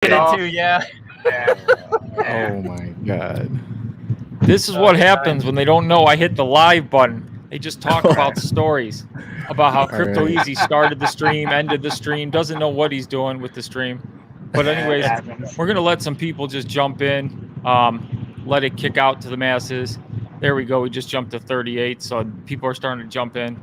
Did it too, yeah. Oh my god. This is what happens when they don't know I hit the live button. They just talk about stories about how Crypto right. Easy started the stream, ended the stream, doesn't know what he's doing with the stream. But anyways, we're gonna let some people just jump in, let it kick out to the masses. There we go. We just jumped to 38, so people are starting to jump in.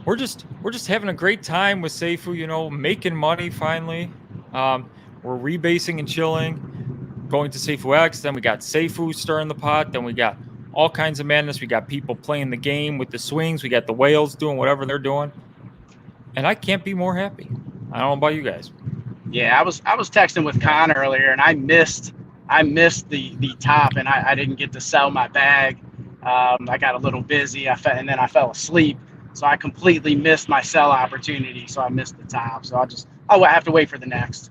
We're just having a great time with Safuu. You know, making money finally. We're rebasing and chilling, going to Safuu X. Then we got Safuu stirring the pot. Then we got all kinds of madness. We got people playing the game with the swings. We got the whales doing whatever they're doing, and I can't be more happy. I don't know about you guys. Yeah, I was texting with Con earlier, and I missed the top, and I didn't get to sell my bag. I got a little busy, and then I fell asleep, so I completely missed my sell opportunity. So I missed the top. So I'll have to wait for the next.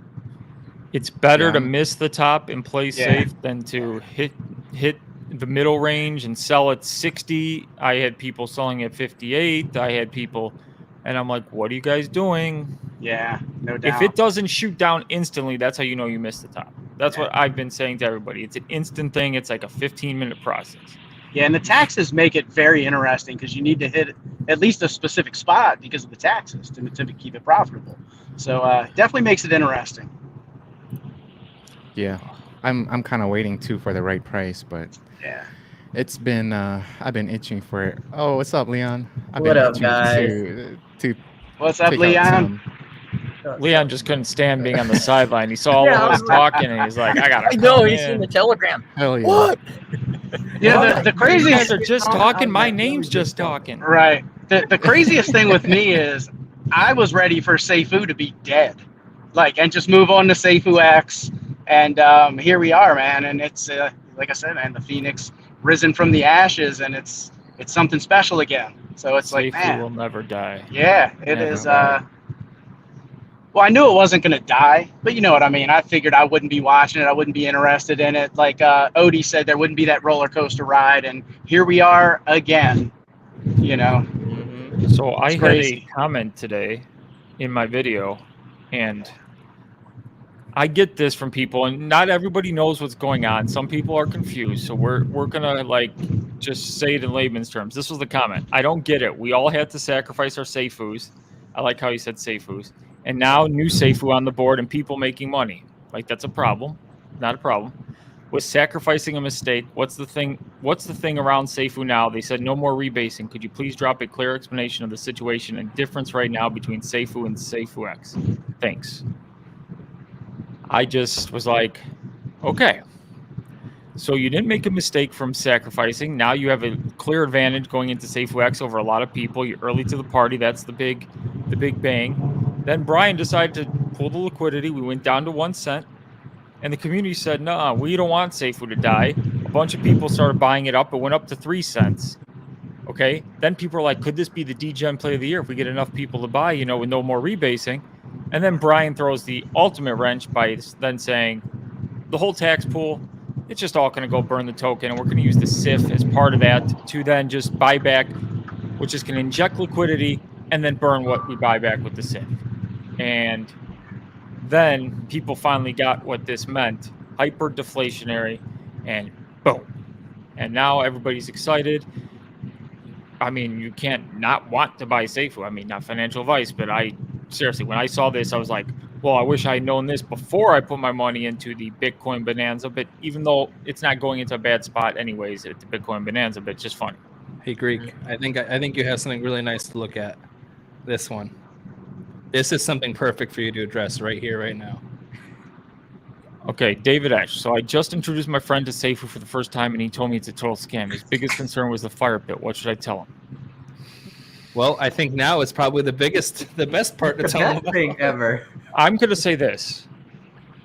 It's better to miss the top and play safe than to hit the middle range and sell at 60. I had people selling at 58. I had people, and I'm like, what are you guys doing? Yeah, no doubt. If it doesn't shoot down instantly, that's how you know you missed the top. That's what I've been saying to everybody. It's an instant thing. It's like a 15-minute process. Yeah, and the taxes make it very interesting because you need to hit at least a specific spot because of the taxes to keep it profitable. So definitely makes it interesting. Yeah, I'm kind of waiting too for the right price, but yeah, it's been I've been itching for it. Oh, what's up, Leon? What up, guys? To what's up, Leon? Leon just couldn't stand being on the sideline. He saw all of us talking, and he's like, "I gotta." I know he's in the telegram. Hell yeah. What? Yeah, the craziest. You guys are just talking. My name's just talking. Right. The craziest thing with me is I was ready for Safuu to be dead, and just move on to Safuu X. And here we are, man. And it's like I said, man, the Phoenix risen from the ashes, and it's something special again. So it's Safuu like, man, will never die. Yeah, it is. Well, I knew it wasn't going to die, but you know what I mean. I figured I wouldn't be watching it. I wouldn't be interested in it. Like Odie said, there wouldn't be that roller coaster ride, and here we are again. You know. So I had a comment today in my video, and I get this from people, and not everybody knows what's going on. Some people are confused, so we're gonna just say it in layman's terms. This was the comment. I don't get it. We all had to sacrifice our Safuus. I like how you said Safuus. And now new Safuu on the board and people making money. Like, that's a problem. Not a problem. Was sacrificing a mistake. What's the thing around Safuu now? They said no more rebasing. Could you please drop a clear explanation of the situation and difference right now between Safuu and Safuu X? Thanks. I just was like, okay. So you didn't make a mistake from sacrificing. Now you have a clear advantage going into Safuu X over a lot of people. You're early to the party. That's the big bang. Then Brian decided to pull the liquidity. We went down to 1 cent. And the community said, no, we don't want Safuu to die. A bunch of people started buying it up. It went up to 3 cents. Okay. Then people are like, could this be the DGen play of the year if we get enough people to buy, with no more rebasing? And then Brian throws the ultimate wrench by then saying, the whole tax pool, it's just all going to go burn the token. And we're going to use the SIF as part of that to then just buy back, which is going to inject liquidity and then burn what we buy back with the SIF. And then people finally got what this meant, hyper deflationary, and boom. And now everybody's excited. I mean, you can't not want to buy Safuu. I mean, not financial advice, but seriously, when I saw this, I was like, well, I wish I had known this before I put my money into the Bitcoin Bonanza. But even though it's not going into a bad spot anyways at the Bitcoin Bonanza, but it's just funny. Hey, Greek, I think you have something really nice to look at. This one. This is something perfect for you to address right here, right now. Okay, David Ash. So I just introduced my friend to Safuu for the first time, and he told me it's a total scam. His biggest concern was the fire pit. What should I tell him? Well, I think now it's probably the best part to tell him about. Thing ever. I'm going to say this,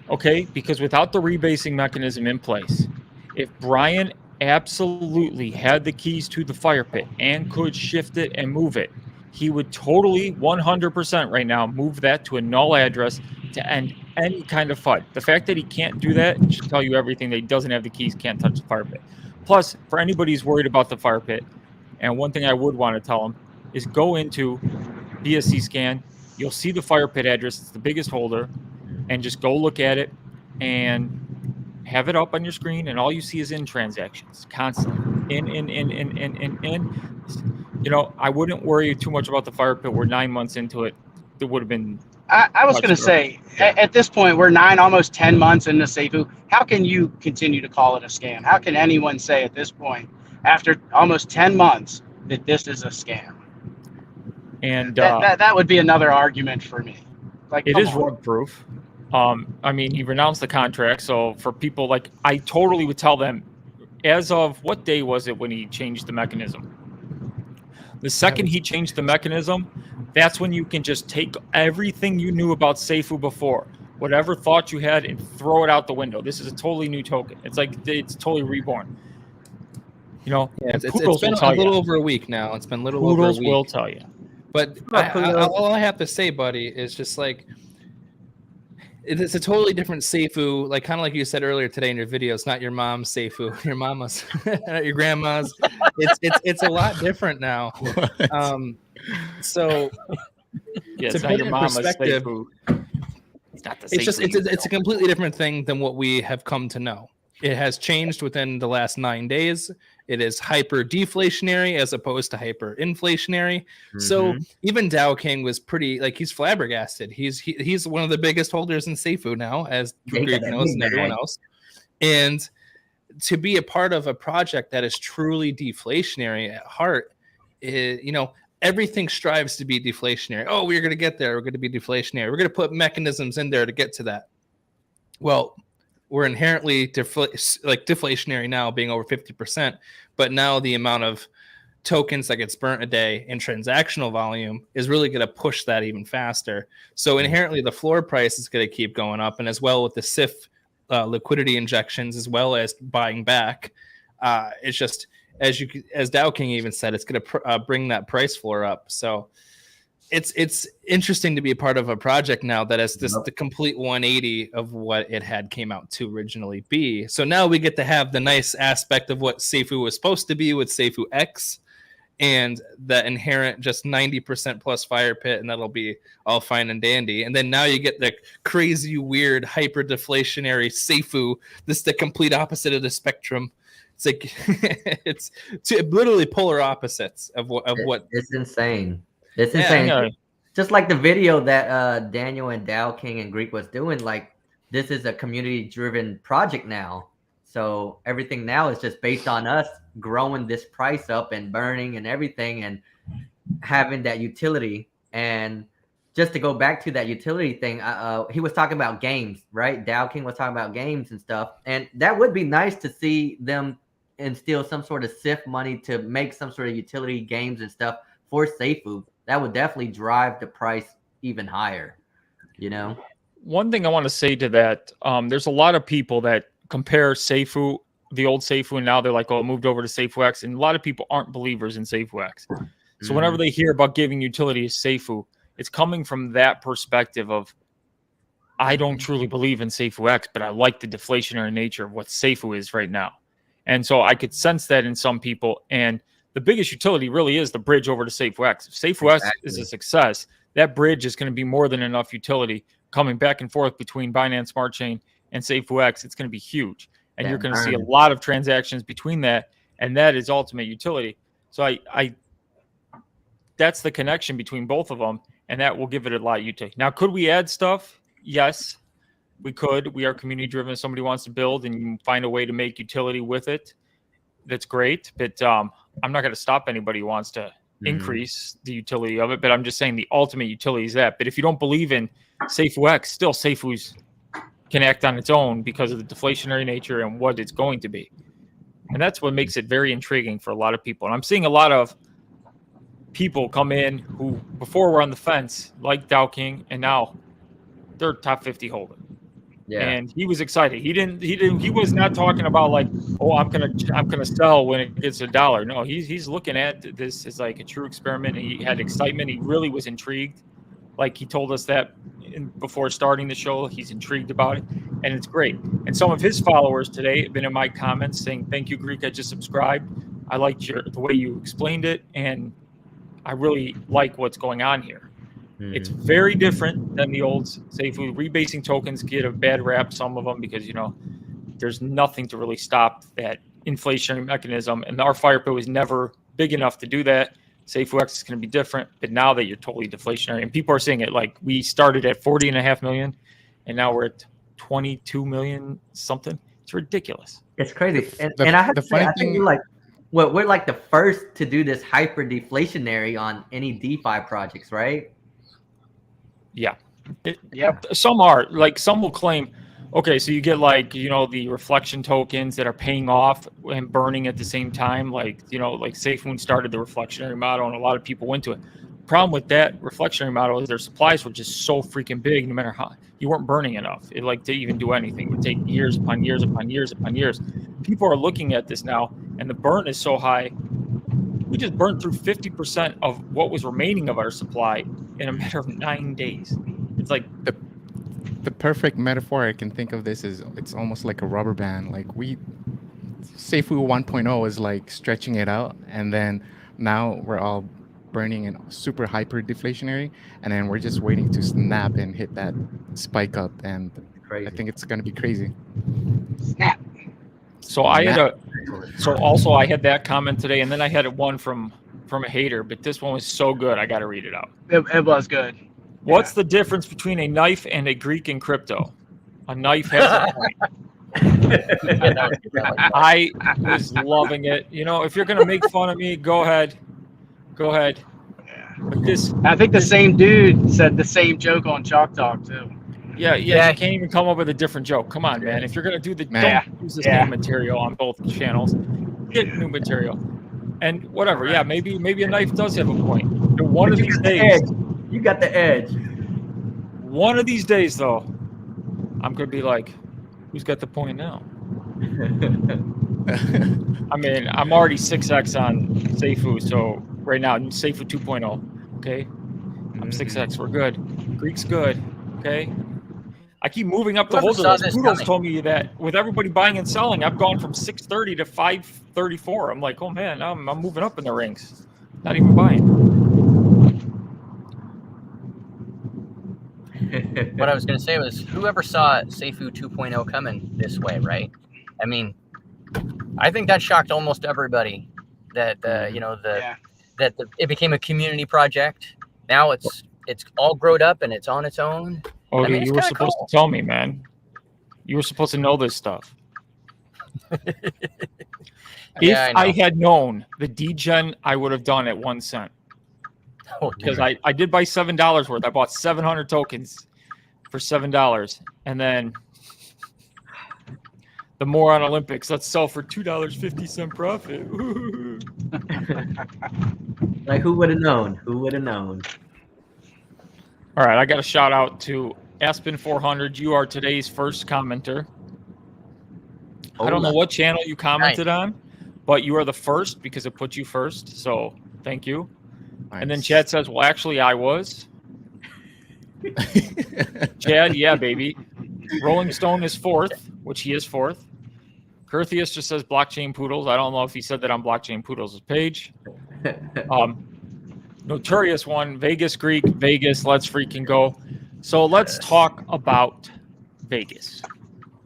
okay? Because without the rebasing mechanism in place, if Brian absolutely had the keys to the fire pit and could shift it and move it, he would totally 100% right now move that to a null address to end any kind of FUD. The fact that he can't do that should tell you everything. That he doesn't have the keys, can't touch the fire pit. Plus, for anybody who's worried about the fire pit, and one thing I would want to tell him is go into BSC scan. You'll see the fire pit address. It's the biggest holder. and just go look at it and have it up on your screen, and all you see is in transactions constantly. In. You know, I wouldn't worry too much about the fire pit. We're 9 months into it. It would have been. I was going to say, at this point, we're almost 10 months into Safuu. How can you continue to call it a scam? How can anyone say at this point, after almost 10 months, that this is a scam? And that would be another argument for me. Like, it is rug proof. I mean, he renounced the contract. So for people, like, I totally would tell them, as of what day was it when he changed the mechanism? The second he changed the mechanism, that's when you can just take everything you knew about Safuu before, whatever thought you had, and throw it out the window. This is a totally new token. It's like it's totally reborn. You know, yeah, it's been a little over a week now. It's been a little over a week. Will tell you. But all I have to say, buddy, is just like, it's a totally different Safuu, like kind of like you said earlier today in your video. It's not your mom's Safuu, your mama's, not your grandma's. It's a lot different now. So yeah, to it's not put your in mama's perspective, Safuu. It's not the Safuu. It's a completely different thing than what we have come to know. It has changed within the last 9 days. It is hyper deflationary as opposed to hyper inflationary. Mm-hmm. So even Dow King was pretty, like, he's flabbergasted. He's one of the biggest holders in Safuu now, as Greg knows and everyone else. And to be a part of a project that is truly deflationary at heart, you know, everything strives to be deflationary. Oh, we're going to get there. We're going to be deflationary. We're going to put mechanisms in there to get to that. Well, we're inherently deflationary now, being over 50%, but now the amount of tokens that gets burnt a day in transactional volume is really going to push that even faster. So inherently the floor price is going to keep going up, and as well with the SIF liquidity injections, as well as buying back, it's just, as Dow King even said, it's going to bring that price floor up. So it's interesting to be a part of a project now that is the complete 180 of what it had came out to originally be. So now we get to have the nice aspect of what Safuu was supposed to be with Safuu X, and the inherent just 90% plus fire pit, and that'll be all fine and dandy. And then now you get the crazy, weird, hyper deflationary Safuu. This is the complete opposite of the spectrum. It's like it's literally polar opposites of what it's insane. It's insane. Yeah, just like the video that Daniel and Dow King and Greek was doing, like, this is a community-driven project now. So everything now is just based on us growing this price up and burning and everything and having that utility. And just to go back to that utility thing, he was talking about games, right? Dow King was talking about games and stuff. And that would be nice to see them instill some sort of SIF money to make some sort of utility games and stuff for Safuu. That would definitely drive the price even higher, you know? One thing I want to say to that, there's a lot of people that compare Safuu, the old Safuu, and now they're like, oh, it moved over to Safuu X. And a lot of people aren't believers in Safuu X. So whenever they hear about giving utility to Safuu, it's coming from that perspective of, I don't truly believe in Safuu X, but I like the deflationary nature of what Safuu is right now. And so I could sense that in some people. And the biggest utility really is the bridge over to Safuu X. If Safuu X is a success, that bridge is going to be more than enough utility coming back and forth between Binance Smart Chain and Safuu X. It's going to be huge. And you're going to see a lot of transactions between that. And that is ultimate utility. So I that's the connection between both of them. And that will give it a lot of utility. Now, could we add stuff? Yes, we could. We are community driven. If somebody wants to build and you find a way to make utility with it, that's great. But I'm not going to stop anybody who wants to increase the utility of it. But I'm just saying the ultimate utility is that. But if you don't believe in Safuu X, still Safuu's can act on its own because of the deflationary nature and what it's going to be. And that's what makes it very intriguing for a lot of people. And I'm seeing a lot of people come in who before were on the fence, like Dow King, and now they're top 50 holder. Yeah. And he was excited. He was not talking about like, oh, I'm gonna sell when it gets $1. No, he's looking at this as like a true experiment. He had excitement. He really was intrigued. Like he told us that before starting the show, he's intrigued about it, and it's great. And some of his followers today have been in my comments saying, "Thank you, Greek. I just subscribed. I liked the way you explained it, and I really like what's going on here." It's very different than the old Safuu. Rebasing tokens get a bad rap, some of them, because, there's nothing to really stop that inflationary mechanism. And our fire pit was never big enough to do that. Safuu X is going to be different. But now that you're totally deflationary, and people are saying it, like we started at 40.5 million, and now we're at 22 million something. It's ridiculous. It's crazy. And I have to say, I think we're like the first to do this hyper deflationary on any DeFi projects, right? Yeah. Some are, like, some will claim, okay, so you get the reflection tokens that are paying off and burning at the same time. Like Safuu started the reflectionary model, and a lot of people went to it. Problem with that reflectionary model is their supplies were just so freaking big. No matter how, you weren't burning enough. To even do anything, it would take years upon years upon years upon years. People are looking at this now, and the burn is so high. We just burned through 50% of what was remaining of our supply in a matter of 9 days. It's like the perfect metaphor I can think of this is it's almost like a rubber band. Like Safuu 1.0 is like stretching it out, and then now we're all burning in super hyper deflationary, and then we're just waiting to snap and hit that spike up, and crazy. I think it's going to be crazy. Snap. So I had that comment today, and then I had one from a hater, but this one was so good I got to read it out. It was good. What's the difference between a knife and a Greek in crypto? A knife has a point. I was loving it. If you're gonna make fun of me, go ahead. Yeah. But I think the same dude said the same joke on Chalk Talk too. Yeah. You can't even come up with a different joke. Come on, man. If you're gonna do don't use the same material on both channels. Get new material. And whatever. Yeah, maybe a knife does have a point. But one of these days, you got the edge. One of these days, though, I'm gonna be like, who's got the point now? I mean, I'm already 6x on Safuu, so right now Safuu 2.0. Okay, I'm 6x. We're good. Greek's good. Okay. I keep moving up the holder list. Poodles told me that with everybody buying and selling, I've gone from 630 to 534. I'm like, oh man, I'm moving up in the ranks. Not even buying. What I was going to say was, whoever saw Safuu 2.0 coming this way, right? I mean, I think that shocked almost everybody. That it became a community project. Now it's all grown up and it's on its own. Oh, I mean, you were supposed to tell me, man. You were supposed to know this stuff. If I had known the degen, I would have done at 1 cent. Because I did buy $7 worth. I bought 700 tokens for $7, and then the Moron Olympics. Let's sell for $2.50 profit. Like, who would have known? Who would have known? All right, I got a shout out to Aspen 400. You are today's first commenter. I don't know what channel you commented on, but you are the first because it put you first. So thank you. Nice. And then Chad says, well, actually, I was. Chad, yeah, baby. Rolling Stone is fourth, which he is fourth. Curtheus just says Blockchain Poodles. I don't know if he said that on Blockchain Poodles' page. Notorious one, Vegas Greek, Vegas, let's freaking go. So let's talk about Vegas.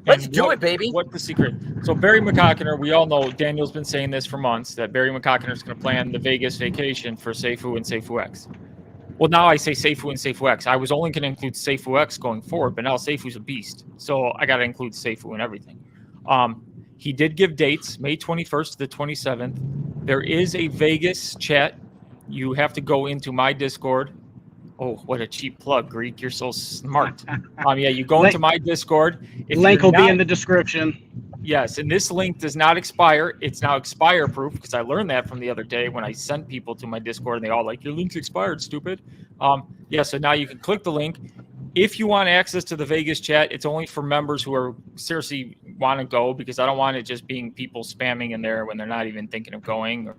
Let's do it, baby. What's the secret? So Barry McCockiner, we all know, Daniel's been saying this for months, that Barry McCockiner is going to plan the Vegas vacation for Safuu and Safuu X. Well, now I say Safuu and Safuu X. I was only going to include Safuu X going forward, but now Safuu's a beast. So I got to include Safuu and everything. He did give dates, May 21st to the 27th. There is a Vegas chat. You have to go into my Discord. Oh, what a cheap plug, Greek. You're so smart. You go into my Discord. Link will be in the description. Yes, and this link does not expire. It's now expire proof because I learned that from the other day when I sent people to my Discord and they all like, your link's expired, stupid. So now you can click the link. If you want access to the Vegas chat, it's only for members who are seriously want to go, because I don't want it just being people spamming in there when they're not even thinking of going or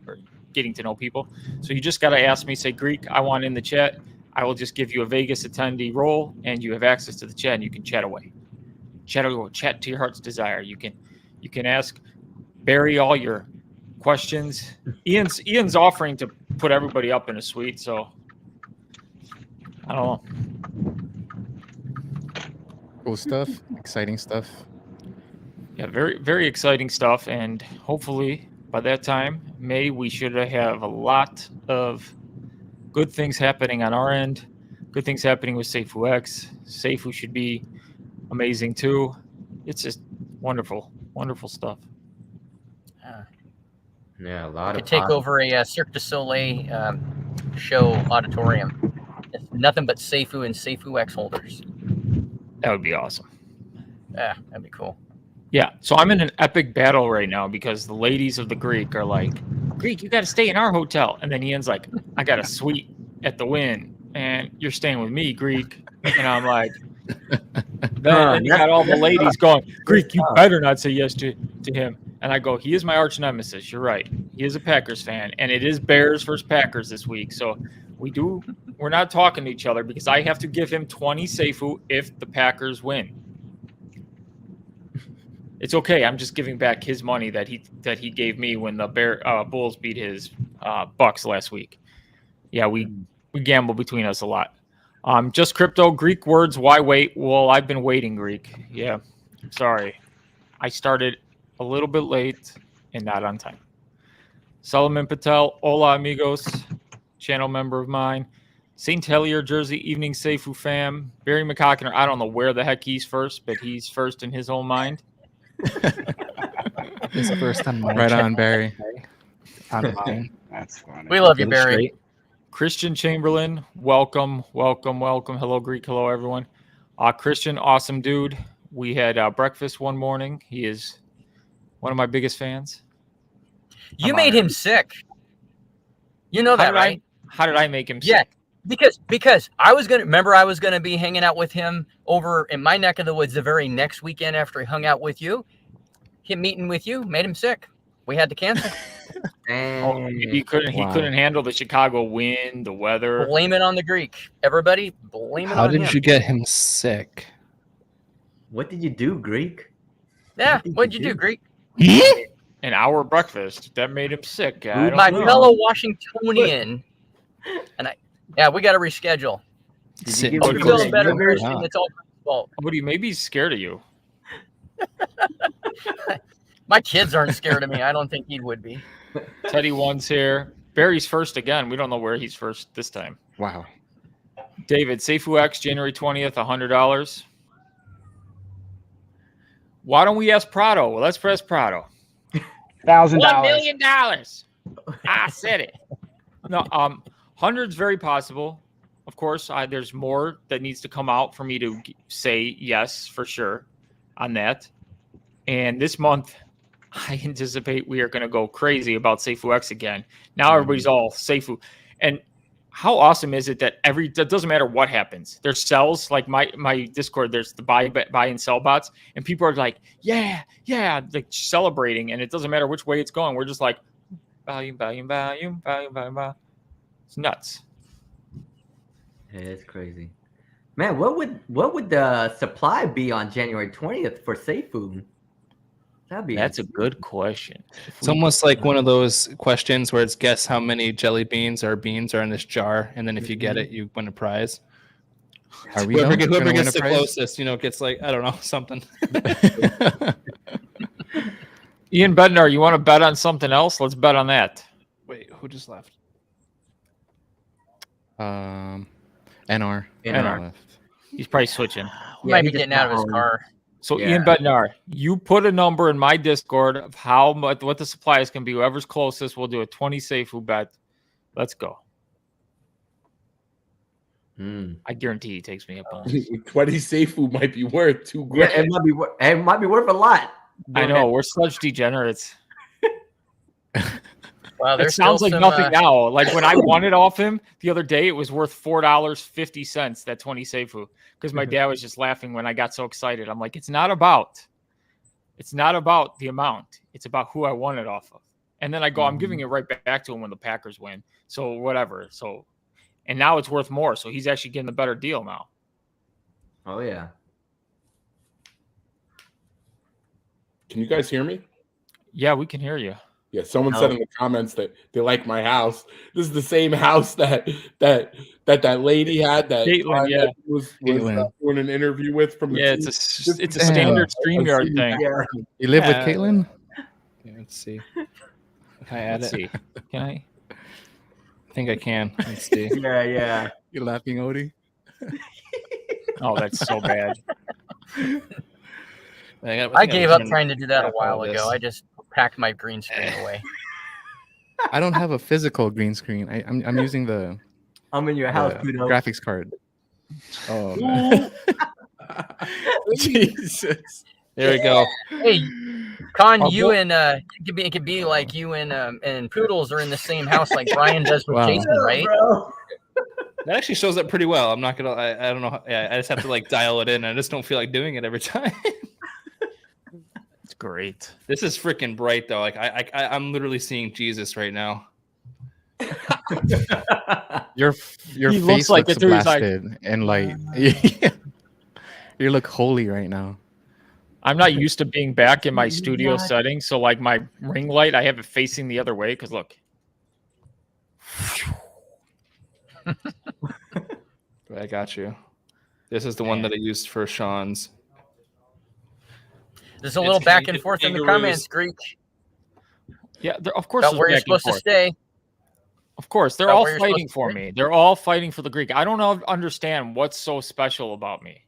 getting to know people. So you just got to ask me, say, Greek, I want in the chat. I will just give you a Vegas attendee role, and you have access to the chat, and you can chat away. Chat to your heart's desire. You can ask Barry all your questions. Ian's offering to put everybody up in a suite, so I don't know. Cool stuff, exciting stuff. Yeah, very, very exciting stuff. And hopefully by that time, May, we should have a lot of good things happening on our end. Good things happening with Safuu X. Safuu should be amazing too. It's just wonderful, wonderful stuff. Yeah, a lot could of take over a Cirque du Soleil show auditorium. It's nothing but Safuu and Safuu X holders. That would be awesome. Yeah, that'd be cool. Yeah, so I'm in an epic battle right now because the ladies of the Greek are like, Greek, you got to stay in our hotel. And then Ian's like, I got a suite at the Wynn, and you're staying with me, Greek. And I'm like, then you got all the ladies going, Greek, you better not say yes to him. And I go, he is my arch nemesis. You're right. He is a Packers fan, and it is Bears versus Packers this week. So we're not talking to each other because I have to give him 20 Safuu if the Packers win. It's okay. I'm just giving back his money that he gave me when the Bulls beat his Bucks last week. Yeah, we gamble between us a lot. Just crypto, Greek words. Why wait? Well, I've been waiting, Greek. Yeah, sorry. I started a little bit late and not on time. Solomon Patel, hola amigos, channel member of mine. St. Helier, Jersey, evening Safuu fam. Barry McCockiner, I don't know where the heck he's first, but he's first in his own mind. His first on my Right on, Barry. On mine. That's funny. We love you, Barry. Straight. Christian Chamberlain, welcome. Hello, Greek. Hello, everyone. Christian, awesome dude. We had breakfast one morning. He is one of my biggest fans. You made him sick. You know that, right? How did I make him sick? Yeah, because I was gonna be hanging out with him over in my neck of the woods the very next weekend after he hung out with you. Him meeting with you made him sick. We had to cancel. He couldn't handle the Chicago wind, the weather. Blame it on the Greek. Everybody, blame it on him. How did you get him sick? What did you do, Greek? Yeah, what'd you do, Greek? An hour breakfast that made him sick. My fellow Washingtonian, and we got to reschedule. Did you Hope you're feeling better, Christian. It's all my fault. Maybe he's scared of you. My kids aren't scared of me. I don't think he would be. Teddy one's here. Barry's first again. We don't know where he's first this time. Wow. David, Safuu X, January 20th, $100. Why don't we ask Prado? Well, let's press Prado. $1,000. $1 million. I said it. No, 100's very possible. Of course, there's more that needs to come out for me to say yes for sure on that. And this month, I anticipate we are going to go crazy about Safuu X again. Now everybody's all Safuu. And how awesome is it that it doesn't matter what happens. There's sells, like my Discord, there's the buy and sell bots, and people are like, yeah, like celebrating, and it doesn't matter which way it's going. We're just like, volume. It's nuts. Yeah, it's crazy. Man, what would the supply be on January 20th for Safuu? That's a good question. It's almost like one of those questions where it's guess how many jelly beans or beans are in this jar, and then if you get it, you win a prize. Are we Whoever gonna gets the prize? closest, gets like, I don't know, something. Ian Bednar, you want to bet on something else? Let's bet on that. Wait, who just left? NR left. He's probably switching. He might be getting out of his car. So Ian Bednar, you put a number in my Discord of how much, what the supply is going to be. Whoever's closest, we'll do a 20 Safuu bet. Let's go. I guarantee he takes me up on it. 20 Safuu might be worth $2,000. Yeah, it might be worth a lot. I know, we're such degenerates. Well, it sounds like nothing now. Like when I won it off him the other day, it was worth $4.50, that 20 Safuu. Because my dad was just laughing when I got so excited. I'm like, it's not about the amount. It's about who I won it off of. And then I go, I'm giving it right back to him when the Packers win. So whatever. So, and now it's worth more. So he's actually getting the better deal now. Oh yeah. Can you guys hear me? Yeah, we can hear you. Yeah, someone said in the comments that they like my house. This is the same house that lady had that Caitlin, was doing an interview with from the Yeah, team. it's a standard StreamYard thing. Yeah. You live with Caitlin? Yeah, let's see. Can I add Let's it? see. Can I? I think I can. Let's see. Yeah. You're laughing, Odie? Oh, that's so bad. I gave up trying to do that a while ago. I just packed my green screen away. I don't have a physical green screen. I'm using the I'm in your house, Pluto. graphics card. Oh man. Jesus. There we go. Hey, Con, you and it could be like you and Poodles are in the same house, like Brian does with Jason, right? That actually shows up pretty well. I'm not gonna. I don't know. I just have to like dial it in. I just don't feel like doing it every time. It's great. This is freaking bright though. Like I'm literally seeing Jesus right now. Your He face looks like looks it through his eye. blasted and like you look holy right now. I'm not used to being back in my studio setting, so like my ring light, I have it facing the other way. Because look, I got you. This is the one that I used for Sean's. There's a little back and forth in the comments, Greek. yeah, of course. About where you're supposed to stay. Of course, they're About all where you're fighting supposed to for stay. me. They're all fighting for the Greek. I don't understand what's so special about me.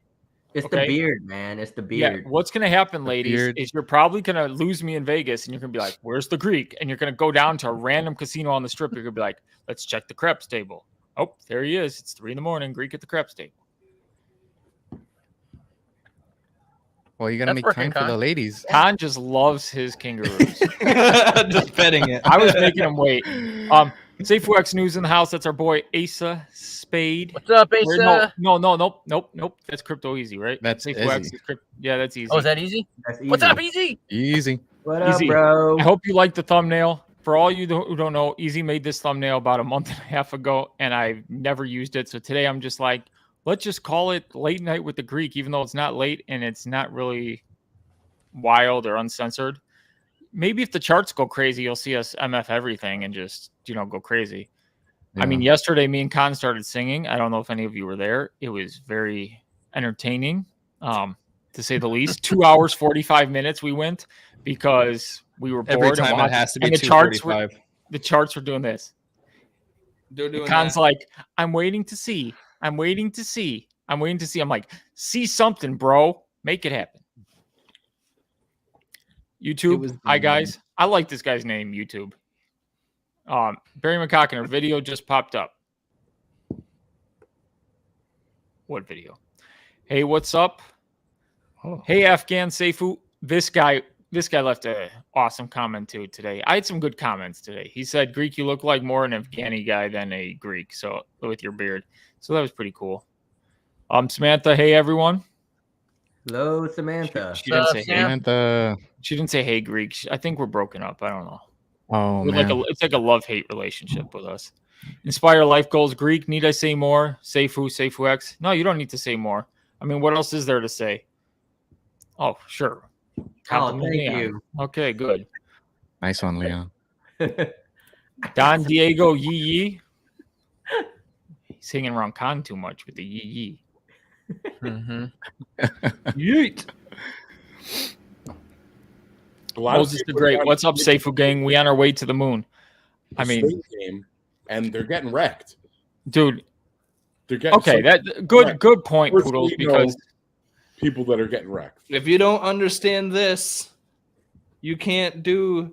It's Okay. the beard, man. It's the Yeah, beard. what's going to happen, ladies, beard. is you're probably going to lose me in Vegas, and you're going to be like, "Where's the Greek?" And you're going to go down to a random casino on the strip. You're going to be like, "Let's check the creps table." Oh, there he is. It's 3 a.m. Greek at the creps table. Well, you gotta That's make working, time for Con. the ladies. Khan just loves his kangaroos. Just petting it. I was making him wait. Safuu X News in the house. That's our boy Asa Spade. What's up, Wait, Asa? nope. That's Crypto Easy, right? That's Safuu X easy. is yeah, that's easy. Oh, is that easy? That's easy. What's up, Easy? Easy. What up, Easy. bro? I hope you like the thumbnail. For all you who don't know, Easy made this thumbnail about a month and a half ago, and I've never used it. So today I'm just like, let's just call it Late Night with the Greek, even though it's not late and it's not really wild or uncensored. Maybe if the charts go crazy, you'll see us MF everything and just, go crazy. Yeah. I mean, yesterday me and Con started singing. I don't know if any of you were there. It was very entertaining, to say the least. 2 hours, 45 minutes we went because we were bored. Every and time it watched- has to be and the charts 2:45. the charts were doing this. They're doing Con's that. like, I'm waiting to see. I'm waiting to see. I'm waiting to see. I'm like, see something, bro. Make it happen. YouTube. Hi, guys. I like this guy's name, YouTube. Barry McCockiner video just popped up. What video? Hey, what's up? Oh. Hey, Afghan Safuu. This guy left an awesome comment too today. I had some good comments today. He said, Greek, you look like more an Afghani guy than a Greek. So with your beard. So that was pretty cool. Samantha, hey everyone. Hello, Samantha. She didn't say hey. Samantha. She didn't say hey Greek. I think we're broken up. I don't know. Oh We're man. it's like a love-hate relationship with us. Inspire life goals. Greek, need I say more? Safuu X. No, you don't need to say more. I mean, what else is there to say? Oh, sure. Oh, Compliment thank Leon. you. Okay, good. Nice one, Leon. Don Diego Yee Yee. He's hanging around Con too much with the Yee Yee. Mm-hmm. Yeet. Moses the Great. What's up, Safuu gang? We on our way to the moon. I mean, game, and they're getting wrecked. Dude. They're getting okay. That good point, First, Poodles. Because people that are getting wrecked. If you don't understand this, you can't do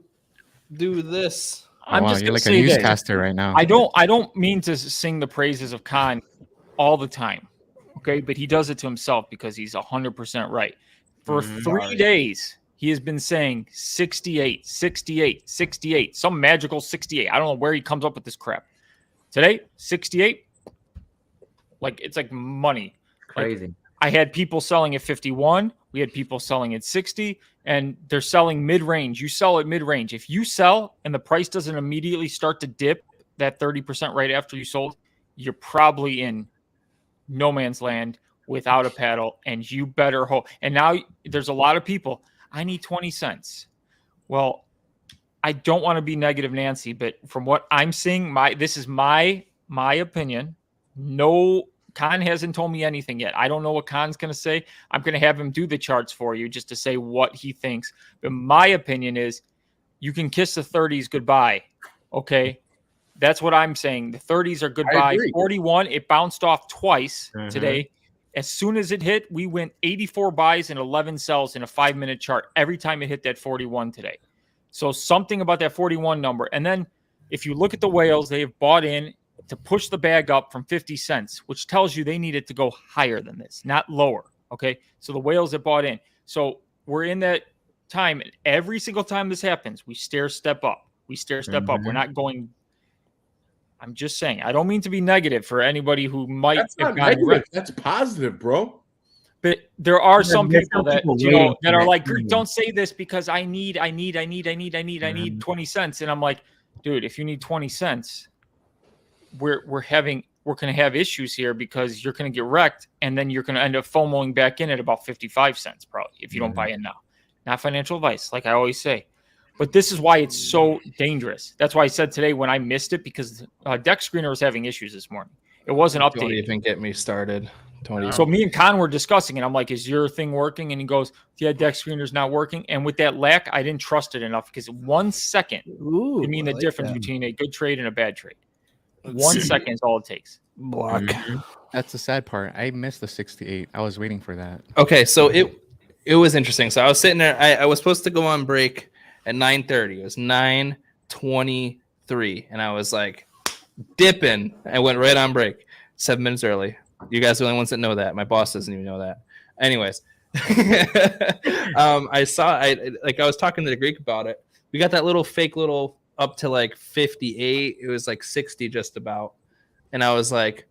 this. I'm just you're gonna like a say this. newscaster right now. I don't mean to sing the praises of Khan all the time, okay? But he does it to himself because he's 100% right. For 3 days, he has been saying 68, 68, 68, some magical 68. I don't know where he comes up with this crap. Today, 68, like it's like money. Crazy. Like, I had people selling at 51. We had people selling at 60, and they're selling mid-range. You sell at mid-range. If you sell and the price doesn't immediately start to dip that 30% right after you sold, you're probably in no man's land without a paddle, and you better hope. And now there's a lot of people, I need 20 cents. Well, I don't want to be negative Nancy, but from what I'm seeing, this is my opinion. No, Khan hasn't told me anything yet. I don't know what Khan's going to say. I'm going to have him do the charts for you just to say what he thinks. But my opinion is you can kiss the 30s goodbye. Okay. That's what I'm saying. The 30s are goodbye. 41, it bounced off twice today. As soon as it hit, we went 84 buys and 11 sells in a 5-minute chart every time it hit that 41 today. So something about that 41 number. And then if you look at the whales, they have bought in to push the bag up from 50 cents, which tells you they needed to go higher than this, not lower. Okay. So the whales have bought in. So we're in that time. And every single time this happens, we step up. We step up. We're not going. I'm just saying, I don't mean to be negative for anybody who might. That's not negative. That's positive, bro. But there are some people that that are like, don't say this because I need 20 cents. And I'm like, dude, if you need 20 cents, we're going to have issues here because you're going to get wrecked. And then you're going to end up FOMOing back in at about 55 cents, probably, if you don't buy in now. Not financial advice, like I always say. But this is why it's so dangerous. That's why I said today when I missed it, because Deck Screener was having issues this morning. It wasn't updated. Don't even get me started. So me and Con were discussing it. I'm like, is your thing working? And he goes, yeah, Deck Screener's not working. And with that lack, I didn't trust it enough because 1 second would mean the difference between a good trade and a bad trade. 1 second is all it takes. Block. That's the sad part. I missed the 68. I was waiting for that. Okay, so it was interesting. So I was sitting there. I was supposed to go on break at 9:30. It was 9:23, and I was like dipping. I went right on break 7 minutes early. You guys are the only ones that know that. My boss doesn't even know that. Anyways, I was talking to the Greek about it. We got that little fake little up to like 58. It was like 60 just about, and I was like,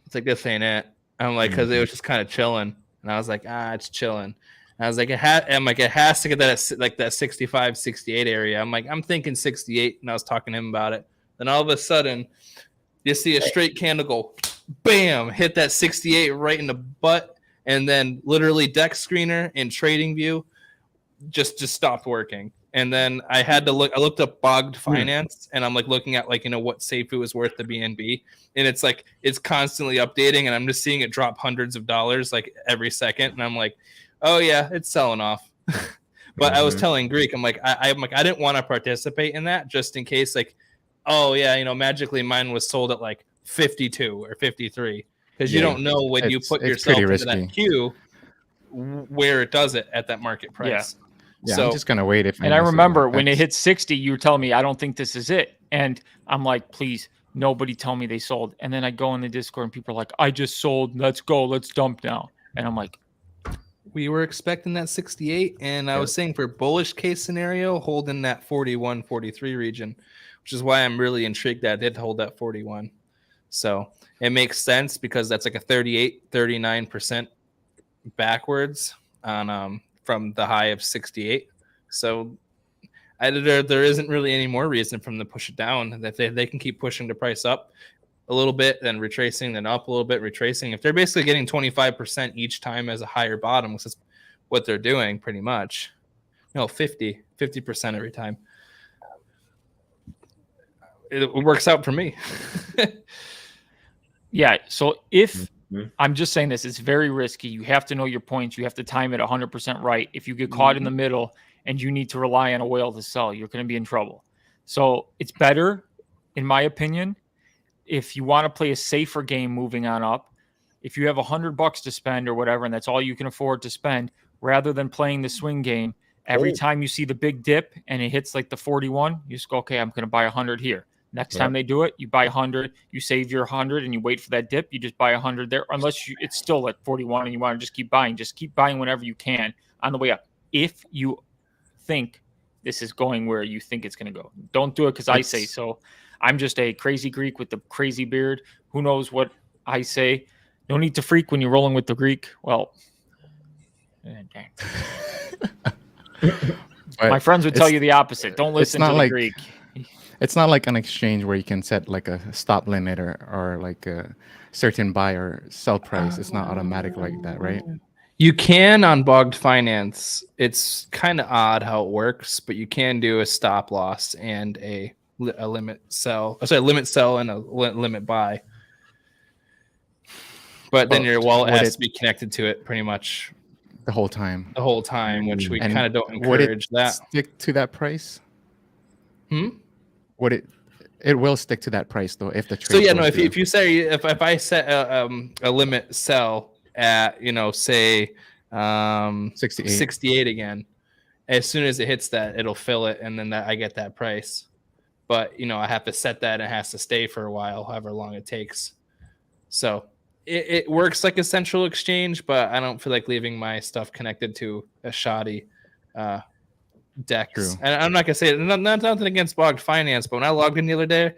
it's like this ain't it. I'm like, because it was just kind of chilling, and I was like, it's chilling. I was like, it has to get that like that 65, 68 area. I'm like, I'm thinking 68, and I was talking to him about it. Then all of a sudden, you see a straight candle go, bam, hit that 68 right in the butt, and then literally Deck Screener and Trading View just stopped working. And then I had to look. I looked up bogged finance, and I'm like looking at like what Safuu is worth to BNB, and it's like it's constantly updating, and I'm just seeing it drop hundreds of dollars like every second, and I'm like, oh yeah, it's selling off. But I was telling Greek, I'm like, I didn't want to participate in that just in case, like, oh yeah, magically mine was sold at like 52 or 53 because you don't know when you put yourself into that queue where it does it at that market price. Yeah, so I'm just gonna wait. And I remember when it hit 60, you were telling me, I don't think this is it, and I'm like, please, nobody tell me they sold. And then I go in the Discord, and people are like, I just sold. Let's go. Let's dump now. And I'm like, we were expecting that 68, and I was saying for bullish case scenario, holding that 41, 43 region, which is why I'm really intrigued that I did hold that 41. So it makes sense because that's like a 38, 39% backwards on from the high of 68. So there isn't really any more reason for them to push it down. That they can keep pushing the price up a little bit, then retracing, then up a little bit, retracing. If they're basically getting 25% each time as a higher bottom, which is what they're doing pretty much. 50% every time. It works out for me. Yeah. So if I'm just saying this, it's very risky. You have to know your points. You have to time it 100% right. If you get caught in the middle and you need to rely on a whale to sell, you're going to be in trouble. So it's better, in my opinion, if you want to play a safer game moving on up, if you have $100 to spend or whatever, and that's all you can afford to spend, rather than playing the swing game, every time you see the big dip and it hits like the 41, you just go, okay, I'm going to buy 100 here. Next time they do it, you buy 100, you save your 100 and you wait for that dip. You just buy 100 there, unless it's still at 41 and you want to just keep buying whenever you can on the way up. If you think this is going where you think it's going to go, don't do it because I say so. I'm just a crazy Greek with the crazy beard. Who knows what I say? No need to freak when you're rolling with the Greek. Well, dang. My friends would tell you the opposite. Don't listen to the Greek. It's not like an exchange where you can set like a stop limit or like a certain buy or sell price. It's not automatic like that, right? You can on bogged finance. It's kind of odd how it works, but you can do a stop loss and a limit sell. Sorry, limit sell and a limit buy. But then your wallet has to be connected to it pretty much the whole time. The whole time, which we kind of don't encourage that. Stick to that price? Would it? It will stick to that price though if the trade. So yeah, no. If you say if I set a limit sell at say 68 again, as soon as it hits that, it'll fill it, and then I get that price. But I have to set that, and it has to stay for a while, however long it takes. So it works like a central exchange, but I don't feel like leaving my stuff connected to a shoddy DEX. True. And I'm not gonna say nothing against bogged finance, but when I logged in the other day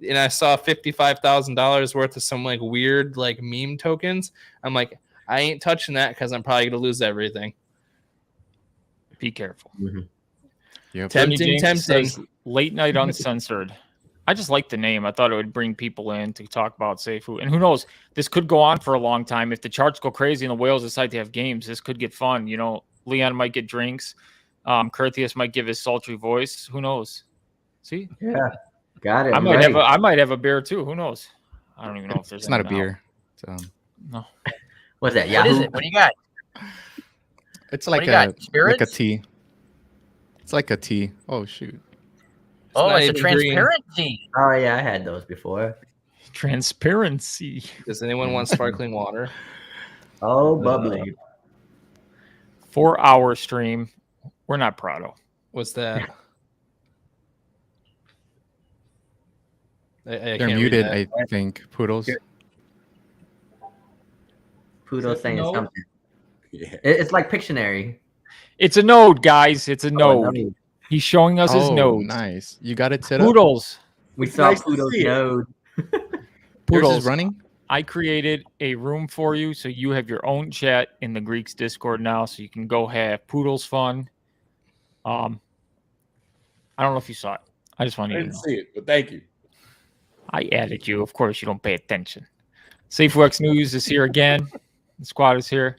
and I saw $55,000 worth of some like weird like meme tokens, I'm like, I ain't touching that because I'm probably gonna lose everything. Be careful. Yep. Tempting. Says, late night uncensored. I just like the name. I thought it would bring people in to talk about Safuu. And who knows, this could go on for a long time. If the charts go crazy and the whales decide to have games, this could get fun. Leon might get drinks. Curtius might give his sultry voice. Who knows? See? Yeah. Got it. I might have a beer too. Who knows? I don't even know if there's it's not a beer. No. What's that? What is it? What do you got? It's like a tea. It's like a tea. Oh shoot. It's a transparent tea. Oh yeah, I had those before. Transparency. Does anyone want sparkling water? Oh, bubbly. 4-hour stream. We're not Prado. What's that? They're muted, I think. Poodles. Poodles saying something. Yeah. It's like Pictionary. It's a node, guys. It's a node. He's showing us his node. Nice. You got it set up? Poodles. We saw Poodles' node. Poodles is running? I created a room for you, so you have your own chat in the Greeks Discord now, so you can go have Poodles fun. I don't know if you saw it. I just wanted you to know. I didn't see it, but thank you. I added you. Of course, you don't pay attention. Safuu X News is here again. The squad is here.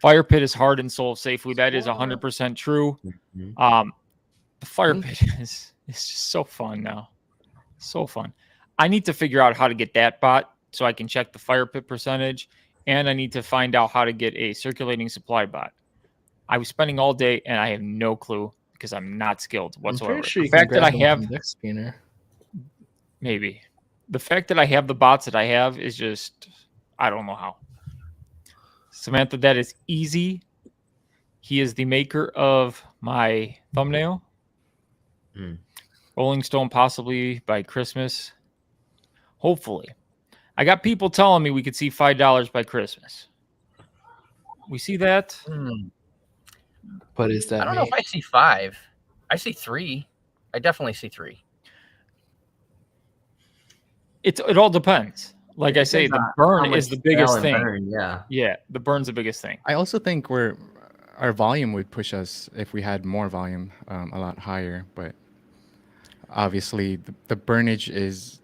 Fire Pit is heart and soul of Safuu. That is 100% true. The Fire Pit is just so fun now. So fun. I need to figure out how to get that bot so I can check the Fire Pit percentage, and I need to find out how to get a circulating supply bot. I was spending all day, and I have no clue because I'm not skilled whatsoever. Sure the fact that I have maybe the fact that I have the bots that I have is just I don't know how. Samantha, that is easy. He is the maker of my thumbnail. Rolling Stone possibly by Christmas. Hopefully. I got people telling me we could see $5 by Christmas. We see that? What is that? I don't know if I see 5. I see 3. I definitely see 3. It all depends. Like I say, the burn is the biggest thing. Burn, yeah, the burn's the biggest thing. I also think our volume would push us if we had more volume, a lot higher. But obviously, the burnage is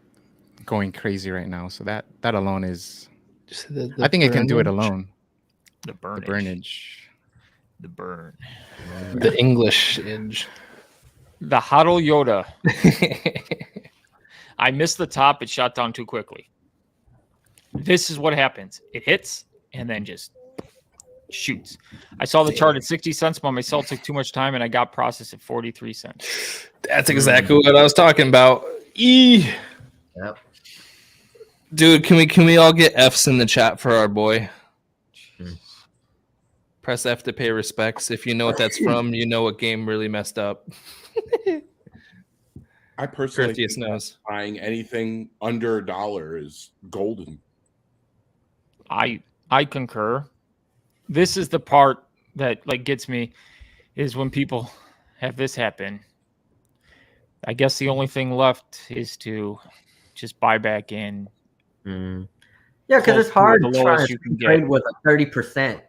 going crazy right now. So that alone is. I think it can do it alone. The burnage. The burnage. The burn. The English edge. The Huddle Yoda. I missed the top. It shot down too quickly. This is what happens. It hits and then just shoots. I saw the chart at 60 cents, but my sell took too much time and I got processed at 43 cents. That's exactly what I was talking about. Yep. Dude, can we all get F's in the chat for our boy? Press F to pay respects. If you know what that's from, you know what game really messed up. I personally think knows. Buying anything under $1 is golden. I concur. This is the part that gets me is when people have this happen. I guess the only thing left is to just buy back in. Yeah, because it's hard trying to trade with a 30%,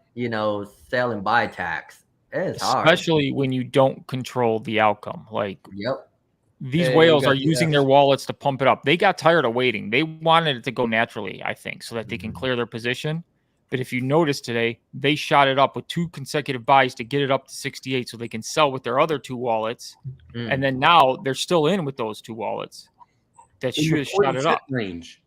sell and buy tax. It's hard. Especially when you don't control the outcome. Yep. These whales are using their wallets to pump it up. They got tired of waiting. They wanted it to go naturally, I think, so that they can clear their position. But if you notice today, they shot it up with 2 consecutive buys to get it up to 68 so they can sell with their other 2 wallets. And then now they're still in with those 2 wallets. That should shot it up. Range.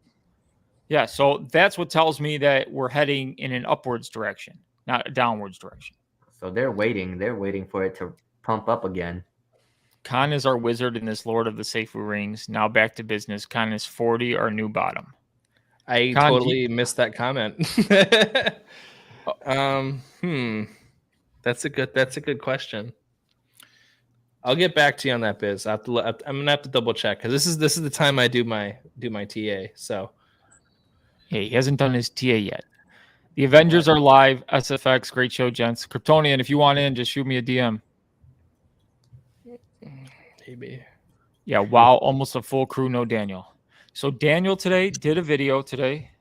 Yeah, so that's what tells me that we're heading in an upwards direction, not a downwards direction. So they're waiting. They're waiting for it to pump up again. Khan is our wizard in this Lord of the Safuu rings. Now back to business. Khan is 40, our new bottom. I Khan, totally missed that comment. That's a good question. I'll get back to you on that, Biz. I'm gonna have to double check because this is the time I do my TA. So hey, he hasn't done his TA yet. The Avengers are live. SFX, great show, gents. Kryptonian, if you want in, just shoot me a DM. maybe. Yeah, wow, almost a full crew, no Daniel. So Daniel today did a video today.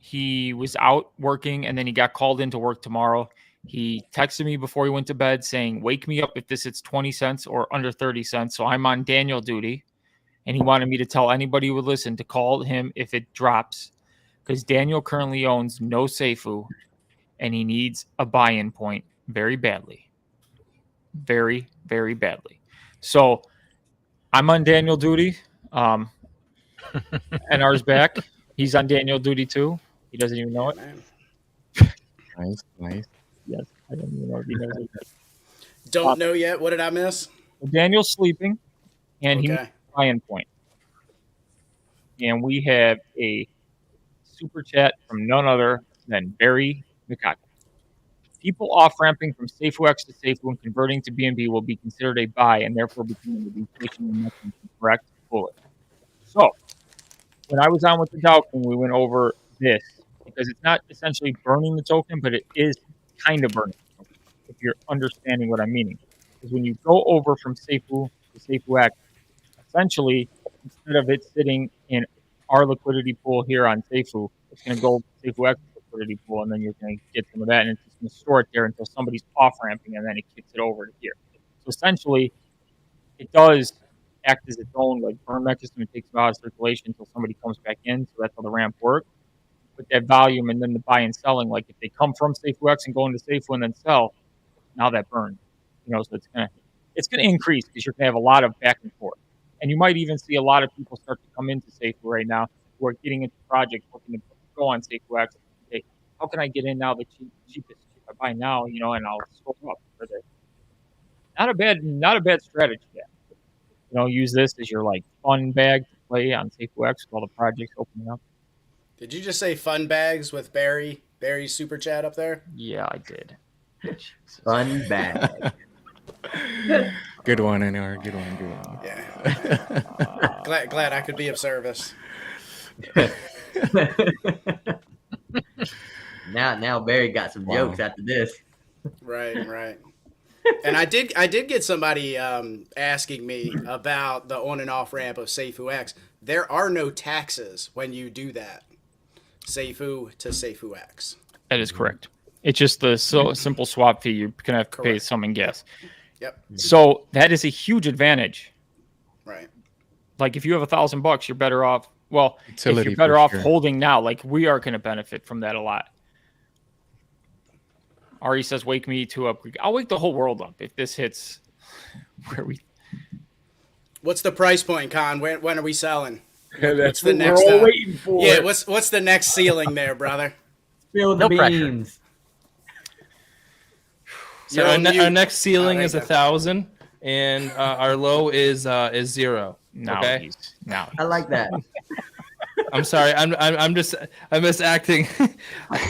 He was out working and then he got called into work tomorrow. He texted me before he went to bed saying, wake me up if this hits 20 cents or under 30 cents. So I'm on Daniel duty. And he wanted me to tell anybody who would listen to call him if it drops. Because Daniel currently owns no Safuu and he needs a buy-in point very badly. Very, very badly. So I'm on Daniel duty. And ours back. He's on Daniel duty too. He doesn't even know it. Nice. Yes, I don't even know if he knows it. Don't know yet. What did I miss? Daniel's sleeping, and he needs a buy-in point. And we have a super chat from none other than Barry McCock. People off-ramping from SafuX to Safuu and converting to BNB will be considered a buy and therefore becoming the deflation mechanism correct bullet. So, when I was on with the Dow King, we went over this because it's not essentially burning the token, but it is kind of burning the token, if you're understanding what I'm meaning. Because when you go over from Safuu to SafuX, essentially, instead of it sitting in our liquidity pool here on Safuu, it's going to go to SafuX liquidity pool, and then you're going to get some of that, and it's just going to store it there until somebody's off-ramping, and then it kicks it over to here. So essentially, it does act as its own like burn mechanism. It takes it out of circulation until somebody comes back in. So that's how the ramp works. With that volume and then the buy and selling, like if they come from SafuX and go into Safuu and then sell, now that burns. So it's gonna increase because you're gonna have a lot of back and forth. And you might even see a lot of people start to come into Safuu right now who are getting into projects looking to go on SafuX. Hey, how can I get in now the cheapest? If I buy now, and I'll scroll up for this. Not a bad strategy there. Use this as your fun bag to play on SafuX with all the projects opening up. Did you just say fun bags with Barry's super chat up there? Yeah, I did. Fun bag. Good one, anyway. Good one. Yeah. Glad I could be of service. Now Barry got some jokes after this. Right. And I did get somebody asking me about the on and off ramp of SafuX. There are no taxes when you do that. Safuu to SafuX. That is correct. It's just the simple swap fee. You're gonna have to pay some in gas. Yep. So that is a huge advantage. Right. Like if you have $1,000, you're better off. Well, Utility if you're better off sure. holding now, like we are going to benefit from that a lot. Ari says, "Wake me to up." I'll wake the whole world up if this hits. Where we? What's the price point, Con? When are we selling? Yeah, that's what's the what next? we're all waiting for. Yeah. What's the next ceiling there, brother? Spill the No beans. So our next ceiling is 1,000, and our low is 0. Okay. I like that. I'm sorry. I'm just acting.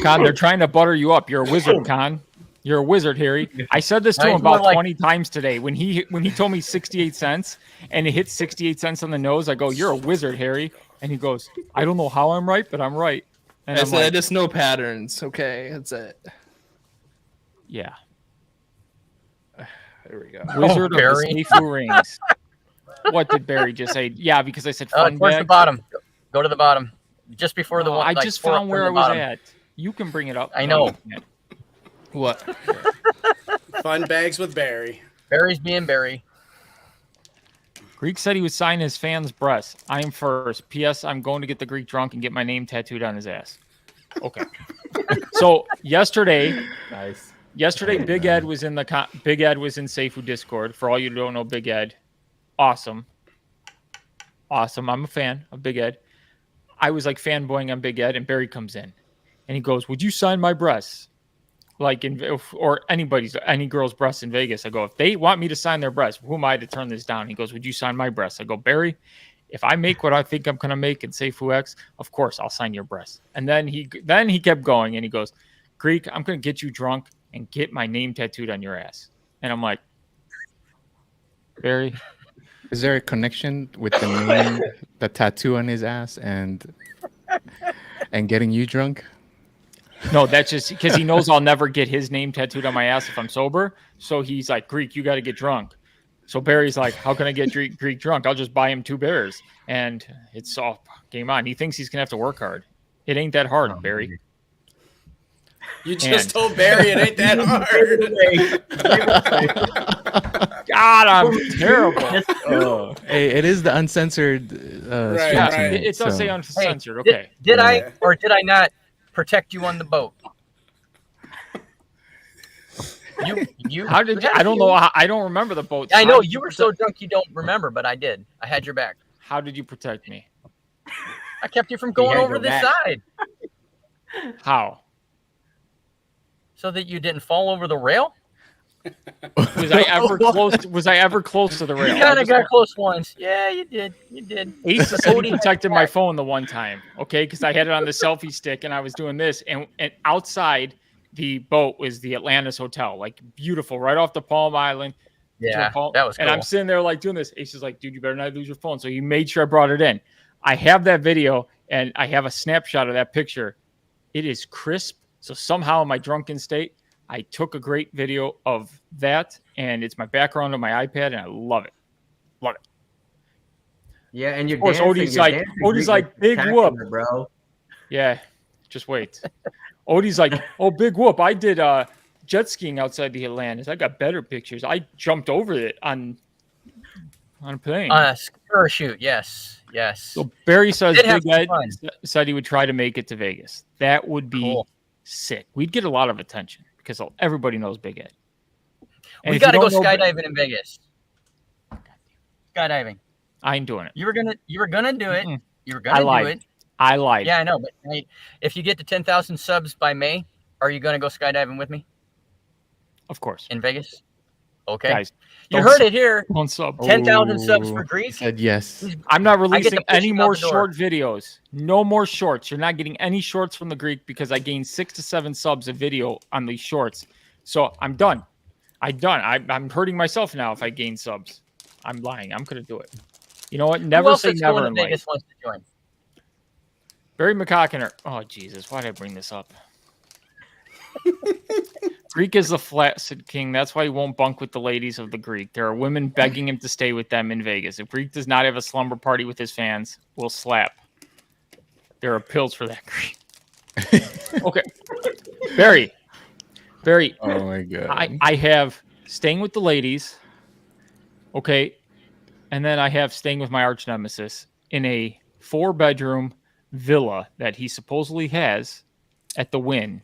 Con, they're trying to butter you up. You're a wizard, Con. You're a wizard, Harry. I said this to him about 20 times today. When he told me 68 cents and it hit 68 cents on the nose, I go, "You're a wizard, Harry." And he goes, "I don't know how I'm right, but I'm right." And I just know patterns. Okay, that's it. Yeah. There we go. Wizard of the Safuu rings. What did Barry just say? Yeah, because I said fun towards bag. the bottom. Go to the bottom. Just before the one. I just found where I was at. You can bring it up. I know. What? Fun bags with Barry. Barry's being Barry. Greek said he would sign his fan's breast. I am first. P.S. I'm going to get the Greek drunk and get my name tattooed on his ass. Okay. So yesterday, Nice. Big Ed was in Safuu Discord. For all you who don't know, Big Ed, awesome. I'm a fan of Big Ed. I was like fanboying on Big Ed, and Barry comes in, and he goes, "Would you sign my breasts?" Like or any girl's breasts in Vegas. I go, if they want me to sign their breasts, who am I to turn this down? He goes, "Would you sign my breasts?" I go, "Barry, if I make what I think I'm gonna make in Safuu X, of course I'll sign your breasts." And then he kept going, and he goes, "Greek, I'm gonna get you drunk and get my name tattooed on your ass." And I'm like, Barry, is there a connection with the name, the tattoo on his ass, and getting you drunk? No, that's just because he knows I'll never get his name tattooed on my ass if I'm sober. So he's like, "Greek, you got to get drunk." So Barry's like, "How can I get Greek drunk? I'll just buy him 2 beers." And it's all game on. He thinks he's going to have to work hard. It ain't that hard, Barry. You just told Barry it ain't that hard. God, I'm terrible. Hey, it is the uncensored. Right, Yeah, right. it does say uncensored. Hey, Okay. Did I or did I not protect you on the boat? You. How did you, I don't know. I don't remember the boat. I know you were so drunk you don't remember, but I did. I had your back. How did you protect me? I kept you from going had over your the back. side How? so that you didn't fall over the rail. Was I ever close? Was I ever close to the rail? You kind of got close once. Yeah, you did. You did. Ace said he protected my phone the one time, okay, because I had it on the selfie stick and I was doing this, and outside the boat was the Atlantis Hotel, like beautiful, right off the Palm Island. Yeah, that was cool. And I'm sitting there like doing this. Ace is like, "Dude, you better not lose your phone." So he made sure I brought it in. I have that video and I have a snapshot of that picture. It is crisp. So somehow in my drunken state, I took a great video of that, and it's my background on my iPad, and I love it. Love it. Yeah, and you're Of course, dancing. Odie's like, "Big whoop." bro. Yeah, just wait. Odie's like, "Oh, big whoop. I did jet skiing outside the Atlantis. I got better pictures. I jumped over it on a plane." Parachute, yes. So Barry says Did have Big Ed fun. said he would try to make it to Vegas. That would be Cool. sick. We'd get a lot of attention because everybody knows Big Ed. And We if you got to go don't know skydiving in Vegas. Skydiving. I ain't doing it. You were gonna do it. Mm-mm. You were I gonna lied. do it. I lied. Yeah, I know. But hey, if you get to 10,000 subs by May, are you gonna go skydiving with me Of course. in Vegas? Okay. Guys, You don't heard sub- it here. don't sub. 10,000 subs for He Greek. said yes. I'm not I get releasing to push any you out more the door. short videos. No more shorts. You're not getting any shorts from the Greek because I gained 6 to 7 subs a video on these shorts. So I'm done. I'm hurting myself now if I gain subs. I'm lying. I'm going to do it. You know what? Who Never else say that's going never to in life. Vegas wants to join? Barry McCockiner. Oh, Jesus. Why did I bring this up? Greek is the flaccid king. That's why he won't bunk with the ladies of the Greek. There are women begging him to stay with them in Vegas. If Greek does not have a slumber party with his fans, we'll slap. There are pills for that, Greek. Okay. Barry. Oh my god. I have staying with the ladies. Okay. And then I have staying with my arch nemesis in a 4-bedroom villa that he supposedly has at the Wynn.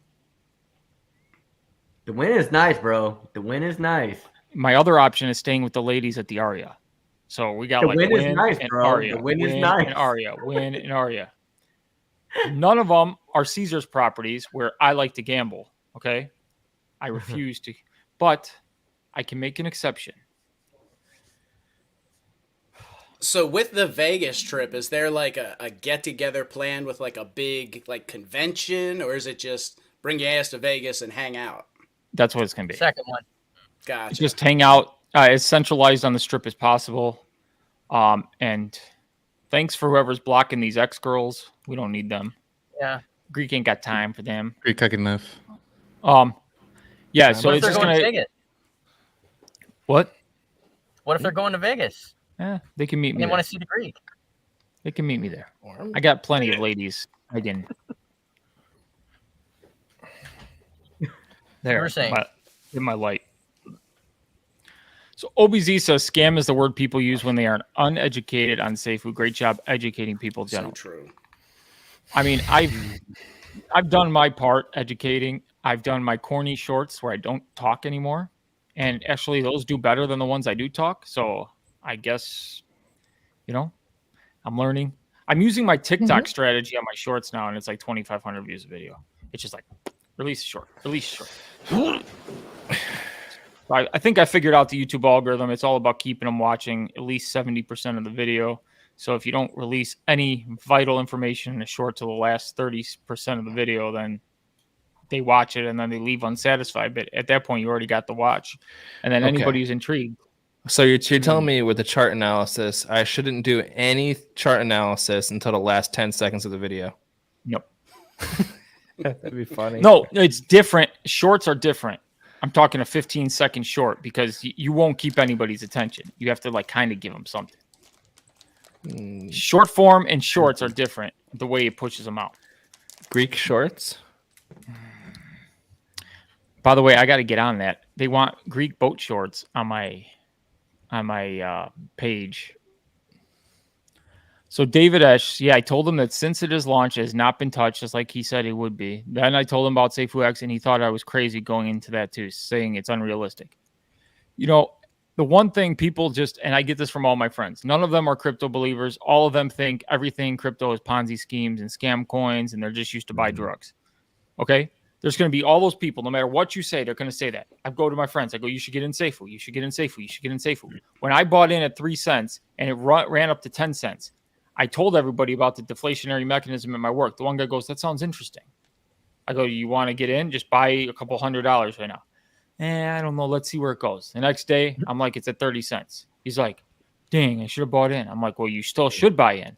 The win is nice, bro. The win is nice. My other option is staying with the ladies at the Aria. So we got The like win is Wynn nice, and bro. Aria. The win is Wynn nice. and Aria. Wynn and Aria. None of them are Caesar's properties where I like to gamble. Okay. I refuse to, but I can make an exception. So with the Vegas trip, is there like a get together planned with like a big like convention, or is it just bring your ass to Vegas and hang out? That's what it's going to be. Second one. Gotcha. Just hang out as centralized on the strip as possible. And thanks for whoever's blocking these ex-girls. We don't need them. Yeah. Greek ain't got time for them. Greek cooking enough. Yeah, so What if it's they're just going going to to... Vegas? What? What if they're going to Vegas? Yeah, they can meet And me they want there. to see the Greek. They can meet me there. I got plenty of ladies. I can... There, You were saying. in my light. So OBZ says scam is the word people use when they are uneducated on Safuu. Great job educating people So generally. true. I mean, I've done my part educating. I've done my corny shorts where I don't talk anymore. And actually those do better than the ones I do talk. So I guess, I'm learning. I'm using my TikTok strategy on my shorts now, and it's like 2,500 views a video. It's just like, release short. I think I figured out the YouTube algorithm. It's all about keeping them watching at least 70% of the video. So if you don't release any vital information in a short to the last 30% of the video, then they watch it and then they leave unsatisfied. But at that point, you already got the watch. And then anybody who's intrigued. So you're telling me with the chart analysis, I shouldn't do any chart analysis until the last 10 seconds of the video? Nope. That'd be funny. No, it's different. Shorts are different. I'm talking a 15-second short because you won't keep anybody's attention. You have to like kind of give them something. Short form and shorts are different. The way it pushes them out. Greek shorts. By the way, I got to get on that. They want Greek boat shorts on my page. So David Esch, I told him that since it is launched, it has not been touched, just like he said it would be. Then I told him about Safuu X, and he thought I was crazy going into that too, saying it's unrealistic. The one thing people and I get this from all my friends, none of them are crypto believers. All of them think everything crypto is Ponzi schemes and scam coins, and they're just used to buy drugs. Okay? There's going to be all those people, no matter what you say, they're going to say that. I go to my friends. I go, you should get in Safuu. You should get in Safuu. You should get in Safuu. When I bought in at 3 cents and it ran up to 10 cents, I told everybody about the deflationary mechanism in my work. The one guy goes, that sounds interesting. I go, you want to get in? Just buy a couple $100 right now. I don't know. Let's see where it goes. The next day, I'm like, it's at 30 cents. He's like, dang, I should have bought in. I'm like, well, you still should buy in.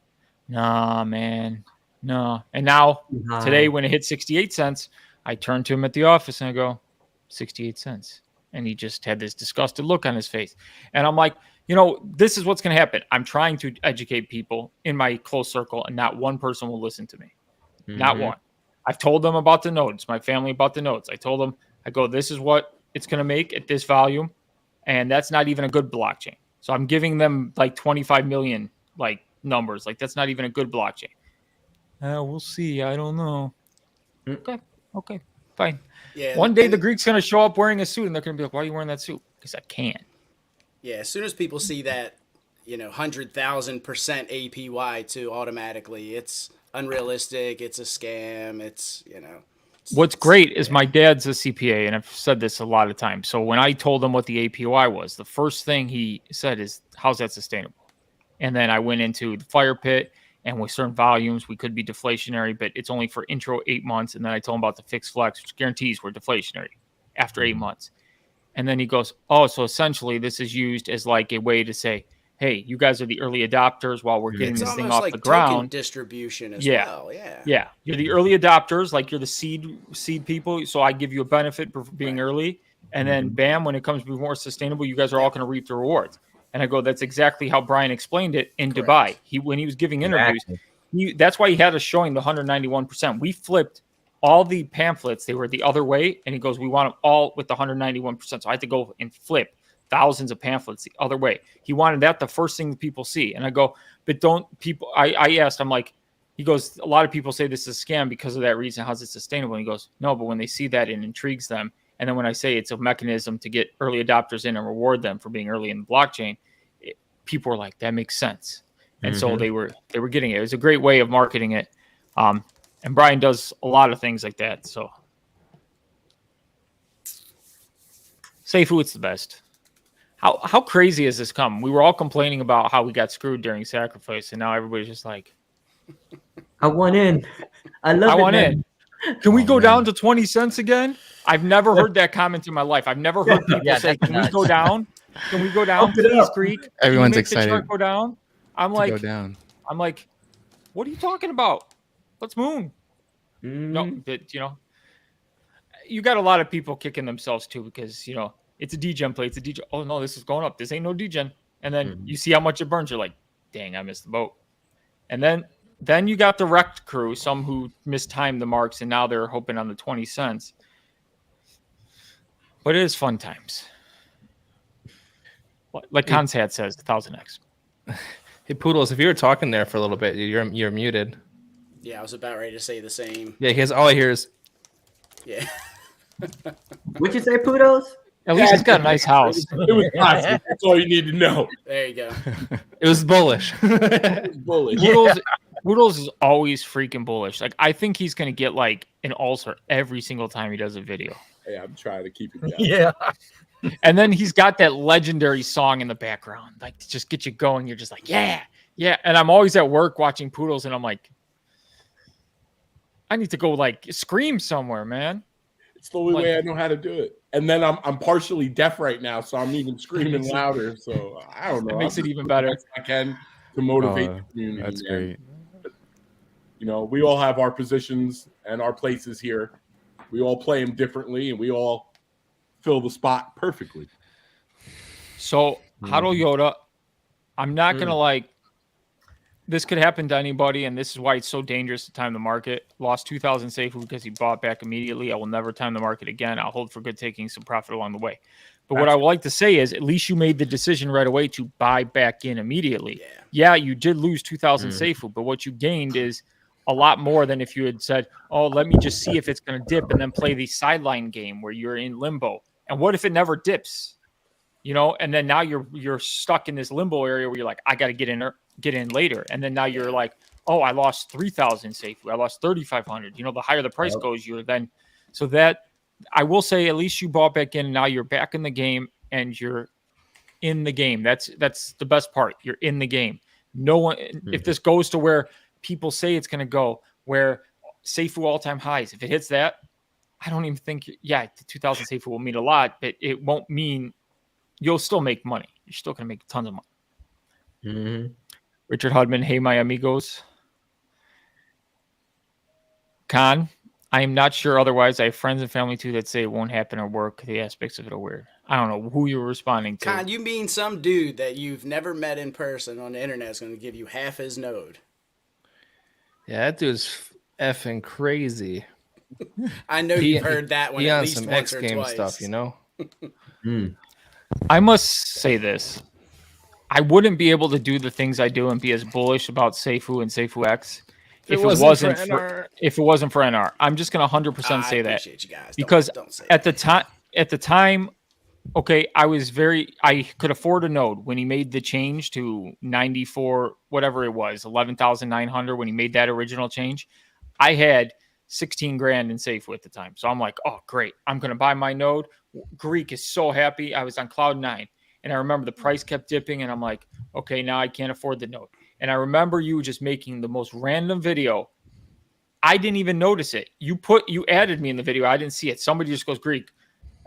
Nah, man. No. And now, today, when it hit 68 cents, I turned to him at the office and I go, 68 cents. And he just had this disgusted look on his face. And I'm like, this is what's going to happen. I'm trying to educate people in my close circle, and not one person will listen to me. Not one. I've told them about the nodes, my family about the nodes. I told them, I go, this is what it's going to make at this volume. And that's not even a good blockchain. So I'm giving them like 25 million numbers. Like that's not even a good blockchain. We'll see. I don't know. Okay, fine. Yeah. One day the Greek's going to show up wearing a suit and they're going to be like, why are you wearing that suit? Because I can. Yeah, as soon as people see that, 100,000% APY too, automatically, it's unrealistic, it's a scam, it's. What's great is my dad's a CPA, and I've said this a lot of times. So when I told him what the APY was, the first thing he said is, how's that sustainable? And then I went into the fire pit, and with certain volumes, we could be deflationary, but it's only for intro 8 months. And then I told him about the fixed flex, which guarantees we're deflationary after 8 months. And then he goes, oh, so essentially this is used as like a way to say, hey, you guys are the early adopters while we're getting this thing off the ground. Distribution as well. Yeah. You're the early adopters, like you're the seed people. So I give you a benefit for being early. And then bam, when it comes to be more sustainable, you guys are all going to reap the rewards. And I go, that's exactly how Brian explained it in Dubai. When he was giving interviews, that's why he had us showing the 191%. We flipped all the pamphlets. They were the other way. And he goes, we want them all with the 191%. So I had to go and flip thousands of pamphlets the other way. He wanted that the first thing that people see. And I go, but don't people, I asked, I'm like, he goes, a lot of people say this is a scam because of that reason. How's it sustainable? And he goes, no, but when they see that, it intrigues them. And then when I say it's a mechanism to get early adopters in and reward them for being early in the blockchain, people were like, that makes sense. And so they were getting it. It was a great way of marketing it. And Brian does a lot of things like that. So Safuu, it's the best. How crazy has this come? We were all complaining about how we got screwed during sacrifice, and now everybody's just like, I want in. I want in. Can we go down to 20 cents again? I've never heard that comment in my life. I've never heard people say, can we go down? Can we go down, please, Greek? Everyone's excited. The go down. I'm like, go down. I'm like, what are you talking about? Let's moon. No, but you got a lot of people kicking themselves too because it's a degen play. It's a degen. Oh no, this is going up. This ain't no degen. And then you see how much it burns. You're like, dang, I missed the boat. And then you got the wrecked crew, some who mistimed the marks, and now they're hoping on the 20 cents. But it is fun times. Like Consad says, 1000x. Hey, Poodles, if you were talking there for a little bit, you're muted. Yeah, I was about ready to say the same. Yeah, he has all I hear is. Yeah. What'd you say, Poodles? At least he's got a nice house. It was positive. That's all you need to know. There you go. It was bullish. It was bullish. Poodles is always freaking bullish. Like, I think he's going to get like an ulcer every single time he does a video. Hey, I'm trying to keep it down. Yeah. And then he's got that legendary song in the background, like to just get you going. You're just like, yeah. And I'm always at work watching Poodles, and I'm like, I need to go like scream somewhere, man. It's the only way I know how to do it. And then I'm partially deaf right now, so I'm even screaming louder. So I don't know. It makes it even better. I can to motivate the community. That's great. But, you know, we all have our positions and our places here. We all play them differently, and we all fill the spot perfectly. So, Huddle Yoda, I'm not going to like, this could happen to anybody, and this is why it's so dangerous to time the market. Lost 2,000 Safuu because he bought back immediately. I will never time the market again. I'll hold for good, taking some profit along the way. But what I would like to say is, at least you made the decision right away to buy back in immediately. Yeah, you did lose 2,000 Safuu, but what you gained is a lot more than if you had said, oh, let me just see if it's going to dip and then play the sideline game where you're in limbo. And what if it never dips? You know, and then now you're stuck in this limbo area where you're like, I got to get in later. And then now you're like, oh, I lost 3,000 Safuu. I lost 3,500. You know, the higher the price goes, you're then. So that I will say, at least you bought back in. Now you're back in the game and you're in the game. That's the best part. You're in the game. No one, if this goes to where people say it's going to go, where Safuu all-time highs, if it hits that, I don't even think, the 2,000 Safuu will mean a lot, but it won't mean you'll still make money. You're still going to make tons of money. Mm-hmm. Richard Hudman, hey, my amigos. Con, I am not sure otherwise. I have friends and family, too, that say it won't happen or work. The aspects of it are weird. I don't know who you were responding to. Con, you mean some dude that you've never met in person on the internet is going to give you half his node? Yeah, that dude's effing crazy. I know you've heard that one at least some once X or game twice. stuff, you know? I must say this. I wouldn't be able to do the things I do and be as bullish about Safuu and Safuu X if it wasn't for NR. I'm just going to 100% say that. You guys. Because don't say at the time, okay, I could afford a node when he made the change to 94, whatever it was, 11,900 when he made that original change. I had 16 grand in Safuu at the time. So I'm like, oh, great. I'm going to buy my node. Greek is so happy. I was on cloud 9. And I remember the price kept dipping. And I'm like, okay, now I can't afford the node. And I remember you just making the most random video. I didn't even notice it. You added me in the video. I didn't see it. Somebody just goes, Greek,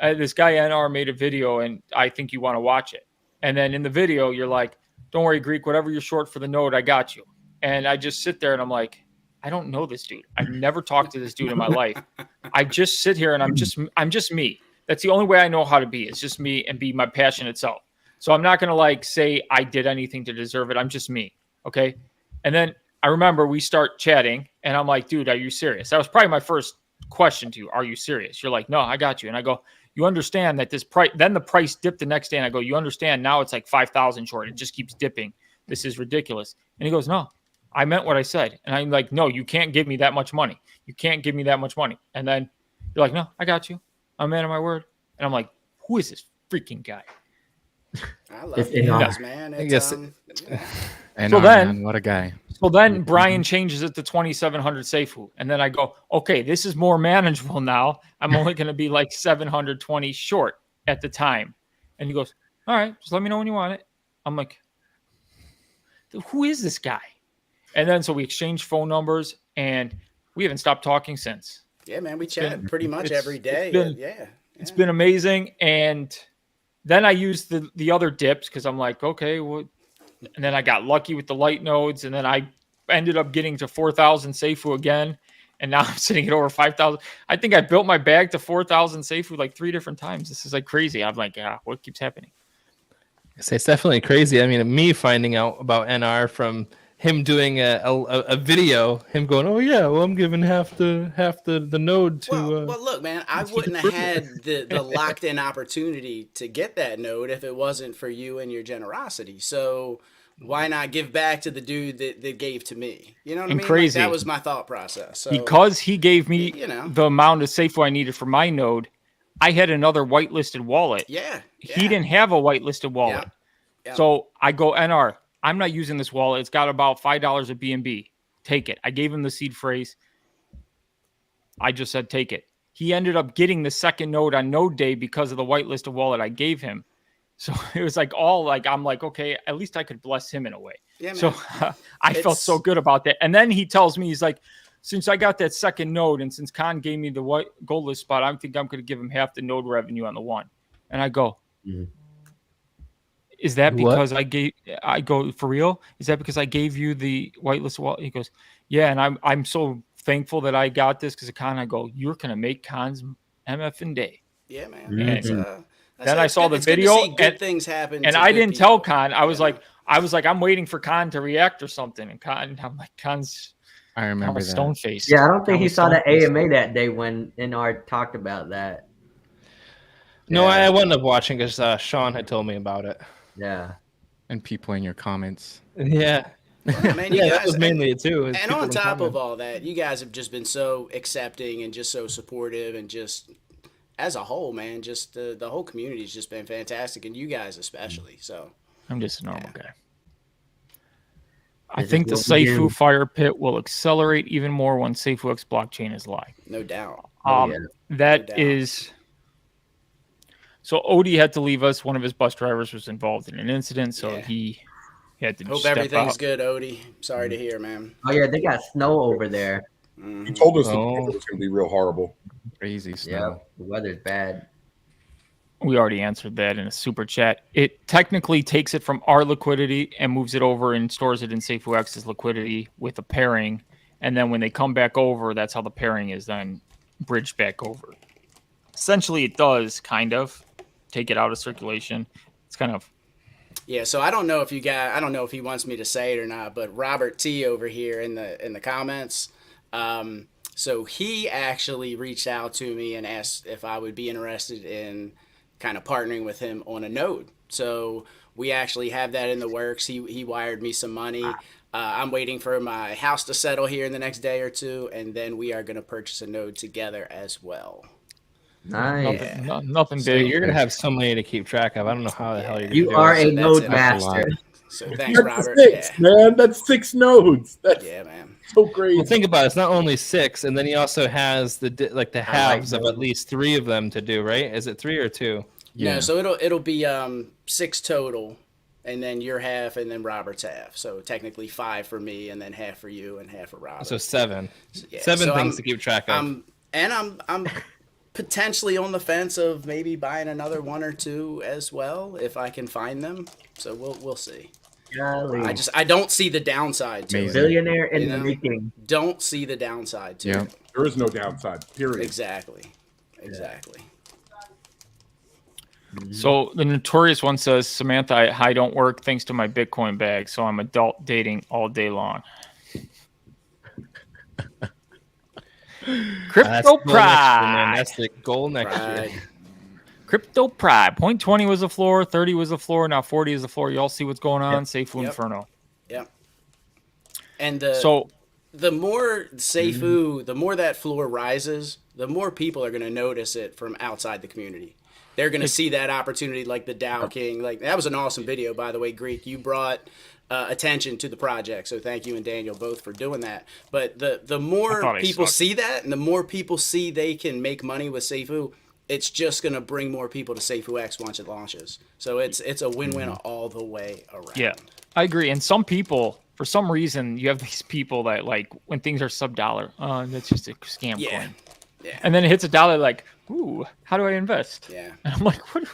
this guy NR made a video and I think you want to watch it. And then in the video, you're like, don't worry, Greek, whatever you're short for the node, I got you. And I just sit there and I'm like, I don't know this dude. I've never talked to this dude in my life. I just sit here and I'm just me. That's the only way I know how to be. It's just me and be my passionate self. So I'm not going to like say I did anything to deserve it. I'm just me. Okay. And then I remember we start chatting and I'm like, dude, are you serious? That was probably my first question to you. Are you serious? You're like, no, I got you. And I go, you understand that this price, then the price dipped the next day. And I go, you understand now it's like 5,000 short. It just keeps dipping. This is ridiculous. And he goes, no, I meant what I said. And I'm like, no, you can't give me that much money. You can't give me that much money. And then you're like, no, I got you. I'm a man of my word. And I'm like, who is this freaking guy? I love you guys, man. I guess. So then, man, what a guy. So then Brian changes it to 2,700 Safuu. And then I go, okay, this is more manageable now. I'm only going to be like 720 short at the time. And he goes, all right, just let me know when you want it. I'm like, who is this guy? And then so we exchanged phone numbers and we haven't stopped talking since. Yeah, man, we chat pretty much every day. It's been amazing. And then I used the other dips because I'm like, okay, well, and then I got lucky with the light nodes. And then I ended up getting to 4,000 Safuu again. And now I'm sitting at over 5,000. I think I built my bag to 4,000 Safuu like 3 different times. This is like crazy. I'm like, yeah, what keeps happening? It's definitely crazy. I mean, me finding out about NR from him doing a video, him going, oh yeah, well I'm giving half the node to. Well, look, man, I wouldn't have had the locked in opportunity to get that node if it wasn't for you and your generosity. So why not give back to the dude that gave to me? You know what I mean? Crazy. Like, that was my thought process. So, because he gave me the amount of Safuu I needed for my node, I had another whitelisted wallet. Yeah. He didn't have a whitelisted wallet. Yeah. So I go, NR, I'm not using this wallet. It's got about $5 of BNB. Take it. I gave him the seed phrase. I just said, take it. He ended up getting the second node on node day because of the whitelisted wallet I gave him. So it was like I'm like, okay, at least I could bless him in a way. Yeah, man. So I felt so good about that. And then he tells me, he's like, since I got that second node and since Khan gave me the white gold list spot, I think I'm going to give him half the node revenue on the one. And I go, is that because I go, for real? Is that because I gave you the whitelist wallet? He goes, yeah. And I'm so thankful that I got this because of Khan. I go, you're going to make Khan's MF and day. Yeah, man. Then I saw the video. Good to see good things happen. And I didn't tell Khan. I was like, I'm waiting for Khan to react or something. And I'm like, Khan's I remember that. Stone face. Yeah, I don't think he saw the AMA that day when NR talked about that. No, I wasn't up watching because Sean had told me about it. Yeah. And people in your comments. Yeah. Well, man, yeah, that was mainly it too. And on top of all that, you guys have just been so accepting and just so supportive, and just as a whole, man, just the whole community's just been fantastic, and you guys especially. So I'm just a normal guy. I think the Safuu fire pit will accelerate even more when Safuu X blockchain is live. No doubt. That is. So Odie had to leave us. One of his bus drivers was involved in an incident, so he had to. Hope everything's good, Odie. Sorry to hear, man. Oh yeah, they got snow over there. He told us the weather was going to be real horrible. Crazy snow. Yeah, the weather's bad. We already answered that in a super chat. It technically takes it from our liquidity and moves it over and stores it in Safuu X's liquidity with a pairing. And then when they come back over, that's how the pairing is then bridged back over. Essentially, it does kind of take it out of circulation. It's kind of. Yeah, so I don't know if I don't know if he wants me to say it or not, but Robert T over here in the comments, so he actually reached out to me and asked if I would be interested in kind of partnering with him on a node. So we actually have that in the works. He wired me some money. I'm waiting for my house to settle here in the next day or two, and then we are going to purchase a node together as well. Nice. Nothing big. So you're gonna have so many to keep track of. I don't know how the hell you're. You are a node master. So thanks, Robert. Six, man. That's 6 nodes. That's man. So crazy. Well, think about it. It's not only 6, and then he also has the halves of at least 3 of them to do. Right? Is it 3 or 2? Yeah. No, so it'll be 6 total, and then your half, and then Robert's half. So technically 5 for me, and then half for you, and half for Robert. So 7. Yeah, 7 things to keep track of. I'm potentially on the fence of maybe buying another 1 or 2 as well if I can find them. So we'll see. Golly. I don't see the downside to it. Billionaire in the making. Don't see the downside to it. There is no downside. Period. Exactly. So the notorious one says, Samantha, I don't work thanks to my Bitcoin bag, so I'm adult dating all day long. Crypto Pride. That's the goal next year. Crypto Pride. 0.20 was the floor, 30 was the floor, now 40 is the floor. You all see what's going on? Safuu Inferno. Yep. And the more Safuu, the more that floor rises, the more people are going to notice it from outside the community. They're going to see that opportunity, like the Dow King. Like, that was an awesome video, by the way, Greek. You brought attention to the project, so thank you and Daniel both for doing that. But the more people see that, and the more people see they can make money with Safuu, it's just going to bring more people to Safuu X once it launches. So it's a win-win all the way around. Yeah, I agree. And some people, for some reason, you have these people that, like, when things are sub-$1, that's just a scam coin. Yeah. And then it hits $1, like, ooh, how do I invest? Yeah. And I'm like, what?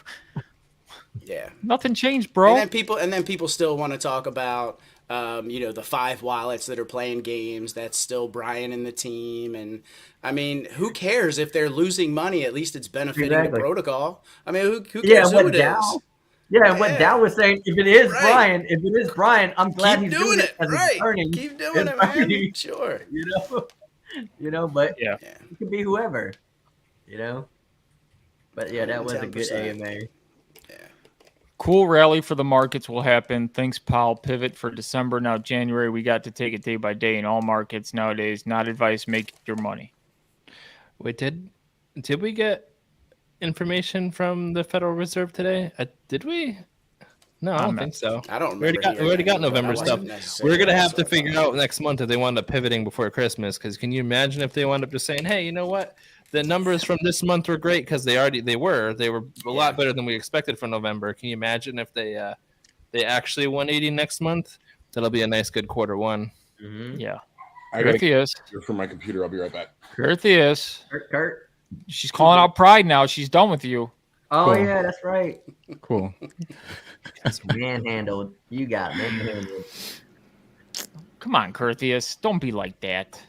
Yeah. Nothing changed, bro. And then people still want to talk about the 5 wallets that are playing games. That's still Brian and the team. And I mean, who cares if they're losing money? At least it's benefiting the protocol. I mean, who cares who it is? Yeah, what Dow was saying, if it is Brian, I'm glad he's doing it. Right. Keep doing it, man. Sure. But it could be whoever, But yeah, that was a good AMA. Cool rally for the markets will happen. Thanks, Paul. Pivot for December. Now January, we got to take it day by day in all markets nowadays. Not advice. Make your money. Wait, did we get information from the Federal Reserve today? Did we? No, I don't think so. I don't We remember. already got November stuff. We're gonna have to figure out out next month if they wound up pivoting before Christmas. Because can you imagine if they wound up just saying, "Hey, you know what? The numbers from this month were great because they were a lot better than we expected for November." Can you imagine if they actually 180 next month? That'll be a nice good quarter one. Mm-hmm. Yeah. I got Here from my computer. I'll be right back. Kurt. She's calling out Pride now. She's done with you. Oh Cool. yeah, that's right. Cool. Manhandled. You got manhandled. Come on, Curtius. Don't be like that.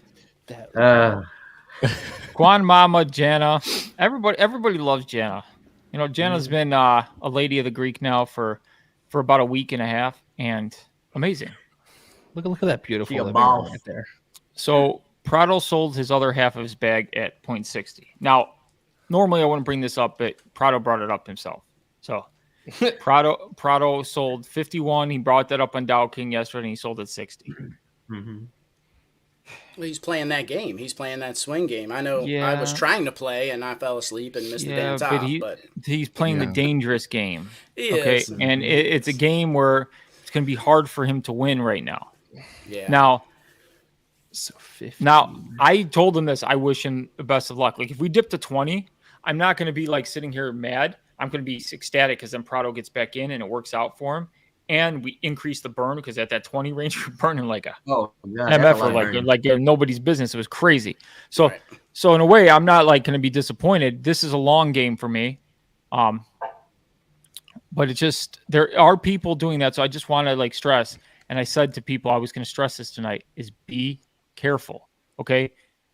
Quan Mama, Jana. Everybody loves Jana. You know, Jana's been a lady of the Greek now for about a week and a half, and amazing. Look at that beautiful ball right there. So Prado sold his other half of his bag at 0.60. Now, normally I wouldn't bring this up, but Prado brought it up himself. So Prado sold 51. He brought that up on Dow King yesterday, and he sold at 60. Mm-hmm. Well, he's playing that game. He's playing that swing game. I know. I was trying to play, and I fell asleep and missed the damn top. But he's playing the dangerous game. He is. And it's a game where it's going to be hard for him to win right now. Yeah. Now, I told him this. I wish him the best of luck. Like, if we dip to 20, I'm not going to be like sitting here mad. I'm going to be ecstatic because then Prado gets back in and it works out for him. And we increase the burn because at that 20 range, we're burning like a MF or like nobody's business. It was crazy. So, So in a way, I'm not like going to be disappointed. This is a long game for me. But it's just, there are people doing that. So I just want to like stress. And I said to people, I was going to stress this tonight, is be careful. Okay.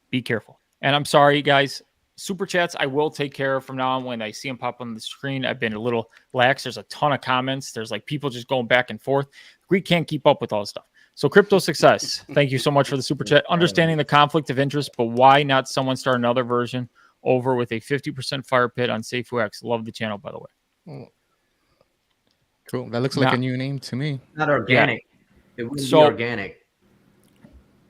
Be careful. And I'm sorry, guys. Super chats, I will take care of from now on when I see them pop on the screen. I've been a little lax. There's a ton of comments. There's like people just going back and forth. Greek can't keep up with all this stuff. So Crypto Success, thank you so much for the super chat. Understanding the conflict of interest, but why not someone start another version over with a 50% fire pit on Safuu X? Love the channel, by the way. Cool. That looks like a new name to me. Not organic. Yeah. It wouldn't be organic.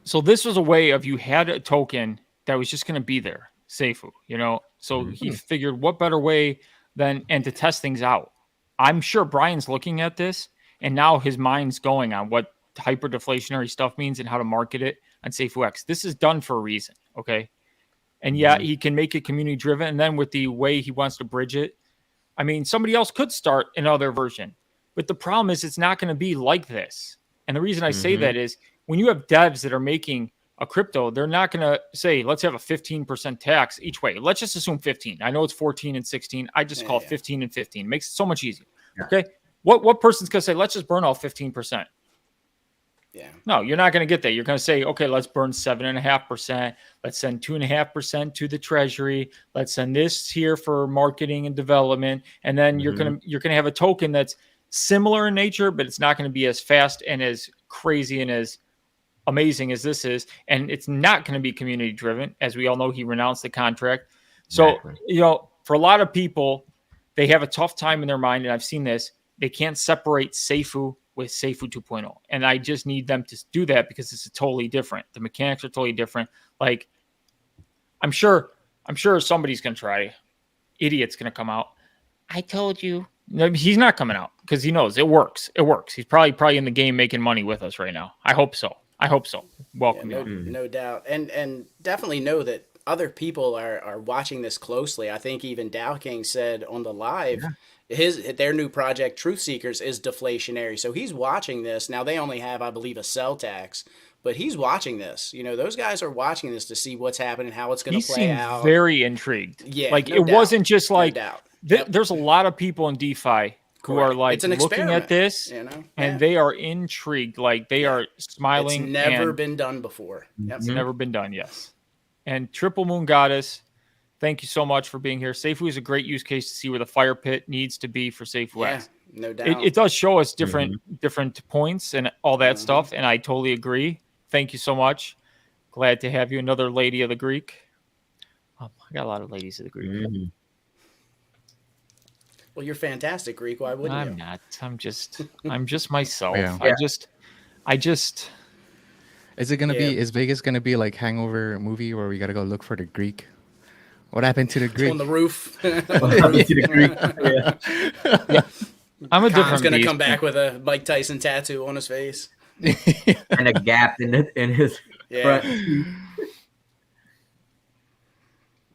So this was a way of you had a token that was just going to be there. Safuu, you know, so he figured what better way than to test things out. I'm sure Brian's looking at this and now his mind's going on what hyper deflationary stuff means and how to market it on Safuu X. This is done for a reason. Okay. And he can make it community driven. And then with the way he wants to bridge it, I mean, somebody else could start another version, but the problem is it's not going to be like this. And the reason I say that is when you have devs that are making a crypto, they're not going to say, let's have a 15% tax each way. Let's just assume 15. I know it's 14 and 16. I just call it 15 and 15. It makes it so much easier. Yeah. Okay. What person's going to say, let's just burn all 15%? Yeah. No, you're not going to get that. You're going to say, okay, let's burn 7.5%. Let's send 2.5% to the treasury. Let's send this here for marketing and development. And then you're going to have a token that's similar in nature, but it's not going to be as fast and as crazy and as amazing as this is, and it's not going to be community driven. As we all know, he renounced the contract. So, you know, for a lot of people, they have a tough time in their mind, and I've seen this. They can't separate Safuu with Safuu 2.0, and I just need them to do that because it's totally different. The mechanics are totally different. Like, I'm sure somebody's going to try. Idiot's going to come out. I told you. No, he's not coming out because he knows it works. It works. He's probably in the game making money with us right now. I hope so. Welcome. No doubt. And definitely know that other people are watching this closely. I think even Dow King said on the live, their new project, Truth Seekers, is deflationary. So he's watching this. Now they only have, I believe, a sell tax, but he's watching this. You know, those guys are watching this to see what's happening, how it's going to play out. He seemed very intrigued. Yeah. Like it wasn't just like, there's a lot of people in DeFi who are like looking at this, you know, and they are intrigued. Like they are smiling. It's never been done before. It's never been done. Yes. And Triple Moon Goddess, thank you so much for being here. Safuu is a great use case to see where the fire pit needs to be for Safuu X. No doubt. It does show us different points and all that stuff. And I totally agree. Thank you so much. Glad to have you. Another lady of the Greek. I got a lot of ladies of the Greek. Well, you're fantastic, Greek. Why wouldn't you? I'm not. I'm just myself. Yeah. I just. Is it gonna be? Is Vegas gonna be like Hangover movie where we gotta go look for the Greek? What happened to the Greek? On the roof. Yeah. I'm a Khan's different gonna beast. come back with a Mike Tyson tattoo on his face. And a gap in his front.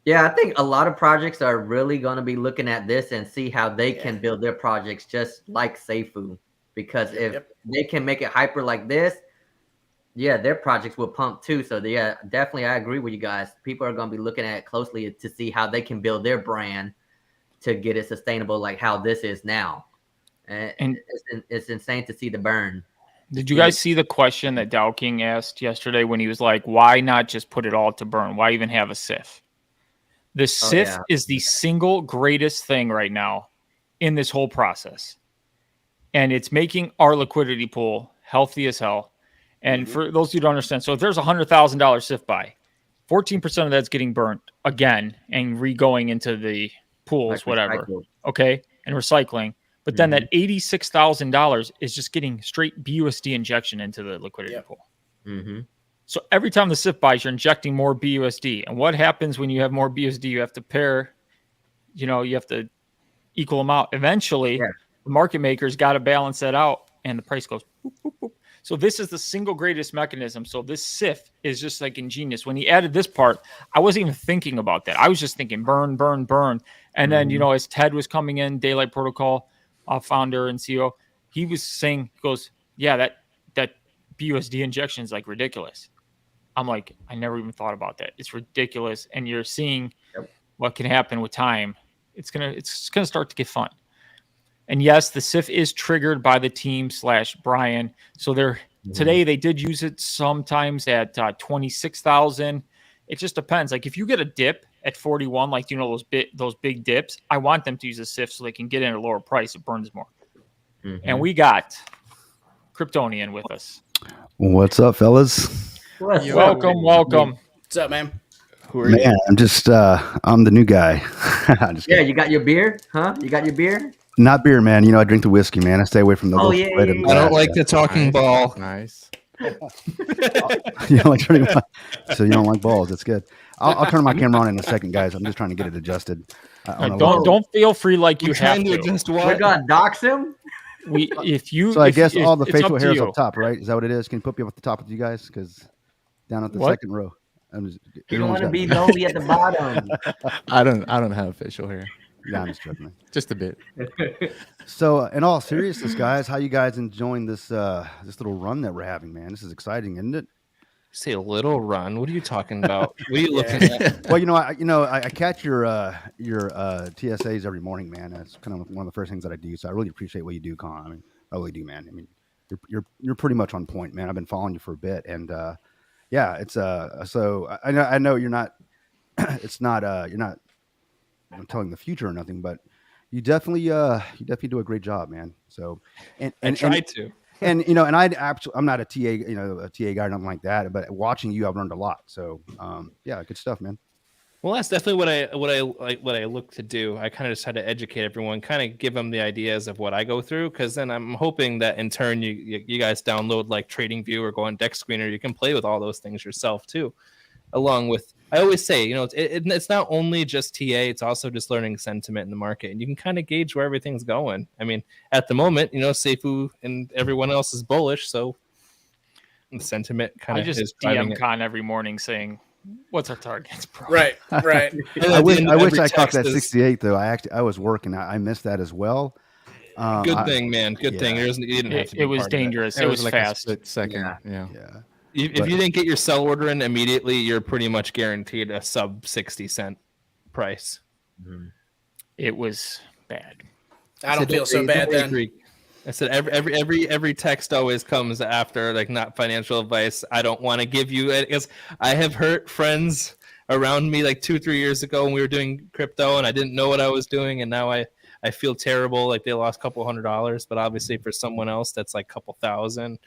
Yeah, I think a lot of projects are really going to be looking at this and see how they can build their projects just like Safuu. Because if they can make it hyper like this, their projects will pump too. So definitely, I agree with you guys. People are going to be looking at it closely to see how they can build their brand to get it sustainable, like how this is now. And it's insane to see the burn. Did you guys see the question that Dow King asked yesterday when he was like, "Why not just put it all to burn? Why even have a SIF?" The SIF is the single greatest thing right now in this whole process. And it's making our liquidity pool healthy as hell. And for those who don't understand, so if there's $100,000 SIF buy, 14% of that's getting burnt again and re-going into the pools, whatever. Okay. And recycling. But then that $86,000 is just getting straight BUSD injection into the liquidity pool. So every time the SIF buys, you're injecting more BUSD. And what happens when you have more BUSD? You have to pair, you have to equal them out. Eventually, the market makers got to balance that out, and the price goes boop, boop, boop. So this is the single greatest mechanism. So this SIF is just like ingenious. When he added this part, I wasn't even thinking about that. I was just thinking burn, burn, burn. And then, as Ted was coming in, Daylight Protocol founder and CEO, he was saying, he goes, that BUSD injection is like ridiculous. I'm like, I never even thought about that. It's ridiculous. And you're seeing what can happen with time. It's gonna start to get fun. And yes, the SIF is triggered by the team / Brian. So today they did use it sometimes at 26,000. It just depends. Like if you get a dip at 41, like those big dips, I want them to use a SIF so they can get in at a lower price. It burns more. And we got Kryptonian with us. What's up, fellas? Welcome. What's up, man? Who are you? I'm just I'm the new guy. You got your beer, huh? You got your beer? Not beer, man. I drink the whiskey, man. I stay away from the. I don't like the talking ball. Nice. You don't like turning. So you don't like balls? That's good. I'll turn my camera on in a second, guys. I'm just trying to get it adjusted. Don't feel free like you have to. We're gonna dox him. So I guess all the facial hairs up top, right? Is that what it is? Can you put me up at the top with you guys? Because down at the second row, you don't want to be lonely at the bottom. I don't have facial hair. Yeah, I'm just joking. Just a bit. So, in all seriousness, guys, how you guys enjoying this little run that we're having, man? This is exciting, isn't it? Say a little run. What are you talking about? What are you looking at? Well, I catch your TSAs every morning, man. That's kind of one of the first things that I do. So I really appreciate what you do, Con. I mean, I really do, man. I mean, you're pretty much on point, man. I've been following you for a bit, and it's so I know you're not. It's not you're not telling the future or nothing, but you definitely do a great job, man. So and I try to. And I'm not a TA, a TA guy or nothing like that. But watching you, I've learned a lot. So good stuff, man. Well, that's definitely what I look to do. I kind of just had to educate everyone, kind of give them the ideas of what I go through, because then I'm hoping that in turn you guys download like TradingView or go on Deck Screener. You can play with all those things yourself too. Along with, I always say, it's not only just TA, it's also just learning sentiment in the market, and you can kind of gauge where everything's going. I mean, at the moment, Safuu and everyone else is bullish, so the sentiment kind of is DM Con every morning saying, "What's our targets, bro?" Right. I wish I caught that 68 though. I was working. I missed that as well. Good thing, man. Good thing. You didn't have to be it was dangerous. It was like fast. A split second. Yeah. If you didn't get your sell order in immediately, you're pretty much guaranteed a sub 60-cent price. It was bad. I don't feel so bad then. I said every text always comes after like not financial advice. I don't want to give you it, because I have hurt friends around me like 2-3 years ago when we were doing crypto and I didn't know what I was doing, and now I feel terrible, like they lost a couple $100, but obviously for someone else that's like a couple thousand,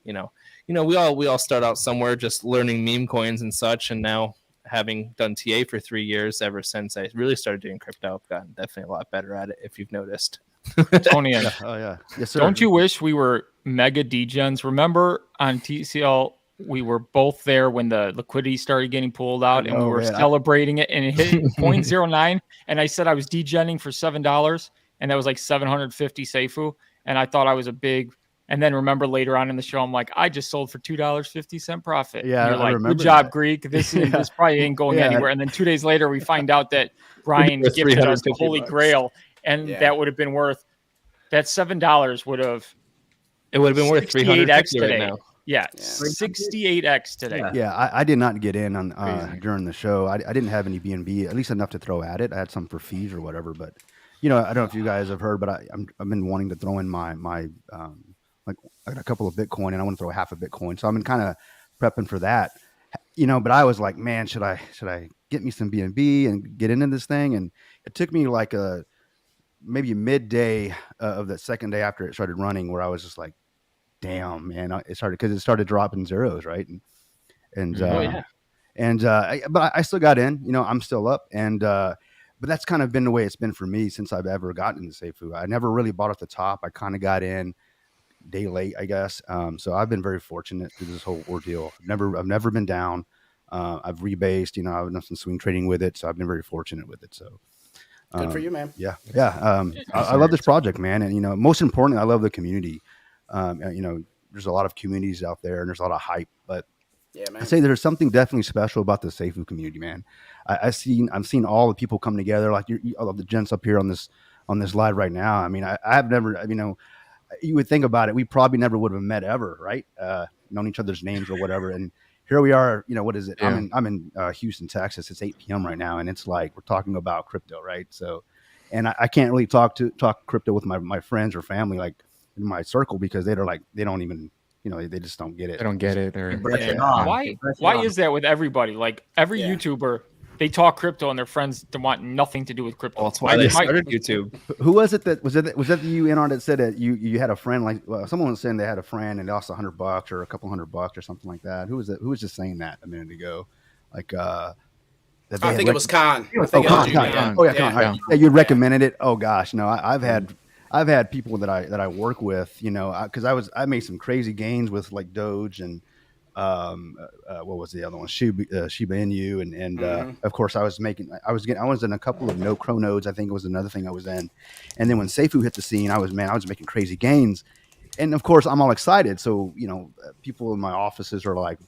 we all start out somewhere just learning meme coins and such, and now having done TA for 3 years, ever since I really started doing crypto, I've gotten definitely a lot better at it, if you've noticed. Tony, yes, sir. Don't you wish we were mega degens? Remember on TCL, we were both there when the liquidity started getting pulled out, and we were celebrating it, and it hit 0.09. And I said I was degenning for $7, and that was like 750 Safuu, and I thought I was a big. And then remember later on in the show, I'm like, I just sold for $2.50 profit. Yeah, and you're like, good job, Greek. This probably ain't going anywhere. And then 2 days later, we find out that Brian gifted us the Holy Grail, and that would have been worth that $7 would have. It would have been worth 300x today. Right now. Yeah, 68x today. Yeah, I did not get in on during the show. I didn't have any BNB, at least enough to throw at it. I had some for fees or whatever, but I don't know if you guys have heard, but I've been wanting to throw in my like I got a couple of Bitcoin, and I want to throw half a Bitcoin, so I've been kind of prepping for that, But I was like, man, should I get me some BNB and get into this thing? And it took me like maybe midday of that second day after it started running, where I was just like, damn, man, it started dropping zeros, right? But I still got in. I'm still up, but that's kind of been the way it's been for me since I've ever gotten into Safuu. I never really bought at the top. I kind of got in day late, I guess. So I've been very fortunate through this whole ordeal. I've never been down. I've rebased, I've done some swing trading with it. So I've been very fortunate with it. So good for you, man. Yeah. I love this project, man. And, most importantly, I love the community. There's a lot of communities out there and there's a lot of hype, but yeah, man. I say there's something definitely special about the Safuu community, man. I've seen all the people come together, like all of the gents up here on this live right now. I mean, I've never, you would think about it, we probably never would have met ever, right? Known each other's names or whatever. And here we are, what is it? Yeah. I'm in Houston, Texas. It's 8 p.m. right now. And it's like, we're talking about crypto, right? So, and I can't really talk crypto with my friends or family, like in my circle, because they're like, they don't even, they just don't get it. They don't get it. Or why is that with everybody? Like every YouTuber, they talk crypto and their friends want nothing to do with crypto. Well, that's why they started YouTube. Who was it that was that you in on that said that you had a friend, like someone was saying they had a friend and lost $100 or a couple $100 or something like that? Who was it? Who was just saying that a minute ago? Like I think it was Khan. Con. Yeah, Con. Yeah, you recommended it. Oh gosh, no, I've had people that I work with, because I made some crazy gains with like Doge and what was the other one? Shiba Inu, and of course I was in a couple of no crow nodes. I think it was another thing I was in, and then when Safuu hit the scene, I was making crazy gains, and of course I'm all excited. So people in my offices are like,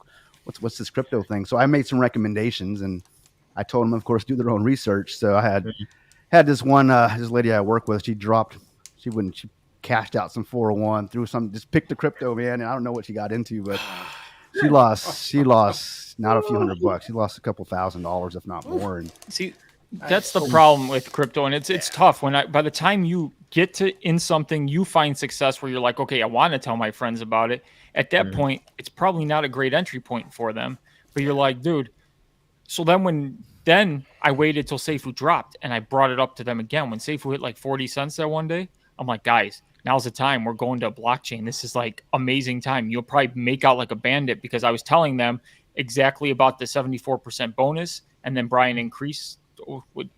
what's this crypto thing? So I made some recommendations, and I told them, of course, do their own research. So I had this one this lady I work with. She cashed out some 401, just picked the crypto, man, and I don't know what she got into, but she lost not a few $100. She lost a couple $1,000, if not more. And see, that's the problem with crypto, and it's tough by the time you get in something, you find success where you're like, okay, I want to tell my friends about it. At that point, it's probably not a great entry point for them, but you're like, dude. So then I waited till Safuu dropped, and I brought it up to them again when Safuu hit like 40 cents that one day. I'm like, guys, now's the time. We're going to a blockchain. This is like amazing time. You'll probably make out like a bandit, because I was telling them exactly about the 74% bonus, and then Brian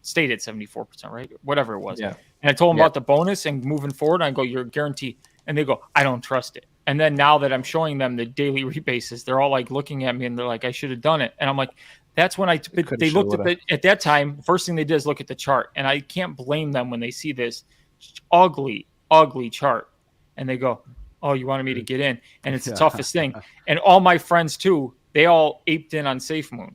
stayed at 74%, right? Whatever it was. Yeah. And I told them about the bonus and moving forward. I go, you're guaranteed. And they go, I don't trust it. And then now that I'm showing them the daily rebases, they're all like looking at me and they're like, I should have done it. And I'm like, that's when they looked at that time. First thing they did is look at the chart. And I can't blame them when they see this ugly chart and they go, oh, you wanted me to get in. And it's the toughest thing. And all my friends too, they all aped in on SafeMoon,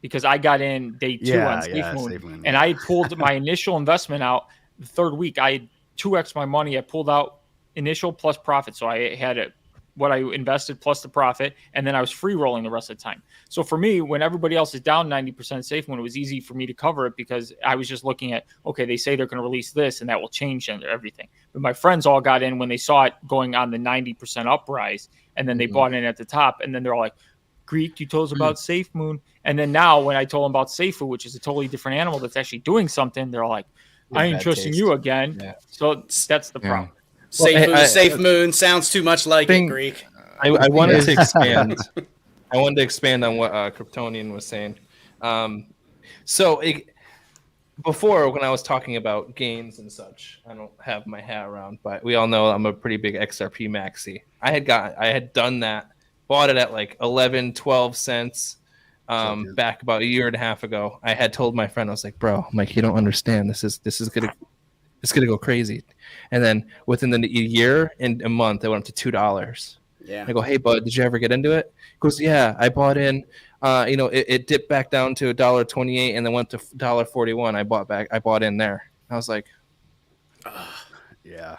because I got in day 2 on SafeMoon. And I pulled my initial investment out the third week. I had 2x my money. I pulled out initial plus profit. So I had what I invested plus the profit, and then I was free rolling the rest of the time. So for me, when everybody else is down 90% SafeMoon, it was easy for me to cover it, because I was just looking at, okay, they say they're going to release this and that will change everything. But my friends all got in when they saw it going on the 90% uprise, and then they bought in at the top, and then they're all like, Greek, you told us about SafeMoon. And then now when I told them about Safuu, which is a totally different animal that's actually doing something, they're all like, I ain't trusting you again. Yeah. So that's the problem. SafeMoon sounds too much like it, Greek. I wanted to expand. I wanted to expand on what Kryptonian was saying. Before, when I was talking about games and such, I don't have my hat around, but we all know I'm a pretty big XRP maxi. I had done that, bought it at like 11, 12 cents back about a year and a half ago. I had told my friend, I was like, bro, Mike, you don't understand. This is gonna go crazy. And then within a year and a month, it went up to $2. Yeah. I go, hey, bud, did you ever get into it? He goes, yeah, I bought in. It dipped back down to $1.28 and then went to $1.41. I bought in there. I was like, yeah.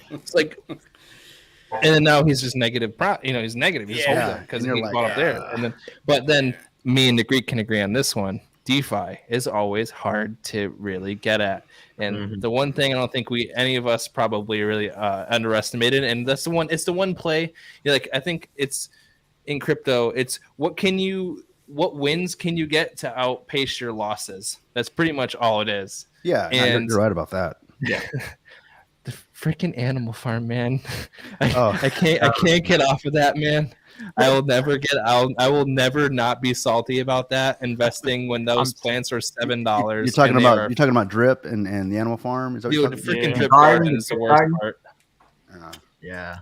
It's like, and then now he's just negative. He's negative. He's holding it because he bought up there. But then me and the Greek can agree on this one. DeFi is always hard to really get at. And the one thing I don't think any of us probably really underestimated, and that's it's the one play. I think it's in crypto. It's what wins can you get to outpace your losses? That's pretty much all it is. Yeah, and you're right about that. Yeah. The freaking Animal Farm, man. I can't get off of that, man. I will never not be salty about that investing when those plants are $7. You're talking about Drip and the Animal Farm. Is that dude, the freaking Drip Garden is the worst part. Yeah.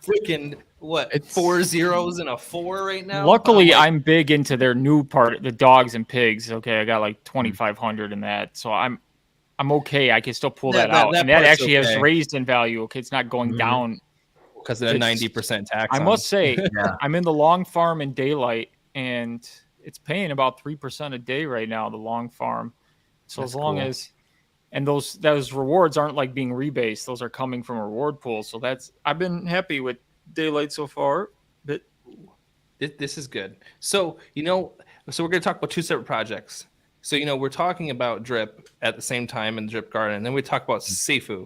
Freaking what? 4 zeros and a 4 right now. Luckily, I'm big into their new part, the dogs and pigs. Okay, I got like 2,500 in that, so I'm okay. I can still pull that out, and that actually has raised in value. Okay, it's not going down because of the 90% tax. I must say, I'm in the long farm in Daylight, and it's paying about 3% a day right now. The long farm, so that's as long as, and those rewards aren't like being rebased; those are coming from a reward pool. So I've been happy with Daylight so far. But this is good. So so we're going to talk about 2 separate projects. So we're talking about Drip at the same time in Drip Garden, and then we talk about Safuu.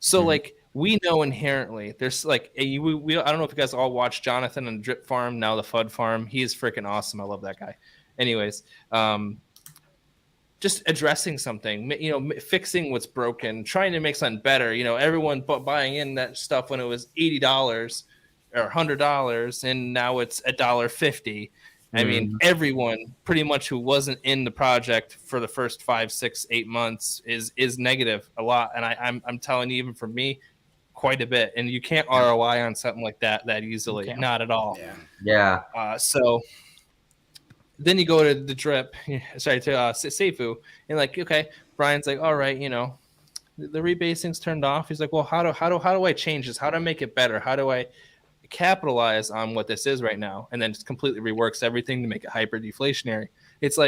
So we know inherently there's I don't know if you guys all watch Jonathan and Drip Farm, now the FUD Farm. He is freaking awesome. I love that guy. Anyways, just addressing something, fixing what's broken, trying to make something better. Everyone buying in that stuff when it was $80 or $100, and now it's $1.50. I mean, everyone pretty much who wasn't in the project for the first 5, 6, 8 months is negative a lot. And I'm telling you, even for me, quite a bit. And you can't ROI on something like that easily. Not at all. Yeah. So then you go to the Drip, to Safuu, and okay, Brian's like, all right, the rebasing's turned off. He's like, well, how do I change this? How do I make it better? How do I capitalize on what this is right now? And then just completely reworks everything to make it hyper deflationary. It's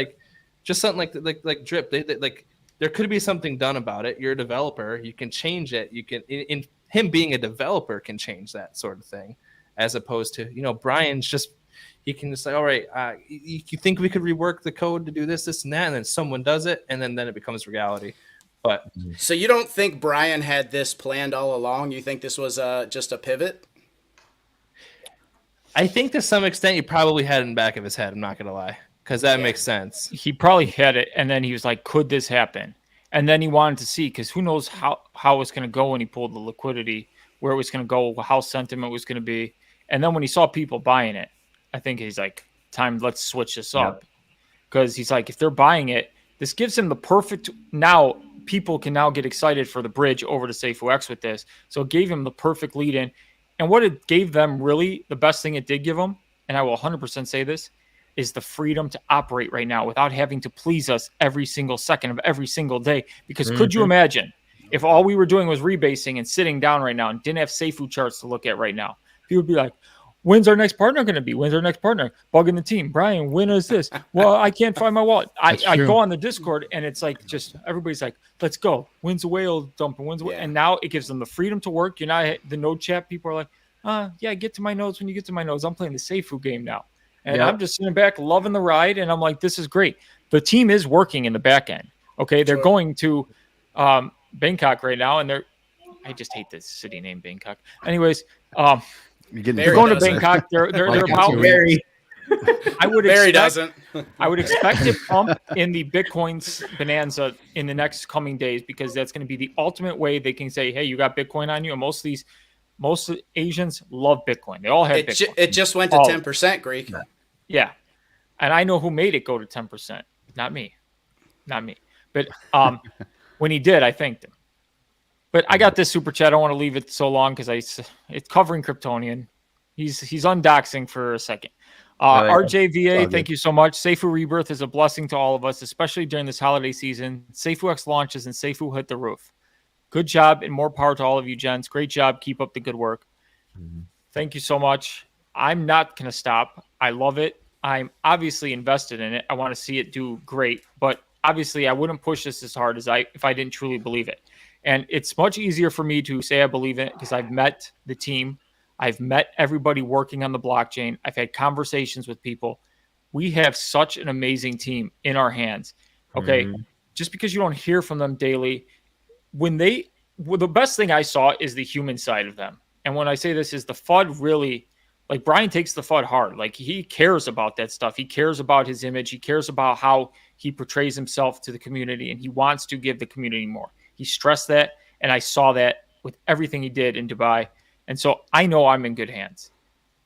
just something like Drip. There could be something done about it. You're a developer. You can change it. You can, in him being a developer, can change that sort of thing, as opposed to Brian's he can just say, all right, you think we could rework the code to do this, and that, and then someone does it, and then it becomes reality. But so you don't think Brian had this planned all along? You think this was just a pivot? I think to some extent he probably had it in the back of his head. I'm not gonna lie, because that makes sense. He probably had it, and then he was like, "Could this happen?" And then he wanted to see, because who knows how it's going to go when he pulled the liquidity, where it was going to go, how sentiment was going to be. And then when he saw people buying it, I think he's like, "Time, let's switch this up," because he's like, if they're buying it, this gives him the perfect. Now people can now get excited for the bridge over to Safuu X with this, so it gave him the perfect lead in. And what it gave them, really, the best thing it did give them, and I will 100% say this, is the freedom to operate right now without having to please us every single second of every single day. Because could you imagine if all we were doing was rebasing and sitting down right now and didn't have Safuu charts to look at right now? People would be like, when's our next partner going to be? When's our next partner? Bugging the team. Brian, when is this? Well, I can't find my wallet. I go on the Discord, and it's like just everybody's like, let's go. When's the whale dumping? When's the whale? And now it gives them the freedom to work. You're not the node chat. People are like, yeah, get to my nodes when you get to my nodes. I'm playing the Safuu game now. And I'm just sitting back, loving the ride. And I'm like, this is great. The team is working in the back end. Okay. They're going to Bangkok right now. And I just hate this city name, Bangkok. Anyways, they're going to Bangkok. They're about Barry. Barry doesn't. I would expect it pump in the Bitcoin's bonanza in the next coming days, because that's going to be the ultimate way they can say, hey, you got Bitcoin on you. And most Asians love Bitcoin. They all have Bitcoin. It just went to 10%, Greek. Yeah. And I know who made it go to 10%. Not me. But when he did, I thanked him. But I got this super chat. I don't want to leave it so long because it's covering Kryptonian. He's undoxing for a second. RJVA, thank you so much. Safuu Rebirth is a blessing to all of us, especially during this holiday season. Safuu X launches and Safuu hit the roof. Good job and more power to all of you, gents. Great job. Keep up the good work. Thank you so much. I'm not going to stop. I love it. I'm obviously invested in it. I want to see it do great, but obviously I wouldn't push this as hard as if I didn't truly believe it. And it's much easier for me to say I believe in it because I've met the team. I've met everybody working on the blockchain. I've had conversations with people. We have such an amazing team in our hands. Okay. Just because you don't hear from them daily, the best thing I saw is the human side of them. And when I say this is the FUD really, like Brian takes the FUD hard. Like he cares about that stuff. He cares about his image. He cares about how he portrays himself to the community, and he wants to give the community more. He stressed that. And I saw that with everything he did in Dubai. And so I know I'm in good hands,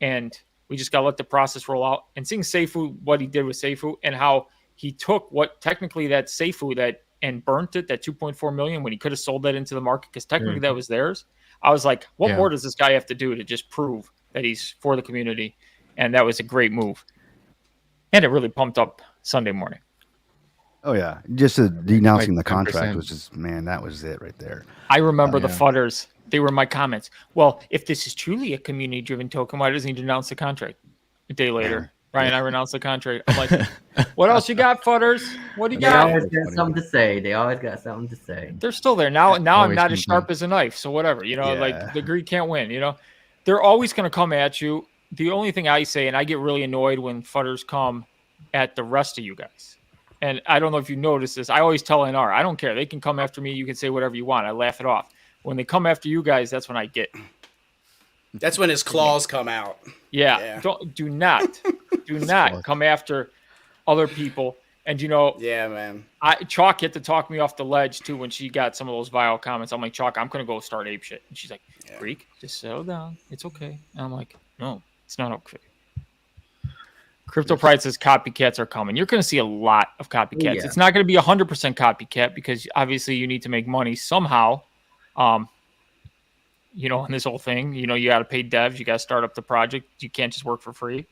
and we just got to let the process roll out. And seeing Safuu, what he did with Safuu and how he took what technically that Safuu and burnt it, that 2.4 million, when he could have sold that into the market because technically that was theirs. I was like, what more does this guy have to do to just prove that he's for the community? And that was a great move. And it really pumped up Sunday morning. Oh, yeah. Just denouncing the contract was just, man, that was it right there. I remember the fudders. They were my comments. Well, if this is truly a community-driven token, why doesn't he denounce the contract? A day later, Ryan, I renounced the contract. I'm like, what else you got, fudders? What do you got? They always got something to say. They're still there. Now I'm not as sharp as a knife, so whatever. Like the greed can't win. They're always going to come at you. The only thing I say, and I get really annoyed when fudders come at the rest of you guys. And I don't know if you noticed this. I always tell NR, I don't care. They can come after me. You can say whatever you want. I laugh it off. When they come after you guys, that's when I get. That's when his claws come out. Yeah. Do not come after other people. And yeah, man. Chalk had to talk me off the ledge too when she got some of those vile comments. I'm like, Chalk, I'm gonna go start ape shit. And she's like, Greek, just settle down. It's okay. And I'm like, no, it's not okay. Crypto Pride says copycats are coming. You're going to see a lot of copycats. It's not going to be 100% copycat because obviously you need to make money somehow. On this whole thing, you got to pay devs. You got to start up the project. You can't just work for free.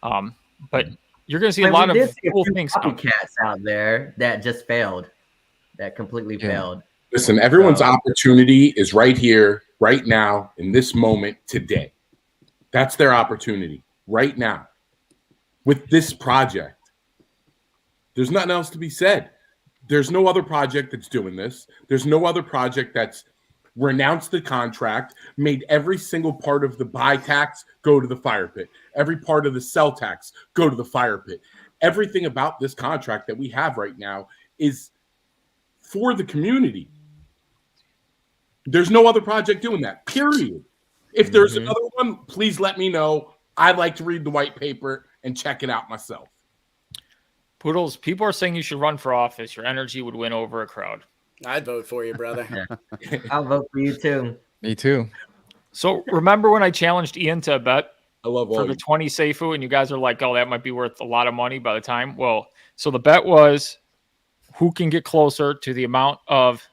But you're going to see a lot of cool things. Copycats out there that just failed, that completely failed. Listen, everyone's opportunity is right here, right now, in this moment, today. That's their opportunity right now. With this project, there's nothing else to be said. There's no other project that's doing this. There's no other project that's renounced the contract, made every single part of the buy tax go to the fire pit, every part of the sell tax go to the fire pit. Everything about this contract that we have right now is for the community. There's no other project doing that, period. If there's another one, please let me know. I'd like to read the white paper and check it out myself. Poodles, people are saying you should run for office. Your energy would win over a crowd. I'd vote for you, brother. I'll vote for you too. Me too. So remember when I challenged Ian to a bet for the 20 Safuu, and you guys are like, oh, that might be worth a lot of money by the time. Well, so the bet was who can get closer to the amount of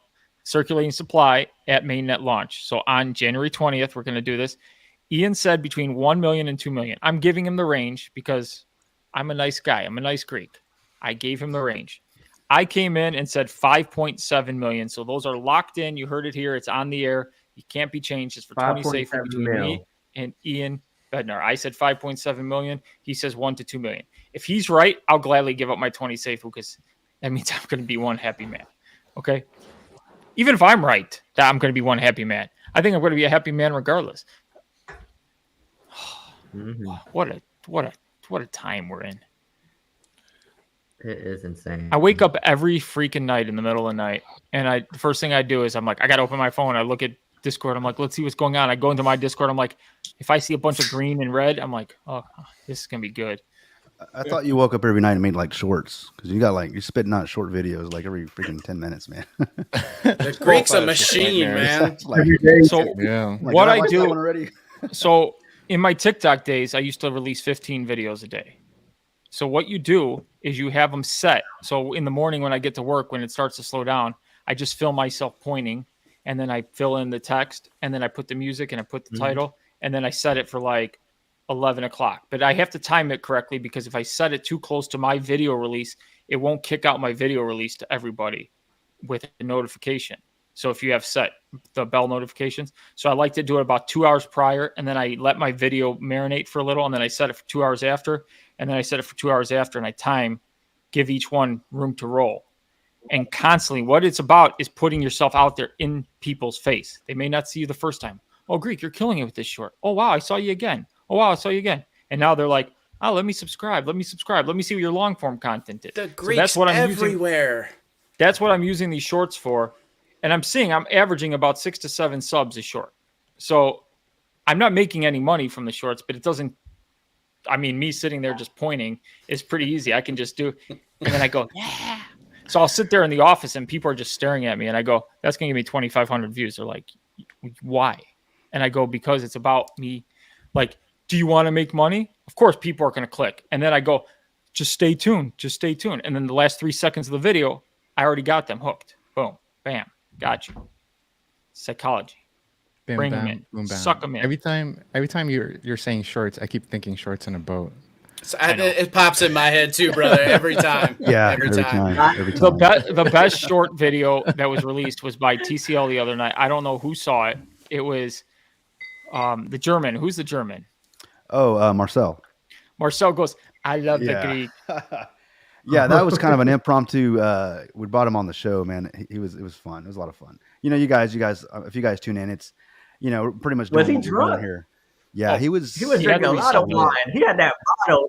circulating supply at mainnet launch. So on January 20th, we're going to do this. Ian said between 1 million and 2 million. I'm giving him the range because I'm a nice guy. I'm a nice Greek. I gave him the range. I came in and said 5.7 million. So those are locked in. You heard it here. It's on the air. You can't be changed. It's for 20 Safuu between me and Ian Bednar. I said 5.7 million. He says 1 to 2 million. If he's right, I'll gladly give up my 20 Safuu because that means I'm going to be one happy man. Okay? Even if I'm right, that I'm going to be one happy man. I think I'm going to be a happy man regardless. What a time we're in. It is insane. I wake up every freaking night in the middle of the night, and the first thing I do is I'm like, I gotta open my phone. I look at Discord. I'm like, let's see what's going on. I go into my Discord. I'm like, if I see a bunch of green and red, I'm like, oh, this is gonna be good. I thought you woke up every night and made like shorts because you're spitting out short videos like every freaking 10 minutes, man. The Greek's a machine, man. What I do. So in my TikTok days, I used to release 15 videos a day. So what you do is you have them set. So in the morning when I get to work, when it starts to slow down, I just film myself pointing, and then I fill in the text, and then I put the music and I put the title, and then I set it for like 11 o'clock. But I have to time it correctly, because if I set it too close to my video release, it won't kick out my video release to everybody with a notification. So if you have set the bell notifications, so I like to do it about 2 hours prior, and then I let my video marinate for a little, and then I set it for 2 hours after, and then I set it for 2 hours after, and I give each one room to roll. And constantly, what it's about is putting yourself out there in people's face. They may not see you the first time. Oh, Greek, you're killing it with this short. Oh, wow, I saw you again. Oh, wow, I saw you again. And now they're like, oh, let me subscribe. Let me subscribe. Let me see what your long form content is. The Greeks that's what I'm everywhere. That's what I'm using these shorts for. And I'm averaging about 6 to 7 subs a short. So I'm not making any money from the shorts, but it doesn't, me sitting there just pointing is pretty easy. I can just do, and then I go, yeah. So I'll sit there in the office and people are just staring at me, and I go, that's going to give me 2,500 views. They're like, why? And I go, because it's about me. Like, do you want to make money? Of course, people are going to click. And then I go, just stay tuned. Just stay tuned. And then the last 3 seconds of the video, I already got them hooked. Boom, bam, got you. Psychology. Bam, Bring bam, them in. boom, bam. Suck them in. Every time you're saying shorts, I keep thinking shorts on a boat. So it pops in my head too, brother. Every time. Yeah, every time. Every time. The best short video that was released was by TCL the other night. I don't know who saw it. It was the German. Who's the German? Oh, Marcel. Marcel goes, I love the Greek. Yeah, that was kind of an impromptu. We brought him on the show, man. It was fun. It was a lot of fun. You guys, if you guys tune in, it's pretty much. Was he drunk here? Yeah, he was. He was drinking a lot of wine. He had that bottle.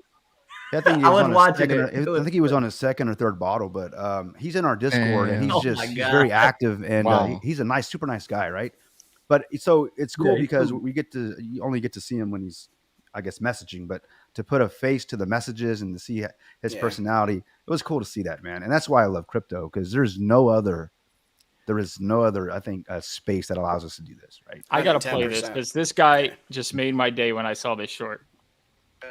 I think I was watching it. I think he was on his second or third bottle, but he's in our Discord and he's very active, and he's a super nice guy, right? But so it's cool because you only get to see him when he's, I guess, messaging, but to put a face to the messages and to see his personality, it was cool to see that, man. And that's why I love crypto, because there is no other, I think, space that allows us to do this, right? I got to play this because this guy just made my day when I saw this short. I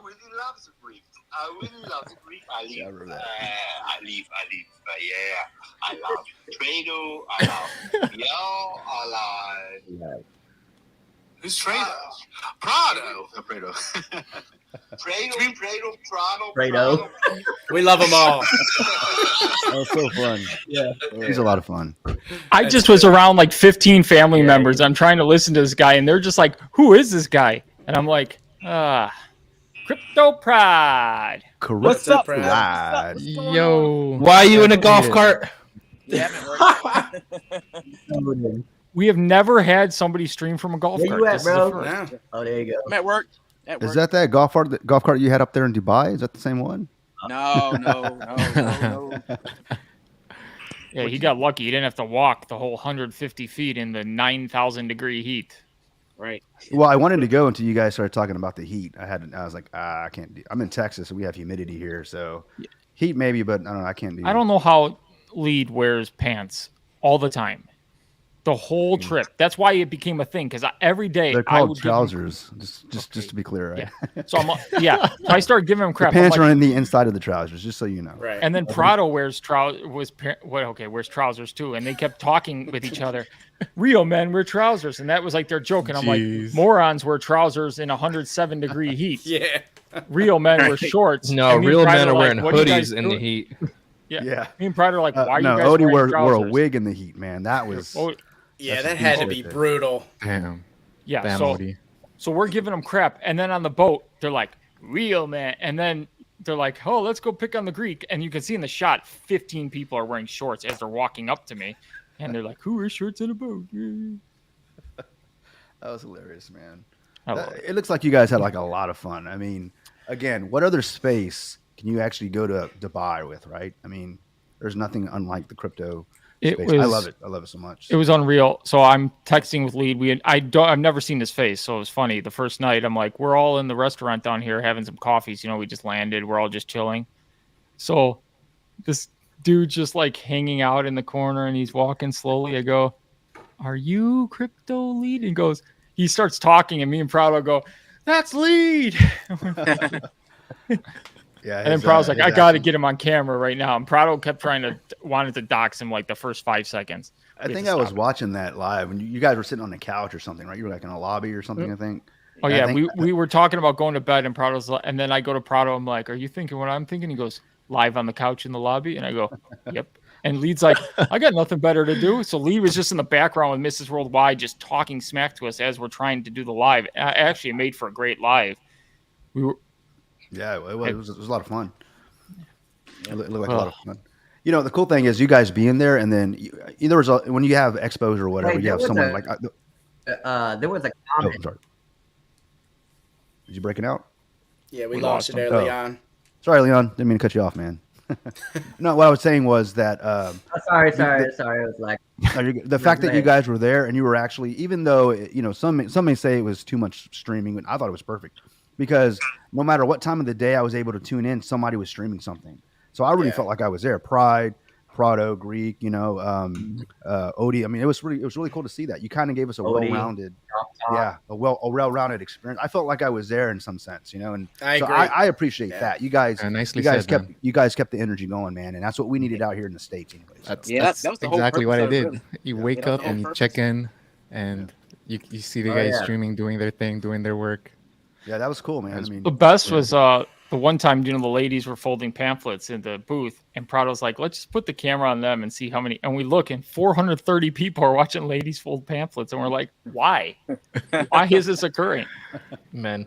really love the Greek. I love Trado. I love Yo. I love. Who's Trado? Prado. Prado. We love them all. That was so fun. Yeah. He's a lot of fun. I just was around like 15 family members. I'm trying to listen to this guy, and they're just like, who is this guy? And I'm like, Crypto Pride. What's up, Pride? Yo. Why are you in a golf cart? We have never had somebody stream from a golf cart. You at, bro? No. Oh, there you go. I'm at work. Is that golf cart you had up there in Dubai? Is that the same one? No. Yeah, he got lucky. He didn't have to walk the whole 150 feet in the 9,000 degree heat. Right. Well, I wanted to go until you guys started talking about the heat. I was like, I can't do. I'm in Texas, and we have humidity here, so heat maybe, but I don't know. I can't do. I don't know how Lead wears pants all the time. The whole trip. That's why it became a thing, because every day they're called trousers. Just to be clear, right? Yeah. So So I started giving him crap. The pants are in the inside of the trousers, just so you know. Right. And then Prado wears trousers too, and they kept talking with each other. Real men wear trousers, and that was like their joke. And I'm like, morons wear trousers in 107 degree heat. Yeah. Real men wear shorts. No, real men are wearing hoodies in the heat. Yeah. Me and Prado are like, why are you guys Odie wearing trousers? wore a wig in the heat, man. That was. Yeah, that had to be brutal. Damn. Yeah. Odie. So we're giving them crap, and then on the boat they're like, real man, and then they're like, oh, let's go pick on the Greek, and you can see in the shot 15 people are wearing shorts as they're walking up to me, and they're like, who wears shorts on a boat? That was hilarious, man. It looks like you guys had like a lot of fun. I mean, again, what other space can you actually go to Dubai with, right? I mean, there's nothing unlike the crypto space. I love it. I love it so much. It was unreal. So I'm texting with Lead. I've never seen his face, so it was funny. The first night, I'm like, we're all in the restaurant down here having some coffees. We just landed. We're all just chilling. So this dude just like hanging out in the corner, and he's walking slowly. I go, are you Crypto Lead? And he starts talking, and me and Prado go, That's lead. Yeah, And then Prado's like, I got to get him on camera right now. And Prado kept wanted to dox him like the first 5 seconds. I think I was watching that live when you guys were sitting on the couch or something, right? You were like in a lobby or something, I think. Oh, yeah. We were talking about going to bed, and Prado's like, and then I go to Prado. I'm like, are you thinking what I'm thinking? He goes, live on the couch in the lobby. And I go, yep. And Lee's like, I got nothing better to do. So Lee was just in the background with Mrs. Worldwide, just talking smack to us as we're trying to do the live. Actually, it made for a great live. Yeah, it was a lot of fun. It looked like a lot of fun. You know, the cool thing is you guys being there, and then there was when you have expos or whatever, you have someone like. There was a comment. Oh, sorry. Did you break it out? Yeah, we lost you there, Leon. Sorry, Leon. Didn't mean to cut you off, man. No, what I was saying was that. Sorry. I was like. The fact that you guys were there and you were actually, even though some may say it was too much streaming, but I thought it was perfect because no matter what time of the day I was able to tune in, somebody was streaming something. So I really felt like I was there. Pride, Prado, Greek, Odie. I mean, it was really cool to see that. You kind of gave us a well-rounded, a well-rounded experience. I felt like I was there in some sense, and I appreciate that. You guys kept the energy going, man, and that's what we needed out here in the States, anyways. That's exactly what I did. You wake up and you check in, and you see the guys streaming, doing their thing, doing their work. Yeah, that was cool, man. I mean, the best was the one time, the ladies were folding pamphlets in the booth, and Prado's like, let's just put the camera on them and see how many. And we look, and 430 people are watching ladies fold pamphlets, and we're like, why? Why is this occurring? Men.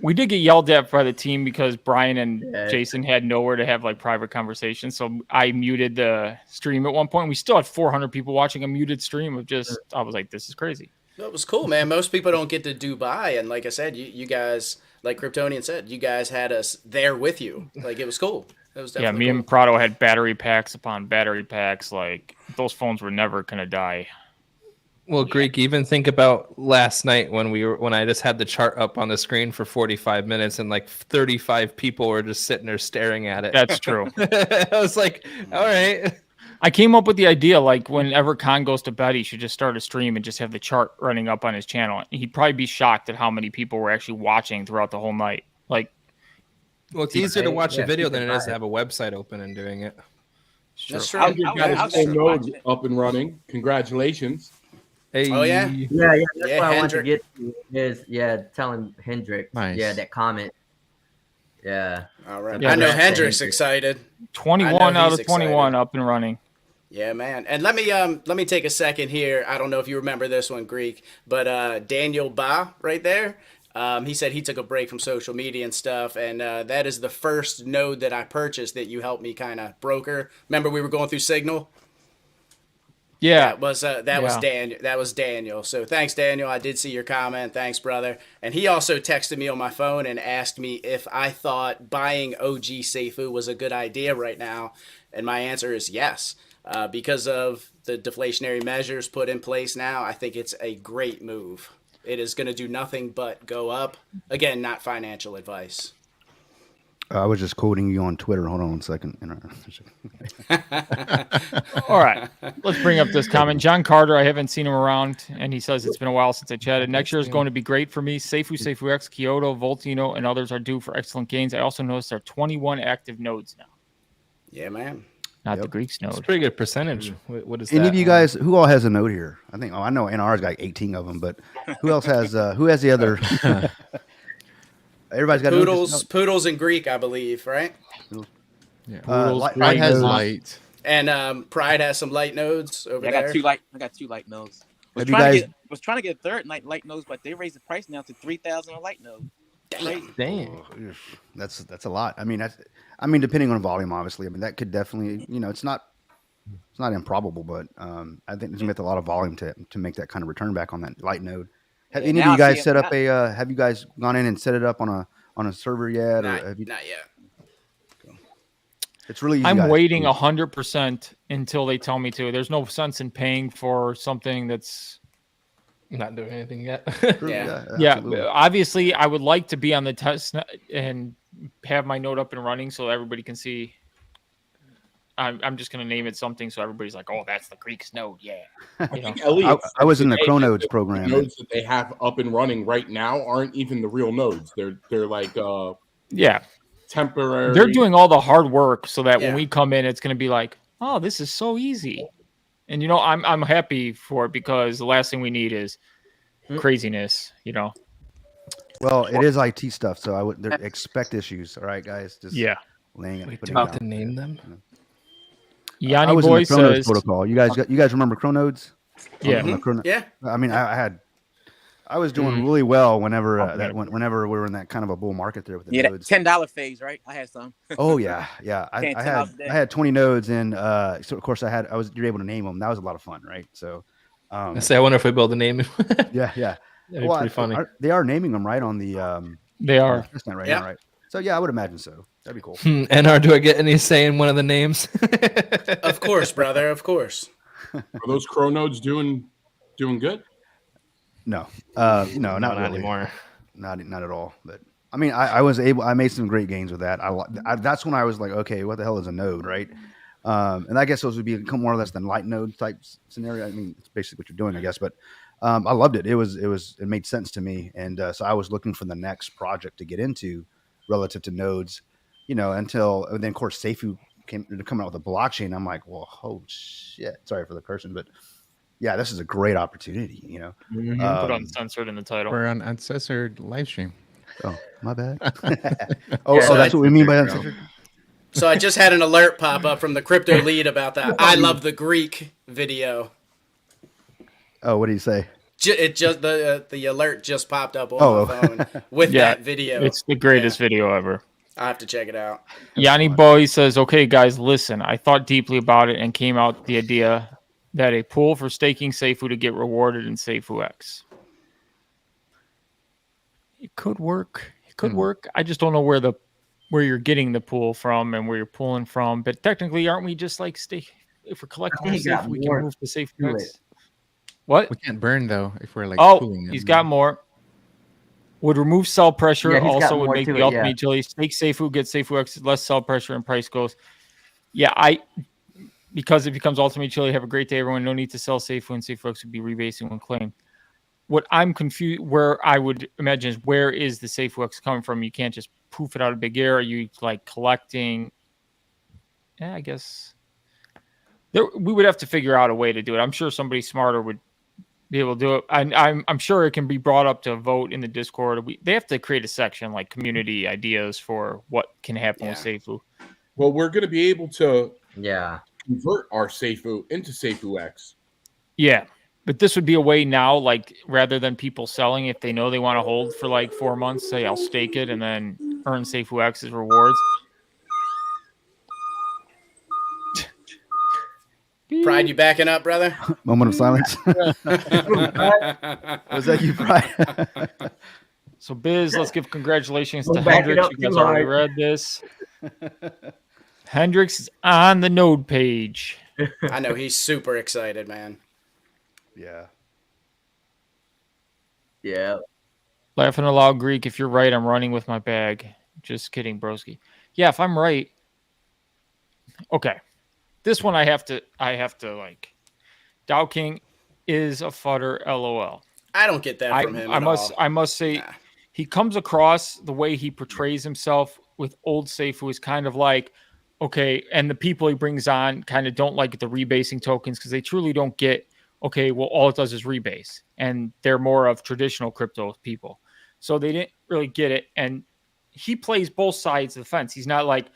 We did get yelled at by the team because Brian and Jason had nowhere to have like private conversations. So I muted the stream at one point. We still had 400 people watching a muted stream of just, I was like, this is crazy. It was cool, man. Most people don't get to Dubai. And like I said, you guys, like Kryptonian said, you guys had us there with you. Like, it was cool. It was definitely me and Prado had battery packs upon battery packs. Like, those phones were never going to die. Well, Greek, even think about last night when I just had the chart up on the screen for 45 minutes and like 35 people were just sitting there staring at it. That's true. I was like, all right. I came up with the idea, like, whenever Khan goes to bed, he should just start a stream and just have the chart running up on his channel. He'd probably be shocked at how many people were actually watching throughout the whole night. Like, well, it's easier to watch a video than it is to have a website open and doing it. That's true. I'll get guys node up and running. Congratulations. Hey. Oh, yeah? Yeah. That's what I want to get to is, telling Hendrix. Nice. Yeah, that comment. Yeah. All right. Yeah, I know Hendrix excited. 21 out of 21 excited. Up and running. Yeah, man. And let me take a second here. I don't know if you remember this one, Greek, but Daniel Ba right there. He said he took a break from social media and stuff, and that is the first node that I purchased that you helped me kind of broker. Remember we were going through Signal? Yeah, was Daniel. That was Daniel. So thanks, Daniel. I did see your comment. Thanks, brother. And he also texted me on my phone and asked me if I thought buying OG Safuu was a good idea right now, and my answer is yes. Because of the deflationary measures put in place now, I think it's a great move. It is going to do nothing but go up. Again, not financial advice. I was just quoting you on Twitter. Hold on one second. All right. Let's bring up this comment. John Carter, I haven't seen him around, and he says it's been a while since I chatted. Next year is going to be great for me. Safuu, Safuu X, Kyoto, Voltino, and others are due for excellent gains. I also noticed there are 21 active nodes now. Yeah, man. Not the Greeks node. It's a pretty good percentage. What is Any that? of you guys, who all has a node here? I think. Oh, I know NR's got 18 of them, but who else has? Who has the other? Everybody's got Poodles and Greek, I believe, right? Yeah. Pride has light, and Pride has some light nodes over there. I got two light nodes. Was trying to get a third light nodes, but they raised the price now to 3,000 a light node. Damn. That's a lot. I mean, depending on volume, obviously. I mean, that could definitely, it's not improbable, but I think there's gonna be a lot of volume to make that kind of return back on that light node. Have any of you guys set up have you guys gone in and set it up on a server yet? Not yet. It's really easy. I'm waiting 100% until they tell me to. There's no sense in paying for something that's not doing anything yet. Yeah. Obviously, I would like to be on the test and have my node up and running so everybody can see I'm just going to name it something so everybody's like, oh, that's the Greek's node. Yeah. I think Elliot I was in the today Chronodes that program. The nodes that they have up and running right now aren't even the real nodes. They're like temporary. They're doing all the hard work so that when we come in, it's going to be like, oh, this is so easy. And I'm happy for it because the last thing we need is craziness. Well, it is IT stuff, so I would expect issues. All right, guys. Just laying it. Do we have to name them? I was Boy in the Chronodes says protocol. You guys remember Chronodes? Yeah. Yeah. I mean, I was doing really well whenever whenever we were in that kind of a bull market there with the nodes. $10 phase, right? I had some. Oh yeah. I had 20 nodes, and so of course you're able to name them. That was a lot of fun, right? So I wonder if we build a name. yeah. That'd be pretty funny. They are naming them right on the they are right now, right? So yeah, I would imagine so. That'd be cool. NR, do I get any say in one of the names? Of course, brother. Of course. Are those Chronodes doing good? No, not really. anymore. Not at all. But I mean, I made some great gains with that. That's when I was like, okay, what the hell is a node, right? And I guess those would be more or less than light node type scenario. I mean, it's basically what you're doing, I guess. But I loved it. It made sense to me, and so I was looking for the next project to get into relative to nodes, until then. Of course, Safuu coming out with a blockchain. I'm like, well, oh shit. Sorry for the cursing, but yeah, this is a great opportunity. Put Uncensored in the title. We're on Uncensored live stream. Oh, my bad. That's what we mean by Uncensored. So I just had an alert pop up from the crypto lead about that I love the Greek video. Oh, what do you say? It just the alert just popped up on my phone with that video. It's the greatest video ever. I have to check it out. Yanni Boy says, okay, guys, listen. I thought deeply about it and came out with the idea that a pool for staking Safuu to get rewarded in Safuu X. It could work. I just don't know where you're getting the pool from and where you're pulling from. But technically, aren't we just like if we're collecting Safuu, we can move to Safuu X? What? We can't burn though if we're like. He's got more. Would remove sell pressure. Yeah, also would make the ultimate utility. Stake Safuu, get Safuu X, less sell pressure, and price goes. Yeah, because it becomes ultimate utility. Have a great day, everyone. No need to sell Safuu, and Safuu X would be rebasing when claimed. What I'm confused, where I would imagine is where is the Safuu X coming from? You can't just poof it out of big air. Are you like collecting? Yeah, I guess we would have to figure out a way to do it. I'm sure somebody smarter would be able to do it. I'm sure it can be brought up to a vote in the Discord. They have to create a section like community ideas for what can happen with Safuu. Well, we're going to be able to convert our Safuu into Safuu X. Yeah, but this would be a way now, like rather than people selling, if they know they want to hold for like 4 months, say I'll stake it and then earn Safuu X as rewards. Pride, you backing up, brother? Moment of silence. Was that you, Pride? So, Biz, let's give congratulations to Hendrix. You guys already read this. Hendrix is on the node page. I know he's super excited, man. Yeah. Yeah. Laughing aloud, Greek. If you're right, I'm running with my bag. Just kidding, broski. Yeah, if I'm right. Okay. This one I have to like. Dow King is a fudder, LOL. I don't get that from him. I must say, he comes across the way he portrays himself with old Safuu is kind of like, okay, and the people he brings on kind of don't like the rebasing tokens because they truly don't get, okay, well, all it does is rebase. And they're more of traditional crypto people. So they didn't really get it. And he plays both sides of the fence. He's not like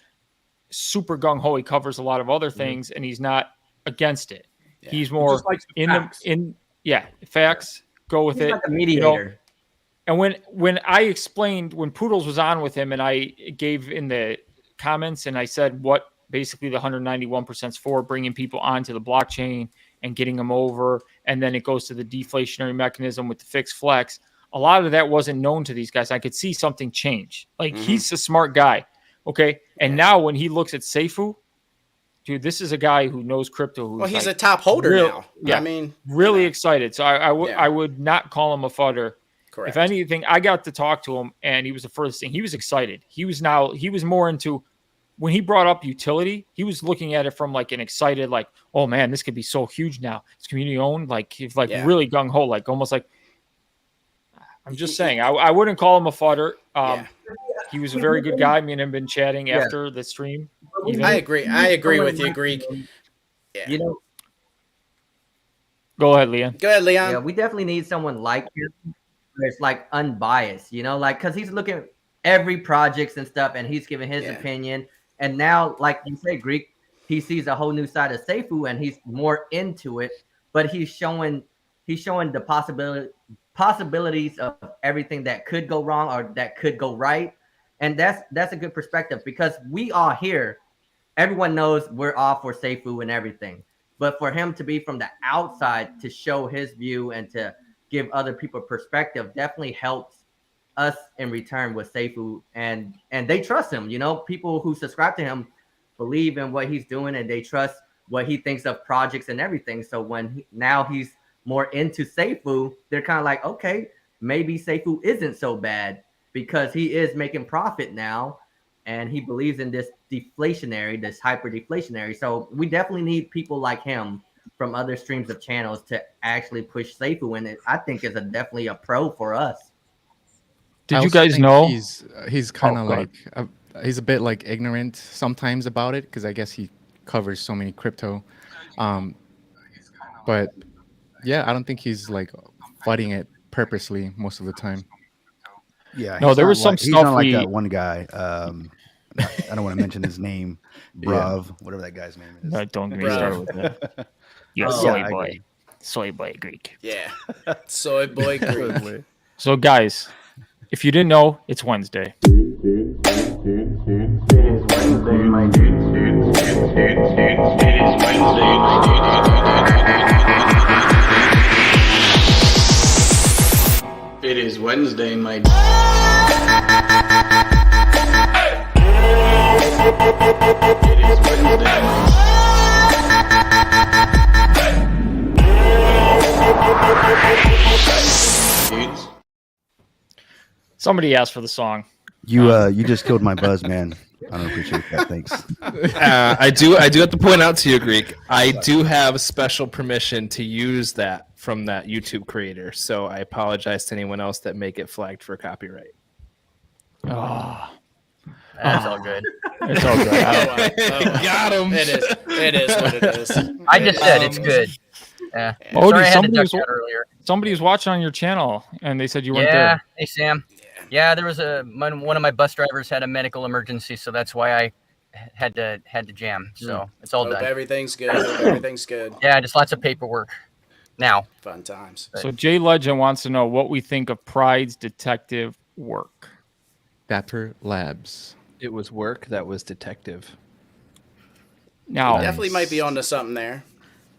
super gung-ho. He covers a lot of other things, and he's not against it. Yeah. He's more facts. Go with it. Like a mediator. And when I explained, when Poodles was on with him, and I gave in the comments, and I said what basically the 191% is for, bringing people onto the blockchain and getting them over, and then it goes to the deflationary mechanism with the fixed flex. A lot of that wasn't known to these guys. I could see something change. Like, he's a smart guy. Okay. And now when he looks at Safuu, dude, this is a guy who knows crypto. Well, he's like a top holder now. Yeah, I mean, really excited. So I would not call him a fudder. Correct. If anything, I got to talk to him, and he was the first thing. He was excited. He was more into when he brought up utility, he was looking at it from like an excited, like, oh man, this could be so huge now. It's community owned, like he's like really gung ho, like almost like. I'm just saying, I wouldn't call him a fodder. He was a very good guy. Me and him have been chatting after the stream. Even. I agree with you, Greek. Yeah. You know. Go ahead, Leon. Yeah, we definitely need someone like him. It's like unbiased, you know, like because he's looking at every projects and stuff, and he's giving his opinion. And now, like you say, Greek, he sees a whole new side of Safuu, and he's more into it. But he's showing the possibilities of everything that could go wrong or that could go right, and that's a good perspective because we all here, everyone knows we're all for Safuu and everything. But for him to be from the outside to show his view and to give other people perspective definitely helps us in return with Safuu, and they trust him. You know, people who subscribe to him believe in what he's doing and they trust what he thinks of projects and everything. So when now he's more into Safuu, they're kind of like, okay, maybe Safuu isn't so bad because he is making profit now and he believes in this hyper deflationary. So we definitely need people like him from other streams of channels to actually push Safuu, and I think it's definitely a pro for us. Did you guys know he's kind of he's a bit like ignorant sometimes about it because I guess he covers so many crypto, but yeah, I don't think he's like fighting it purposely most of the time. Yeah, no, there was some stuff. He's not like that one guy. I don't want to mention his name, Bruv, whatever that guy's name is. No, don't get me started with that. Yeah, soy boy Greek. Yeah, soy boy Greek. So, guys, if you didn't know, it's Wednesday. It is Wednesday, my Somebody asked for the song. You just killed my buzz, man. I don't appreciate that. Thanks. I do have to point out to you, Greek, I do have special permission to use that from that YouTube creator. So I apologize to anyone else that may get flagged for copyright. Oh. That's all good. It's all good. Got him. It is what it is. I just said it's good. Yeah. Oh, sorry, I had to duck that earlier. Somebody was watching on your channel and they said you weren't there. Yeah. Hey, Sam. Yeah, there was one of my bus drivers had a medical emergency, so that's why I had to jam. So it's all done. Everything's good. Everything's good. Yeah, just lots of paperwork now. Fun times. So Jay Legend wants to know what we think of Pride's detective work. Dapper Labs. It was work that was detective. Now he definitely might be onto something there.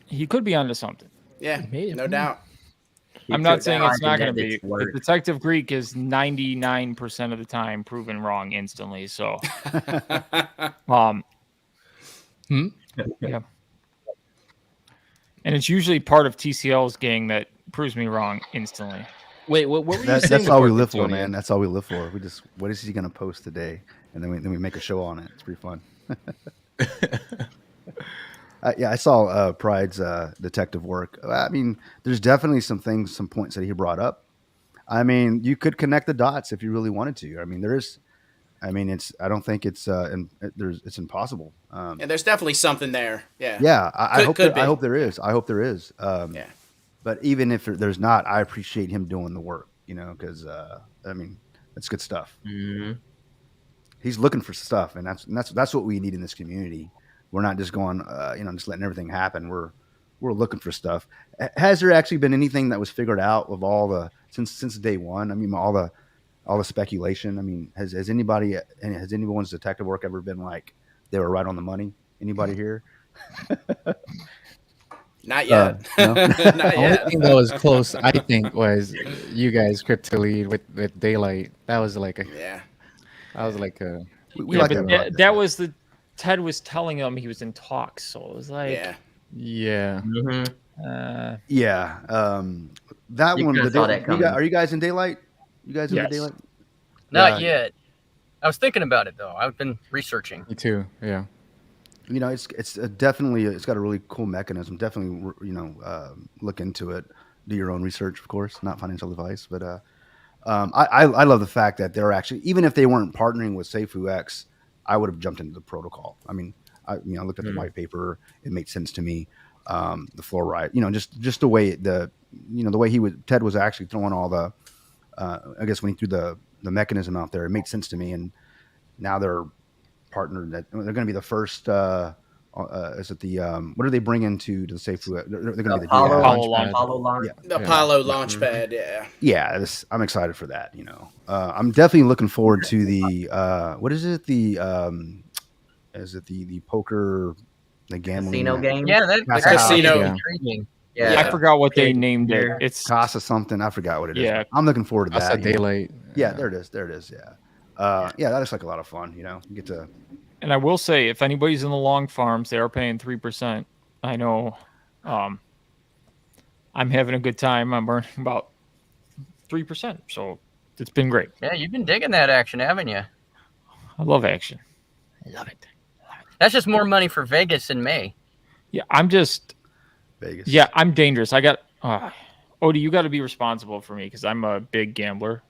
He could be onto something. Yeah, no doubt. I'm not saying it's not going to be. The Detective Greek is 99% of the time proven wrong instantly. So, yeah. And it's usually part of TCL's gang that proves me wrong instantly. Wait, what were you saying? That's all we live for, man. That's all we live for. What is he going to post today? And then we make a show on it. It's pretty fun. Yeah, I saw Pride's detective work. I mean, there's definitely some points that he brought up. I mean, you could connect the dots if you really wanted to. I mean, I don't think it's impossible. And there's definitely something there. Yeah. Yeah, I hope there is. Yeah. But even if there's not, I appreciate him doing the work. You know, because I mean, that's good stuff. Mm-hmm. He's looking for stuff, and that's what we need in this community. We're not just going, just letting everything happen. We're looking for stuff. Has there actually been anything that was figured out of all the since day one? I mean, all the speculation. I mean, has anyone's detective work ever been like they were right on the money? Anybody here? Not yet. No? Not The only yet. thing that was close, I think, was you guys Crypto Lead with Daylight. That was like a. Yeah. That was like a. We like that was the. Ted was telling him he was in talks, so it was like, yeah. Mm-hmm. That You one. could've saw that coming. Are you guys in Daylight? You guys in the Daylight? Not yet. I was thinking about it though. I've been researching. Me too. Yeah. You know, it's definitely, it's got a really cool mechanism. Definitely, look into it. Do your own research, of course, not financial advice. But I love the fact that they're actually, even if they weren't partnering with Safuu X, I would have jumped into the protocol. I mean, I looked at the white paper. It made sense to me. The fluoride, just the way the way Ted was actually throwing all the, I guess when he threw the mechanism out there, it made sense to me. And now they're partnered. That they're going to be the first. Is it the what are they bringing to the Safuu? They're going to be the Apollo launch. The Apollo launch pad. Yeah. Yeah, I'm excited for that. I'm definitely looking forward to the what is it? Is it the poker, the gambling casino game? Yeah, the casino. Intriguing. Yeah. I forgot what they named it. It's Casa something. I forgot what it is. Yeah. I'm looking forward to that. Casa Daylight. Yeah, there it is. Yeah. Yeah, that looks like a lot of fun. You get to. And I will say, if anybody's in the long farms, they are paying 3%. I know. I'm having a good time. I'm earning about 3%, so it's been great. Yeah, you've been digging that action, haven't you? I love action. I love it. That's just more money for Vegas in May. Yeah, I'm just Vegas. Yeah, I'm dangerous. I got Odie, you got to be responsible for me because I'm a big gambler.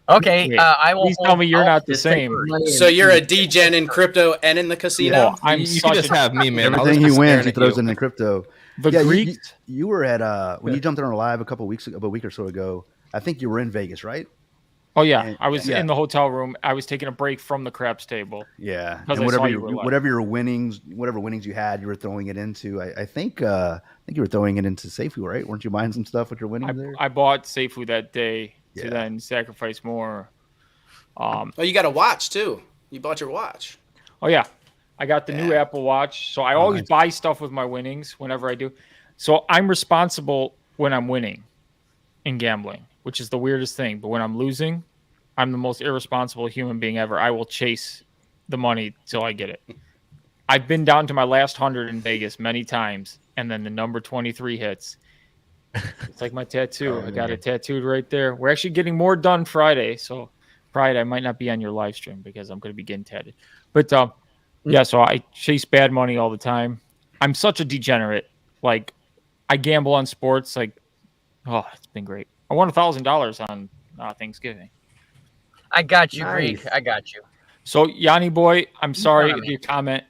Okay, I will. Please tell me you're not the same. So you're a degen in crypto and in the casino? I'm You can just have me, man. Everything he wins, he throws it in crypto. The Greeks. You were at when you jumped on our live a week or so ago. I think you were in Vegas, right? Oh yeah, I was in the hotel room. I was taking a break from the craps table. Yeah, and whatever your winnings you had, you were throwing it into. I think you were throwing it into Safuu, right? Weren't you buying some stuff with your winnings there? I bought Safuu that day to then sacrifice more. Oh, you got a watch too. You bought your watch. Oh yeah, I got the new Apple Watch, so I always buy stuff with my winnings whenever I do. So I'm responsible when I'm winning in gambling, which is the weirdest thing. But when I'm losing, I'm the most irresponsible human being ever. I will chase the money till I get it. I've been down to my last 100 in Vegas many times, and then the number 23 hits. It's like my tattoo. I got it tattooed right there. We're actually getting more done Friday, so Friday I might not be on your live stream because I'm going to be getting tatted. But yeah, so I chase bad money all the time. I'm such a degenerate. Like, I gamble on sports. Like, oh, it's been great. I won $1,000 on Thanksgiving. I got you, Greek. I got you. So, Yanni boy, I'm sorry your comment.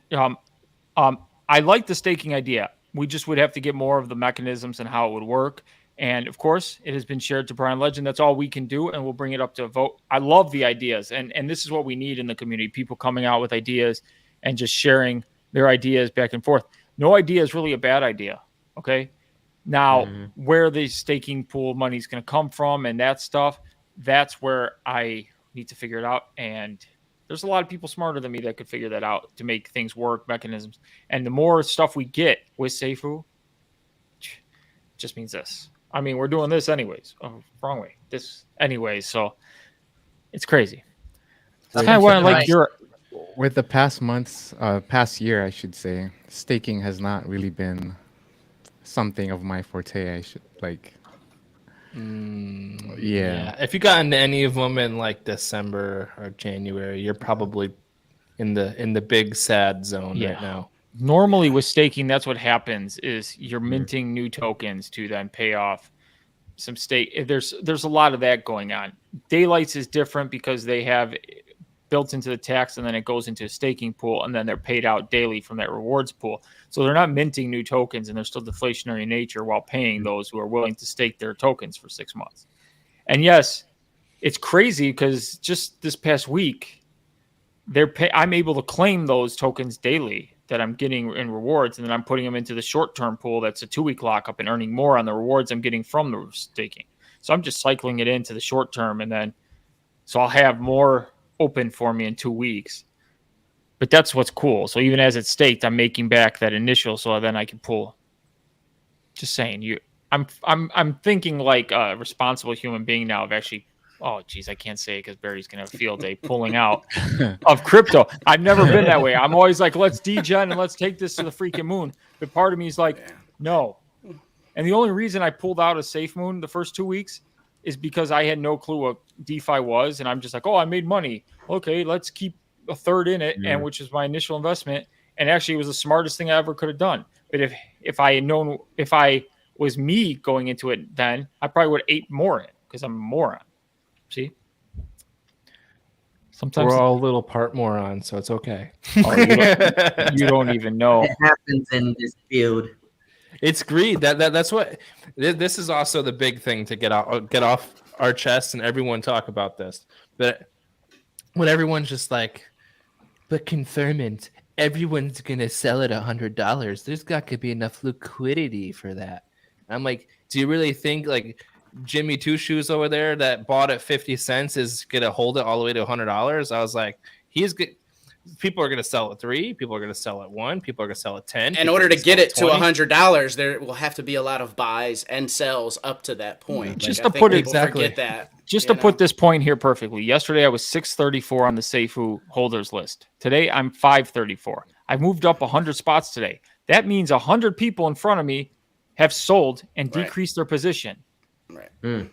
I like the staking idea. We just would have to get more of the mechanisms and how it would work. And of course, it has been shared to Brian Legend. That's all we can do, and we'll bring it up to a vote. I love the ideas, and this is what we need in the community: people coming out with ideas and just sharing their ideas back and forth. No idea is really a bad idea. Okay. Now, where the staking pool money is going to come from and that stuff, that's where I need to figure it out. And there's a lot of people smarter than me that could figure that out to make things work, mechanisms. And the more stuff we get with Safuu, just means this. I mean, we're doing this anyways. Oh, wrong way. This anyways. So it's crazy. That's kind of why I like your. With the past year, I should say, staking has not really been something of my forte. I should like. Yeah. If you got into any of them in like December or January, you're probably in the big sad zone right now. Normally with staking, that's what happens is you're minting new tokens to then pay off some stake. There's a lot of that going on. Daylights is different because they have built into the tax and then it goes into a staking pool and then they're paid out daily from that rewards pool. So they're not minting new tokens and they're still deflationary in nature while paying those who are willing to stake their tokens for 6 months. And yes, it's crazy because just this past week, I'm able to claim those tokens daily that I'm getting in rewards, and then I'm putting them into the short-term pool that's a 2-week lockup and earning more on the rewards I'm getting from the staking. So I'm just cycling it into the short term, and then so I'll have more open for me in 2 weeks. But that's what's cool. So even as it's staked, I'm making back that initial, so then I can pull. Just saying, I'm thinking like a responsible human being now of actually. Oh, geez, I can't say it because Barry's going to have a field day pulling out of crypto. I've never been that way. I'm always like, let's degen and let's take this to the freaking moon. But part of me is like, no. And the only reason I pulled out of Safe Moon the first 2 weeks is because I had no clue what DeFi was, and I'm just like, oh, I made money. Okay, let's keep a third in it, and which is my initial investment. And actually, it was the smartest thing I ever could have done. But if I had known, if I was me going into it, then I probably would have ate more in because I'm a moron. See, sometimes we're all a little part morons, so it's okay. Oh, you don't even know. It happens in this field. It's greed. That's what. This is also the big thing to get off our chests, and everyone talk about this. But when everyone's just like, but confirmant, everyone's gonna sell it $100. There's got to be enough liquidity for that. I'm like, do you really think like Jimmy Two Shoes over there that bought at 50 cents is gonna hold it all the way to $100? I was like, he's good. People are going to sell at 3. People are going to sell at 1. People are going to sell at 10. In order to get it to $100, there will have to be a lot of buys and sells up to that point. Just like, to put it exactly that. Just to put this point here perfectly. Yesterday I was 634 on the Safuu holders list. Today I'm 534. I've moved up 100 spots today. That means 100 people in front of me have sold and decreased their position. Right.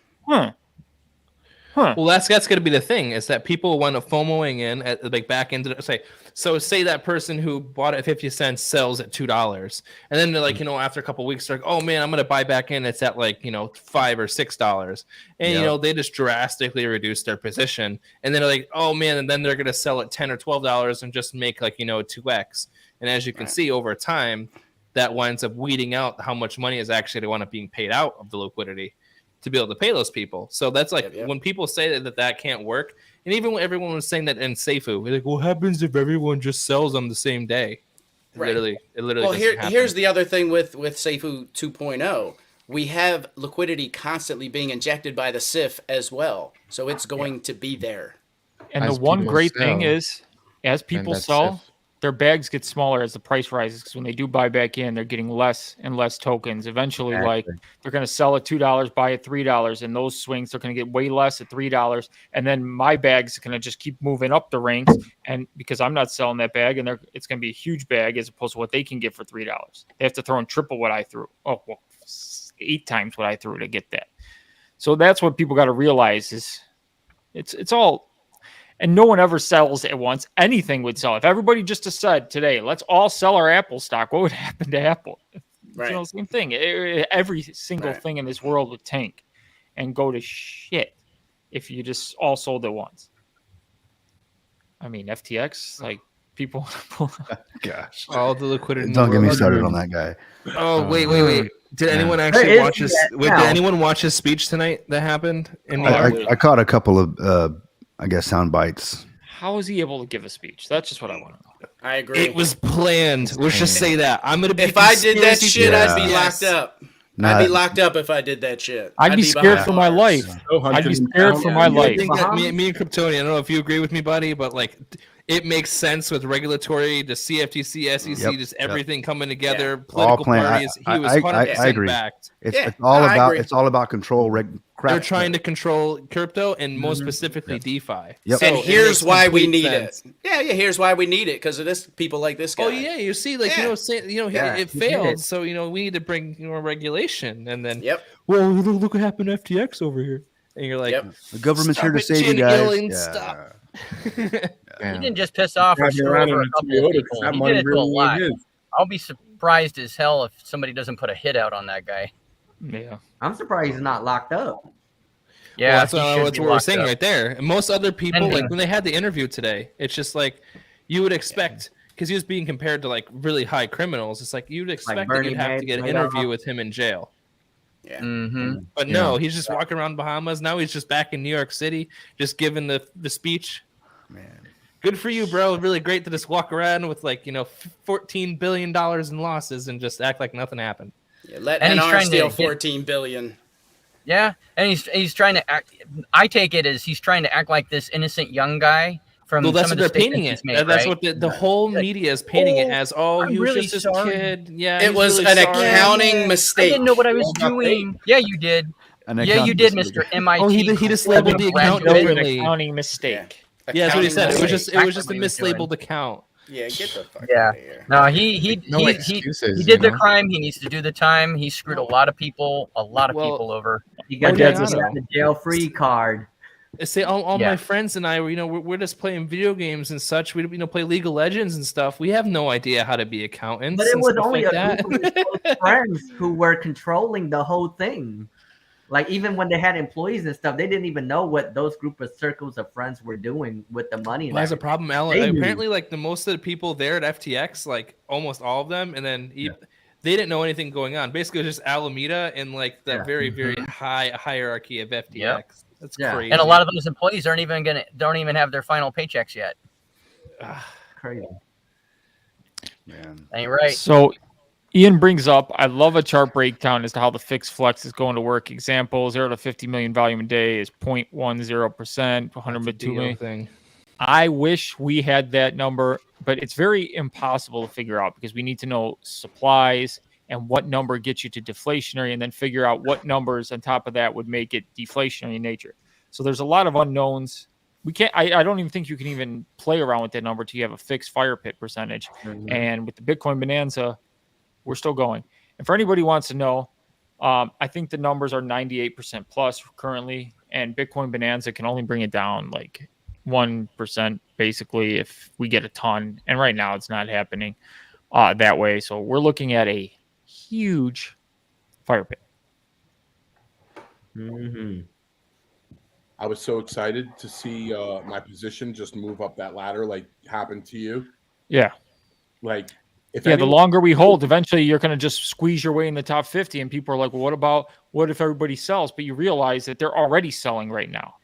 Well, that's going to be the thing is that people want to FOMOing in at like back into say that person who bought at 50 cents sells at $2, and then they're like, after a couple of weeks, they're like, oh man, I'm going to buy back in. It's at like $5 or $6, and they just drastically reduce their position, and then they're like, oh man, and then they're going to sell at $10 or $12 and just make like 2x. And as you can see over time, that winds up weeding out how much money is actually wound up being paid out of the liquidity to be able to pay those people. So that's like when people say that can't work, and even when everyone was saying that in Safuu, we're like, what happens if everyone just sells on the same day? It literally. Well, here's the other thing with Safuu 2.0. We have liquidity constantly being injected by the SIF as well, so it's going to be there. And the one great thing is, as people sell, their bags get smaller as the price rises, because when they do buy back in, they're getting less and less tokens. Eventually, like they're going to sell at $2, buy at $3, and those swings they're going to get way less at $3. And then my bag's going to just keep moving up the ranks, and because I'm not selling that bag, and it's going to be a huge bag as opposed to what they can get for $3. They have to throw in triple what I threw. 8 times what I threw to get that. So that's what people got to realize is it's all. And no one ever sells at once. Anything would sell. If everybody just said today, let's all sell our Apple stock, what would happen to Apple? Right. Same thing. Every single thing in this world would tank and go to shit if you just all sold at once. I mean, FTX, like people. Gosh. All the liquidity. Don't get me started on that guy. Oh, wait. Did anyone actually watch his? Did anyone watch his speech tonight that happened? I caught a couple of. I guess sound bites. How was he able to give a speech? That's just what I want to know. I agree. It was planned. Let's just say that. I'm gonna be. If I did that shit, I'd be locked up. I'd be locked up if I did that shit. I'd be scared for my life. I'd be scared for my life. I think that me and Kryptonian, I don't know if you agree with me, buddy, but like it makes sense with regulatory, the CFTC, SEC, just everything coming together. Political parties. He was 100% backed. It's all about control. They're trying to control crypto and more specifically DeFi. Yep. And here's why we need it. Yeah. Here's why we need it, because of this people like this guy. Oh yeah, you see, like it failed, so we need to bring more regulation, and then well, look what happened to FTX over here, and you're like, the government's here to save you guys. Stop. He didn't just piss off or screw over a couple of people. He did it to a lot. I'll be surprised as hell if somebody doesn't put a hit out on that guy. Yeah, I'm surprised he's not locked up. Yeah, that's what we're saying right there. And most other people, like when they had the interview today, it's just like you would expect, because he was being compared to like really high criminals. It's like you'd expect that you'd have to get an interview with him in jail. Yeah. But no, he's just walking around Bahamas. Now he's just back in New York City, just giving the speech. Man, good for you, bro. Really great to just walk around with like $14 billion in losses and just act like nothing happened. Yeah, let NR steal $14 billion. Yeah, and he's trying to act. I take it as he's trying to act like this innocent young guy from. Well, that's some what of the they're painting it. That's what the whole media is painting it as. Oh, he was just a kid. Yeah, it was an accounting mistake. I didn't know what I was doing. Yeah, you did. Yeah, you did, Mr. MIT. Oh, he just labeled the account differently. Accounting mistake. Yeah, that's what he said. It was just a mislabeled account. Yeah, get the fuck Yeah. out of here. No, he excuses, did the crime. He needs to do the time. He screwed a lot of people over. You got dad's the jail-free card. See, all my friends and I, we're just playing video games and such. We play League of Legends and stuff. We have no idea how to be accountants. But it was only like a group of his close friends who were controlling the whole thing. Like, even when they had employees and stuff, they didn't even know what those group of circles of friends were doing with the money. Well, that's a problem, Alan. Apparently, like the most of the people there at FTX, like almost all of them, and then they didn't know anything going on. Basically, it was just Alameda and like the very, very high hierarchy of FTX. Yep. That's crazy. And a lot of those employees don't even have their final paychecks yet. Crazy. Man. Ain't right. So Ian brings up, I love a chart breakdown as to how the fixed flex is going to work. Example, 0 to 50 million volume a day is 0.10%, 102 million. Thing. I wish we had that number, but it's very impossible to figure out because we need to know supplies and what number gets you to deflationary, and then figure out what numbers on top of that would make it deflationary in nature. So there's a lot of unknowns. We can't. I don't even think you can even play around with that number till you have a fixed fire pit percentage. And with the Bitcoin bonanza, we're still going. And for anybody who wants to know, I think the numbers are 98% plus currently, and Bitcoin bonanza can only bring it down like 1% basically if we get a ton. And right now it's not happening that way. So we're looking at a huge fire pit. I was so excited to see my position just move up that ladder like happened to you. Yeah. Like, the longer we hold, eventually you're going to just squeeze your way in the top 50, and people are like, well, what if everybody sells? But you realize that they're already selling right now.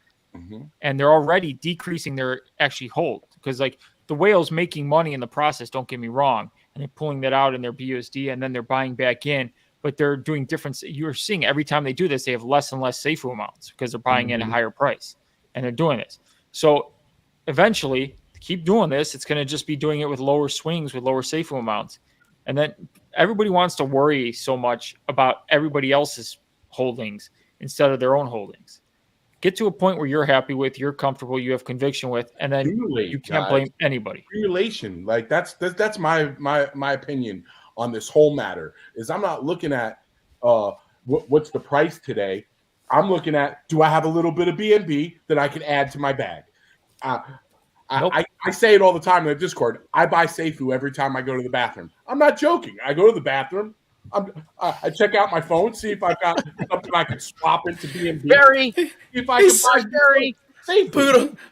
And they're already decreasing their actually hold, because like the whale's making money in the process, don't get me wrong, and they're pulling that out in their BUSD, and then they're buying back in, but they're doing different. You're seeing every time they do this, they have less and less Safuu amounts because they're buying in a higher price, and they're doing this. So eventually, keep doing this, it's going to just be doing it with lower swings, with lower Safuu amounts. And then everybody wants to worry so much about everybody else's holdings instead of their own holdings. Get to a point where you're happy with, you're comfortable, you have conviction with, and then you can't blame anybody. Accumulation, like that's my opinion on this whole matter. Is I'm not looking at what's the price today. I'm looking at, do I have a little bit of BNB that I can add to my bag? I say it all the time in the Discord. I buy Safuu every time I go to the bathroom. I'm not joking. I go to the bathroom. I check out my phone, see if I've got something I can swap into BNB. Barry, if I can buy Barry.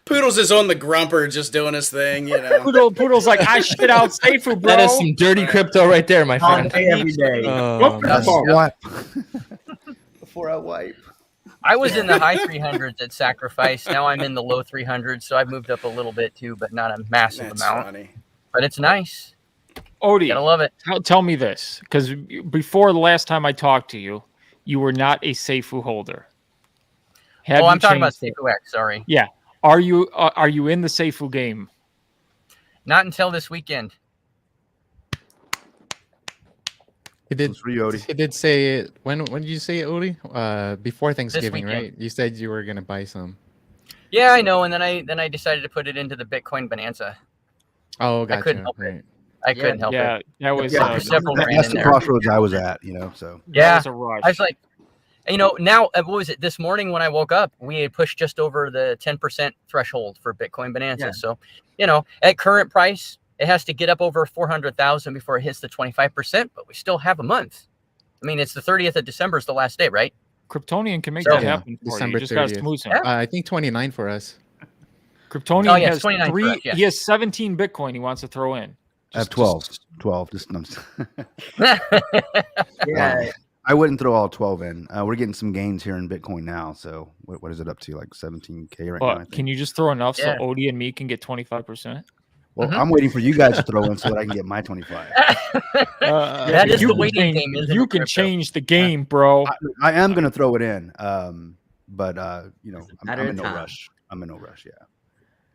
Poodles is on the grumper just doing his thing, you know. Poodle's like, I shit out Safuu, bro. That is some dirty crypto right there, my friend. Every day. Before I wipe. I was in the high 300s at Sacrifice. Now I'm in the low 300s, so I've moved up a little bit too, but not a massive amount. Funny. But it's nice. Odie, gotta love it. Tell me this, because before the last time I talked to you, you were not a Safuu holder. I'm talking about Safuu X. Sorry. Yeah. Are you in the Safuu game? Not until this weekend. It did say it. When did you say it, Odie? Before Thanksgiving, right? You said you were gonna buy some. Yeah, I know. And then I decided to put it into the Bitcoin bonanza. Oh, gotcha. I couldn't help it. I couldn't help it. That was that's the crossroads I was at, you know. So yeah, was a rush. I was like, you know, now what was it? This morning when I woke up, we had pushed just over the 10% threshold for Bitcoin bonanza. Yeah. So, you know, at current price, it has to get up over 400,000 before it hits the 25%. But we still have a month. I mean, it's the 30th of December is the last day, right? Kryptonian can make that happen. December 30th. I think 29 for us. Kryptonian has 3. He has 17 Bitcoin he wants to throw in. I have 12. 12. Yeah. I wouldn't throw all 12 in. We're getting some gains here in Bitcoin now. So what is it up to? Like 17K right now? I think. Can you just throw enough so Odie and me can get 25%? Well, I'm waiting for you guys to throw in so that I can get my 25. That is the waiting game. You can change the game, bro. I am going to throw it in. But, you know, I'm in no rush.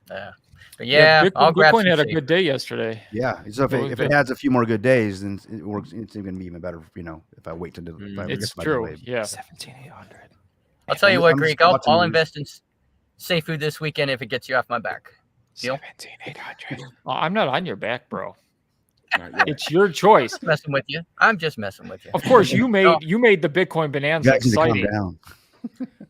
Yeah. But yeah, Bitcoin had a good day yesterday. Yeah. So if it has a few more good days, then it works. It's going to be even better, you know, if I wait to do it. It's true. Yeah. 17,800. I'll tell you what, Greek. I'll invest in Safuu this weekend if it gets you off my back. deal? 17,800. I'm not on your back, bro. Not yet. It's your choice. I'm messing with you. I'm just messing with you. Of course, you made the Bitcoin Bonanza You guys need to calm exciting. down.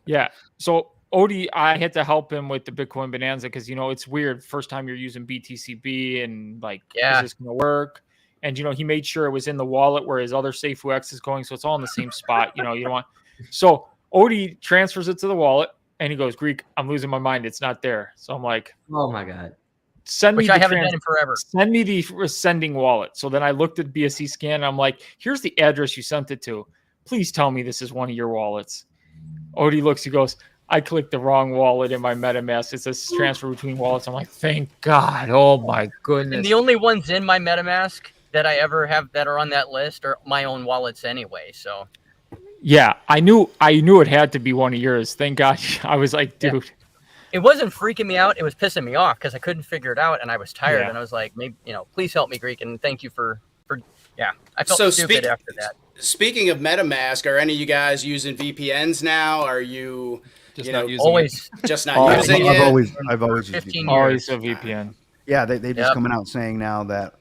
Yeah. So Odie, I had to help him with the Bitcoin Bonanza because it's weird. First time you're using BTCB and is this gonna work? And he made sure it was in the wallet where his other Safuu X is going, so it's all in the same spot. You don't want. So Odie transfers it to the wallet, and he goes, "Greek, I'm losing my mind. It's not there." So I'm like, "Oh my god." Which I haven't done in forever. Send me the sending wallet. So then I looked at BSC scan and I'm like, here's the address you sent it to. Please tell me this is one of your wallets. Odie looks, he goes, I clicked the wrong wallet in my MetaMask. It says transfer between wallets. I'm like, thank God. Oh my goodness. And the only ones in my MetaMask that I ever have that are on that list are my own wallets anyway. So yeah, I knew it had to be one of yours. Thank God. I was like, dude. Yeah. It wasn't freaking me out. It was pissing me off because I couldn't figure it out, and I was tired. And I was like, maybe please help me, Greek, and thank you for I felt stupid after that. Speaking of MetaMask, are any of you guys using VPNs now? Are you always just not using it? I've always used 15 VPN. Always a VPN. Yeah, they've just coming out saying now that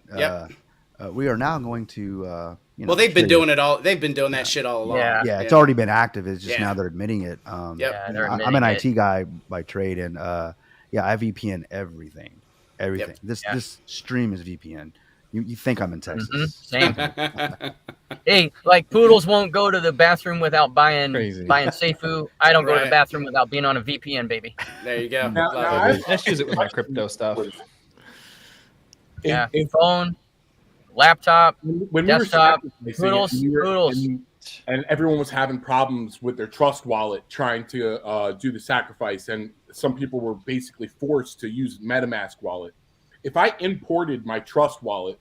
we are now going to. Well, they've been doing it all. They've been doing that shit all along. Yeah, it's already been active. It's just now they're admitting it. I'm an IT guy by trade, and I VPN everything. Yep. This stream is VPN. You think I'm in Texas? Same. Hey, like Poodles won't go to the bathroom without buying Safuu. I don't go to the bathroom without being on a VPN, baby. There you go. Let's use it with my crypto stuff. Phone. Laptop, when desktop, Poodles, and everyone was having problems with their Trust wallet trying to do the sacrifice, and some people were basically forced to use MetaMask wallet. If I imported my Trust wallet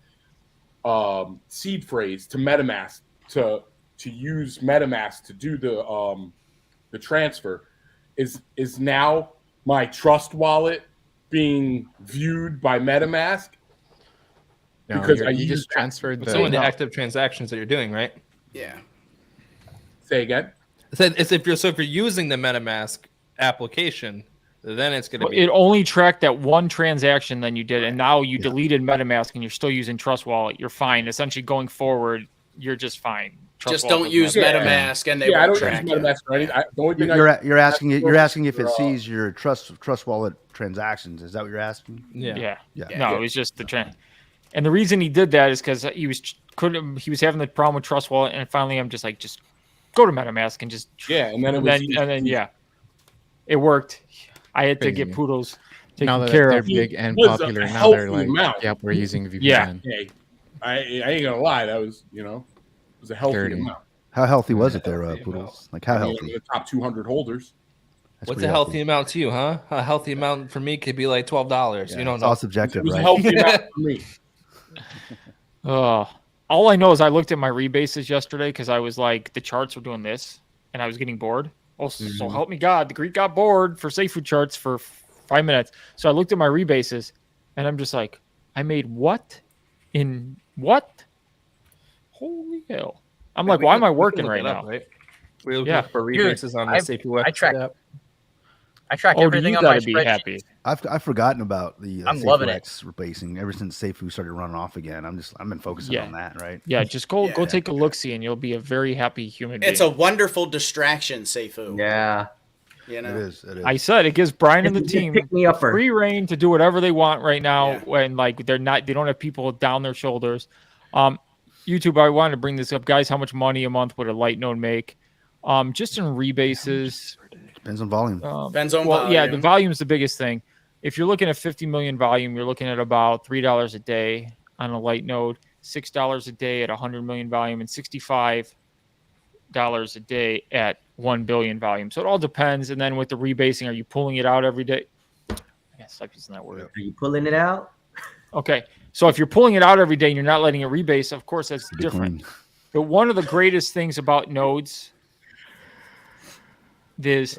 seed phrase to MetaMask to use MetaMask to do the transfer, is now my Trust wallet being viewed by MetaMask? No, because you just transferred the active transactions that you're doing, right? Yeah. Say again. It's if you're using the MetaMask application, then it's going to be. It only tracked that one transaction then you did, and now you deleted MetaMask and you're still using Trust Wallet. You're fine. Essentially, going forward, you're just fine. Trust just don't use MetaMask, and they won't track it. MetaMask or anything. The only thing you're asking if it sees your Trust Wallet transactions. Is that what you're asking? Yeah. No, it was just the trend. And the reason he did that is because he was having the problem with Trust Wallet, and finally I'm just like, just go to MetaMask and just and then it worked. I had to get Poodles taken now that care they're of. big and popular, now they're like, yep, we're using VPN. Yeah. Hey, I ain't gonna lie, that was it was a healthy amount. How healthy was it there, Poodles? Like how healthy? The top 200 holders. What's a healthy amount to you, huh? A healthy amount for me could be like $12. You don't know. It's all subjective, It was right? a healthy amount for me. All I know is I looked at my rebases yesterday because I was like, the charts were doing this, and I was getting bored. Oh, so help me God, the Greek got bored for Safuu charts for 5 minutes. So I looked at my rebases, and I'm just like, I made what? In what? Holy hell! I'm like, why am I working right now? Right? We're looking for rebases on the Safuu app. I track everything on my spreadsheet. Happy. I've forgotten about the I'm loving it. rebasing ever since Safuu started running off again. I've been focusing on that, right? Yeah, just go take a look see, and you'll be a very happy human being. It's a wonderful distraction, Safuu. Yeah, you know, it is. I said it gives Brian and the team pick-me-upper. free reign to do whatever they want right now, when like they don't have people down their shoulders. YouTube, I wanted to bring this up, guys. How much money a month would a light node make? Just in rebases. Depends on volume. Depends on volume. Yeah, the volume is the biggest thing. If you're looking at 50 million volume, you're looking at about $3 a day on a light node, $6 a day at 100 million volume, and $65 a day at 1 billion volume. So it all depends. And then with the rebasing, are you pulling it out every day? I guess stop using that word. Are you pulling it out? Okay. So if you're pulling it out every day and you're not letting it rebase, of course that's different. But one of the greatest things about nodes is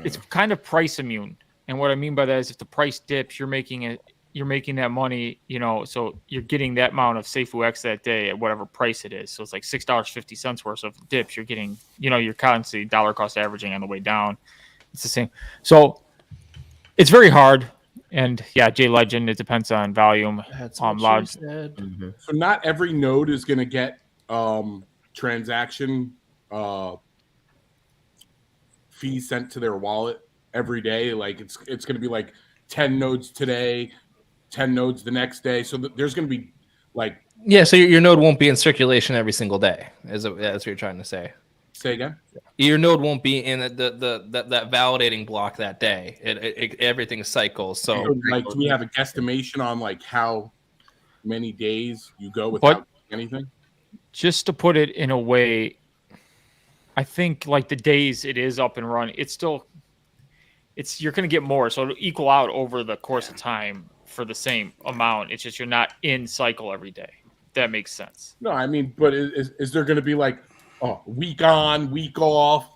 it's kind of price immune. And what I mean by that is if the price dips, you're making that money, so you're getting that amount of Safuu X that day at whatever price it is. So it's like $6.50 worth of dips. You're getting, you're constantly dollar cost averaging on the way down. It's the same. So it's very hard. And yeah, J Legend, it depends on volume. That's what loud. she said. Mm-hmm. So not every node is going to get transaction fees sent to their wallet every day. Like it's going to be like 10 nodes today, 10 nodes the next day. So there's going to be like so your node won't be in circulation every single day. That's what you're trying to say. Say again. Your node won't be in that validating block that day. Everything cycles. So like, do we have a guesstimation on like how many days you go without anything? Just to put it in a way, I think like the days it is up and running, you're going to get more, so it'll equal out over the course of time for the same amount. It's just you're not in cycle every day. That makes sense. No, I mean, but is there going to be like week on, week off,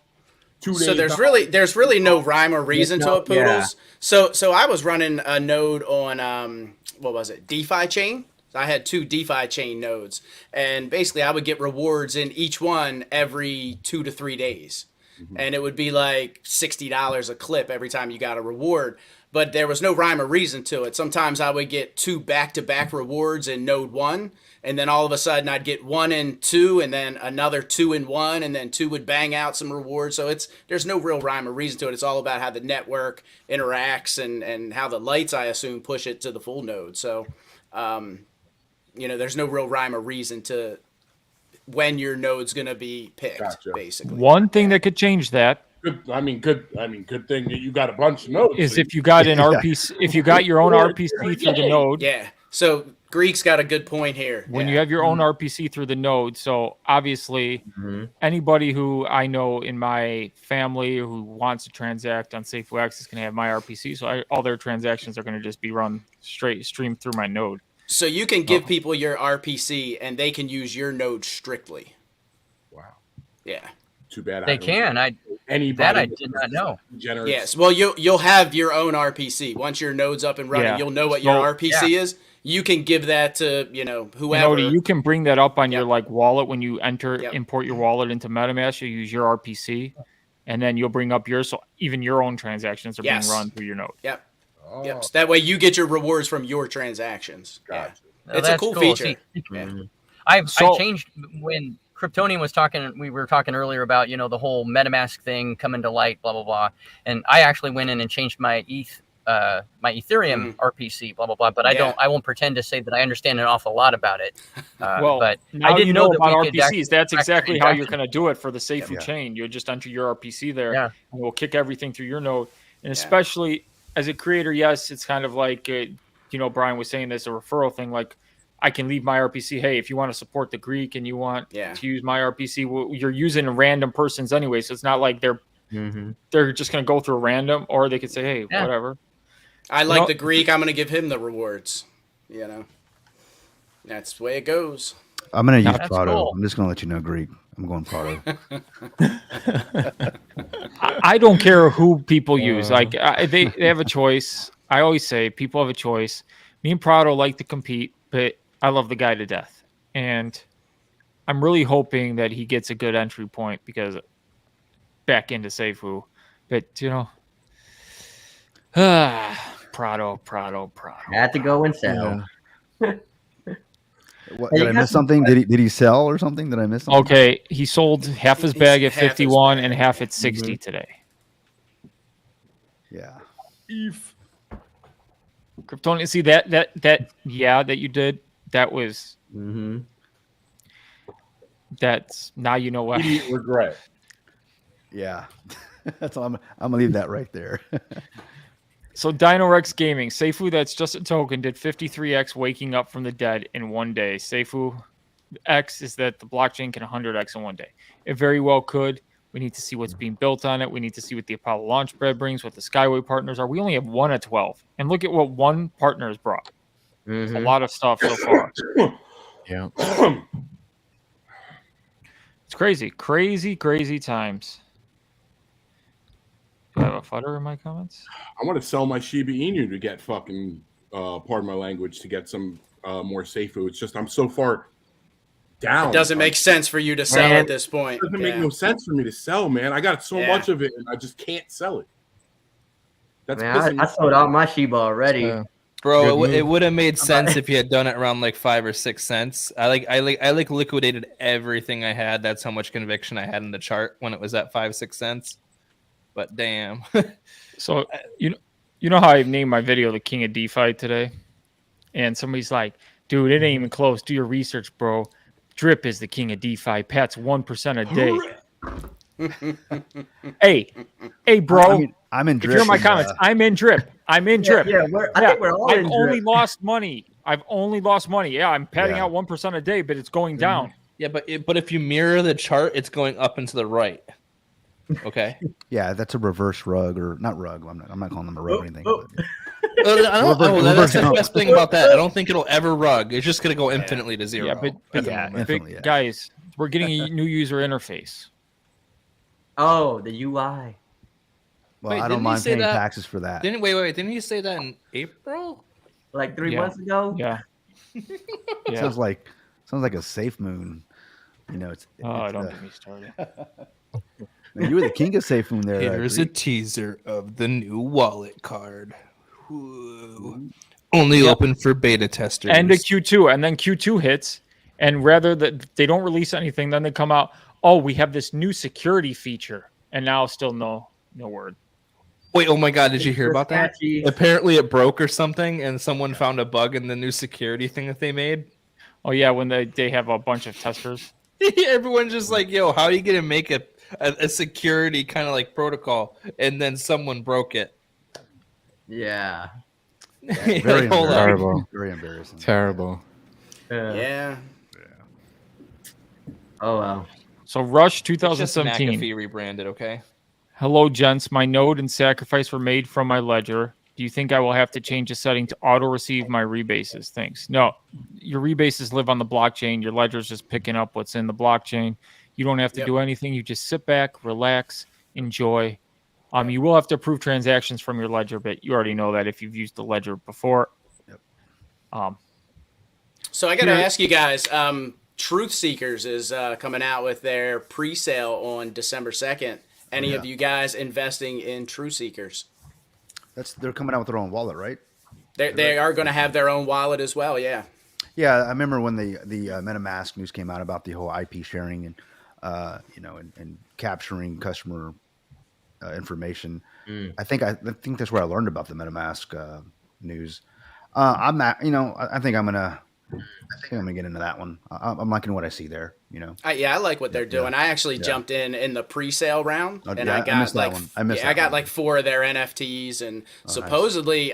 2 days? So there's really no rhyme or reason to it, Poodles. Yeah. So I was running a node on what was it, DeFi chain. I had 2 DeFi chain nodes, and basically I would get rewards in each one every 2 to 3 days. Mm-hmm. And it would be like $60 a clip every time you got a reward. But there was no rhyme or reason to it. Sometimes I would get 2 back-to-back rewards in node 1, and then all of a sudden I'd get 1 and 2, and then another 2 and 1, and then 2 would bang out some rewards. So there's no real rhyme or reason to it. It's all about how the network interacts and how the lights, I assume, push it to the full node. So, there's no real rhyme or reason to when your node's going to be picked, basically. One thing that could change that. Good thing that you got a bunch of nodes. Is if you got an RPC, if you got your own RPC through the node. Yeah. So Greek's got a good point here. When you have your own RPC through the node, so obviously anybody who I know in my family who wants to transact on Safuu X is going to have my RPC. So all their transactions are going to just be run streamed through my node. So you can give people your RPC and they can use your node strictly. Wow. Yeah. Too bad. They can. I did not know. Yes. Well, you'll have your own RPC once your node's up and running. Yeah. You'll know what your RPC is. You can give that to whoever. You can bring that up on your wallet when you import your wallet into MetaMask. You use your RPC, and then you'll bring up yours. So even your own transactions are being run through your node. Yep. Oh. Yep. So that way you get your rewards from your transactions. Gotcha. Yeah. It's a cool feature. I changed when Kryptonian was talking. We were talking earlier about the whole MetaMask thing coming to light, blah blah blah. And I actually went in and changed my my Ethereum RPC, blah blah blah. But I won't pretend to say that I understand an awful lot about it. But I didn't know about RPCs. That's exactly how you're going to do it for the Safuu chain. You just enter your RPC there, and we'll kick everything through your node. And especially as a creator, yes, it's kind of like Brian was saying this, a referral thing. Like I can leave my RPC. Hey, if you want to support the Greek and you want to use my RPC, you're using random persons anyway. So it's not like they're just going to go through random, or they could say, hey, whatever. I like the Greek. I'm going to give him the rewards. That's the way it goes. I'm going to use Prado. Cool. I'm just going to let you know, Greek. I'm going Prado. I don't care who people use. Like they have a choice. I always say people have a choice. Me and Prado like to compete, but I love the guy to death. And I'm really hoping that he gets a good entry point because back into Safuu. But, Prado. Had to go and sell. What, did I miss something? Did he sell or something? Did I miss something? Okay, he sold half his bag at 51 and half at 60 today. Yeah. Kryptonian, see that you did. That was that's now you know what. Immediate regret. Yeah. That's all I'm gonna leave that right there. So DinoRex Gaming, Safuu, that's just a token, did 53x waking up from the dead in one day. Safuu X is that the blockchain can 100x in one day. It very well could. We need to see what's being built on it. We need to see what the Apollo Launchpad brings, what the Skyway partners are. We only have 1 of 12. And look at what one partner has brought. A lot of stuff so far. Yeah. It's crazy. Crazy times. Do I have a footer in my comments? I want to sell my Shiba Inu to get fucking, pardon my language, to get some more Safuu. It's just I'm so far down. It doesn't make sense for you to sell at this point. It doesn't make no sense for me to sell, man. I got so much of it, and I just can't sell it. That's Man, I sold out my Shiba already. Bro, it would have made sense if you had done it around like 5 or 6 cents. I liquidated everything I had. That's how much conviction I had in the chart when it was at 5-6 cents. But damn. So you know how I named my video "The King of DeFi" today, and somebody's like, "Dude, it ain't even close. Do your research, bro. Drip is the king of DeFi. Pat's 1% a day." hey, bro. I'm in Drip. If you're in my comments, I'm in Drip. I'm in Drip. Yeah, I think we're all in I've only lost money. Yeah, I'm padding out 1% a day, but it's going down. Yeah, but if you mirror the chart, it's going up and to the right. Okay. Yeah, that's a reverse rug, or not rug. I'm not calling them a rug or anything. That's the best thing about that. I don't think it'll ever rug. It's just gonna go infinitely to zero. Yeah, guys, we're getting a new user interface. Oh, the UI. Well, I don't mind paying taxes for that. Didn't he say that in April? Like 3 months ago? Yeah. Sounds like a safe moon. You know, don't get me started. Man, you were the king of safe moon there. Here's a teaser of the new wallet card. Whoa. Only open for beta testers. End of Q2, and then Q2 hits, and rather that they don't release anything, then they come out, oh, we have this new security feature, and now still no word. Wait, oh my God, did you hear about that? Apparently it broke or something, and someone found a bug in the new security thing that they made. Oh yeah, when they have a bunch of testers. Everyone's just like, yo, how are you going to make a security kind of like protocol? And then someone broke it. Yeah. Very terrible. Very embarrassing. Terrible. Yeah. Oh, wow. So Rush It's just 2017. McAfee rebranded, okay? Hello, gents. My node and sacrifice were made from my ledger. Do you think I will have to change the setting to auto-receive my rebases? Thanks. No. Your rebases live on the blockchain. Your ledger is just picking up what's in the blockchain. You don't have to do anything. You just sit back, relax, enjoy. You will have to approve transactions from your ledger, but you already know that if you've used the ledger before. So I got to ask you guys, Truth Seekers is coming out with their pre-sale on December 2nd. Any of you guys investing in Truth Seekers? They're coming out with their own wallet, right? They are going to have their own wallet as well, yeah. Yeah, I remember when the MetaMask news came out about the whole IP sharing and and capturing customer information. I think that's where I learned about the MetaMask news. I think I'm gonna get into that one. I'm liking what I see there. I like what they're doing. I actually jumped in the pre-sale round, and I got I got like 4 of their NFTs, and supposedly,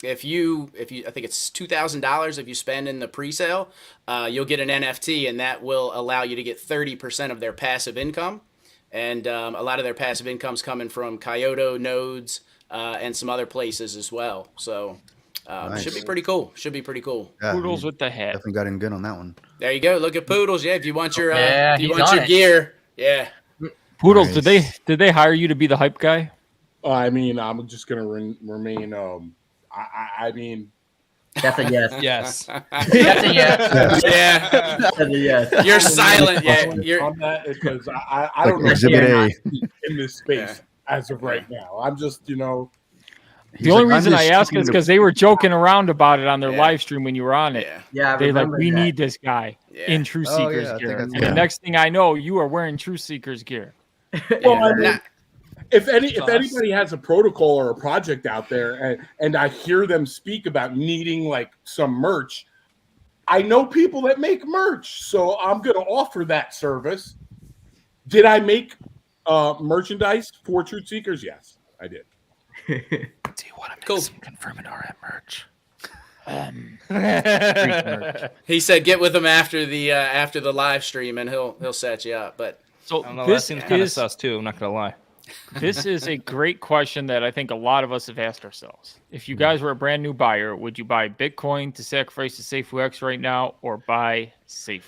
if you I think it's $2,000 if you spend in the pre-sale, you'll get an NFT, and that will allow you to get 30% of their passive income, and a lot of their passive income's coming from Kyoto nodes and some other places as well. So. Nice. Should be pretty cool. Yeah, Poodles with the head. Definitely got in good on that one. There you go. Look at Poodles. Yeah, if you want your gear. Yeah. Poodles, Nice. did they hire you to be the hype guy? I mean, I'm just gonna remain. I mean, that's a yes. Yes. That's a yes. Yeah. That's a yes. You're silent. Yeah. You're on that because I don't know Exhibit A in this space as of right now. I'm just The only reason I ask is because they were joking around about it on their live stream when you were on it. Yeah, they're like, we need this guy in True Seekers gear. And the next thing I know, you are wearing True Seekers gear. Well, I mean, if anybody has a protocol or a project out there, and I hear them speak about needing like some merch, I know people that make merch, so I'm going to offer that service. Did I make merchandise for Truth Seekers? Yes, I did. Do you want to make some Confirming RM merch? He said, "Get with him after the live stream, and he'll set you up." But so that seems kind of sus too. I'm not gonna lie. This is a great question that I think a lot of us have asked ourselves. If you guys were a brand new buyer, would you buy Bitcoin to sacrifice to Safuu X right now, or buy Safuu?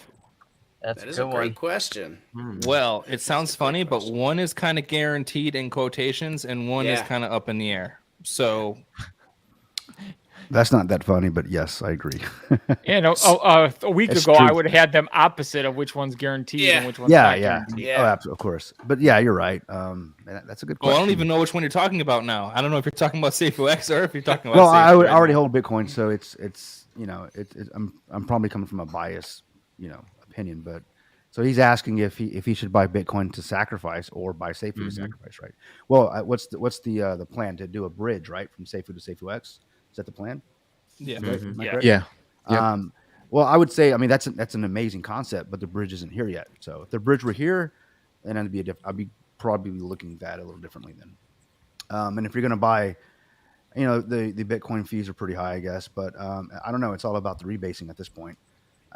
That is a great question. Well, it sounds funny, but one is kind of guaranteed in quotations, and one is kind of up in the air. So, That's not that funny, but yes, I agree. A week It's ago, true. I would have had them opposite of which one's guaranteed and which one's yeah, not yeah, guaranteed. Oh, absolutely, of course. But yeah, you're right. That's a good question. Well, I don't even know which one you're talking about now. I don't know if you're talking about Safuu X or if you're talking about. Well, I Safuu right already now. hold Bitcoin, so it's I'm probably coming from a biased opinion, but so he's asking if he should buy Bitcoin to sacrifice or buy Safuu to sacrifice, right? Well, what's the plan to do a bridge, right, from Safuu to Safuu X? Is that the plan? Yeah. Am I correct? Yeah. Yep. Well, I would say, I mean, that's an amazing concept, but the bridge isn't here yet. So if the bridge were here, then I'd be probably looking at that a little differently then. And if you're going to buy, the Bitcoin fees are pretty high, I guess, but I don't know. It's all about the rebasing at this point.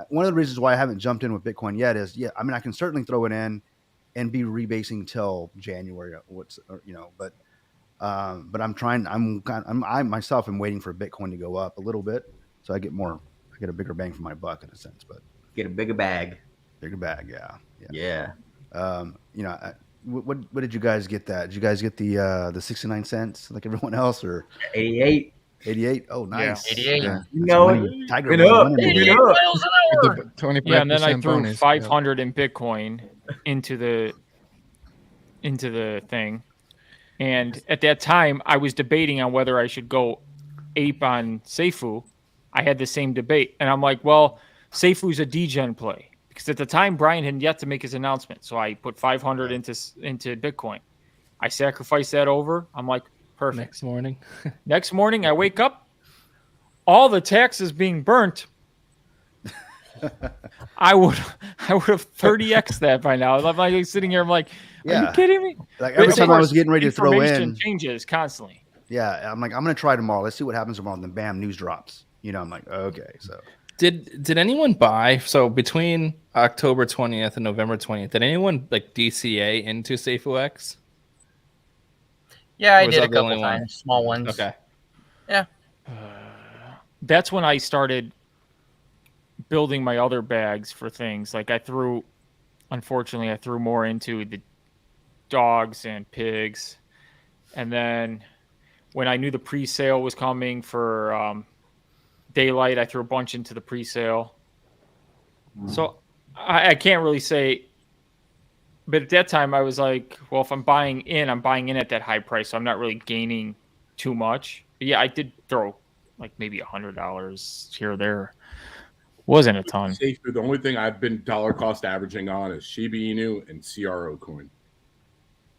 One of the reasons why I haven't jumped in with Bitcoin yet is, I can certainly throw it in and be rebasing till January, but I myself am waiting for Bitcoin to go up a little bit, so I get a bigger bang for my buck in a sense. But get a bigger bag. Yeah. What did you guys get that? Did you guys get the 69 cents like everyone else, or 88? 88. Oh, nice. 88. Yeah. Tiger up. 88 miles an hour. 25% Yeah, and then I threw bonus. 500 in Bitcoin into the thing. And at that time, I was debating on whether I should go ape on Safuu. I had the same debate. And I'm like, well, Safuu's a degen play. Because at the time, Brian had yet to make his announcement. So I put 500 into Bitcoin. I sacrificed that over. I'm like, perfect. Next morning, I wake up. All the taxes being burnt. I would have 30x that by now. I'm like sitting here. I'm like, are you kidding me? Like every time I was getting ready to throw in, changes constantly. Yeah, I'm like, I'm gonna try tomorrow. Let's see what happens tomorrow. And then bam, news drops. I'm like, okay. So did anyone buy? So between October 20th and November 20th, did anyone like DCA into Safuu X? Yeah, I did a couple times, small ones. Okay. Yeah. That's when I started building my other bags for things. Like unfortunately, I threw more into the dogs and pigs. And then when I knew the pre-sale was coming for Daylight, I threw a bunch into the pre-sale. So I can't really say. But at that time, I was like, well, if I'm buying in at that high price. So I'm not really gaining too much. But yeah, I did throw like maybe $100 here or there. Wasn't a ton. The only thing I've been dollar cost averaging on is Shiba Inu and CRO coin.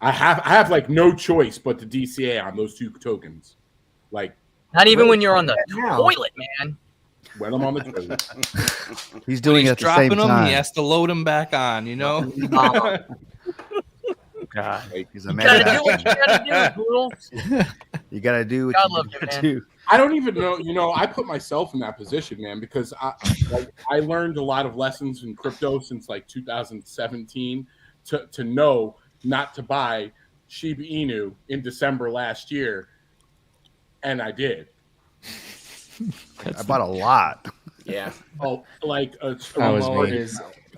I have like no choice but to DCA on those two tokens. Like not even when you're on the toilet, man. When I'm on the toilet. He's doing it at the same time. He has to load them back on, God, he's a man. You gotta do what you gotta do, Poodles. You gotta do what you gotta do. I don't even know. I put myself in that position, man, because I learned a lot of lessons in crypto since like 2017 to know not to buy Shiba Inu in December last year, and I did. I bought a lot. Yeah. Oh, like a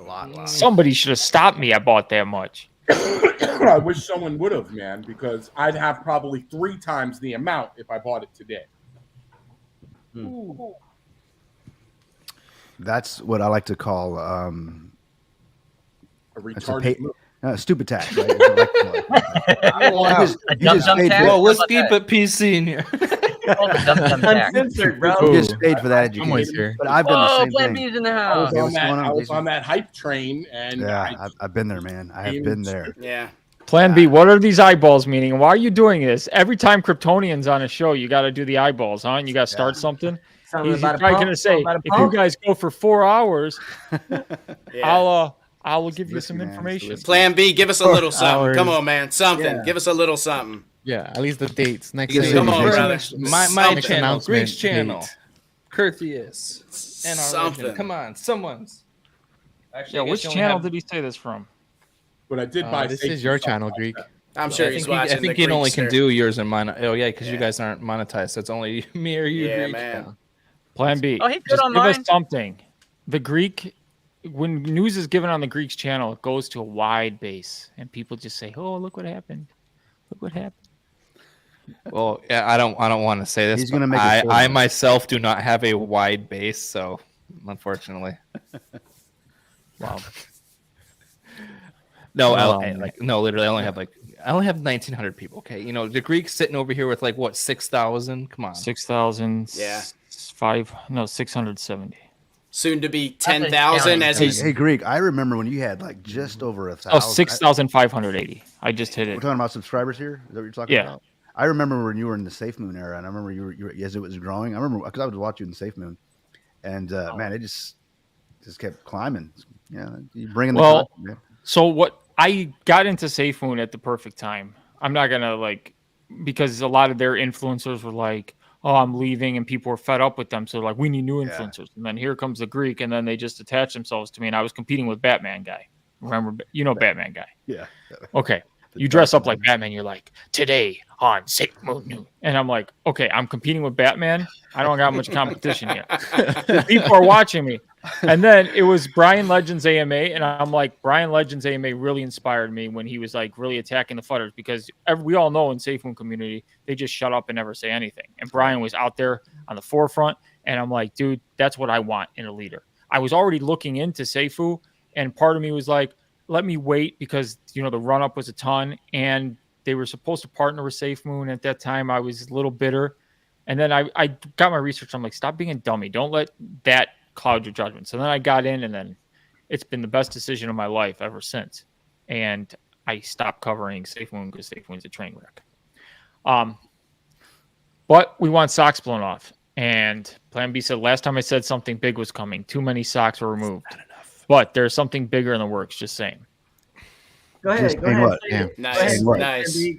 lot. Somebody should have stopped me. I bought that much. I wish someone would have, man, because I'd have probably 3 times the amount if I bought it today. That's what I like to call a retarded stupid tax. Right? Well, let's keep it PC in here. Uncensored, bro. You just paid for that education. But I've done the same Plan thing. B's in the house. I was on that hype train, and yeah, I've been there, man. I have been there. Yeah. Plan B, what are these eyeballs meaning? Why are you doing this? Every time Kryptonian's on a show, you got to do the eyeballs, huh? And you got to start something. He's probably going to say, if you guys go for 4 hours, I will give you some information. Plan B, give us a little something. Come on, man. Something. Yeah. Give us a little something. Yeah, at least the dates. Next Come on, brother. My channel, Greek's channel, Curtheus, and something. Come on, someone's. Actually, which channel did he say this from? But I did buy. This is your channel, Greek. I'm sure he's watching. I think he only can do yours and mine. Oh yeah, because you guys aren't monetized, so it's only me or you. Yeah, Greek. man. Plan B. Oh, he's good just on give mine. us something. The Greek, when news is given on the Greek's channel, it goes to a wide base, and people just say, "Oh, look what happened! Look what happened!" Well, yeah, I don't want to say this. He's gonna make. I myself do not have a wide base, so unfortunately. Wow. No, literally, I only have 1,900 people. Okay, you know the Greeks sitting over here with like what 6,000. Come on, 6,000. Yeah. 670. Soon to be 10,000 as he's. Hey, Greek, I remember when you had like just over 1,000. Oh, 6,580. I just hit it. We're talking about subscribers here. Is that what you're talking about? I remember when you were in the Safe Moon era, and I remember you were as it was growing. I remember because I would watch you in the Safe Moon, and man, it just kept climbing. Yeah, you bringing the content, man. So what I got into Safe Moon at the perfect time. I'm not gonna because a lot of their influencers were like, "Oh, I'm leaving," and people were fed up with them. So like, we need new influencers. And then here comes the Greek, and then they just attached themselves to me, and I was competing with Batman guy. Remember, Batman guy. Yeah. Okay. You dress up like Batman. You're like, today on Safe Moon. And I'm like, okay, I'm competing with Batman. I don't got much competition yet. People are watching me. And then it was Brian Legends AMA. And I'm like, Brian Legends AMA really inspired me when he was like really attacking the futters, because we all know in Safe Moon community, they just shut up and never say anything. And Brian was out there on the forefront. And I'm like, dude, that's what I want in a leader. I was already looking into Safuu, and part of me was like, let me wait, because the run up was a ton, and they were supposed to partner with Safe Moon. At that time, I was a little bitter, and then I got my research. I'm like, stop being a dummy. Don't let that cloud your judgment. So then I got in, and then it's been the best decision of my life ever since. And I stopped covering Safe Moon because Safe Moon's a train wreck. But we want socks blown off, and Plan B said last time I said something big was coming. Too many socks were removed. But there's something bigger in the works, just saying. Go ahead. What? Nice. Go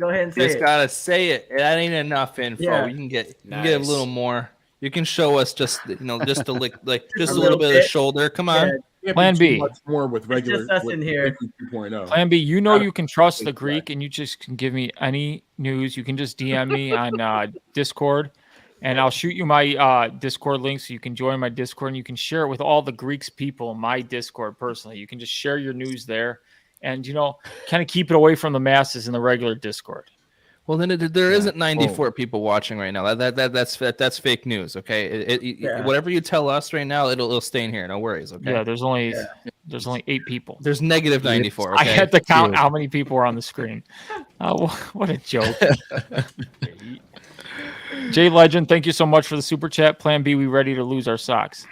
ahead and say just gotta say it. That ain't enough info. Yeah. You can get a little more. You can show us just just a lick, just a little bit of the shoulder. Come on. Yeah, Plan B. much more with regular. Just us in here. 2.0. Plan B, you can trust the Greek, and you just can give me any news. You can just DM me on Discord, and I'll shoot you my Discord link so you can join my Discord, and you can share it with all the Greeks people in my Discord personally. You can just share your news there, and kind of keep it away from the masses in the regular Discord. Well, then there isn't 94 people watching right now. That's fake news. Okay, whatever you tell us right now, it'll stay in here. No worries. Okay. Yeah, there's only 8 people. There's negative 94. Okay? I had to count how many people were on the screen. What a joke. Jay Legend, thank you so much for the super chat. Plan B, we ready to lose our socks.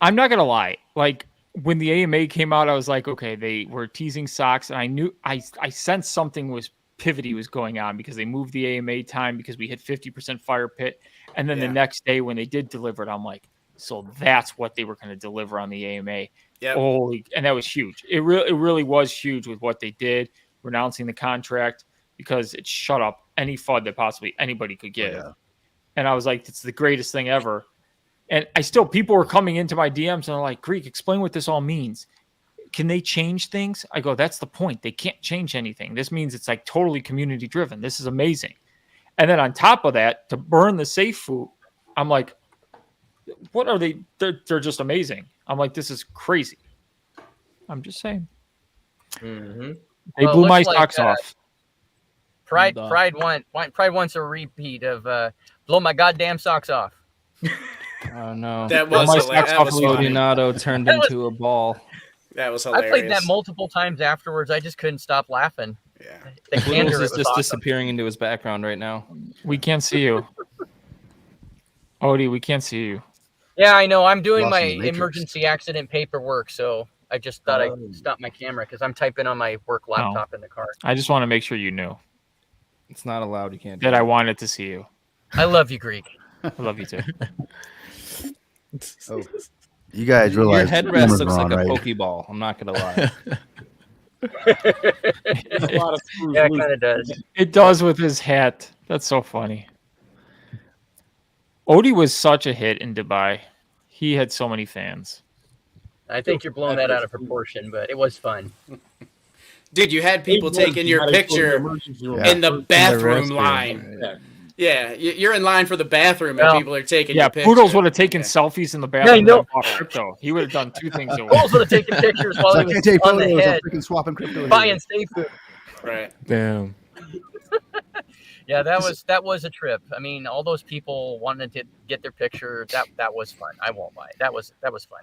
I'm not gonna lie. Like when the AMA came out, I was like, okay, they were teasing socks, and I knew I sensed something was pivoty was going on, because they moved the AMA time because we hit 50% fire pit, and then the next day when they did deliver it, I'm like, so that's what they were going to deliver on the AMA. Yeah. And that was huge. It really was huge with what they did, renouncing the contract, because it shut up any FUD that possibly anybody could give. Yeah. And I was like, it's the greatest thing ever. And people were coming into my DMs and they're like, Greek, explain what this all means. Can they change things? I go, that's the point. They can't change anything. This means it's like totally community driven. This is amazing. And then on top of that, to burn the Safuu, I'm like, what are they? They're just amazing. I'm like, this is crazy. I'm just saying. Mm-hmm. They blew my socks off. Pride wants a repeat of blow my goddamn socks off. Oh no! That was Leonardo turned into a ball. That was hilarious. I played that multiple times afterwards. I just couldn't stop laughing. Yeah. The candor is was just awesome. disappearing into his background right now. We can't see you. Odie, we can't see you. Yeah, I know. I'm doing Lost my in the Matrix. emergency accident paperwork, so I just thought I'd stop my camera because I'm typing on my work laptop in the car. I just want to make sure you knew It's not allowed. You can't. do that it. I wanted to see you. I love you, Greek. I love you too. Oh, you guys realize Your the headrest camera's looks like on, a right? Pokeball. I'm not gonna lie. There's a lot of screws Yeah, it loose. kind of does. It does with his hat. That's so funny. Odie was such a hit in Dubai. He had so many fans. I think you're blowing that out of proportion, but it was fun. Dude, you had people taking your picture in the bathroom line. Yeah, you're in line for the bathroom and people are taking your picture. Poodles would have taken selfies in the bathroom. I know. Crypto. He would have done two things at once. Poodles would have taken pictures while he was on the head freaking swapping crypto. buying Safuu. Right. Damn. Yeah, that was a trip. I mean, all those people wanted to get their picture. That was fun. I won't lie. That was fun.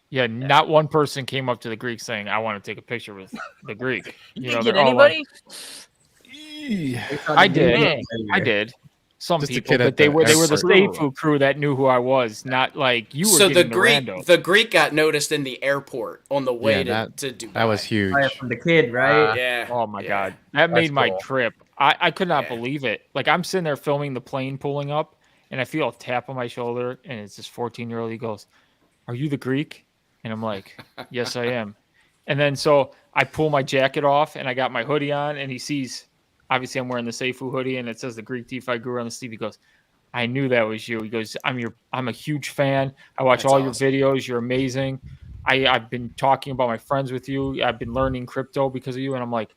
Yeah, not one person came up to the Greek saying, "I want to take a picture with the Greek." You didn't get anybody? I did. I did. Some Just a people, kid but at they the were the airport. Safuu crew that knew who I was, not like you were. So the getting Greek, the Greek got noticed in the airport on the way to Dubai. That was huge. From the kid, right? Yeah. Oh my god, that made my trip. I could not believe it. Like I'm sitting there filming the plane pulling up, and I feel a tap on my shoulder, and it's this 14-year-old. He goes, "Are you the Greek?" And I'm like, "Yes, I am." And then so I pull my jacket off, and I got my hoodie on, and he sees. Obviously, I'm wearing the Safuu hoodie, and it says the Greek DeFi Guru on the sleeve. He goes, "I knew that was you." He goes, I'm a huge fan. I watch all your videos. You're amazing. I've been talking about my friends with you. I've been learning crypto because of you." And I'm like,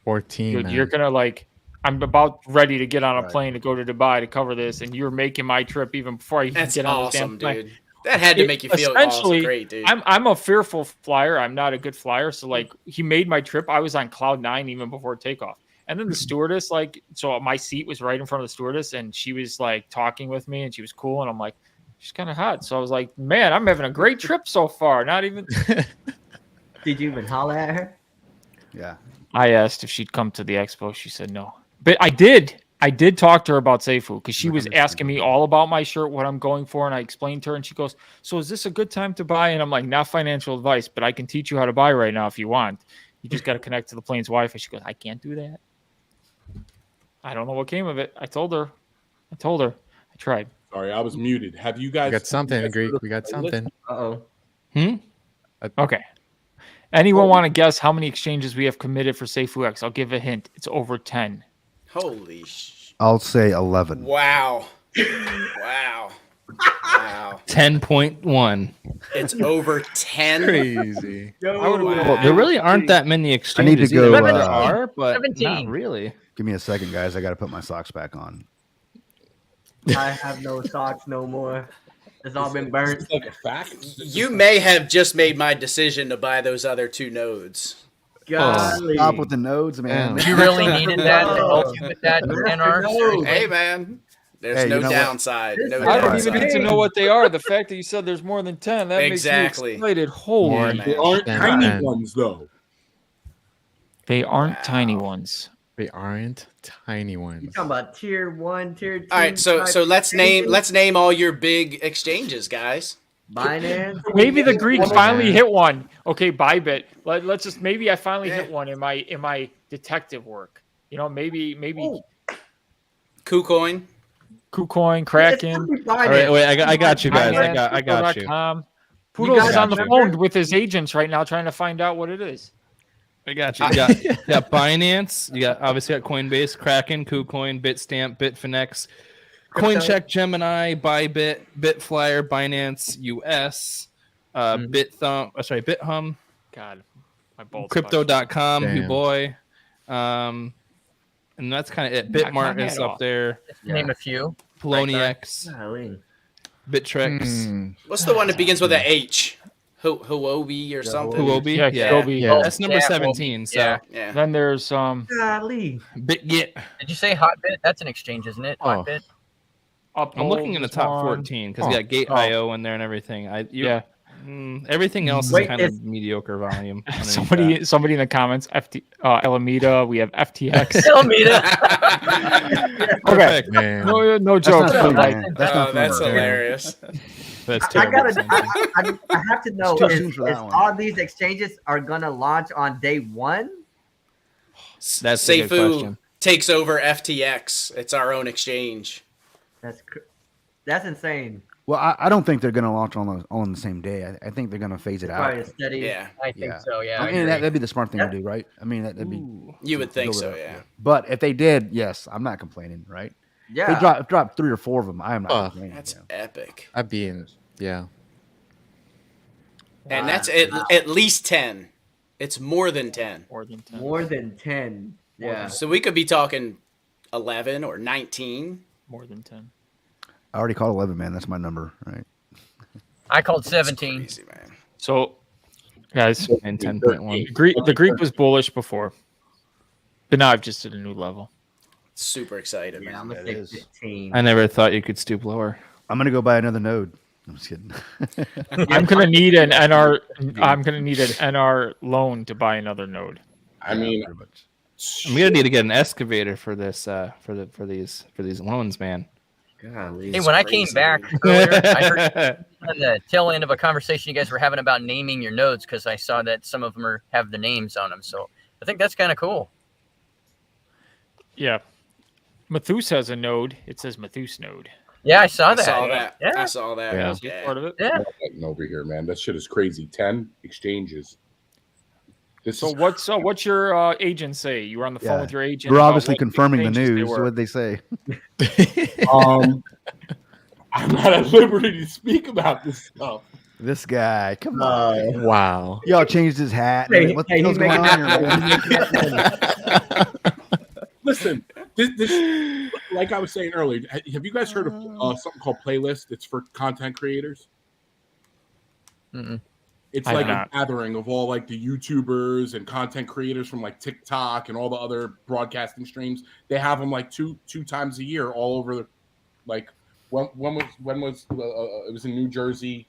14. dude, man. you're gonna like. I'm about ready to get on a plane to go to Dubai to cover this, and you're making my trip even before I even get on the damn plane. Dude. That had to make you feel awesome. Great, dude. I'm a fearful flyer. I'm not a good flyer. So like he made my trip. I was on cloud 9 even before takeoff. And then the stewardess, like, so my seat was right in front of the stewardess, and she was like talking with me, and she was cool. And I'm like, she's kind of hot. So I was like, man, I'm having a great trip so far. Not even. Did you even holler at her? Yeah. I asked if she'd come to the expo. She said no. But I did. I did talk to her about Safuu because she was asking me all about my shirt, what I'm going for, and I explained to her, and she goes, "So is this a good time to buy?" And I'm like, "Not financial advice, but I can teach you how to buy right now if you want. You just got to connect to the plane's Wi-Fi." She goes, "I can't do that." I don't know what came of it. I told her. I tried. Sorry, I was muted. Have you guys? We got something, Greek. We got something. Uh-oh. Okay. Anyone want to guess how many exchanges we have committed for Safuu X? I'll give a hint. It's over 10. Holy I'll say 11. Wow. Wow. Wow. 10.1. It's over 10. Crazy. Well, there really aren't that many exchanges. I need to go. There are, but 17. not really. Give me a second, guys. I got to put my socks back on. I have no socks no more. It's all been burnt. Like a fact. You may have just made my decision to buy those other 2 nodes. Golly. Stop with the nodes, man. You really needed that to help you with that NR? Hey, man. There's no downside. No I don't downside. even need to know what they are. The fact that you said there's more than 10, that makes me excited. Holy They aren't tiny ones, though. They aren't tiny ones. They aren't tiny ones. You talking about tier 1, tier 2? All right, so let's name all your big exchanges, guys. Binance. Maybe the Greek finally hit one. Okay, Bybit. Let's just maybe I finally hit one in my detective work. You know, maybe KuCoin, Kraken. All right, wait, I got you guys. I got you. Poodle's is on the phone with his agents right now trying to find out what it is. I got you. You got Binance. You got obviously got Coinbase, Kraken, KuCoin, Bitstamp, Bitfinex, CoinCheck, Gemini, Bybit, Bitflyer, Binance US, BitHum. God, my balls. Crypto.com, Damn. you boy. And that's kind of it. Bitmart is up there. Name a few. Poloniex, Bittrex. What's the one that begins with an H? Huobi or something? Huobi? Yeah. That's number 17. So yeah. Then there's Golly. BitGet. Did you say Hotbit? That's an exchange, isn't it? Hotbit. I'm looking in the top 14 because you got Gate.io in there and everything. Everything else is kind of mediocre volume. Somebody in the comments, Alameda, we have FTX. Alameda. Okay, man. No joke. That's hilarious. That's I terrible. I have to know if all these exchanges are gonna launch on day 1. That's a good question. Safuu takes over FTX. It's our own exchange. That's insane. Well, I don't think they're going to launch on the same day. I think they're going to phase it out. Probably a steady. Yeah, I think so. Yeah, I mean, that'd be the smart thing to do, right? I mean, that'd be. You would think so, yeah. But if they did, yes, I'm not complaining, right? Yeah. If they drop 3 or 4 of them, I am not complaining. That's epic. I'd be in. Yeah. And that's at least 10. It's more than 10. More than 10. Yeah. So we could be talking 11 or 19. More than 10. I already called 11, man. That's my number, right? I called 17. Crazy, man. So, guys, And 10.1. the Greek was bullish before, but now I've just hit a new level. Super excited, man. I'm gonna say 15. I never thought you could stoop lower. I'm gonna go buy another node. I'm just kidding. I'm gonna need an NR. I'm gonna need an NR loan to buy another node. I mean, I'm gonna need to get an excavator for this. For these loans, man. Golly. Hey, when I came back earlier, I heard on the tail end of a conversation you guys were having about naming your nodes, because I saw that some of them have the names on them. So I think that's kind of cool. Yeah. Mathus has a node. It says Mathus node. Yeah, I saw that. Yeah. Yeah. I saw that. Yeah. That's part of it. Yeah. over here, man. That shit is crazy. 10 exchanges. So what's your agent say? You were on the phone with your agent. We're about obviously what confirming the exchanges they news. were. What did they say? I'm not at liberty to speak about this stuff. This guy, come on. Wow. Y'all changed his hat. What's going on here, man? Listen, this, like I was saying earlier, have you guys heard of something called Playlist? It's for content creators. It's like a gathering of all like the YouTubers and content creators from like TikTok and all the other broadcasting streams. They have them like two times a year all over. Like when was it was in New Jersey.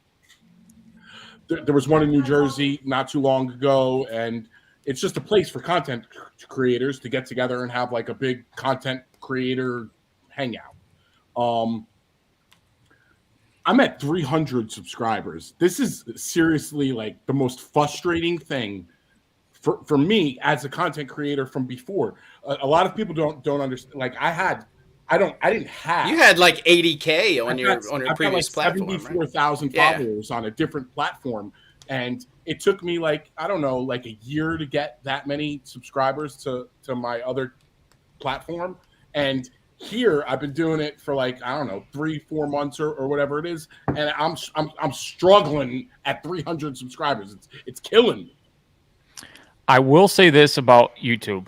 There was one in New Jersey not too long ago, and it's just a place for content creators to get together and have like a big content creator hangout. I'm at 300 subscribers. This is seriously like the most frustrating thing for me as a content creator from before. A lot of people don't understand. Like I didn't have. You had like 80K on your previous platform. 74,000 followers on a different platform, and it took me like I don't know, like a year to get that many subscribers to my other platform. And here I've been doing it for like I don't know 3-4 months or whatever it is, and I'm struggling at 300 subscribers. It's killing me. I will say this about YouTube.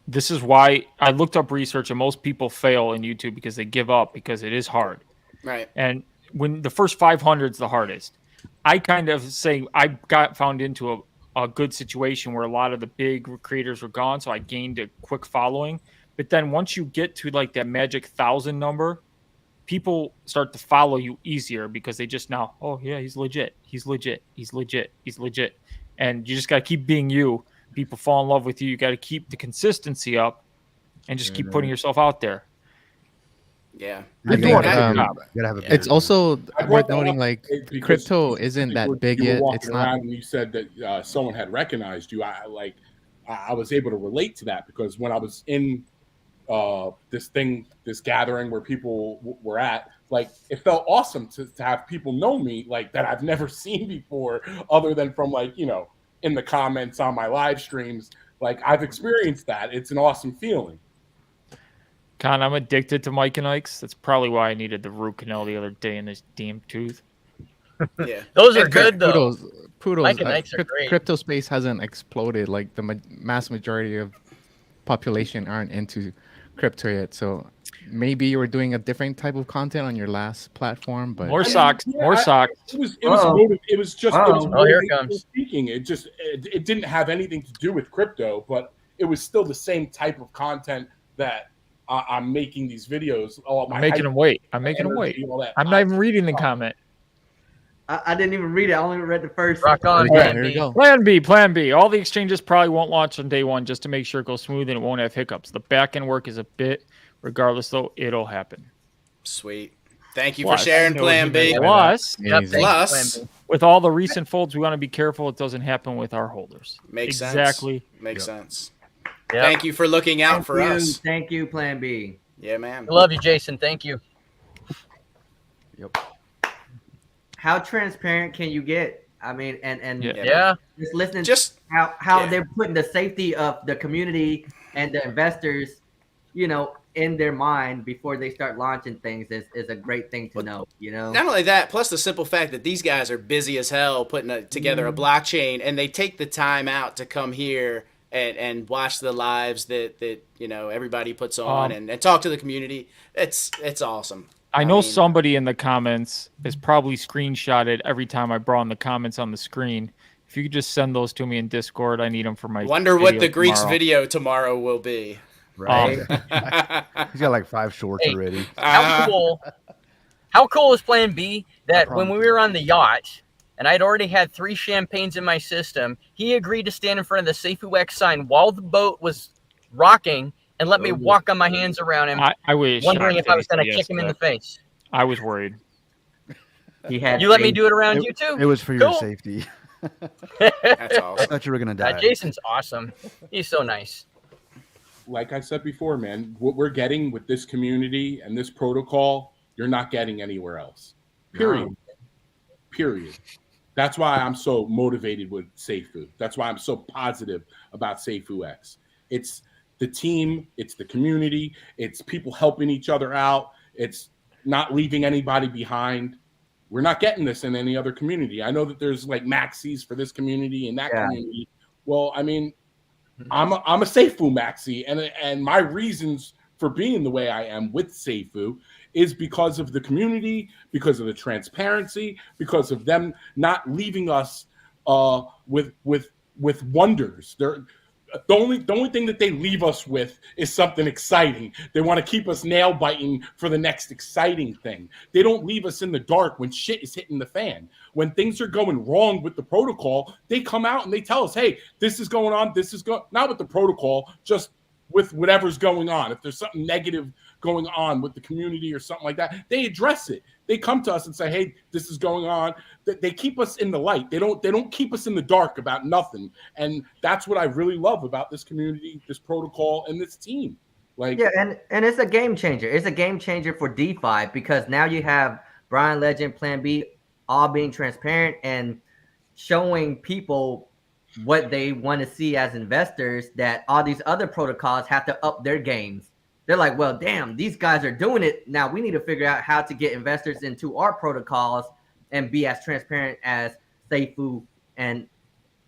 This is why I looked up research, and most people fail in YouTube because they give up because it is hard. Right. And when the first 500 is the hardest, I kind of say I got found into a good situation where a lot of the big creators were gone, so I gained a quick following. But then once you get to like that magic 1,000 number, people start to follow you easier because they just now, oh yeah, he's legit. He's legit. He's legit. He's legit. And you just got to keep being you. People fall in love with you. You got to keep the consistency up and just keep putting yourself out there. Yeah. I think it's also worth noting like crypto isn't that big yet. It's not. And you said that someone had recognized you. I was able to relate to that because when I was in this gathering where people were at, like it felt awesome to have people know me like that I've never seen before, other than from like in the comments on my live streams. Like I've experienced that. It's an awesome feeling. Con, I'm addicted to Mike and Ike's. That's probably why I needed the root canal the other day in this damn tooth. Yeah, those are good though. Poodles. Mike and Ike's are great. Crypto space hasn't exploded. Like the mass majority of population aren't into crypto yet. So maybe you were doing a different type of content on your last platform, but more socks. It was just here it comes. Speaking. It didn't have anything to do with crypto, but it was still the same type of content that I'm making these videos. I'm making them wait. I'm making them wait. I'm not even reading the comment. I didn't even read it. I only read the first. Rock on. Here we go. Plan B. All the exchanges probably won't launch on day one just to make sure it goes smooth and it won't have hiccups. The back end work is a bit. Regardless, though, it'll happen. Sweet. Thank you for sharing Plan B. Plus, with all the recent folds, we want to be careful it doesn't happen with our holders. Makes sense. Exactly. Makes sense. Yep. Thank you for looking out for us. Thank you, Plan B. Yeah, man. I love you, Jason. Thank you. Yep. How transparent can you get? I mean, and just listening how they're putting the safety of the community and the investors, in their mind before they start launching things is a great thing to know, Not only that, plus the simple fact that these guys are busy as hell putting together a blockchain, and they take the time out to come here and watch the lives that everybody puts on and talk to the community. It's awesome. I know somebody in the comments has probably screenshotted every time I brought in the comments on the screen. If you could just send those to me in Discord, I need them for my Wonder what the Greek's video tomorrow will be. Right. He's got like 5 shorts Hey, already. How cool is Plan B that when we were on the yacht and I'd already had 3 champagnes in my system, he agreed to stand in front of the Safuu X sign while the boat was rocking and let me walk on my hands around him, I was wondering if I was going to kick him in the face. I was worried. He had you let me do it around you too? It was for your safety. That's awesome. I thought you were going to die. Jason's awesome. He's so nice. Like I said before, man, what we're getting with this community and this protocol, you're not getting anywhere else. Period. No. Period. That's why I'm so motivated with Safuu. That's why I'm so positive about Safuu X. It's the team, it's the community, it's people helping each other out, it's not leaving anybody behind. We're not getting this in any other community. I know that there's like maxis for this community and that community. Well, I mean, I'm a Safuu maxi, and my reasons for being the way I am with Safuu is because of the community, because of the transparency, because of them not leaving us with wonders. The only thing that they leave us with is something exciting. They want to keep us nail biting for the next exciting thing. They don't leave us in the dark when shit is hitting the fan. When things are going wrong with the protocol, they come out and they tell us, hey, this is going on. This is not with the protocol, just with whatever's going on. If there's something negative going on with the community or something like that, they address it. They come to us and say, hey, this is going on. They keep us in the light. They don't keep us in the dark about nothing. And that's what I really love about this community, this protocol, and this team. Like, yeah, and it's a game changer. It's a game changer for DeFi because now you have Brian Legend, Plan B, all being transparent and showing people what they want to see as investors, that all these other protocols have to up their games. They're like, well, damn, these guys are doing it. Now we need to figure out how to get investors into our protocols and be as transparent as Safuu and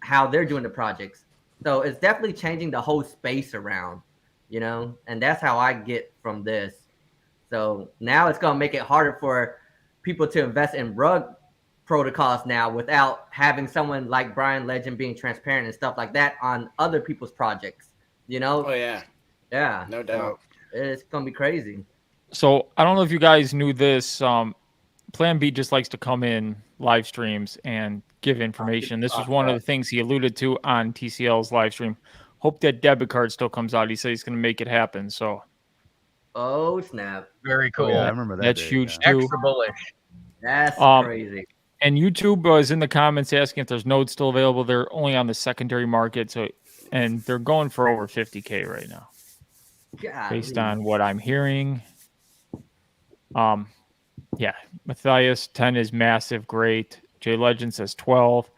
how they're doing the projects. So it's definitely changing the whole space around, you know, and that's how I get from this. So now it's going to make it harder for people to invest in rug protocols now without having someone like Brian Legend being transparent and stuff like that on other people's projects, you know? Oh, yeah. Yeah. No doubt. So it's going to be crazy. So I don't know if you guys knew this. Plan B just likes to come in live streams and give information. This was one of the things he alluded to on TCL's live stream. Hope that debit card still comes out. He said he's going to make it happen. So. Oh, snap. Very cool. Oh, yeah, I remember that. That's huge, too. Extra bullish. That's crazy. And YouTube was in the comments asking if there's nodes still available. They're only on the secondary market, and they're going for over 50K right now, based on what I'm hearing. Yeah, Matthias 10 is massive, great. Jay Legend says 12.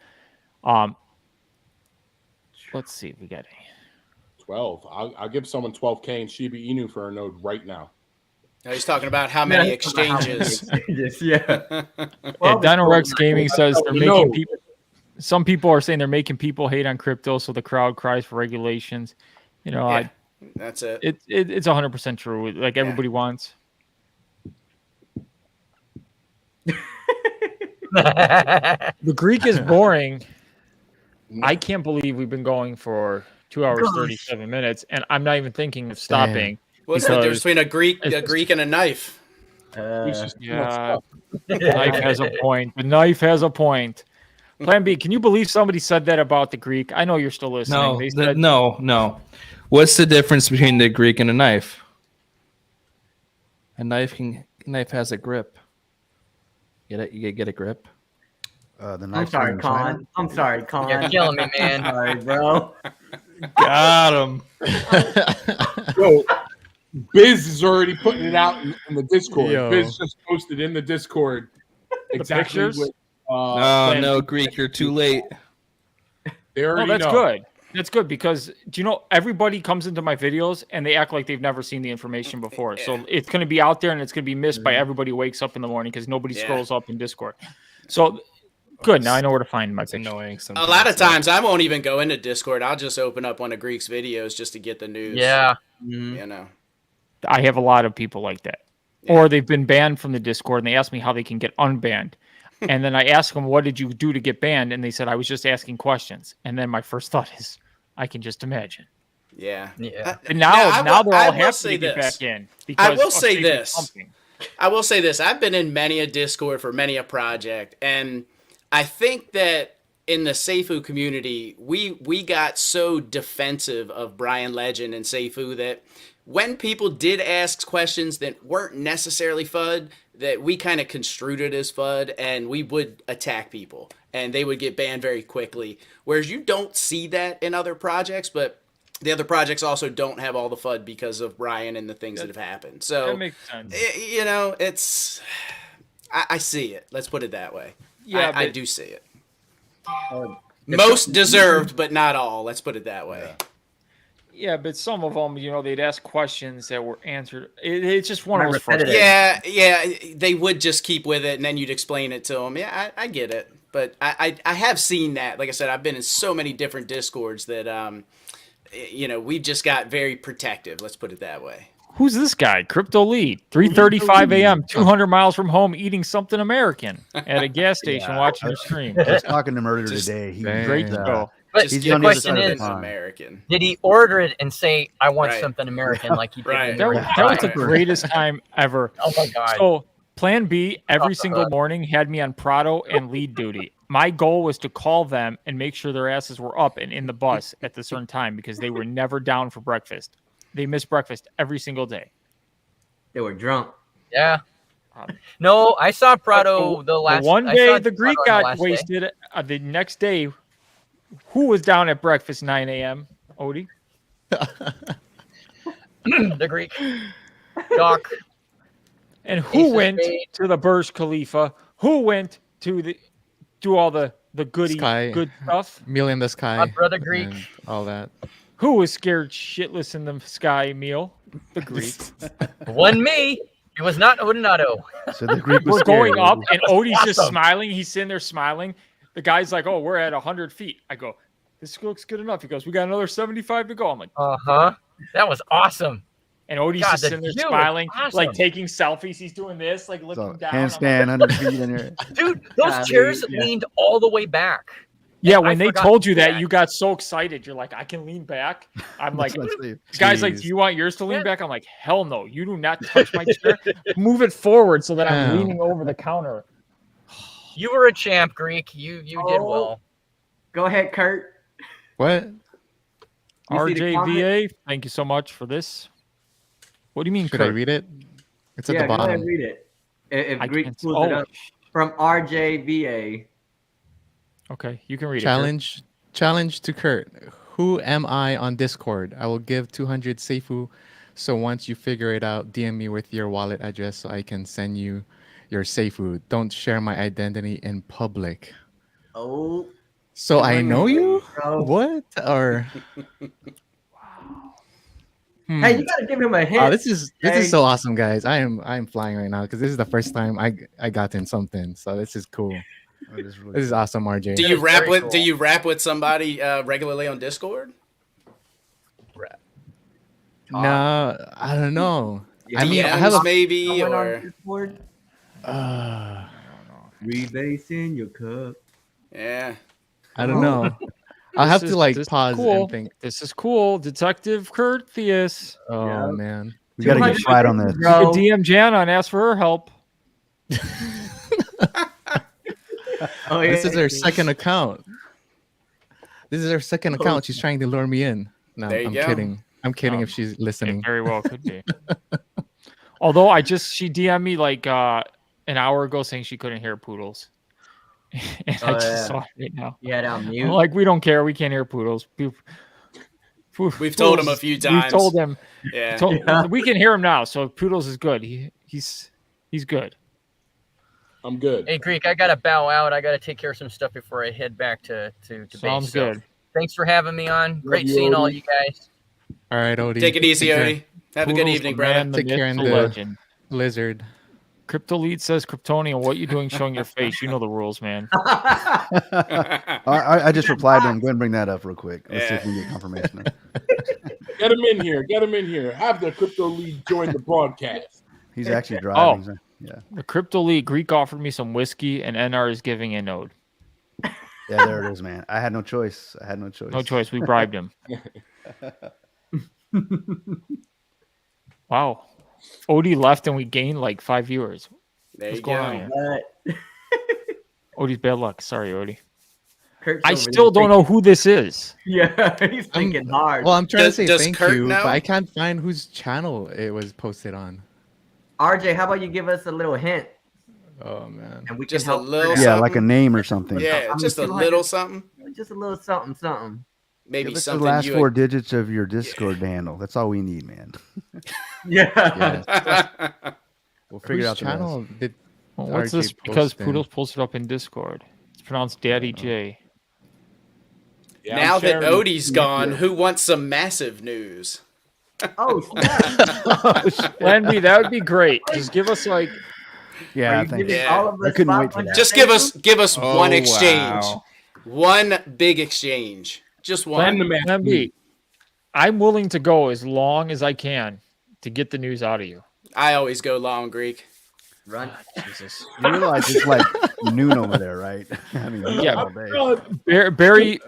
Let's see if we got any. 12. I'll give someone 12K in Shiba Inu for a node right now. No, he's talking about how many exchanges. Yeah. Dinorex Gaming says they're making people. Some people are saying they're making people hate on crypto, so the crowd cries for regulations. You know, that's it. It's 100% true. Like everybody wants. The Greek is boring. I can't believe we've been going for 2 hours 37 minutes, and I'm not even thinking of stopping. What's the difference between a Greek and a knife? Yeah, the knife has a point. The knife has a point. Plan B, can you believe somebody said that about the Greek? I know you're still listening. No. What's the difference between the Greek and a knife? A knife has a grip. Get it? You get a grip. I'm sorry, Con. You're killing me, man. Sorry, bro. Got him. Yo, Biz is already putting it out in the Discord. Yo. Biz just posted in the Discord exactly pictures? what. No, Greek, you're too late. They already that's know. good. That's good because do you know everybody comes into my videos and they act like they've never seen the information before. So it's going to be out there and it's going to be missed by everybody who wakes up in the morning because nobody scrolls up in Discord. So good. Now I know where to find my picture. Annoying. A lot of times I won't even go into Discord. I'll just open up one of Greek's videos just to get the news. Yeah. You know. I have a lot of people like that. Yeah. Or they've been banned from the Discord and they ask me how they can get unbanned. And then I ask them, what did you do to get banned? And they said, I was just asking questions. And then my first thought is, I can just imagine. Yeah. And now they're all happy to say get this. back in. I will say Safuu this. pumping. I will say this. I've been in many a Discord for many a project, and I think that in the Safuu community, we got so defensive of Brian Legend and Safuu that when people did ask questions that weren't necessarily FUD, that we kind of construed it as FUD, and we would attack people, and they would get banned very quickly. Whereas you don't see that in other projects, but the other projects also don't have all the FUD because of Brian and the things that have happened. So that makes sense. You know, it's I see it. Let's put it that way. Yeah, I do see it. Most deserved, but not all. Let's put it that way. Yeah, but some of them, they'd ask questions that were answered. It's just one of those frustrating. Yeah, they would just keep with it, and then you'd explain it to them. Yeah, I get it, but I have seen that. Like I said, I've been in so many different Discords that we just got very protective. Let's put it that way. Who's this guy? Crypto Lead, 3:35 a.m., 200 miles from home, eating something American at a gas station, watching your stream. Just talking to Murder today. Great show. But the question is, American. Did he order it and say, "I want something American," like he did? That was the greatest time ever. Oh my god! So Plan B every single morning had me on Prado and lead duty. My goal was to call them and make sure their asses were up and in the bus at the certain time because they were never down for breakfast. They missed breakfast every single day. They were drunk. Yeah. No, I saw Prado the last. One day the Greek got wasted. The next day, who was down at breakfast 9 a.m.? Odie. The Greek. Doc. And who went to the Burj Khalifa? Who went to all the good stuff? Meal in the sky. My brother Greek. All that. Who was scared shitless in the sky meal? The Greek. Wasn't me. It was not Odinato. So the Greek was We're scared. going up, and Odie's just smiling. He's sitting there smiling. The guy's like, "Oh, we're at 100 feet." I go, "This looks good enough." He goes, "We got another 75 to go." I'm like, That was awesome. And Odie's just sitting there smiling, like taking selfies. He's doing this, like looking down. Handstand 100 feet in your... Dude, those chairs leaned all the way back. Yeah, when they told you that, you got so excited. You're like, I can lean back. I'm like, the guy's like, do you want yours to lean back? I'm like, hell no. You do not touch my chair. Move it forward so that I'm leaning over the counter. You were a champ, Greek. You did well. Go ahead, Kurt. What? RJVA, thank you so much for this. What do you mean, Should Kurt? I read it? It's at the Go bottom. ahead, read it. If Greek pulls it up. From RJVA. Okay, you can read it. Challenge to Kurt. Who am I on Discord? I will give 200 Safuu. So once you figure it out, DM me with your wallet address so I can send you your Safuu. Don't share my identity in public. Oh. So I know you? What? Or Hey, you gotta give him a hint. Oh, this is so awesome, guys. I am flying right now because this is the first time I got in something. So this is cool. This is awesome, RJ. Do you rap with somebody regularly on Discord? No, I don't know. I mean, I have maybe or rebasing your cup. Yeah. I don't know. I'll have to pause and think. This is cool, Detective Kurt Theus. Oh man, we gotta get right on this. You could DM Jana and ask for her help. This is her second account. She's trying to lure me in. No, I'm kidding. I'm kidding if she's listening. It very well could be. Although she DM'd me like an hour ago saying she couldn't hear Poodles. And I just saw it right now. Yeah, down mute. I'm like, we don't care. We can't hear Poodles. We've told him a few times. We've told him. Yeah. We can hear him now. So Poodles is good. He's good. I'm good. Hey, Greek, I got to bow out. I got to take care of some stuff before I head back to base. Sounds good. Thanks for having me on. Great seeing all you guys. All right, Odie. Take it easy, Odie. Have a good evening, brother. Take care in the lizard. Crypto Lead says, Kryptonian, what you doing showing your face? You know the rules, man. I just replied to him. Go ahead and bring that up real quick. Let's see if we can get confirmation. Get him in here. Get him in here. Have the Crypto Lead join the broadcast. He's actually driving. So, yeah. The Crypto Lead Greek offered me some whiskey, and NR is giving a node. Yeah, there it is, man. I had no choice. No choice. We bribed him. Wow. Odie left and we gained like 5 viewers. There What's you going go. on here? Odie's bad luck. Sorry, Odie. Kurt's I over still there don't know who this is. Yeah, he's thinking hard. Well, I'm trying to Does- say does thank Kurt you, know? but I can't find whose channel it was posted on. RJ, how about you give us a little hint? Oh man. And we Just can a help. little Kurt out. Yeah, like a name or something. Yeah, mean, just a 200 little something. Just a little something. Maybe Give us the something last you 4 digits of your Discord handle. That's all we need, man. Yeah. We'll figure Whose out the rest. channel did Well, what's RJ this? Because post in? Poodles posted up in Discord. It's pronounced Daddy J. Yeah, Now I'm that sharing Odie's it gone, here. who wants some massive news? Oh, snap. Plan B, that would be great. Just give us like Yeah, Are you thanks. giving Yeah. all of I us couldn't wait for 500 that. Just give us one exchange. One big exchange. Just Plan, one. Plan B. I'm willing to go as long as I can to get the news out of you. I always go long, Greek. Run. Jesus. You realize it's like noon over there, right? I mean, Yeah. all day.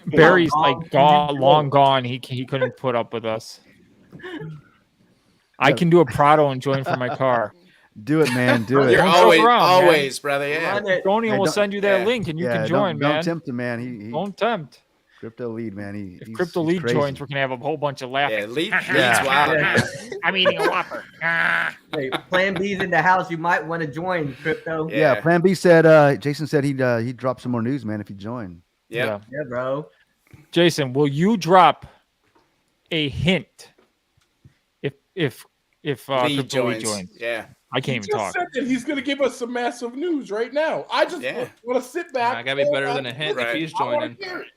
Barry's like gone, long gone. He couldn't put up with us. I can do a Prado and join from my car. Do it, man. Do it. You're Don't joke always, around, man. always, brother. Yeah. Run it. Tony Hey, will don't- send you that yeah. link and you Yeah, can join, don't man. tempt him, man. He Don't tempt. crypto lead, man. If Crypto Lead joins, we're gonna have a whole bunch of laughing. Yeah, leads Yeah. wild. Yeah. I'm eating a Whopper. Hey, Plan B's in the house. You might want to join, Crypto. Yeah. Yeah, Plan B said. Jason said he'd drop some more news, man, if you join. Yep. Yeah, bro. Jason, will you drop a hint if Lee Crypto Lead joins. joins? Yeah. I He can't even just talk. said that he's going to give us some massive news right now. I just Yeah. want to sit back. I gotta be better than a hint Right. if he's I wanna joining. hear it.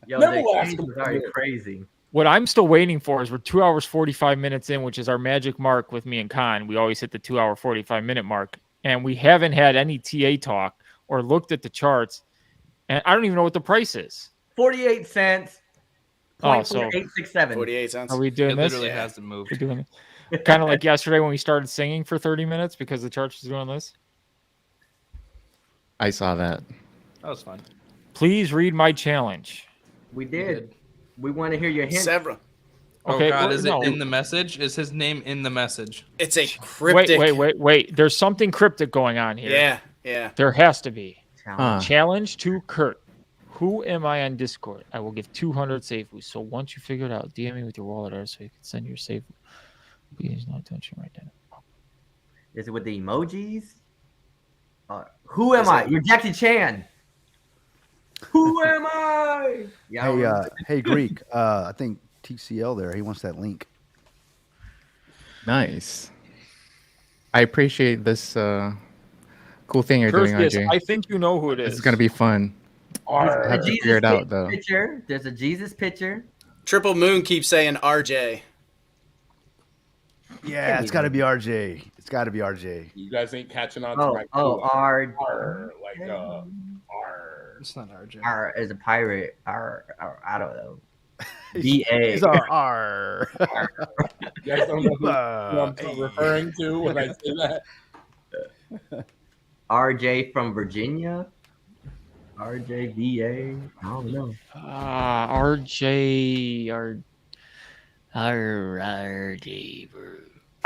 Yo, Never the will ask exchange him was to already do it. crazy. What I'm still waiting for is we're 2 hours 45 minutes in, which is our magic mark with me and Con. We always hit the 2 hour 45-minute mark, and we haven't had any TA talk or looked at the charts, and I don't even know what the price is. 48 cents. Oh, so 867. 48 cents. are we doing It this? literally Yeah. hasn't moved. We're doing it. Kind of like yesterday when we started singing for 30 minutes because the church was doing this. I saw that. That was fun. Please read my challenge. We did. We want to hear your hint. Several. Okay, Oh God, well, is it no. in the message? Is his name in the message? It's a cryptic. Wait. There's something cryptic going on here. Yeah. Yeah. There has to be. Huh. Challenge to Kurt. Who am I on Discord? I will give 200 Safuu. So once you figure it out, DM me with your wallet or so you can send your Safuu. Please, no attention right now. Is it with the emojis? Who am I? You're Jackie Chan. Who am I? Yeah. Hey, Greek. I think TCL there. He wants that link. Nice. I appreciate this cool thing you're doing, Curse, RJ. I think you know who it is. It's gonna be fun. I have to figure it out though. Picture. There's a Jesus picture. Triple Moon keeps saying RJ. Yeah, it's got to be RJ. It's got to be RJ. You guys ain't catching on to my R. like R. It's not RJ. R is a pirate. R. I don't know. B.A. He's our R. You guys don't know who I'm referring to when I say that. RJ from Virginia. RJBA. I don't know. RJ.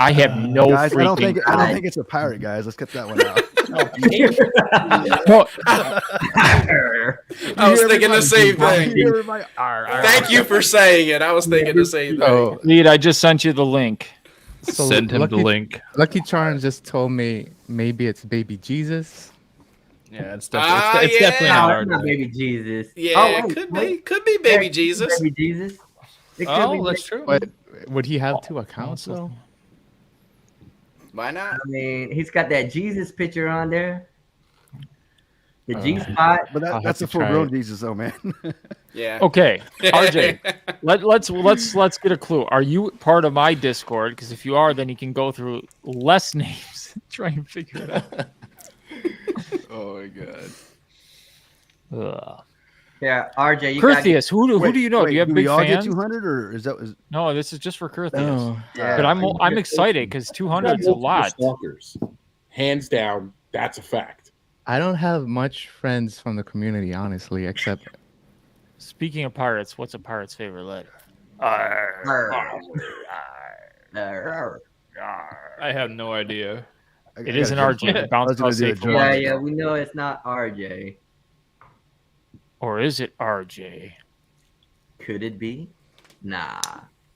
I have no guys, freaking. I don't think it's a pirate, guys. Let's get that one out. No, I was thinking the same thing. Everybody, Thank you for saying it. I was thinking the same thing. Oh, Lead, I just sent you the link. so Send him the link. Lucky Charms just told me maybe it's Baby Jesus. Yeah, it's Ah, definitely, it's yeah. definitely not No, it's not RJ. Baby Jesus. Yeah, Oh, wait, could wait. be. Could be Baby Jesus. Baby Jesus. It could Oh, be that's true. But would he have 2 accounts though? Why not? I mean, he's got that Jesus picture on there. The G spot. But I'll have that's to a try full-grown it. Jesus, though, man. Yeah. Okay, RJ, let's get a clue. Are you part of my Discord? Because if you are, then you can go through less names and try and figure it out. Oh my god. Ugh. Yeah, RJ. You got Curtheus, who do you know? Do you have do big we all fans? get 200, or is that? No, this is just for Curtheus. Oh. Yeah. But I'm excited because 200 is a lot. Stalkers. Hands down, that's a fact. I don't have much friends from the community, honestly, except Speaking of pirates, what's a pirate's favorite letter? I have no idea. It isn't RJ. We bounced off Safuu. Yeah, we know it's not RJ. Or is it RJ? Could it be? Nah.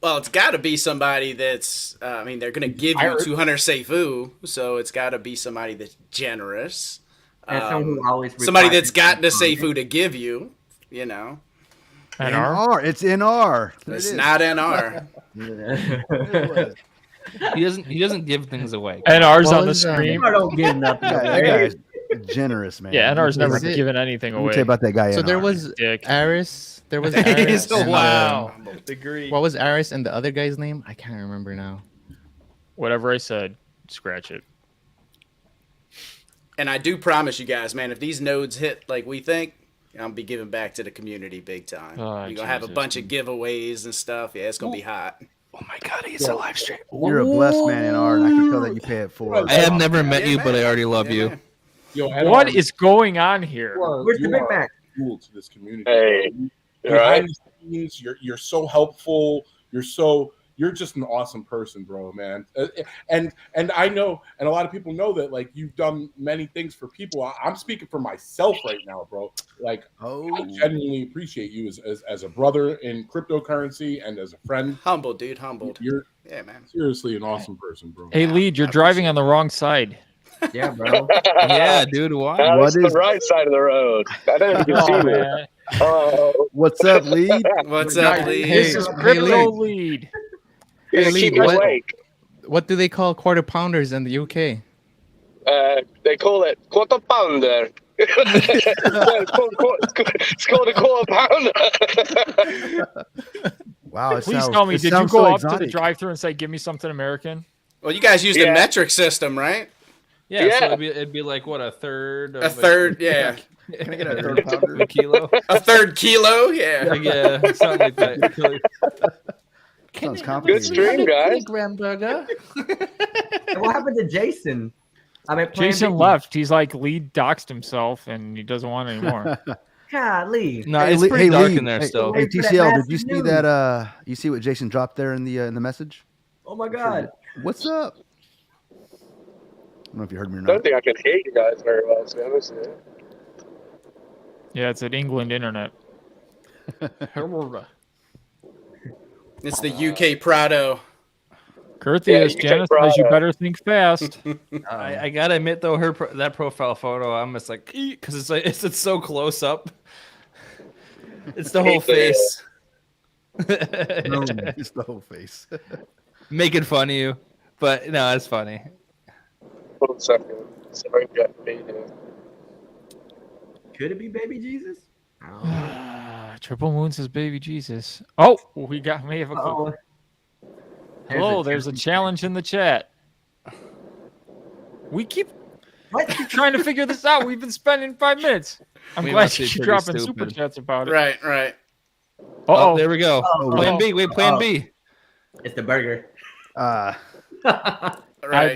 Well, it's got to be somebody that's. I mean, they're going to give you 200 Safuu, so it's got to be somebody that's generous. And someone who always somebody that's got the Safuu to give you. You know. NR. It's NR. It's not NR. He doesn't give things away. NR's on the screen. I don't give nothing. That guy's generous, man. Yeah, NR's never given anything Let me away. tell you about that guy. So NR. there was Dick. Aris. There was Aris. and, Wow. Degree. what was Aris and the other guy's name? I can't remember now. Whatever I said, scratch it. And I do promise you guys, man, if these nodes hit like we think, I'll be giving back to the community big time. Oh, You're going to have a bunch of giveaways and stuff. Yeah, it's going to be hot. Oh my God, he's a live stream. You're a blessed man, NR, and I can tell that you pay it forward. I have never met you, but I already love you. Man. Yo, What is going on here? Where's the Big Mac? Cool to this community. Hey, Behind the scenes, you're so helpful. You're just an awesome person, bro, man. And I know, and a lot of people know that, like, you've done many things for people. I'm speaking for myself right now, bro. Like, I genuinely appreciate you as a brother in cryptocurrency and as a friend. Humbled, dude. Humbled. You're man. Seriously an awesome person, bro. Hey, Lead, you're driving on the wrong side. Yeah, bro. Yeah, dude. Why? That's the right side of the road. I don't know if you can see me. What's up, Lead? What's up, Lead? This is Crypto Lead. Hey, keep me awake. What do they call quarter pounders in the UK? They call it quarter pounder. It's called a quarter pounder. Wow. Please tell me, did you go up to the drive-thru and say, "Give me something American"? Well, you guys use the metric system, right? Yeah. So it'd be like what, a third. A third, yeah. Can I get a third pounder? A kilo. A third kilo, yeah. Yeah, something like that. Sounds complicated. Good stream, guys. Burger. What happened to Jason? I mean, Jason left. He's like, Lead doxed himself, and he doesn't want any more. Golly. No, it's pretty dark in there still. Hey, TCL, did you see that? You see what Jason dropped there in the message? Oh my God. What's up? I don't know if you heard me or I not. don't think I can hear you guys very well, to be honest with you. Yeah, it's at England internet. It's the UK Prado. Curthius, Janice says you better think fast. I gotta admit though, that profile photo, I'm just like, because it's so close up. It's the whole face. It's the whole face. Making fun of you, but no, it's funny. Hold on a second. Sorry, got me here. Could it be Baby Jesus? Triple Moon says Baby Jesus. Oh, we may have a clue. Hello, there's a challenge in the chat. We keep trying to figure this out. We've been spending 5 minutes. I'm glad you keep dropping super chats about it. Right. Oh, there we go. Plan B. Wait, Plan B. It's the burger. I'd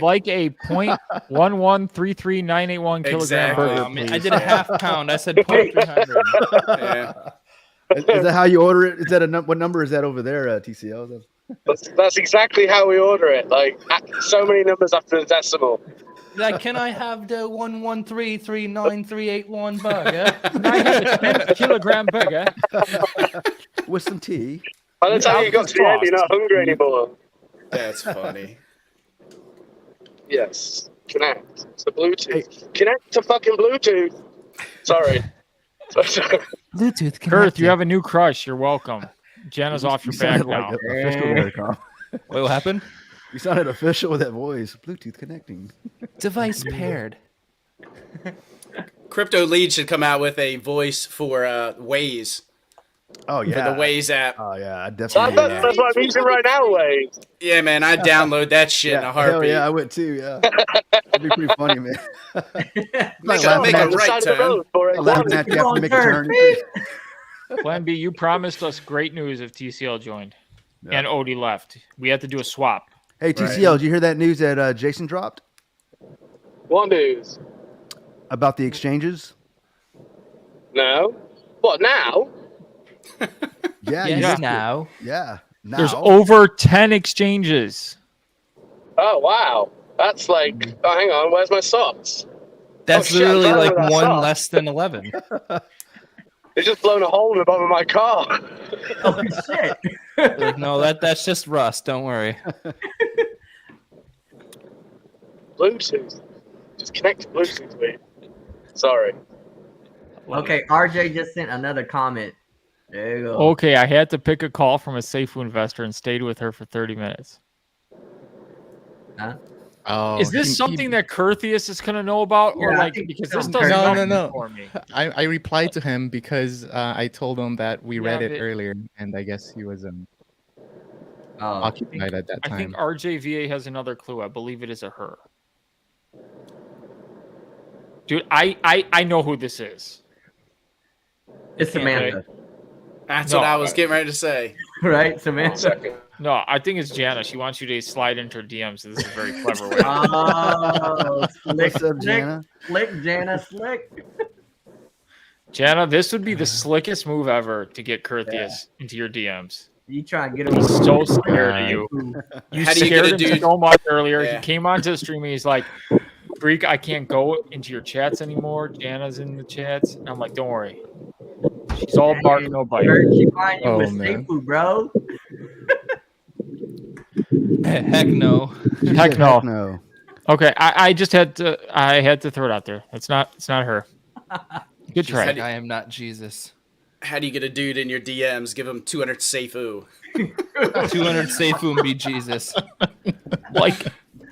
like a 0.1133981 kilogram burger. Please. I did a half pound. I said 0.300. Yeah. Is that how you order it? Is that what number is that over there, TCL? That's exactly how we order it. Like, so many numbers after the decimal. Like, can I have the 1133938 burger? Can I have a 10 kilogram burger? With some tea. By the time you got to the end, you're not hungry anymore. That's funny. Yes. Connect. It's the Bluetooth. Hey. Connect to fucking Bluetooth. Sorry. Bluetooth. Kurt, you have a new crush. You're welcome. Jenna's off your back now. Wait, what happened? You sounded official with that voice. Bluetooth connecting. Device paired. Crypto Lead should come out with a voice for Waze. Oh yeah, for the Waze app. Oh yeah, I definitely. That's what I'm using right now, Waze. Yeah, man, I'd download that shit in a heartbeat. Hell yeah, I would too. Yeah, it'd be pretty funny, man. Make a right turn. Make a turn. Plan B, you promised us great news if TCL joined, and Odie left. We had to do a swap. Hey TCL, did you hear that news that Jason dropped? What news? About the exchanges? No. What now? Yeah. Yes, now. Yeah. Now, There's over 10 exchanges. Oh wow, that's like. Oh, hang on. Where's my socks? That's shit, I'm literally driving like without one socks. less than 11. It's just blown a hole in the bottom of my car. Oh shit! No, that's just rust. Don't worry. Bluetooth. Just connect to Bluetooth, mate. Sorry. Okay, RJ just sent another comment. There you go. Okay, I had to pick a call from a Safuu investor and stayed with her for 30 minutes. Huh? Oh, Is this something that Curtheus is going to know about? Or Yeah, I like, think because so. this does No, nothing no. for me. I replied to him because I told him that we read it but- earlier, and I guess he was Oh, occupied at that I time. think RJVA has another clue. I believe it is a her. Dude, I know who this is. it's Samantha, That's No, what I was getting ready to say. right? Samantha. No, I think it's Jana. She wants you to slide into her DMs. So this is a very clever way. Oh, slick, What's up, Jana? Slick, Jana, slick. Jana, this would be the slickest move ever to get Curtheus into your DMs. You try and get him. He's so scared of you. You How do you scared get a him dude- so much earlier. Yeah. He came onto the stream and he's like, Greek, I can't go into your chats anymore. Jana's in the chats. And I'm like, don't worry. She's all bark, no bite. She find you Oh, with man. Safuu, bro. Heck no. She Heck said, no. no. Okay, I just had to throw it out there. It's not her. Good She's try. like, I am not Jesus. How do you get a dude in your DMs? Give him 200 Safuu. 200 Safuu and be Jesus. Like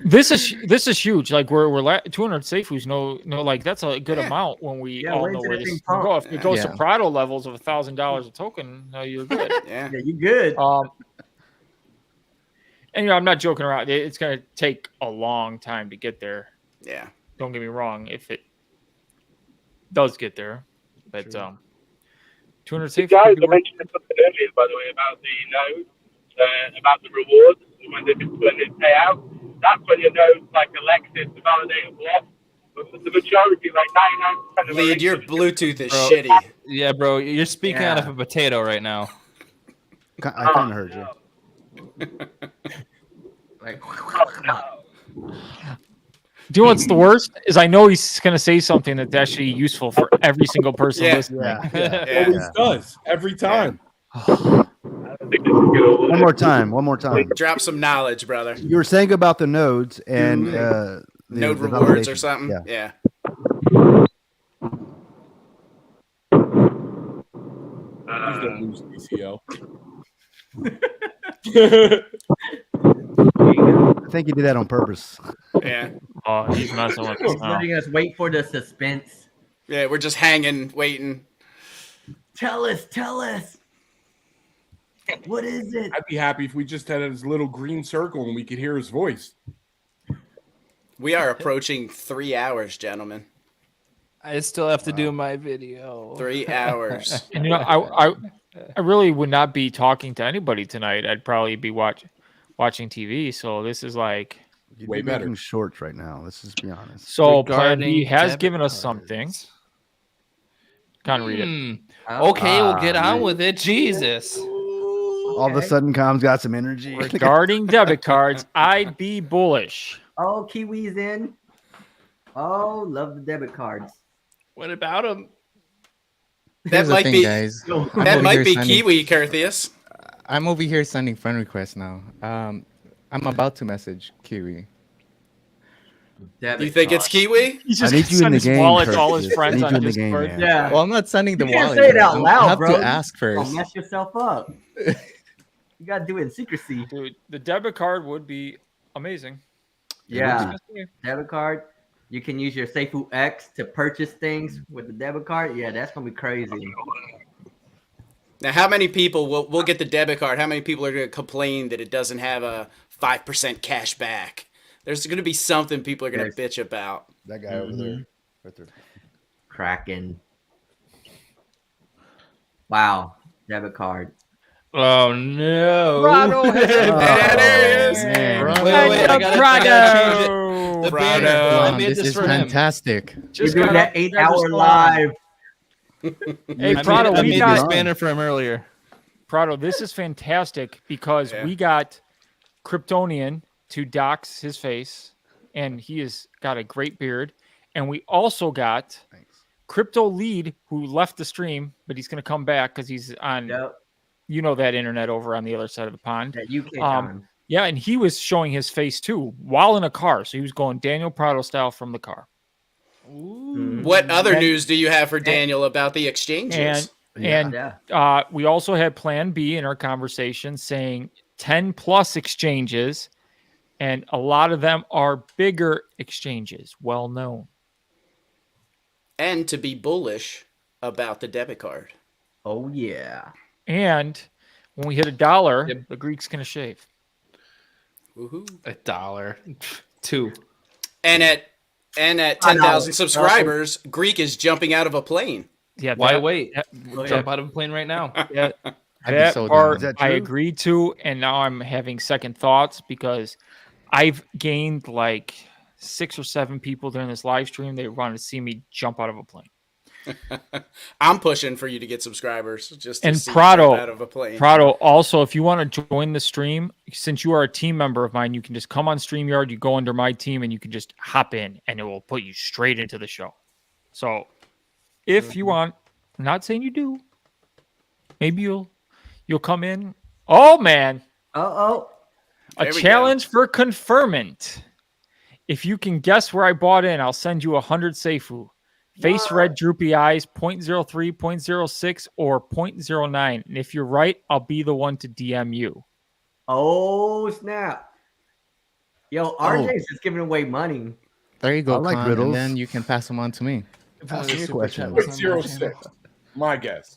this is huge. Like we're 200 Safuus. No, like that's a good amount when we all wait know till where that this thing is gonna go. pumps. If it goes to Yeah. Prado levels of $1,000 a token, you're good. Yeah. Yeah, you good. And I'm not joking around. It's gonna take a long time to get there. Yeah. Don't get me wrong. If it does get there, but 200 Safu. Guys, I mentioned something earlier, by the way, about the nodes, about the rewards when they pay out. That's when your nodes like elected to validate a block. But the majority, like 99% of Lead, your Bluetooth is Bro, shitty. Yeah, bro, you're speaking out of Yeah. a potato right now. I kind of heard you. Like, Do you know what's the worst? Is I know he's going to say something that's actually useful for every single person Yeah. listening. Yeah. Always does every time. One more time. One more time. Drop some knowledge, brother. You were saying about the nodes and Node the rewards or validation. something. Yeah. Please don't lose DCO. I think you did that on purpose. Yeah. Oh, he's messing with us he's now. letting us wait for the suspense. Yeah, we're just hanging, waiting. Tell us. What is it? I'd be happy if we just had his little green circle and we could hear his voice. We are approaching 3 hours, gentlemen. I still have to do my video. 3 hours. And you know, I really would not be talking to anybody tonight. I'd probably be watching TV. So this is like You'd Way be better. making shorts right now. Let's just be honest. so. Plan B Regarding has debit given us cards. something. Can't read it. Okay, we'll get Ah, on with it. Jesus. All of a sudden, Com's got some energy. Regarding debit cards, I'd be bullish. Oh, Kiwi's in. Oh, love the debit cards. What about him? That Here's the might thing, be guys. I'm that over might here be sending- Kiwi, Curtheus. I'm over here sending friend requests now. I'm about to message Kiwi. Debit You think it's cards. Kiwi? He's I just need you in send the his game, wallet to all his Curtis. I friends need on you in the game, Discord. man. Yeah. Well, I'm not sending the You can't wallet. say it yet. out loud, I have bro. to ask Don't first. mess yourself up. You gotta do it in secrecy. Dude, the debit card would be amazing. Yeah, debit card. You can use your Safuu X to purchase things with the debit card. Yeah, that's gonna be crazy. Now, how many people will get the debit card? How many people are going to complain that it doesn't have a 5% cash back? There's going to be something people are going to bitch about. That guy over there. Right there. Kraken. Wow, debit card. Oh no. Prado There it is. Man. Wait, I gotta change it. The Prado. banner. I Come made on, this this is for him. fantastic. You're Just doing got that up, 8 grab his hour phone. live. Hey, I Prado, made we got this banner for him earlier. Prado, this is fantastic because we got Kryptonian to dox his face, and he has got a great beard. And we also got Crypto Lead, who left the stream, but he's going to come back because he's on, you know, that internet over on the other side of the pond. That UK time. Yeah, and he was showing his face too while in a car. So he was going Daniel Prado style from the car. Ooh. What other news do you have for Daniel about the exchanges? And we also had Plan B in our conversation saying 10 plus exchanges, and a lot of them are bigger exchanges, well known. And to be bullish about the debit card. Oh, yeah. And when we hit $1, the Greek's going to shave. Woohoo. $1. 2. And at 10,000 subscribers, Greek is jumping out of a plane. Yeah. Why wait? Jump out of a plane right now. Yeah. That part I agreed to, and now I'm having second thoughts because I've gained like 6 or 7 people during this live stream. They wanted to see me jump out of a plane. I'm pushing for you to get subscribers just to see Prado, you jump out of a plane. Prado, also, if you want to join the stream, since you are a team member of mine, you can just come on StreamYard, you go under my team, and you can just hop in, and it will put you straight into the show. So if you want, I'm not saying you do, maybe you'll come in. Oh, man. Uh-oh. A challenge for confirmant. If you can guess where I bought in, I'll send you 100 Safuu. Face red, droopy eyes, 0.03, 0.06, or 0.09. And if you're right, I'll be the one to DM you. Oh, snap. Yo, RJ's just giving away money. There you go, I like Con, riddles. and then you can pass them on to me. Ask me a question. 0.06. My guess.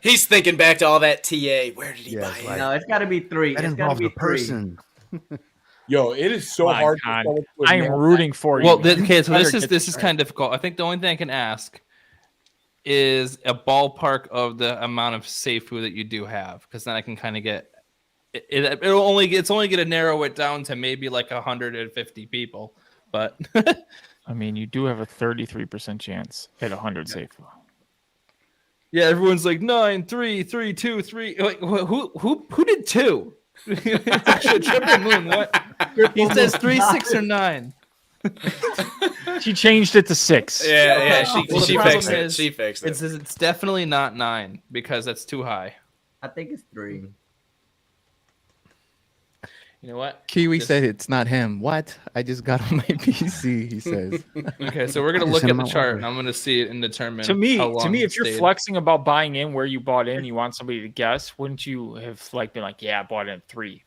He's thinking back to all that TA. Where did he buy it? No, it's got to be 3. That It's got to involves be a person. Yo, it is so hard. I am rooting for you. Well, okay, so this is kind of difficult. I think the only thing I can ask is a ballpark of the amount of Safuu that you do have, because then I can kind of get it's only going to narrow it down to maybe like 150 people. But I mean, you do have a 33% chance at 100 Safuu. Yeah, everyone's like 9, 3, 3, 2, 3. Like, who did 2? Triple moon. What? He says 3, 6, or 9. She changed it to 6. Yeah. She fixed it. She fixed it. It's definitely not 9 because that's too high. I think it's 3. You know what? Kiwi said it's not him. What? I just got on my PC, he says. Okay, so we're going to look at the chart, and I'm going to see it and determine To me, how long if you're flexing about buying in where you bought in, you want somebody to guess, wouldn't you have been like, yeah, I bought in at 3?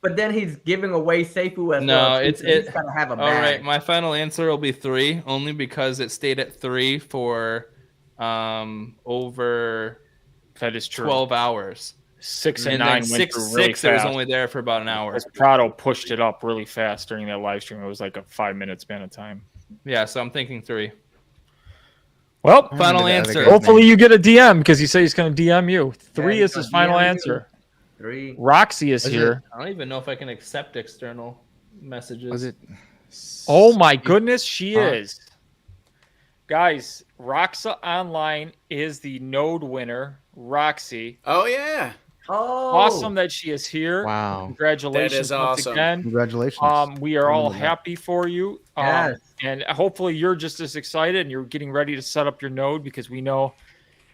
But then he's giving away Safuu as no, well. it's he's got to have a bag. All right, my final answer will be 3, only because it stayed at 3 for over that is true. 12 hours. 6 and 9 went six, through really fast. It was only there for about an hour. Because Prado pushed it up really fast during that live stream. It was like a 5-minute span of time. Yeah, so I'm thinking 3. Well, final answer. Hopefully you get a DM because he said he's going to DM you. 3 is his final answer. 3. Roxy is here. I don't even know if I can accept external messages. Was it? Oh my goodness, she is. Guys, Roxa Online is the node winner. Roxy. Oh, yeah. Oh, awesome that she is here. Wow. Congratulations that is once awesome. again. Congratulations. We are all happy for you. Yes. And hopefully you're just as excited and you're getting ready to set up your node because we know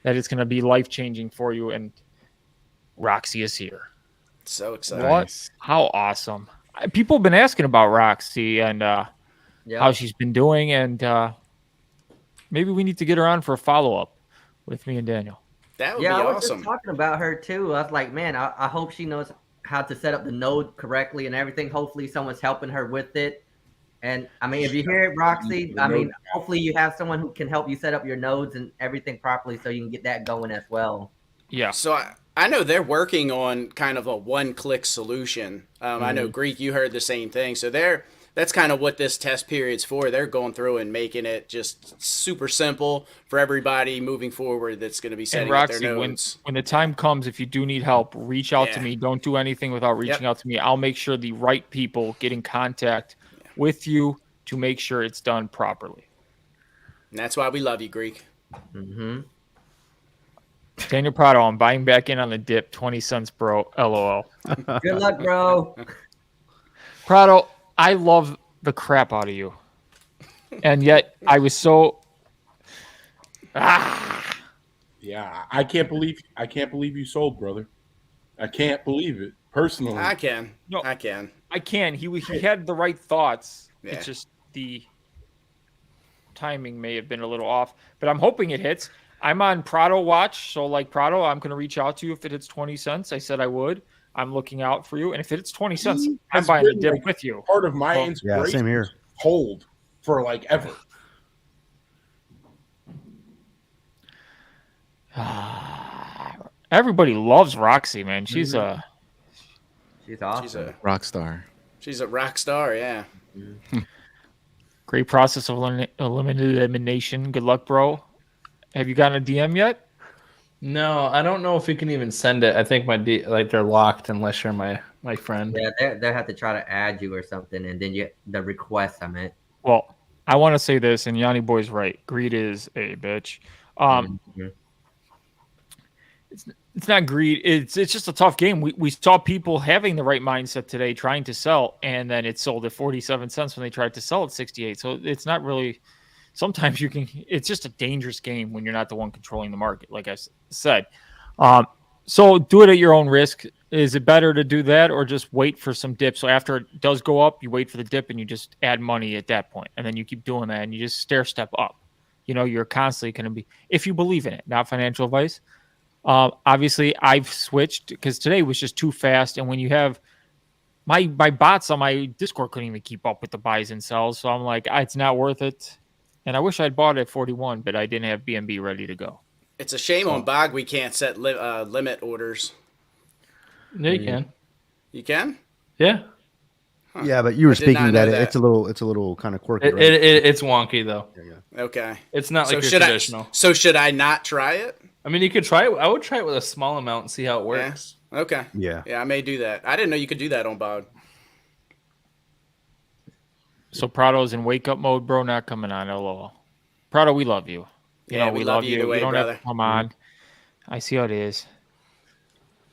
that it's going to be life-changing for you. And Roxy is here. So excited. What? How awesome. People have been asking about Roxy and how she's been doing. And maybe we need to get her on for a follow-up with me and Daniel. That would be I was awesome. just talking about her too. I was like, man, I hope she knows how to set up the node correctly and everything. Hopefully someone's helping her with it. And I mean, if you hear it, Roxy, I mean, hopefully you have someone who can help you set up your nodes and everything properly so you can get that going as well. Yeah. So I know they're working on kind of a one-click solution. I know, Greek, you heard the same thing. So that's kind of what this test period's for. They're going through and making it just super simple for everybody moving forward that's going to be setting up their nodes. When the time comes, if you do need help, reach out to me. Don't do anything without reaching out to me. I'll make sure the right people get in contact with you to make sure it's done properly. And that's why we love you, Greek. Mm-hmm. Daniel Prado, I'm buying back in on the dip, 20 cents, bro. LOL. Good luck, bro. Prado, I love the crap out of you. And yet I was so Yeah, I can't believe you sold, brother. I can't believe it. Personally. I can. No, I can. I can. He had the right thoughts. Yeah. It's just the timing may have been a little off, but I'm hoping it hits. I'm on Prado watch, so like Prado, I'm going to reach out to you if it hits 20 cents. I said I would. I'm looking out for you, and if it hits 20 cents, I'm buying the dip with you. Part of my inspiration. Yeah, same here. Hold for like ever. Everybody loves Roxy, man. She's awesome. She's a rock star. She's a rock star, yeah. Great process of elimination. Good luck, bro. Have you gotten a DM yet? No, I don't know if you can even send it. I think they're locked unless you're my friend. Yeah, they have to try to add you or something, and then the request. I meant. Well, I want to say this, and Yanni Boy's right. Greed is a bitch. It's not greed. It's just a tough game. We saw people having the right mindset today, trying to sell, and then it sold at 47 cents when they tried to sell at 68. So it's not really. Sometimes it's just a dangerous game when you're not the one controlling the market, like I said. So do it at your own risk. Is it better to do that or just wait for some dip? So after it does go up, you wait for the dip and you just add money at that point. And then you keep doing that and you just stair step up. You're constantly going to be, if you believe in it, not financial advice. Obviously, I've switched because today was just too fast. And when you have my bots on my Discord couldn't even keep up with the buys and sells. So I'm like, it's not worth it. And I wish I'd bought it at 41, but I didn't have BNB ready to go. It's a shame on Bog we can't set limit orders. Yeah, you can. You can? Yeah. Huh. Yeah, but you were speaking that it's a little kind of quirky. Right? It's wonky though. Yeah. Okay. It's not like your traditional. So should I not try it? I mean, you could try it. I would try it with a small amount and see how it works. Yeah. Okay. Yeah. Yeah, I may do that. I didn't know you could do that on Bog. So Prado's in wake up mode, bro. Not coming on. LOL. Prado, we love you. We love you. Way, you don't brother. have to come on. I see how it is.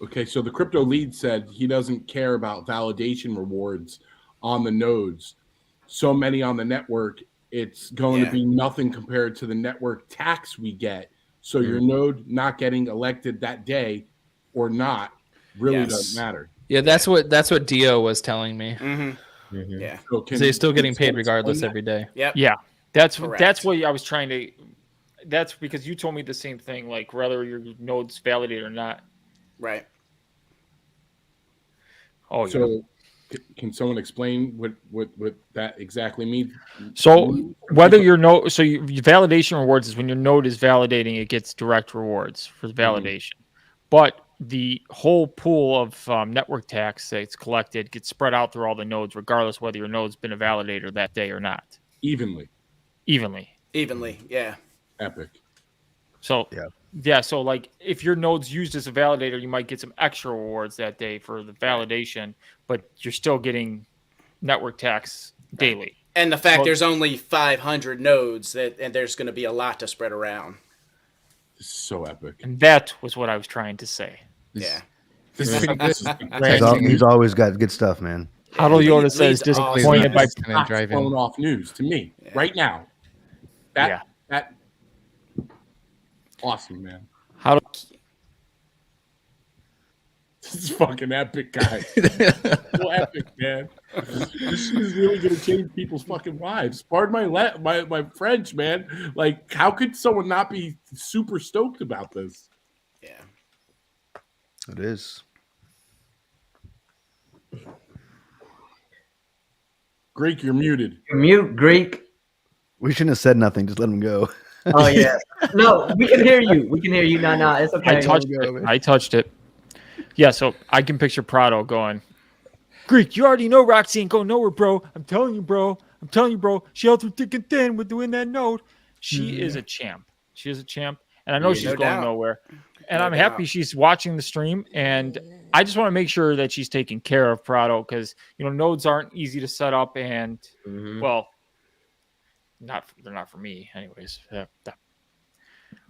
Okay, so the crypto lead said he doesn't care about validation rewards on the nodes. So many on the network, it's going to be nothing compared to the network tax we get. So your node not getting elected that day or not really doesn't matter. Yeah, that's what Dio was telling me. Yeah. So they're still getting paid regardless every day. Yep. Yeah. That's what I was trying to. That's because you told me the same thing, like whether your node's validated or not. Right. Oh, so can someone explain what that exactly means? So whether your node, your validation rewards is when your node is validating, it gets direct rewards for the validation. But the whole pool of network tax that's collected gets spread out through all the nodes, regardless whether your node's been a validator that day or not. Evenly, yeah. Epic. So so like if your node's used as a validator, you might get some extra rewards that day for the validation, but you're still getting network tax daily. And the fact there's only 500 nodes and there's going to be a lot to spread around. So epic. And that was what I was trying to say. Yeah. He's always got good stuff, man. Huddle Yoda says disappointed by phone off news to me right now. That awesome, man. This is fucking epic, guys. So epic, man. This is really gonna change people's fucking lives. Pardon my French, man. Like, how could someone not be super stoked about this? Yeah, it is. Greek, you're muted. You're mute, Greek. We shouldn't have said nothing. Just let him go. Oh yeah. No, we can hear you. We can hear you. No, it's okay. I touched it. Yeah, so I can picture Prado going, Greek, you already know Roxy ain't going nowhere, bro. I'm telling you, bro. She held through thick and thin with doing that node. She is a champ. She is a champ. And I know she's going nowhere. And I'm happy she's watching the stream. And I just want to make sure that she's taking care of Prado because, nodes aren't easy to set up. And, well, they're not for me anyways.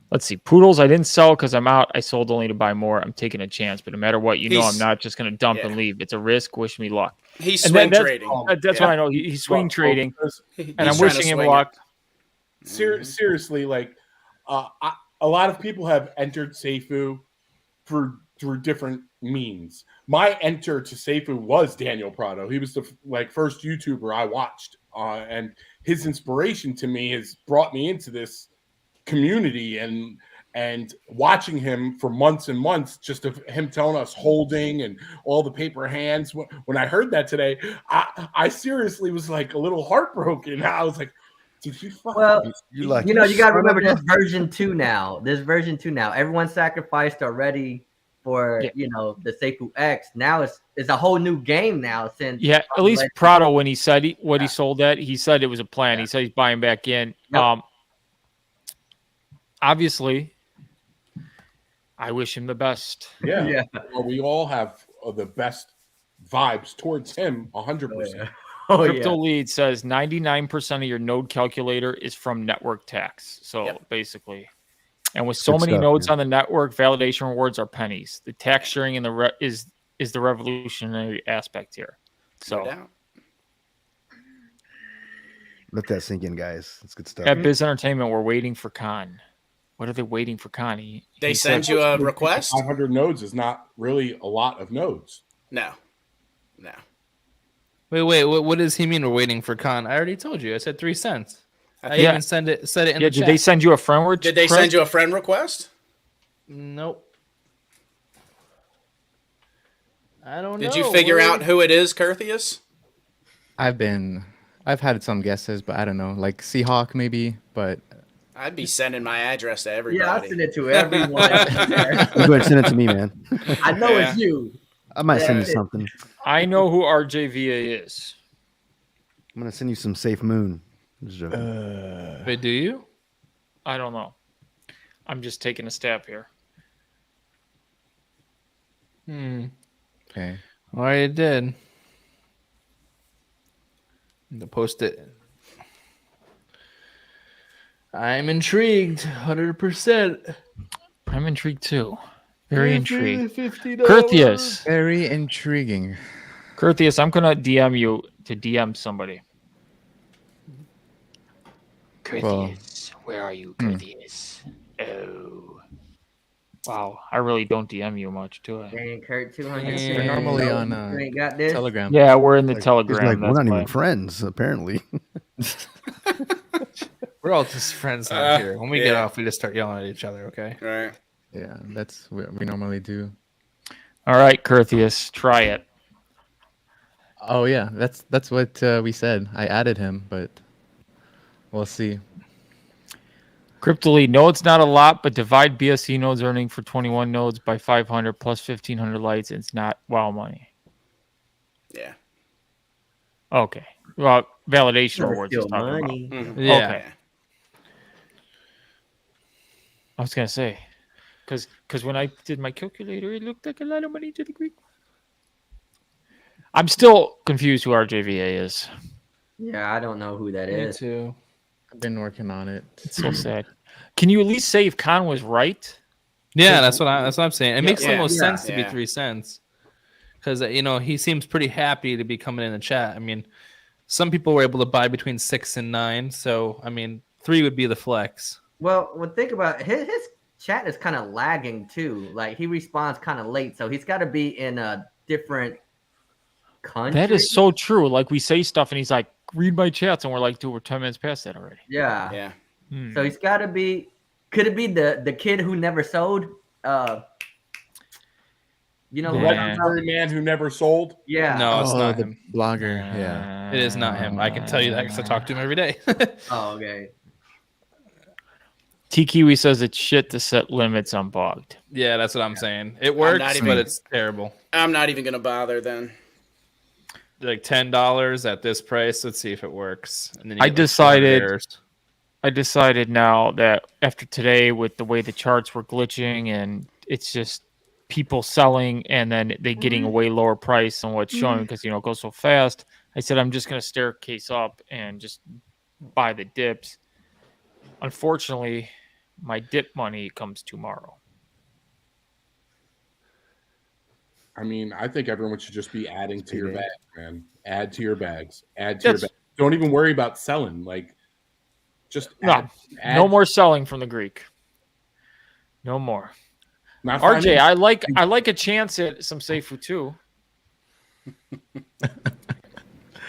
Let's see. Poodles, I didn't sell because I'm out. I sold only to buy more. I'm taking a chance, but no matter what, I'm not just going to dump and leave. It's a risk. Wish me luck. He's swing trading. That's what I know. He's swing trading, and I'm wishing him luck. Seriously, like a lot of people have entered Safuu through different means. My enter to Safuu was Daniel Prado. He was the first YouTuber I watched, and his inspiration to me has brought me into this community and watching him for months and months, just of him telling us holding and all the paper hands. When I heard that today, I seriously was like a little heartbroken. I was like, did you fucking... Well, you got to remember this version 2 now. Everyone sacrificed already for the Safuu X. Now it's a whole new game now. Since at least Prado, when he said he sold that, he said it was a plan. He said he's buying back in. Yep. Obviously, I wish him the best. Yeah. Well, we all have the best vibes towards him, 100%. Crypto Lead says 99% of your node calculator is from network tax. So basically, and with so many nodes on the network, validation rewards are pennies. The tax sharing in is the revolutionary aspect here. So let that sink in, guys. It's good stuff. At Biz Entertainment, we're waiting for Khan. What are they waiting for, Khan? They send you a request? 500 nodes is not really a lot of nodes. No. Wait. What does he mean we're waiting for Khan? I already told you. I said 3 cents. I even said it in the chat. Did they send you a friend request? Did they send you a friend request? Nope. I don't know. Did you figure out who it is, Curtheus? I've had some guesses, but I don't know. Like Seahawk maybe, but I'd be sending my address to everybody. Yeah, I'll send it to everyone. Go ahead and send it to me, man. I know it's you. I might send you something. I know who RJVA is. I'm gonna send you some Safe Moon. Just joking. Wait, do you? I don't know. I'm just taking a stab here. Okay. All right, it did. To post it. I'm intrigued, 100%. I'm intrigued too. Very intrigued. $50. Curtheus. Very intriguing. Curtheus, I'm gonna DM you to DM somebody. Curtheus, where are you, Curtheus? Oh. Wow, I really don't DM you much, do I? Dang, Kurt, 200. We're normally on Telegram. Yeah, we're in the Telegram. We're not even friends, apparently. We're all just friends out here. When we get off, we just start yelling at each other, okay? Right. Yeah, that's what we normally do. All right, Curtheus, try it. Oh yeah, that's what we said. I added him, but we'll see. Cryptoly, no, it's not a lot, but divide BSC nodes earning for 21 nodes by 500 plus 1,500 lights. It's not wow money. Yeah. Okay. Well, validation rewards is talking money. about. Yeah. Okay. I was gonna say, because when I did my calculator, it looked like a lot of money to the Greek. I'm still confused who RJVA is. Yeah, I don't know who that Me is. too. I've been working on it. It's so sad. Can you at least say if Khan was right? Yeah, that's what I'm saying. It makes the most sense to be yeah. 3 cents. Because he seems pretty happy to be coming in the chat. I mean, some people were able to buy between 6 and 9, so I mean 3 would be the flex. Well, think about it. His chat is kind of lagging too. Like he responds kind of late, so he's got to be in a different country. That is so true. Like we say stuff, and he's like, "Read my chats," and we're like, "Dude, we're 10 minutes past that already." Yeah. Yeah. So he's got to be. Could it be the kid who never sold? The legendary man who never sold. Yeah. No, it's not the him. blogger. Yeah, It is not him. I can tell you that because I talk to him every day. Oh, okay. T-Kiwi says it's shit to set limits on Bogged. Yeah, that's what I'm saying. It works, but it's terrible. I'm not even gonna bother then. Like $10 at this price. Let's see if it works. And then you I get, like, decided. 4 errors. I decided now that after today, with the way the charts were glitching, and it's just people selling and then they getting a way lower price than what's showing because it goes so fast. I said I'm just gonna staircase up and just buy the dips. Unfortunately, My dip money comes tomorrow. I mean, I think everyone should just be adding to your payday. bag, man. Add to your bags. Add to your bag. Don't even worry about selling. Like, just add. No more selling from the Greek. No more. Not RJ, I like a chance at some Safuu too.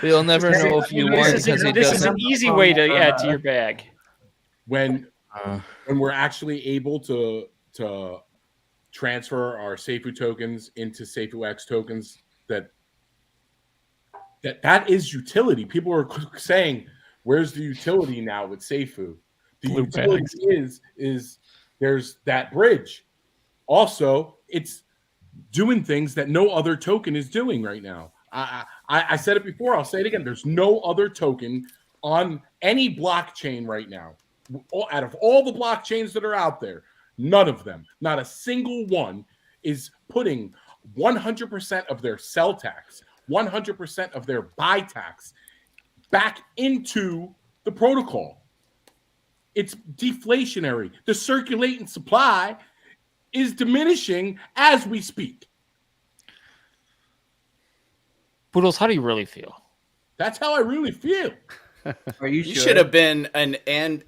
You'll never know if you won because he this is doesn't. an easy way to add to your bag. When we're actually able to transfer our Safuu tokens into Safuu X tokens, that is utility. People are saying, "Where's the utility now with Safuu?" The utility is there's that bridge. Also, it's doing things that no other token is doing right now. I said it before. I'll say it again. There's no other token on any blockchain right now. Out of all the blockchains that are out there, none of them, not a single one, is putting 100% of their sell tax, 100% of their buy tax back into the protocol. It's deflationary. The circulating supply is diminishing as we speak. Poodles, how do you really feel? That's how I really feel. You should have been an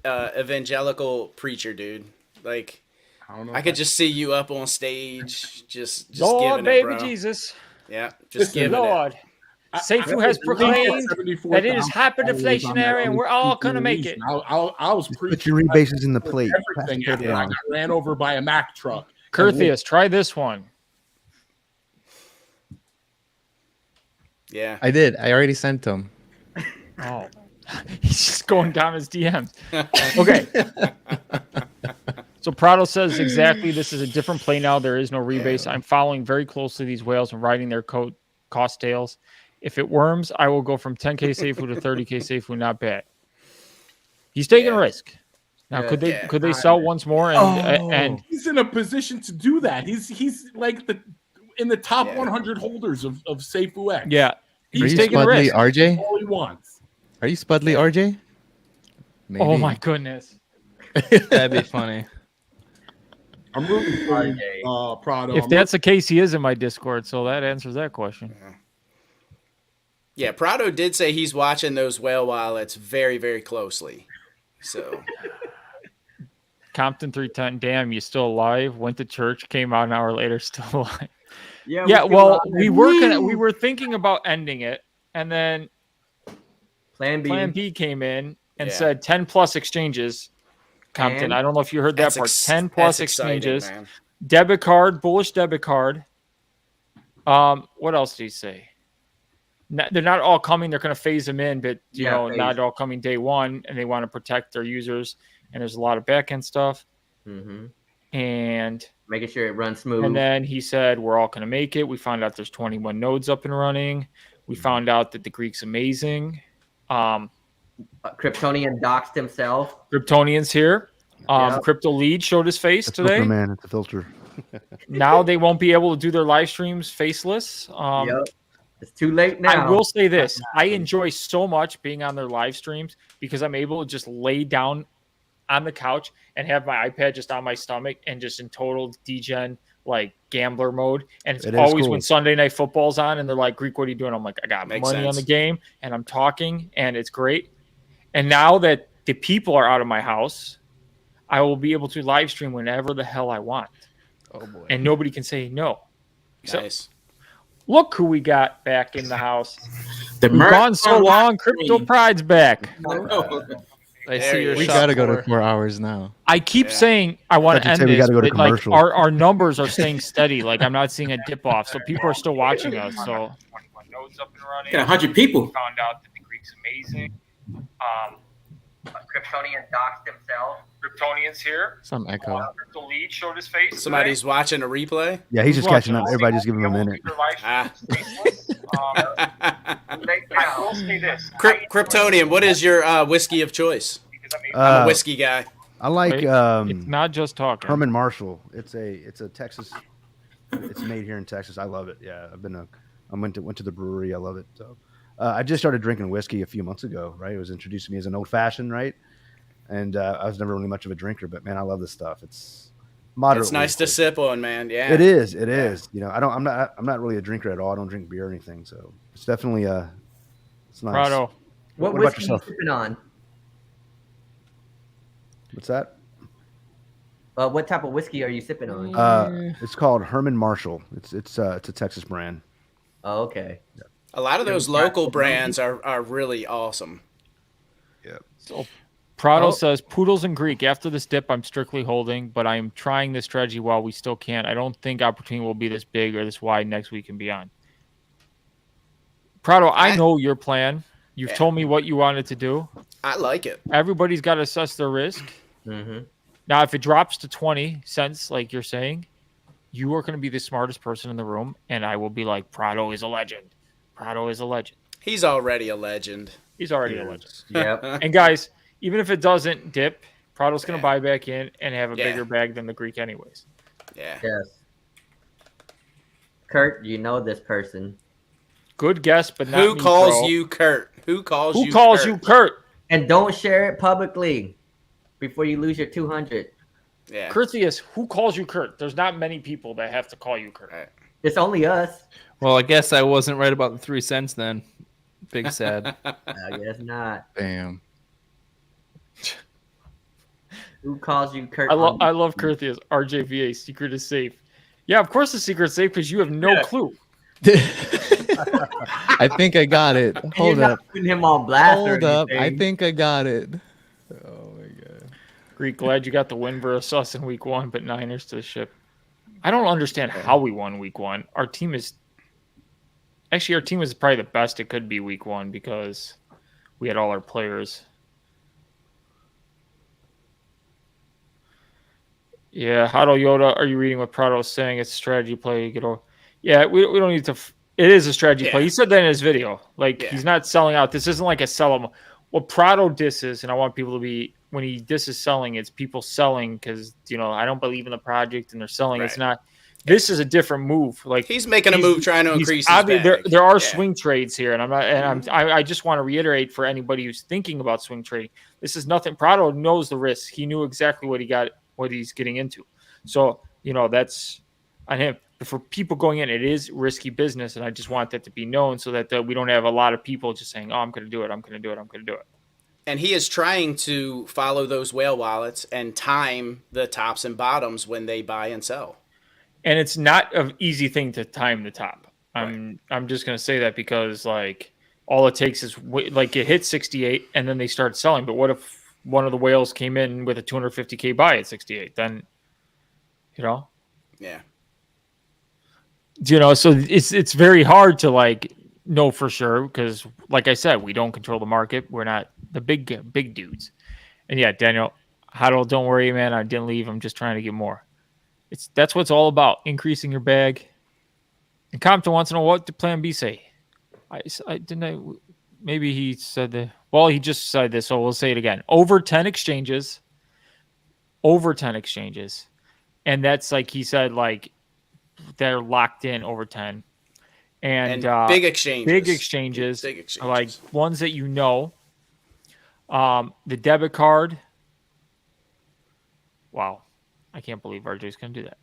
evangelical preacher, dude. Like, I could just see you up on stage, just Lord, giving baby it, bro. Jesus. Yeah, just giving Lord. it. Safuu has proclaimed that it is hyperdeflationary and we're all going to make it. I was put your rebases in the plate. Everything after I got ran over by a Mack truck. Curtheus, try this one. Yeah. I did. I already sent him. Oh. He's just going down his DMs. Okay. So Prado says exactly this is a different play now. There is no rebase. I'm following very closely these whales and riding their cost tails. If it worms, I will go from 10K Safuu to 30K Safuu. Not bad. He's taking a risk. Now, could they sell once more? And he's in a position to do that. He's like in the top 100 holders of Safuu X. Yeah, he's taking a risk. RJ? All he wants. Are you Spudley RJ? Maybe. Oh my goodness, that'd be funny. I'm rooting for you, Prado. If that's the case, he is in my Discord, so that answers that question. Yeah, Prado did say he's watching those whale wallets very, very closely. So, Compton 310, damn, you still alive? Went to church, came out an hour later, still alive. Yeah. Well, we were thinking about ending it, and then Plan B came in and said 10 plus exchanges. Compton, And I don't know if you heard that part. 10 plus exchanges. Exciting, debit card, bullish debit card. What else did he say? They're not all coming. They're going to phase them in, but not all coming day one, and they want to protect their users. And there's a lot of back-end stuff. Mm-hmm. And making sure it runs smooth. And then he said, we're all going to make it. We found out there's 21 nodes up and running. We found out that the Greek's amazing. Kryptonian doxed himself. Kryptonian's here. Crypto Lead showed his face today. Filter, man, it's a filter. Now they won't be able to do their live streams faceless. It's too late now. I will say this. I enjoy so much being on their live streams because I'm able to just lay down on the couch and have my iPad just on my stomach and just in total degen, like gambler mode. And it's always cool when Sunday Night Football's on and they're like, Greek, what are you doing? I'm like, I got money on the game and I'm talking and it's great. And now that the people are out of my house, I will be able to live stream whenever the hell I want. Oh boy. And nobody can say no. Nice. So, look who we got back in the house. We've gone so long, Crypto Pride's back. I see your we gotta go to 4 hours now. I keep saying I want to end this, but like our numbers are staying steady. Like I'm not seeing a dip off, so people are still watching us. So 21 nodes up and running. Got 100 people. We found out that the Greek's amazing. Kryptonian doxed himself. Kryptonian's here. Some echo. Crypto Lead showed his face. Somebody's watching a replay. Yeah, he's just catching up. Everybody just give him a minute. I will say this. Kryptonian, what is your whiskey of choice? I'm a whiskey guy. I like it's not just talking. Herman Marshall. It's a Texas. It's made here in Texas. I love it. Yeah, I went to the brewery. I love it. So I just started drinking whiskey a few months ago. Right, it was introduced to me as an old fashioned. Right, and I was never really much of a drinker, but man, I love this stuff. It's moderately. It's nice to sip on, man. Yeah, it is. It is. You know, I'm not really a drinker at all. I don't drink beer or anything, so it's definitely it's nice. Prado. What about whiskey are you yourself? sipping on? What's that? What type of whiskey are you sipping on? It's called Herman Marshall. It's a Texas brand. Oh, okay. a lot of those local brands are really awesome. Yeah. So Prado says, Poodles and Greek. After this dip, I'm strictly holding, but I am trying this strategy while we still can't. I don't think opportunity will be this big or this wide next week and beyond. Prado, I know your plan. You've told me what you wanted to do. I like it. Everybody's got to assess their risk. Mm-hmm. Now, if it drops to 20 cents, like you're saying, you are going to be the smartest person in the room, and I will be like, Prado is a legend. Prado is a legend. He's already a legend. He's already a legend. Yeah. And guys, even if it doesn't dip, Prado's going to buy back in and have a bigger bag than the Greek anyways. Yeah. Yes. Kurt, you know this person. Good guess, but not Who me, calls bro. you Kurt? Who calls you Kurt? And don't share it publicly before you lose your 200. Yeah. Curtius, who calls you Kurt? There's not many people that have to call you Kurt. Right. It's only us. Well, I guess I wasn't right about the 3 cents then. Big sad. I guess not. Damn. Who calls you Kurt? I love Curtius. RJVA, secret is safe. Yeah, of course the secret's safe because you have no clue. I think I got it. Hold You're up. not putting him on blast. Hold or up. I anything. think I got it. Oh my god. Greek, glad you got the win versus us in week 1, but Niners to the ship. I don't understand how we won week 1. Our team is probably the best it could be week 1 because we had all our players. Yeah, Hado Yoda, are you reading what Prado's saying? It's a strategy play. You get over. Yeah, we don't need to. It is a strategy play. He said that in his video. Like, he's not selling out. This isn't like a sell 'em. What Prado disses, and I want people to be, when he disses selling, it's people selling because, I don't believe in the project and they're selling. Right. It's not. This is a different move. Like, he's making a move trying to increase his bag. There are swing trades here, and I just want to reiterate for anybody who's thinking about swing trading, this is nothing. Prado knows the risk. He knew exactly what he's getting into. So, that's on him. But for people going in, it is risky business, and I just want that to be known so that we don't have a lot of people just saying, oh, I'm going to do it, I'm going to do it, I'm going to do it. And he is trying to follow those whale wallets and time the tops and bottoms when they buy and sell. And it's not an easy thing to time the top. I'm just going to say that because, like, all it takes is, like, it hits 68 and then they start selling. But what if one of the whales came in with a 250K buy at 68? Then, Yeah. So it's very hard to, like, know for sure because, like I said, we don't control the market. We're not the big dudes. And, yeah, Daniel, don't worry, man. I didn't leave. I'm just trying to get more. That's what it's all about, increasing your bag. And Compton wants to know, what did Plan B say? Maybe he said that. Well, he just said this, so we'll say it again. Over 10 exchanges. And that's like he said, like, they're locked in over 10. And big exchanges. Like ones that the debit card. Wow. I can't believe RJ's going to do that.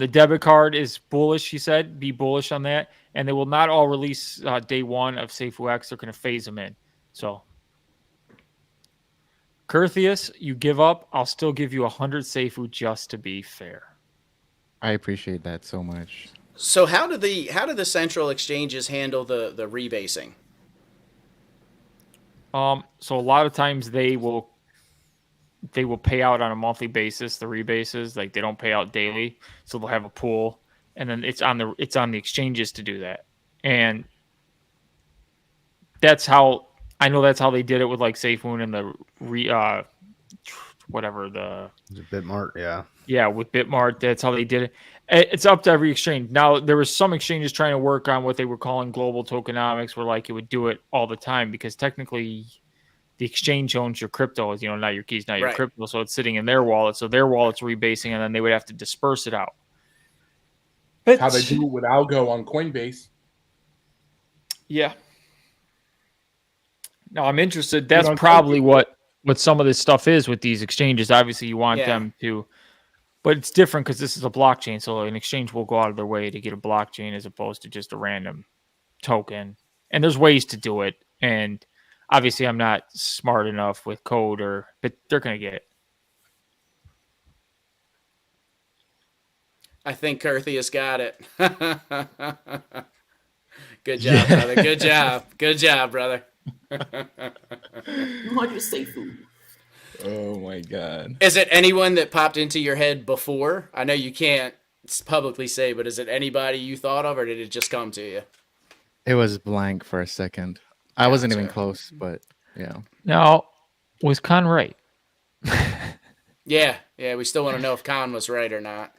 The debit card is bullish, he said. Be bullish on that. And they will not all release day 1 of Safuu X. They're going to phase them in. So, Curtius, you give up. I'll still give you 100 Safuu just to be fair. I appreciate that so much. So how do the central exchanges handle the rebasing? So a lot of times they will pay out on a monthly basis, the rebases, like they don't pay out daily. So they'll have a pool and then it's on the exchanges to do that. And that's how they did it with like Safuu and the Bitmart, yeah, with Bitmart, that's how they did it. It's up to every exchange. Now there was some exchanges trying to work on what they were calling global tokenomics, where like it would do it all the time because technically the exchange owns your crypto, not your keys, not your crypto. So it's sitting in their wallet. So their wallet's rebasing, and then they would have to disperse it out. How they do it with Algo on Coinbase. Yeah. No, I'm interested. That's probably what what some of this stuff is with these exchanges. Obviously, you want them to, but it's different because this is a blockchain. So an exchange will go out of their way to get a blockchain as opposed to just a random token. And there's ways to do it. And obviously, I'm not smart enough with code, but they're going to get it. I think Curthius got it. Good job, brother. Good job. Good job, brother. 200 Safuu. Oh my God. Is it anyone that popped into your head before? I know you can't publicly say, but is it anybody you thought of, or did it just come to you? It was blank for a second. I wasn't even close, but yeah. Now, was Con right? Yeah, we still want to know if Con was right or not.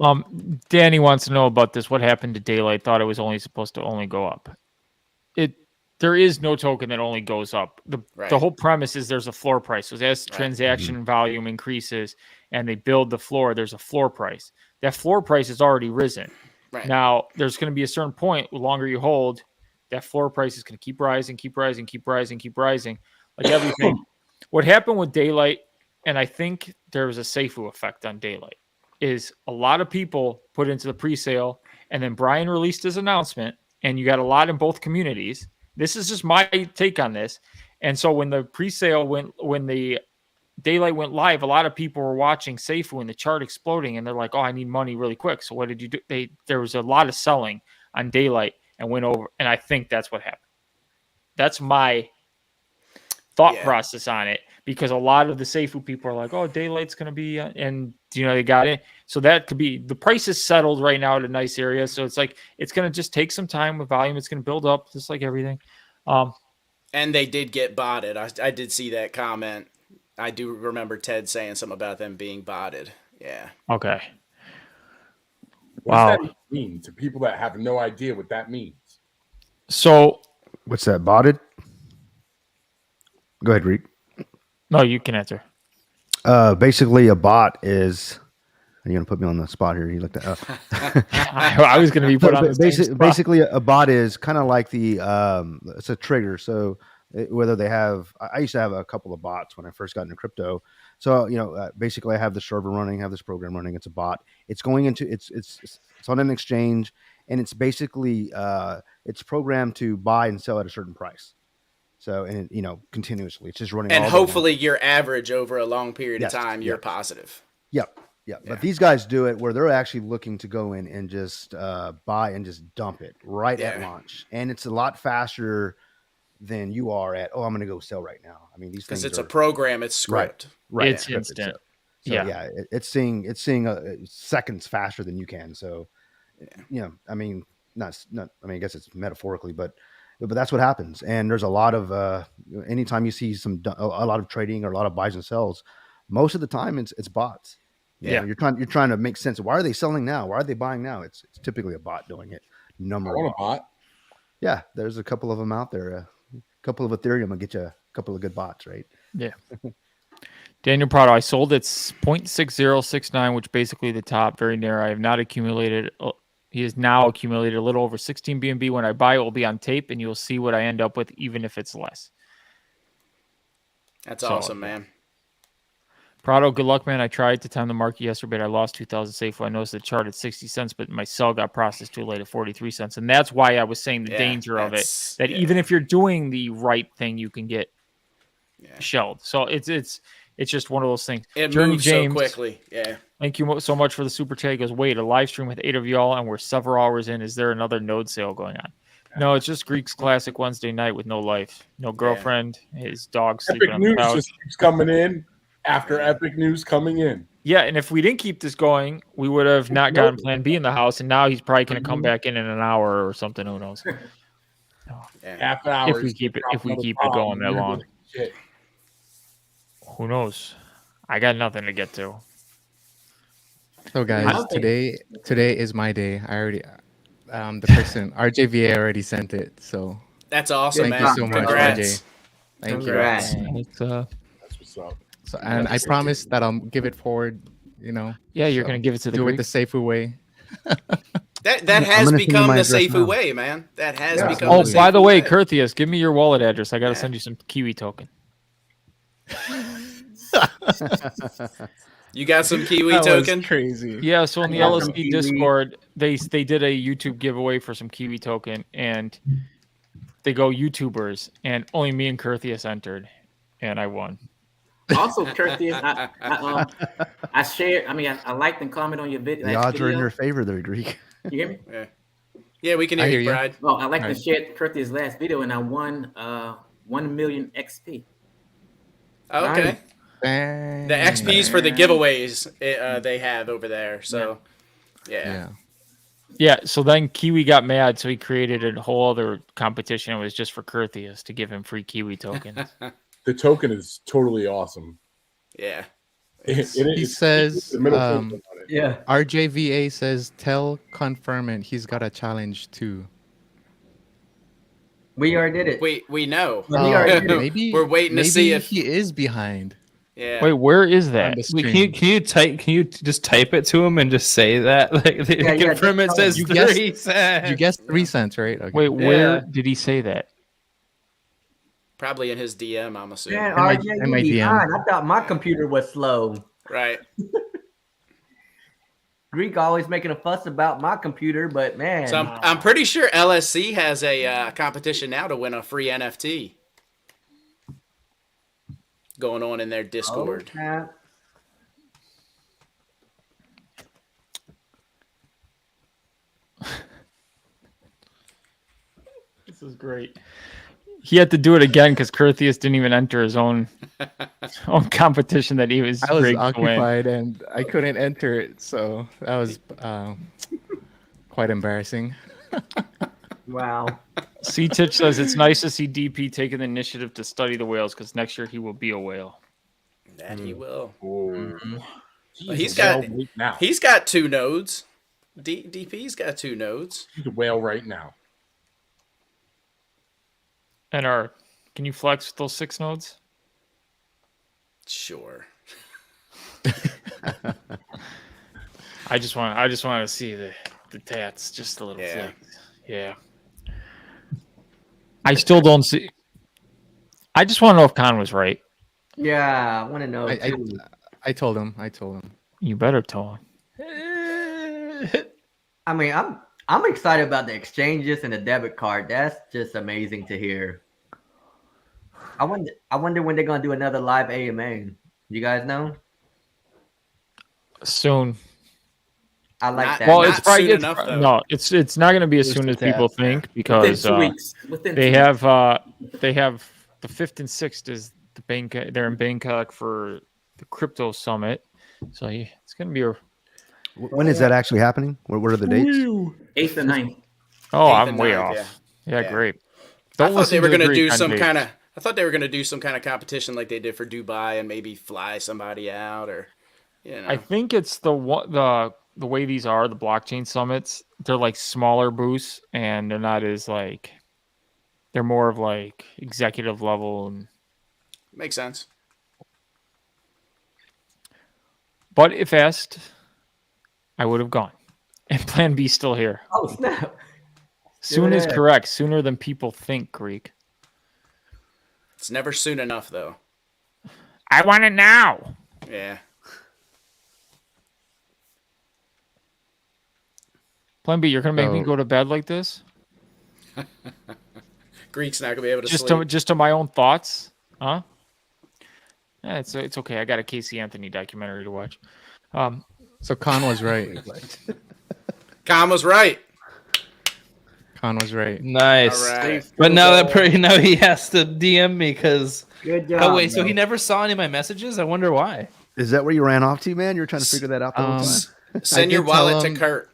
Danny wants to know about this. What happened to Daylight? Thought it was only supposed to only go up. There is no token that only goes up. The whole premise is there's a floor price. So as transaction volume increases and they build the floor, there's a floor price. That floor price has already risen. Right. Now, there's going to be a certain point, the longer you hold, that floor price is going to keep rising, keep rising, keep rising, keep rising, like everything. What happened with Daylight, and I think there was a Safuu effect on Daylight, is a lot of people put into the pre-sale, and then Brian released his announcement, and you got a lot in both communities. This is just my take on this. And so when the pre-sale when the Daylight went live, a lot of people were watching Safuu and the chart exploding, and they're like, "Oh, I need money really quick." So what did you do? There was a lot of selling on Daylight and went over, and I think that's what happened. That's my thought process on it, because a lot of the Safuu people are like, "Oh, Daylight's going to be," and they got it. So that could be the price is settled right now at a nice area. So it's like it's going to just take some time with volume. It's going to build up, just like everything. And they did get botted. I did see that comment. I do remember Ted saying something about them being botted. Yeah. Okay. What does that mean to people that have no idea what that means? So, what's that, botted? Go ahead, Reek. No, you can answer. Basically, a bot is. You're gonna put me on the spot here. You looked at. I was gonna be put on. Basically, a bot is kind of like it's a trigger. So whether they have, I used to have a couple of bots when I first got into crypto. So basically, I have the server running, have this program running. It's a bot. It's going into it's on an exchange, and it's basically it's programmed to buy and sell at a certain price. So, and continuously, it's just running. And hopefully, your average over a long period of time, you're positive. Yep. Yeah. But these guys do it where they're actually looking to go in and just buy and just dump it right at launch. And it's a lot faster than you are at, I'm going to go sell right now. I mean, these things, because it's a program, it's script. Right. It's instant. So it's seeing seconds faster than you can. So, I mean, I guess it's metaphorically, but that's what happens. And there's a lot of anytime you see a lot of trading or a lot of buys and sells, most of the time it's bots. You're trying to make sense of why are they selling now? Why are they buying now? It's typically a bot doing it. I want a bot. Yeah, there's a couple of them out there. A couple of Ethereum will get you a couple of good bots, right? Yeah. Daniel Prado, I sold at 0.6069, which basically the top, very narrow. I have not accumulated. He has now accumulated a little over 16 BNB. When I buy, it will be on tape, and you'll see what I end up with, even if it's less. That's awesome, man. Prado, good luck, man. I tried to time the market yesterday, but I lost 2,000 Safuu. I noticed the chart at 60 cents, but my sell got processed too late at 43 cents. And that's why I was saying the danger of it, that even if you're doing the right thing, you can get shelled. So it's just one of those things. It Journey moves James, so quickly. Yeah. Thank you so much for the super chat. He goes, wait, a live stream with 8 of y'all, and we're several hours in. Is there another node sale going on? No, it's just Greek's classic Wednesday night with no life, no girlfriend, his dog sleeping on the couch. Epic news just keeps coming in. After epic news coming in. Yeah, and if we didn't keep this going, we would have not gotten Plan B in the house, and now he's probably going to come back in an hour or something. Who knows? Half an hour. If we keep it going that long. Who knows? I got nothing to get to. So guys, today is my day. I already the person RJVA already sent it. So that's awesome, man. Thank you so much, RJ. Thank you. That's what's up. So, and I promise that I'll give it forward, Yeah, you're going to give it to the do Greek? it the Safuu way. That has become the Safuu way, man. That has become the Safuu by the way, way. Curthius, give me your wallet address. I got to send you some Kiwi token. You got some Kiwi That was token? crazy. Yeah, so in the got some LSD Kiwi. Discord, they did a YouTube giveaway for some Kiwi token, and they go YouTubers, and only me and Curtius entered, and I won. Also, Curtius, I shared. I mean, I liked and commented on your video. The odds are in your favor there, Greek. You hear me? Yeah, we can hear you, Bride. Well, I like to share Curtius' last video, and I won 1 million XP. Okay. Nice. The XPs for the giveaways they have over there. So, yeah. Yeah, so then Kiwi got mad, so he created a whole other competition. It was just for Curtius to give him free Kiwi tokens. The token is totally awesome. Yeah. He says, yeah. RJVA says, tell Confirmant he's got a challenge too. We already did it. We know. Maybe we're waiting to see if he is behind. Yeah. Wait, where is that? Wait, can you just type it to him and just say that? Like Confirmant says you 3 cents. You guessed 3 cents, right? Okay. Wait, where did he say that? Probably in his DM, I'm assuming. Man, RJ, you behind. I thought my computer was slow. Right. Greek always making a fuss about my computer, but man. So I'm pretty sure LSC has a competition now to win a free NFT going on in their Discord. Oh, This is great. He had to do it again because Curtius didn't even enter his own competition that he was. I was rigged to win. occupied and I couldn't enter it, so that was quite embarrassing. Wow. C-Titch says it's nice to see DP taking the initiative to study the whales because next year he will be a whale. That he will. Mm-hmm. Well, he's got 2 nodes. DP's got 2 nodes. He's a whale right now. And can you flex those 6 nodes? Sure. I just want to see the tats, just a little flex. Yeah. I still don't see. I just want to know if Con was right. Yeah, I want to know. I told him. You better tell him. I mean, I'm excited about the exchanges and the debit card. That's just amazing to hear. I wonder when they're gonna do another live AMA. You guys know? Soon. I like that. Well, it's probably it's not going to be as soon as people think because they have the 5th and 6th is the Bangkok. They're in Bangkok for the crypto summit, so it's going to be a. When is that actually happening? What are the dates? 8th and 9th. Oh, I'm way off. Yeah, great. I thought they were going to do some kind of. I thought they were going to do some kind of competition like they did for Dubai and maybe fly somebody out or, I think it's the way these are, the blockchain summits, they're like smaller booths and they're not as like, they're more of like executive level. And makes sense. But if asked, I would have gone. And Plan B still here. Oh, snap. Soon is correct. Sooner than people think, Greek. It's never soon enough, though. I want it now. Yeah. Plan B, you're going to make me go to bed like this? Greek's not going to be able to sleep. Just to my own thoughts? Huh? Yeah, it's okay. I got a Casey Anthony documentary to watch. So Con was right. Con was right. Con was right. Nice. All right. But now he has to DM me because. Good job. Oh wait, so he never saw any of my messages? I wonder why. Is that where you ran off to, man? You're trying to figure that out the whole time? Send your wallet to Kurt.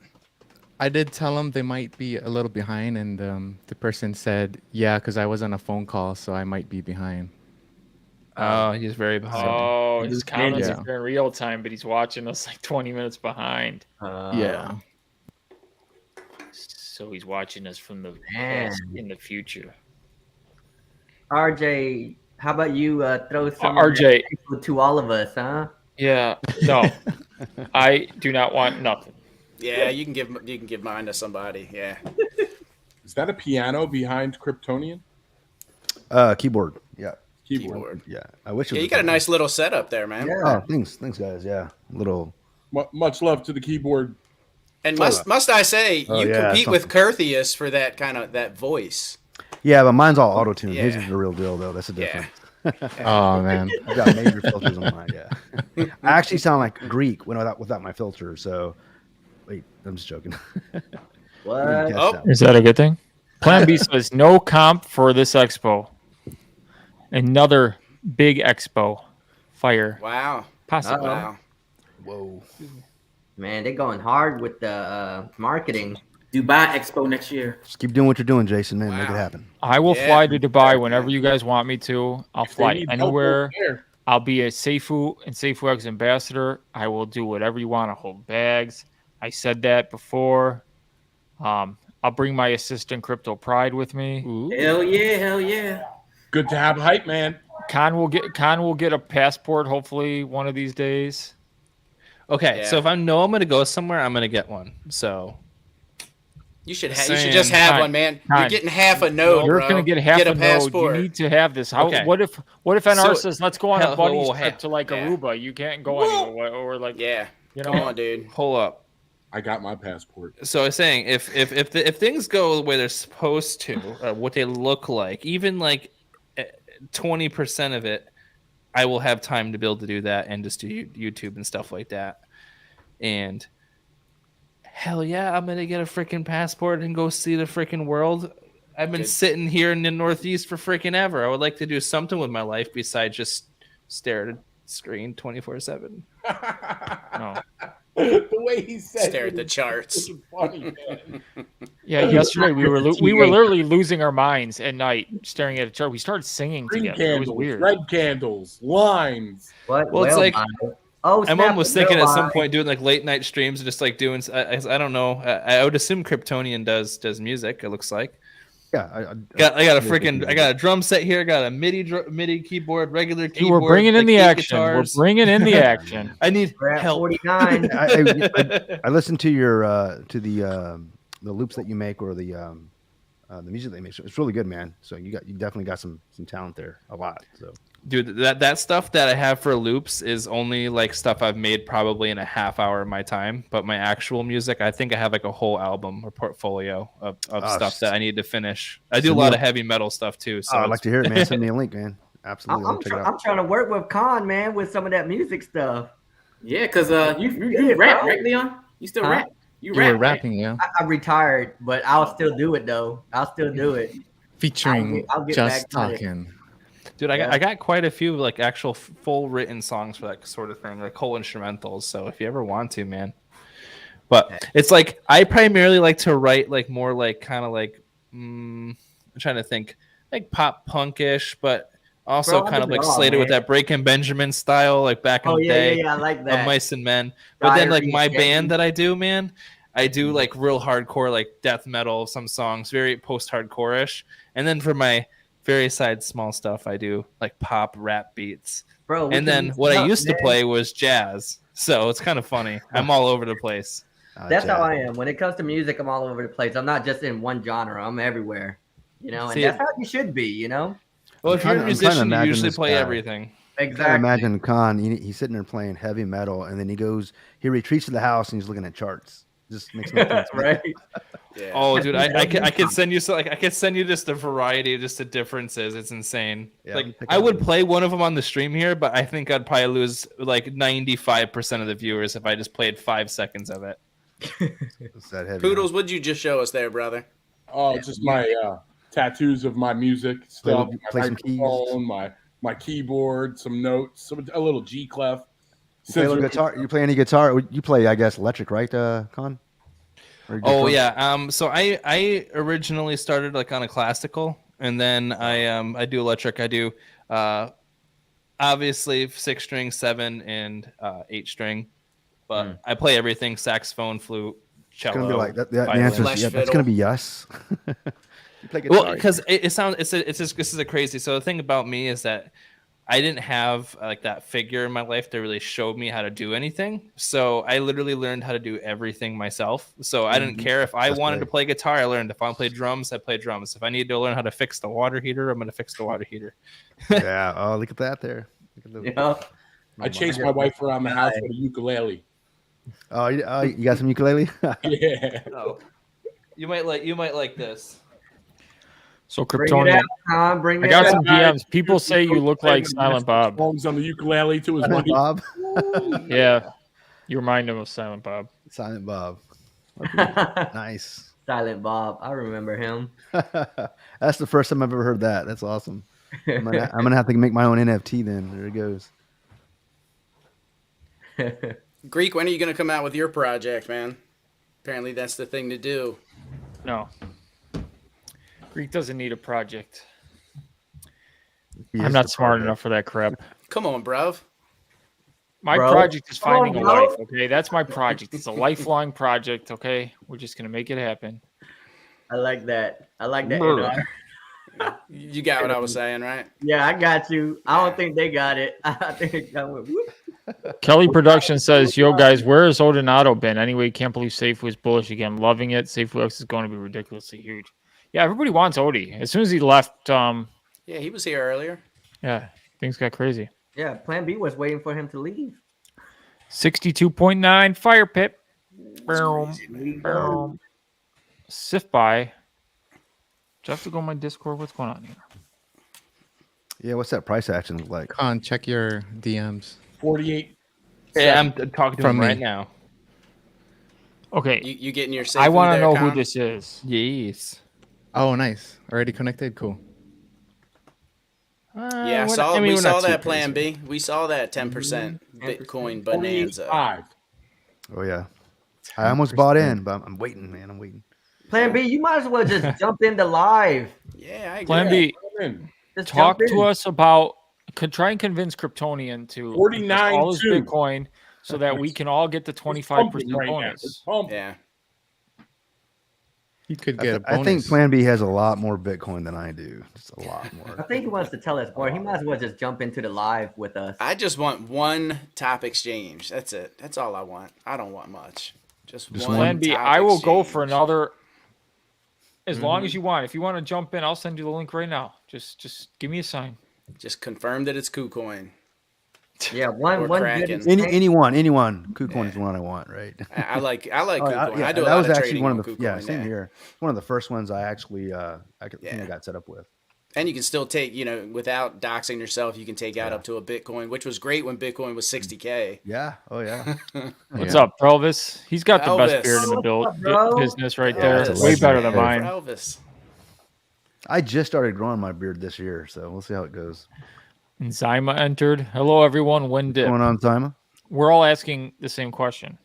I did tell him they might be a little behind, and the person said, "Yeah, because I was on a phone call, so I might be behind." Oh, he's very behind. Oh, his comments are in real time, but he's watching us like 20 minutes behind. Yeah. So he's watching us from the past in the future. RJ, how about you throw some RJ to all of us, huh? Yeah. No, I do not want nothing. Yeah, you can give mine to somebody. Yeah. Is that a piano behind Kryptonian? Keyboard. Yeah. keyboard. Yeah, I wish. Yeah, you got a nice little setup there, man. Yeah. Oh, thanks, guys. Yeah, little. Much love to the keyboard. And must I say, Oh, you yeah, compete with Curtheus for that kind of that voice. Yeah, but mine's all auto tune. Yeah. His is the real deal, though. That's the difference. Oh man, I've got major filters on mine. Yeah, I actually sound like Greek without my filter. So, wait, I'm just joking. What? Oh. Is that a good thing? Plan B says no comp for this expo. Another big expo. Fire. Wow. Possible. Wow. Whoa. Man, they're going hard with the marketing. Dubai Expo next year. Just keep doing what you're doing, Jason. Man, make it happen. I will fly to Dubai whenever you guys want me to. I'll fly anywhere. I'll be a Safuu and Safuu X ambassador. I will do whatever you want. I'll hold bags. I said that before. I'll bring my assistant Crypto Pride with me. Ooh. Hell yeah. Good to have hype, man. Khan will get a passport hopefully one of these days. Okay, so if I know I'm gonna go somewhere, I'm gonna get one. So you should just have one, man. You're getting half a node, You're bro. gonna get half a passport. node. You need to have this. What if NR says let's go on a buddy trip to like Aruba? You can't go anywhere or like Come on, dude. Hold up. I got my passport. So I was saying, if things go the way they're supposed to, or what they look like, even like 20% of it, I will have time to be able to do that and just do YouTube and stuff like that. And hell yeah, I'm gonna get a freaking passport and go see the freaking world. I've been sitting here in the Northeast for freaking ever. I would like to do something with my life besides just stare at a screen 24/7. No. The way he said stare at the charts. Funny, man. Yeah, yesterday we were literally losing our minds at night staring at a chart. We started singing Green together. candles, It was weird. red candles, lines. What? Well, it's like my mom was thinking at some point point doing like late night streams, just like doing. I don't know. I would assume Kryptonian does music. It looks like. Yeah, I got a drum set here. I got a MIDI keyboard, regular keyboard. We're bringing in like the action. guitars. We're bringing in the action. I need help. 49. I listened to your to the loops that you make or the music they make. It's really good, man. So you definitely got some talent there, a lot. So. Dude, that stuff that I have for loops is only like stuff I've made probably in a half hour of my time. But my actual music, I think I have like a whole album or portfolio of stuff that I need to finish. I do a lot of heavy metal stuff too. So I'd like to hear it, man. Send me a link, man. Absolutely. I'm trying to work with Khan, man, with some of that music stuff. Yeah, because you rap, right, Leon? You still rap? You were rap, rapping, yeah. I retired, but I'll still do it though. I'll still do it. Featuring I'll get Just back to it. Talking. Dude, I got quite a few like actual full written songs for that sort of thing, like whole instrumentals. So if you ever want to, man. But it's like I primarily like to write like more like kind of like I'm trying to think like pop punkish, but also kind of like slated with that Breaking Benjamin style, like back in the day. Yeah, I like that. Of Mice and Men. But then like my band that I do, man, I do like real hardcore, like death metal, some songs, very post-hardcore-ish. And then for my very side small stuff, I do like pop rap beats. Bro, and then what I used to play was jazz. So it's kind of funny. I'm all over the place. That's how I am. When it comes to music, I'm all over the place. I'm not just in one genre. I'm everywhere. You know, and that's how you should be, you know? Well, if you're a musician, you usually play everything. Exactly. I imagine Khan, he's sitting there playing heavy metal, and then he retreats to the house and he's looking at charts. Just makes no sense. Right? Yeah. Oh, dude, I could send you I could send you just a variety of just the differences. It's insane. Yeah, like I would play one of them on the stream here, but I think I'd probably lose like 95% of the viewers if I just played 5 seconds of it. Poodles, what'd you just show us there, brother? Oh, just my tattoos of my music stuff, play my some keys. microphone, my keyboard, some notes, a little G clef. You play a little guitar? You play any guitar? You play, I guess, electric, right, Con? Oh yeah. So I originally started like on a classical, and then I do electric. I do obviously 6-string, 7, and 8-string, but I play everything: saxophone, flute, cello. It's gonna be like that. The answer is yeah. That's gonna be yes. Well, because it sounds this is a crazy. So the thing about me is that I didn't have like that figure in my life that really showed me how to do anything. So I literally learned how to do everything myself. So I didn't care if I wanted to play guitar, I learned. If I want to play drums, I play drums. If I needed to learn how to fix the water heater, I'm going to fix the water heater. Yeah. Oh, look at that there. Look at the, I chased my wife around the house with a ukulele. Oh, you got some ukulele? Yeah. Oh. You might like this. So Kryptonian, Bring I got some DMs. People say you look like Silent Bob. Songs on the ukulele to his Silent wife. Bob. Yeah, you remind him of Silent Bob. Silent Bob. Nice. Silent Bob. I remember him. That's the first time I've ever heard that. That's awesome. I'm gonna have to make my own NFT then. There it goes. Greek, when are you going to come out with your project, man? Apparently that's the thing to do. No. Greek doesn't need a project. I'm not smart enough for that crap. Come on, bruv. My project is finding a wife, okay? That's my project. It's a lifelong project, okay? We're just going to make it happen. I like that. I like that. You got what I was saying, right? Yeah, I got you. I don't think they got it. I think I went, whoop. Kelly Production says, yo, guys, where has Odinado been? Anyway, can't believe Safuu is bullish again. Loving it. Safuu X is going to be ridiculously huge. Yeah, everybody wants Odie. As soon as he left, yeah, he was here earlier. Yeah, things got crazy. Yeah, Plan B was waiting for him to leave. 62.9 Fire Pit. Boom. Sift by. Do I have to go on my Discord? What's going on here? Yeah, what's that price action look like? Con, check your DMs. 48. Yeah, I'm talking to him right me. now. Okay. You getting your Safuu I want to there, know Con? who this is. Yes. Oh, nice. Already connected? Cool. Yeah, we saw that Plan B. We saw that 10% Bitcoin bonanza. 45. Oh yeah, I almost bought in, but I'm waiting, man. I'm waiting. Plan B, you might as well just jump into live. Yeah, I agree. Plan B, Just talk jump in. to us about, could try and convince Kryptonian to 49 all his too. Bitcoin so that we can all get the 25% bonus. Yeah. He could get a bonus. I think Plan B has a lot more Bitcoin than I do. Just a lot I more. think he wants to tell us more. He might as well just jump into the live with us. I just want one top exchange. That's it. That's all I want. I don't want much. Just one Plan B, top I will go exchange. for another, as long as you want. If you want to jump in, I'll send you the link right now. Just give me a sign. Just confirm that it's KuCoin. Yeah, one Kraken. Anyone. KuCoin is the one I want, right? I like KuCoin. Yeah, I do a that lot was of actually trading one on of the KuCoin. same here. One of the first ones I actually I got set up with. And you can still take, without doxing yourself, you can take out up to a Bitcoin, which was great when Bitcoin was 60K. Yeah. Oh yeah. What's up, Pelvis? He's got the best Elvis. beard in the business right Yeah, there. it's Way a better than legendary. mine. Elvis. I just started growing my beard this year, so we'll see how it goes. And Zyma entered. Hello, everyone. When dip? What's going on, Zyma? We're all asking the same question.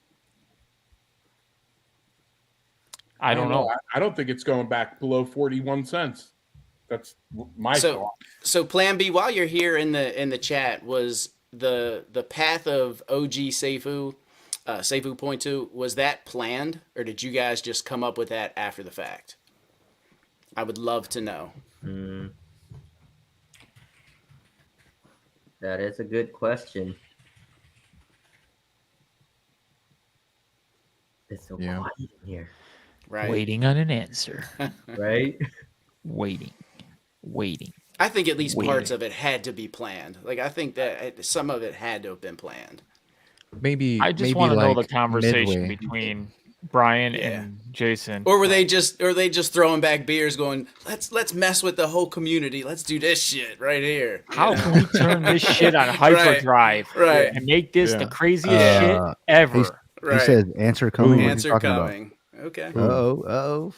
I don't know. I don't think it's going back below 41 cents. That's my thought. So Plan B, while you're here in the chat, was the path of OG Safuu, Safuu Point 2, was that planned, or did you guys just come up with that after the fact? I would love to know. That is a good question. It's so quiet in here. Right. Waiting on an answer. Right? Waiting. I think at least parts of it had to be planned. Like, I think that some of it had to have been planned. Maybe I just maybe want to know like the conversation midway. between Brian and Jason. Or were they just throwing back beers going, let's mess with the whole community. Let's do this shit right here. How can we turn this shit on hyperdrive Right. and make this the craziest shit ever? He says answer coming. What are you Answer talking coming. Okay. Oh.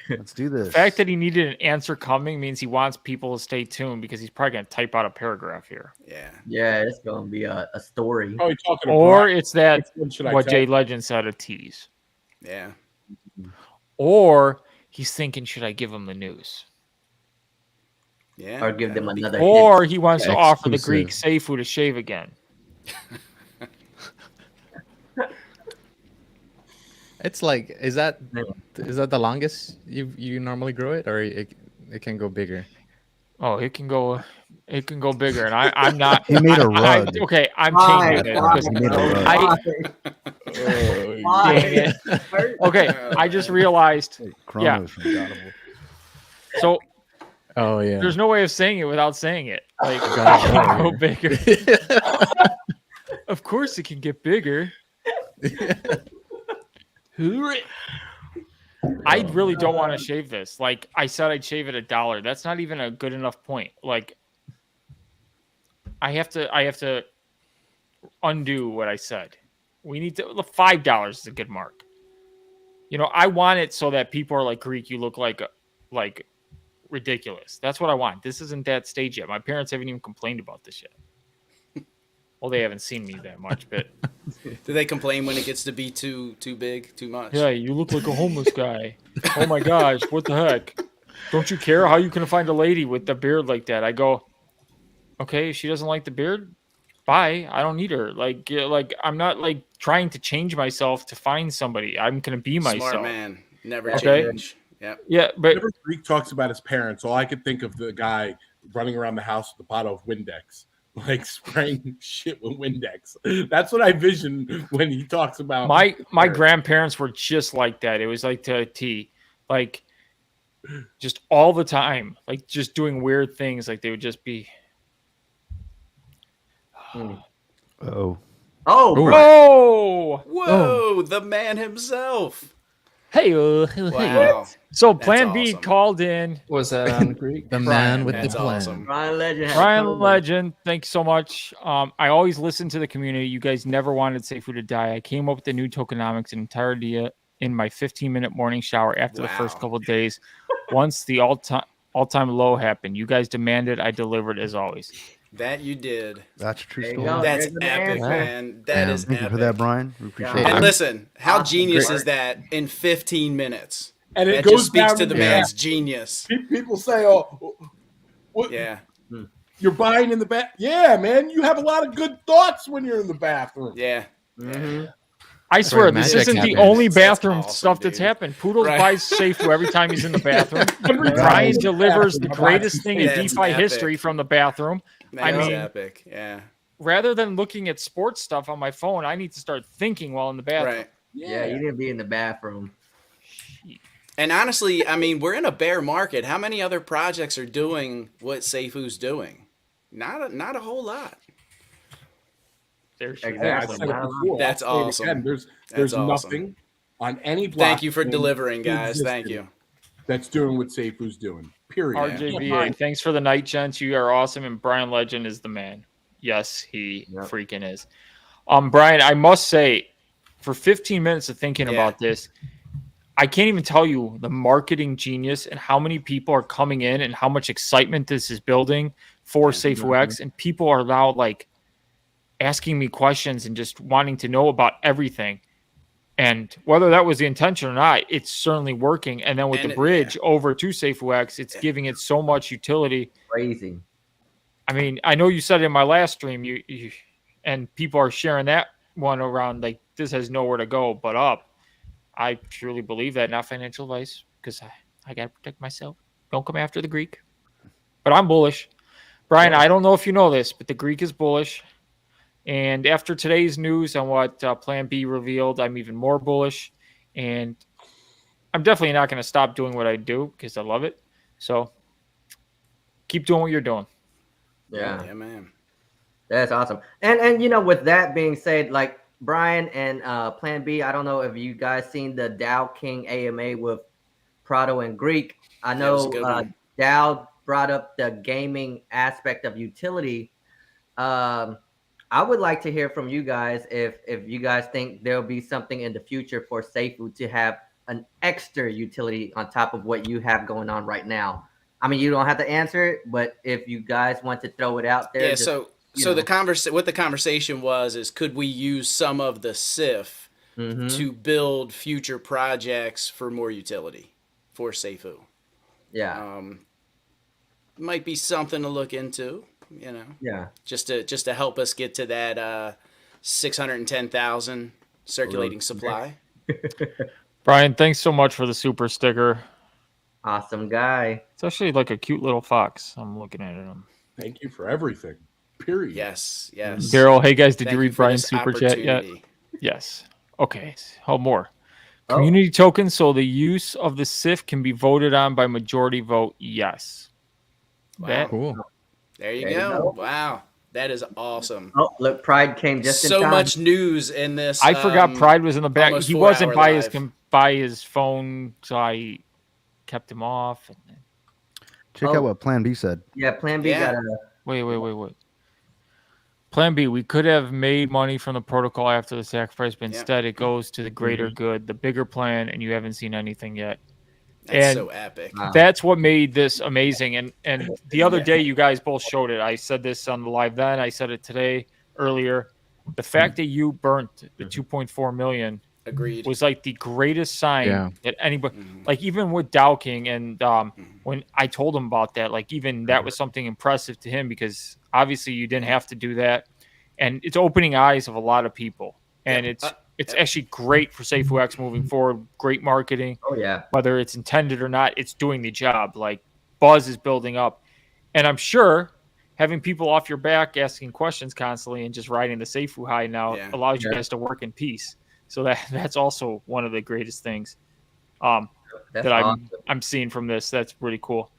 Let's do this. The fact that he needed an answer coming means he wants people to stay tuned because he's probably going to type out a paragraph here. Yeah. Yeah, it's going to be a story. Oh, you're talking Or about it's that should I what tell Jay you? Legend said, a tease. Yeah. Or he's thinking, should I give him the news? Yeah. Or give them another Or hint. he wants to offer the Exclusive. Greek Safuu to shave again. It's like, is that the longest you normally grow it, or it can go bigger? Oh, it can go bigger, and I'm not. He made a rug. I'm Why? changing it. Why? because He made a rug. Why? Dang it. Okay, I just realized. Chronos from Godable. So Oh yeah. there's no way of saying it without saying it. Like, God, it can oh, go bigger. Of course, it can get bigger. I really don't want to shave this. Like I said, I'd shave it $1. That's not even a good enough point. Like I have to undo what I said. We need to $5 is a good mark. You know, I want it so that people are like, Greek, you look like ridiculous. That's what I want. This isn't that stage yet. My parents haven't even complained about this yet. Well, they haven't seen me that much, but Do they complain when it gets to be too big, too much? yeah, you look like a homeless guy. Oh my gosh, what the heck? Don't you care? How you can find a lady with a beard like that? I go, okay, if she doesn't like the beard, bye. I don't need her. Like I'm not like trying to change myself to find somebody. I'm gonna be myself. Smart man. Never Okay. change. Yep. Yeah, but Whenever Greek talks about his parents, all I could think of the guy running around the house with a bottle of Windex, like spraying shit with Windex. That's what I vision when he talks about my grandparents were just like that. It was like to a T, like just all the time, like just doing weird things. Like they would just be. Oh. Oh, Oh, Whoa, the man himself. hey, Wow. So That's Plan B awesome. called in. Was that on Greek? The man with the That's plan. awesome. Brian Legend. Brian Legend, thank you so much. I always listen to the community. You guys never wanted Safuu to die. I came up with the new tokenomics an entire day in my 15-minute morning shower after the first couple of days. Once the all-time low happened, you guys demanded, I delivered as always. That you did. That's a true There you story. go. That's There's an epic, answer. man. That is Thank you epic. for that, Brian. We appreciate Yeah. it. And listen, how Awesome. genius Great. is that in 15 minutes? And it That goes just speaks down to the the man's genius. People say, "Oh, what? Yeah. You're buying in the bath?" Yeah, man. You have a lot of good thoughts when you're in the bathroom. Yeah. Mm-hmm. I swear, where this magic isn't the happens. only That's bathroom awesome, stuff that's dude. happened. Poodles Right. buys Safuu every time he's in the bathroom. Every Brian time. delivers the That's greatest thing in That's DeFi epic. history from the bathroom. That's mean- epic. Yeah. Rather than looking at sports stuff on my phone, I need to start thinking while in the bathroom. Right. Yeah, you need to be in the bathroom. And honestly, I mean, we're in a bear market. How many other projects are doing what Safuu's doing? Not a whole lot. There's Yeah, I Exactly. said it before. That's I'll say it again. awesome. There's awesome. nothing on any block. Thank you for delivering, guys. Thank you. That's doing what Safuu's doing. Period. RJVA, thanks for the night, gents. You are awesome, and Brian Legend is the man. Yes, he Yep. freaking is. Brian, I must say, for 15 minutes of thinking Yeah. about this, I can't even tell you the marketing genius and how many people are coming in and how much excitement this is building for Safuu X, and people are now like asking me questions and just wanting to know about everything. And whether that was the intention or not, it's certainly working. And then with And the bridge over to Safuu X, it's giving it so much utility. Crazy. I mean, I know you said it in my last stream, you and people are sharing that one around like this has nowhere to go but up. I truly believe that, not financial advice, because I got to protect myself. Don't come after the Greek. But I'm bullish. Brian, I don't know if you know this, but the Greek is bullish. And after today's news on what Plan B revealed, I'm even more bullish. And I'm definitely not going to stop doing what I do because I love it. So keep doing what you're doing. Yeah. Yeah, man. That's awesome. And you know, with that being said, like Brian and Plan B, I don't know if you guys seen the Dow King AMA with Prado and Greek. I Yeah, it was a know good one. Dow brought up the gaming aspect of utility. I would like to hear from you guys if you guys think there'll be something in the future for Safuu to have an extra utility on top of what you have going on right now. I mean, you don't have to answer it, but if you guys want to throw it out there, Yeah, just, so what the conversation was is, could we use some of the SIF to build future projects for more utility for Safuu? Yeah. Might be something to look into, you know. Yeah. Just to help us get to that 610,000 circulating supply. Brian, thanks so much for the super sticker. Awesome guy. It's actually like a cute little fox. I'm looking at him. Thank you for everything. Period. Yes. Daryl, hey guys, did Thank you read for Brian's this super chat yet? opportunity. Yes. Okay. Hold more. Community tokens. So the use of the SIF can be voted on by majority vote. Yes. Wow. Cool. There you go. Wow. That is awesome. Oh, look, Pride came just in so time. much news in this. I forgot Pride was in the back. He wasn't by his phone, so I kept him off. Check out what Plan B said. Yeah, Plan B got a... Wait. Plan B, we could have made money from the protocol after the sacrifice, but instead it goes to the greater good, the bigger plan, and you haven't seen anything yet. That's so epic. That's what made this amazing. And the other day, you guys both showed it. I said this on the live then. I said it today, earlier. The fact that you burnt the 2.4 million was like the greatest sign that anybody, like even with Dow King, and when I told him about that, like even that was something impressive to him, because obviously you didn't have to do that. And it's opening eyes of a lot of people. And it's actually great for Safuu X moving forward. Great marketing. Oh, yeah. Whether it's intended or not, it's doing the job. Like, buzz is building up. And I'm sure having people off your back asking questions constantly and just riding the Safuu high now allows you guys to work in peace. So that's also one of the greatest things that I'm seeing from this. That's pretty cool.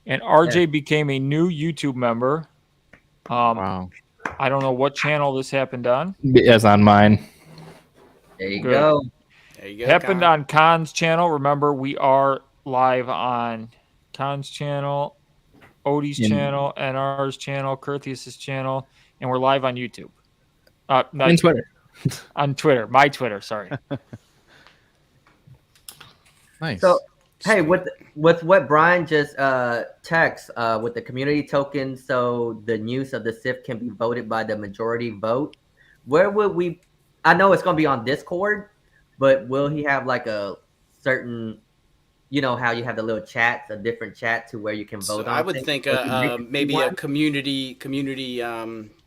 And RJ became a new YouTube member. Wow. I don't know what channel this happened on. It's on mine. There you go. There you go. Happened on Khan's channel. Remember, we are live on Khan's channel, Odie's channel, NR's channel, Curtius's channel, and we're live on YouTube. And Twitter. On Twitter. My Twitter, sorry. Nice. So, hey, with what Brian just text with the community token, so the use of the SIF can be voted by the majority vote. Where would we? I know it's going to be on Discord, but will he have like a certain, you know, how you have the little chats, a different chat to where you can vote on? I would think maybe a community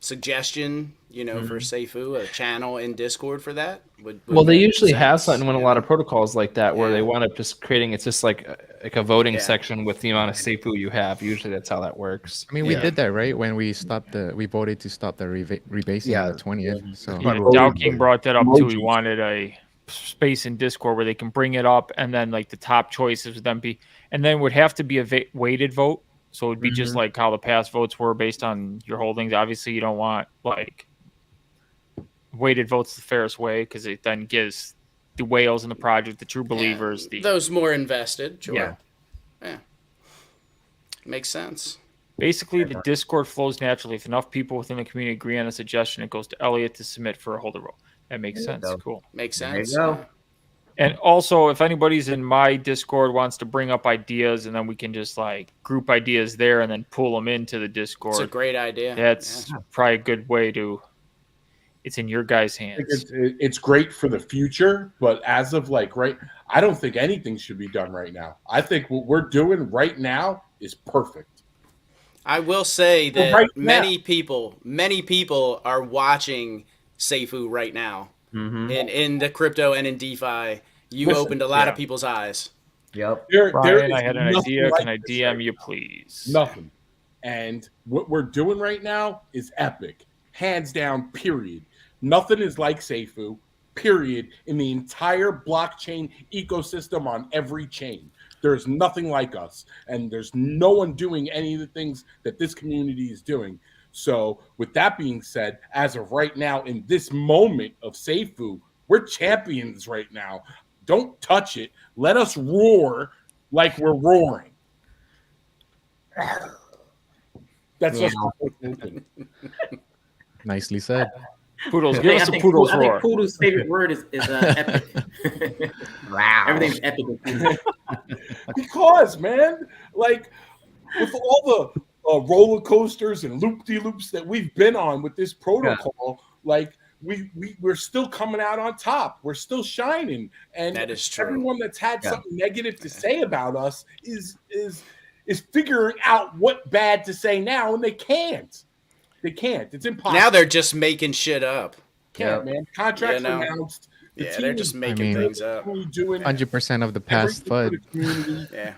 suggestion, you know, for Safuu, a channel in Discord for that. Well, they usually have something when a lot of protocols like that, where they wind up just creating, it's just like a voting section with the amount of Safuu you have. Usually that's how that works. I mean, we did that, right? When we voted to stop the rebasing on the 20th. So Dow King brought that up too. He wanted a space in Discord where they can bring it up, and then like the top choices would then be, and then would have to be a weighted vote. So it would be just like how the past votes were based on your holdings. Obviously, you don't want like weighted votes the fairest way, because it then gives the whales in the project, the true believers, those more invested. Sure. Yeah. Makes sense. Basically, the Discord flows naturally. If enough people within the community agree on a suggestion, it goes to Elliot to submit for a holder role. That makes sense. Cool. Makes sense. There you go. And also, if anybody's in my Discord wants to bring up ideas, and then we can just like group ideas there and then pull them into the Discord. It's a great idea. That's probably a good way to. It's in your guys' hands. It's great for the future, but as of like I don't think anything should be done right now. I think what we're doing right now is perfect. I will say that many people are watching Safuu right now. In the crypto and in DeFi, opened a lot of people's eyes. Yep. Brian, I had an idea. Can I DM you, please? Nothing. And what we're doing right now is epic. Hands down, period. Nothing is like Safuu, period, in the entire blockchain ecosystem on every chain. There's nothing like us. And there's no one doing any of the things that this community is doing. So with that being said, as of right now, in this moment of Safuu, we're champions right now. Don't touch it. Let us roar like we're roaring. That's just nicely said. Poodles, give us a Poodles roar. I think Poodle's favorite word is epic. Wow. Everything's epic with Poodle. Because, man, like, with all the roller coasters and loop-de-loops that we've been on with this protocol, like, we're still coming out on top. We're still shining. And that is true. Everyone that's had something negative to say about us is figuring out what bad to say now, and they can't. They can't. It's impossible. Now they're just making shit up. Man. Contracts announced. Yeah, they're just making things up. 100% of the past FUD. Yeah.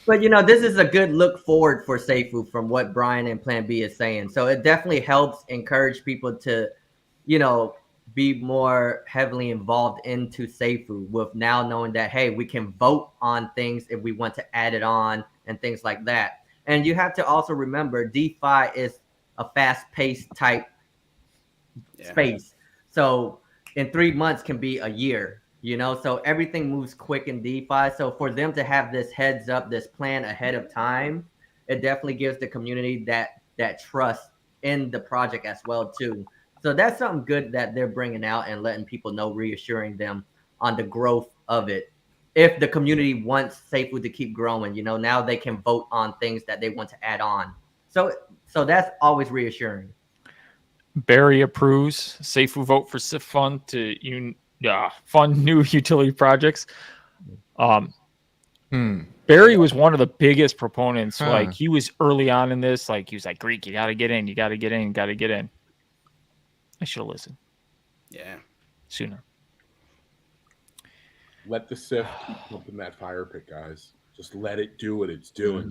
But this is a good look forward for Safuu from what Brian and Plan B is saying. So it definitely helps encourage people to, be more heavily involved into Safuu with now knowing that, hey, we can vote on things if we want to add it on and things like that. And you have to also remember DeFi is a fast-paced type space. So in 3 months can be a year. So everything moves quick in DeFi. So for them to have this heads up, this plan ahead of time, it definitely gives the community that trust in the project as well too. So that's something good that they're bringing out and letting people know, reassuring them on the growth of it. If the community wants Safuu to keep growing, now they can vote on things that they want to add on. So that's always reassuring. Barry approves Safuu vote for SIF fund to fund new utility projects. Barry was one of the biggest proponents. Like he was early on in this. Like he was like, Greek, you got to get in. You got to get in. You got to get in. I should have listened. Yeah. Sooner. Let the SIF keep pumping that fire pit, guys. Just let it do what it's doing.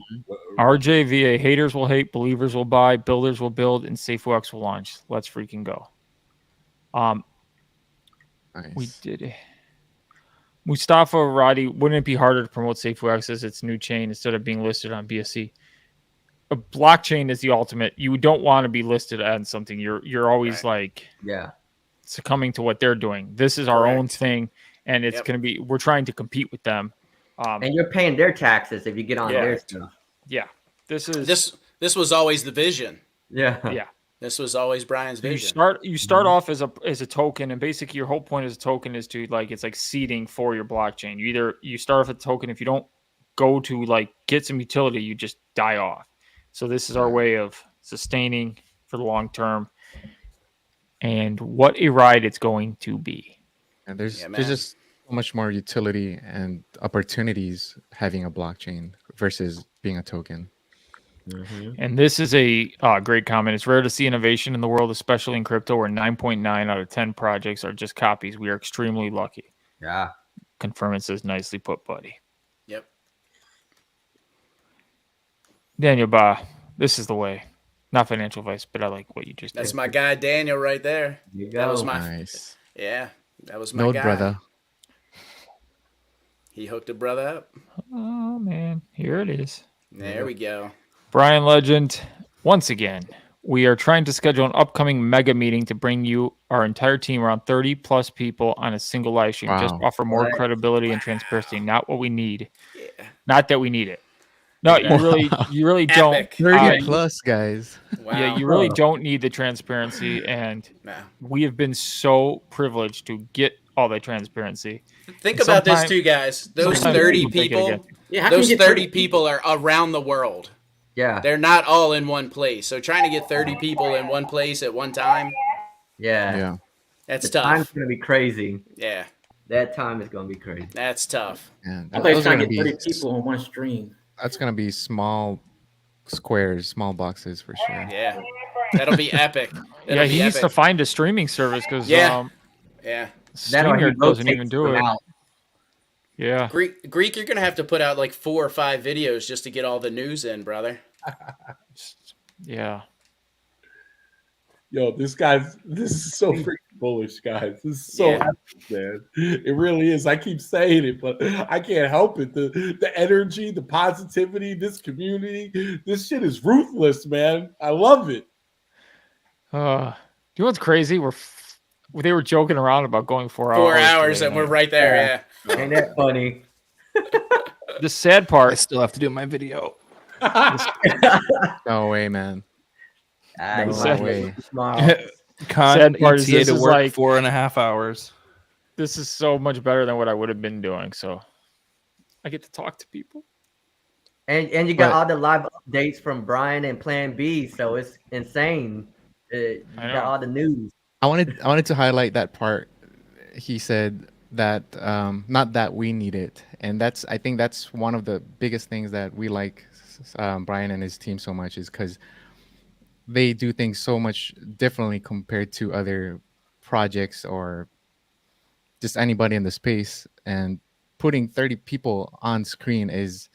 RJVA, haters will hate, believers will buy, builders will build, and SafuX will launch. Let's freaking go. Nice. We did it. Mustafa Radi, wouldn't it be harder to promote SafuX as its new chain instead of being listed on BSC? A blockchain is the ultimate. You don't want to be listed on something. You're always succumbing to what they're doing. This is our own thing, and it's going to be. We're trying to compete with them. And you're paying their taxes if you get on their stuff. Yeah, this was always the vision. Yeah. This was always Brian's vision. You start off as a token, and basically your whole point as a token is to it's like seeding for your blockchain. You start off with a token. If you don't go to get some utility, you just die off. So this is our way of sustaining for the long term. And what a ride it's going to be. And there's just so much more utility and opportunities having a blockchain versus being a token. And this is a great comment. It's rare to see innovation in the world, especially in crypto, where 9.9 out of 10 projects are just copies. We are extremely lucky. Yeah. Confirm it says nicely put, buddy. Yep. Daniel Ba, this is the way. Not financial advice, but I like what you just That's did. my guy Daniel right there. That was my nice. Yeah, that was my Node guy. brother. He hooked a brother up. Oh man, here it is. There we go. Brian Legend, once again, we are trying to schedule an upcoming mega meeting to bring you our entire team, around 30 plus people, on a single live stream. Just offer more credibility and transparency. Not what we need. Yeah. Not that we need it. No, you really don't. 30 plus guys. Wow. Yeah, you really don't need the transparency, and we have been so privileged to get all that transparency. Think about this too, guys. Those 30 people, those 30 people are around the world. Yeah. They're not all in one place. So trying to get 30 people in one place at one time. Yeah. That's the tough. Time's going to be crazy. Yeah. That time is going to be crazy. That's tough. Yeah, I thought he was trying to get 30 people on one stream. That's going to be small squares, small boxes for sure. Yeah. That'll be epic. He needs to find a streaming service because StreamYard doesn't even do it. Yeah. Greek, you're going to have to put out like 4 or 5 videos just to get all the news in, brother. Yeah. Yo, this is so freaking bullish, guys. This is so epic, man. It really is. I keep saying it, but I can't help it. The energy, the positivity, this community, this shit is ruthless, man. I love it. Do you know what's crazy? They were joking around about going 4 hours. 4 hours, today, and we're right there. Yeah. Ain't that funny? The sad part, I still have to do my video. No way, man. No way. Sad part is this to is work like 4.5 hours. This is so much better than what I would have been doing. So I get to talk to people. And you got all the live updates from Brian and Plan B, so it's insane. You got all the news. I wanted to highlight that part. He said that not that we need it, and I think that's one of the biggest things that we like Brian and his team so much, is because they do things so much differently compared to other projects or just anybody in the space, and putting 30 people on screen is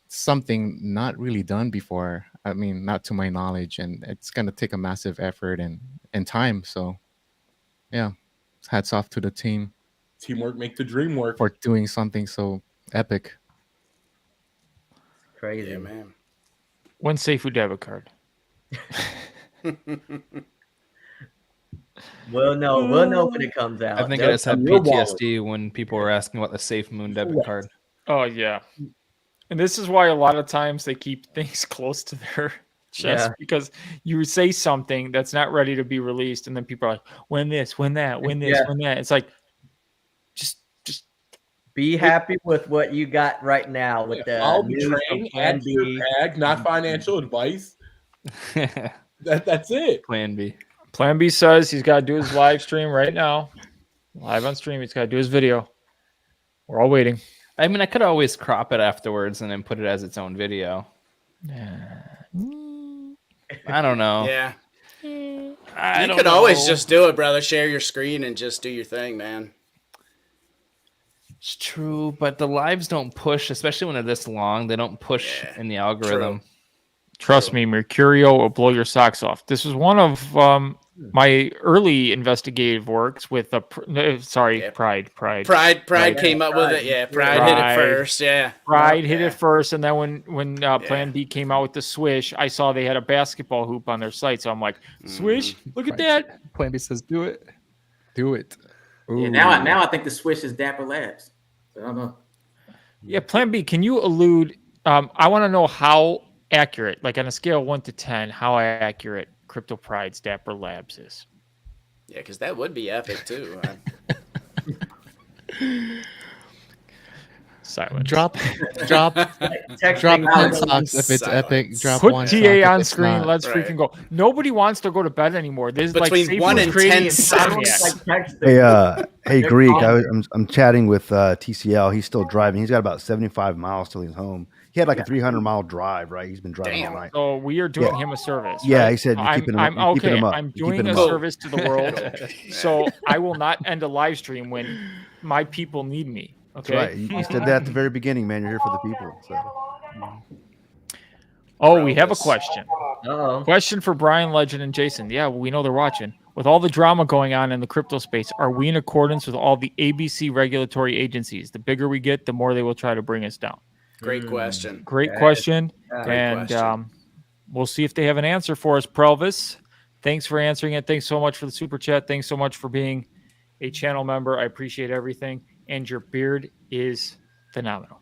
something not really done before. I mean, not to my knowledge, and it's going to take a massive effort and time. So, yeah, hats off to the team. Teamwork make the dream work. For doing something so epic. Crazy. Yeah, man. One Safuu debit card. We'll know when it comes out. I think I just had PTSD when people were asking about the Safe Moon debit card. Oh yeah, and this is why a lot of times they keep things close to their chest because you say something that's not ready to be released, and then people are like, "When this, when that, when this, when that." It's like, just be happy with what you got right now. With the I'll be trained, add to your bag, not financial advice. That's it. Plan B. Plan B says he's got to do his live stream right now. Live on stream. He's got to do his video. We're all waiting. I mean, I could always crop it afterwards and then put it as its own video. I don't know. Yeah. You You could always just do it, brother. Share your screen and just do your thing, man. It's true, but the lives don't push, especially when they're this long. They don't push in the algorithm. Trust me, Mercurio will blow your socks off. This was one of my early investigative works with Pride. Pride came up with it. Yeah, Pride hit it first. Yeah, Pride hit it first, and then when Plan B came out with the Swish, I saw they had a basketball hoop on their site, so I'm like, Swish, look at that. Plan B says, do it. Yeah, now I think the Swish is Dapper Labs. So I don't know. Yeah, Plan B, can you allude? I want to know how accurate, like on a scale of 1 to 10, how accurate Crypto Pride's Dapper Labs is. Yeah, because that would be epic too. Silence. Drop 10 socks if it's epic. Drop Put 1 TA sock on if screen. it's not. Let's freaking go. Nobody wants to go to bed anymore. This is Between like 1 and 10 socks. Hey, Greek. I'm chatting with TCL. He's still driving. He's got about 75 miles till he's home. He had like a 300-mile drive, right? He's been driving all night. So we are doing him a service. Yeah, right? he said you're keeping him up. I'm doing a service to the world, so I will not end a live stream when my people need me. Okay. That's right. You said that at the very beginning, man. You're here for the people. So. Oh, we have a question. Uh-oh. Question for Brian, Legend, and Jason. Yeah, we know they're watching. With all the drama going on in the crypto space, are we in accordance with all the ABC regulatory agencies? The bigger we get, the more they will try to bring us down. Great question. Great question. We'll see if they have an answer for us, Prelvis. Thanks for answering it. Thanks so much for the super chat. Thanks so much for being a channel member. I appreciate everything. And your beard is phenomenal.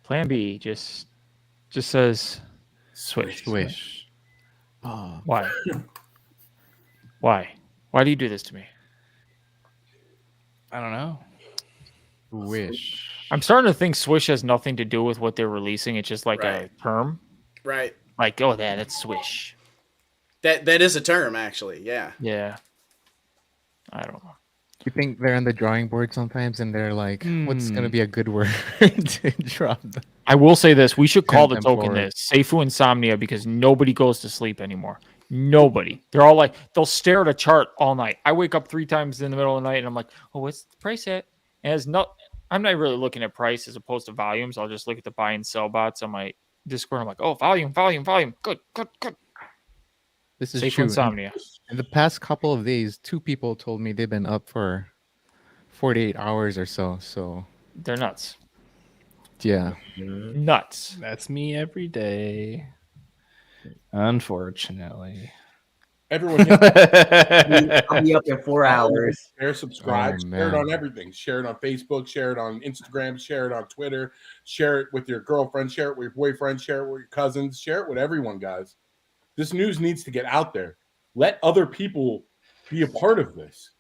Plan B just says swish. Oh. Why? Why do you do this to me? I don't know. Wish. I'm starting to think swish has nothing to do with what they're releasing. It's just like a term. Right. Like, oh, that's swish. That is a term, actually. Yeah. Yeah. I don't know. You think they're on the drawing board sometimes and they're like, what's going to be a good word to drop them? I will say this. We should call the them token forward. this. Safuu Insomnia, because nobody goes to sleep anymore. Nobody. They're all like, they'll stare at a chart all night. I wake up 3 times in the middle of the night and I'm like, oh, what's the price at? And I'm not really looking at price as opposed to volumes. I'll just look at the buy and sell bots on my Discord. I'm like, oh, volume. Good. This is Safuu true. Insomnia. In the past couple of days, 2 people told me they've been up for 48 hours or so. So they're nuts. Yeah. Nuts. That's me every day. Unfortunately. Everyone, I'll be up in 4 hours. Share, subscribe, Oh, share it man. on everything. Share it on Facebook, share it on Instagram, share it on Twitter, share it with your girlfriend, share it with your boyfriend, share it with your cousins, share it with everyone, guys. This news needs to get out there. Let other people be a part of this.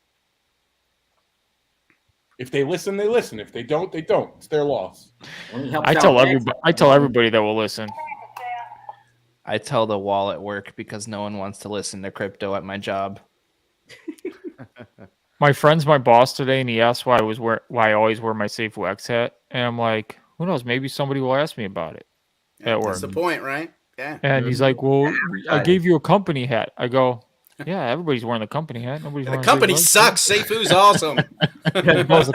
If they listen, they listen. If they don't, they don't. It's their loss. I tell everybody that will listen. I tell the wall at work because no one wants to listen to crypto at my job. My friend's my boss today, and he asked why I always wear my Safuu X hat, and I'm like, who knows? Maybe somebody will ask me about it at work. That's the point, right? Yeah. And he's like, well, I gave you a company hat. I go, Yeah, everybody's wearing the company hat. Nobody's The wearing company Safuu. sucks. Safoo's awesome. Well, is the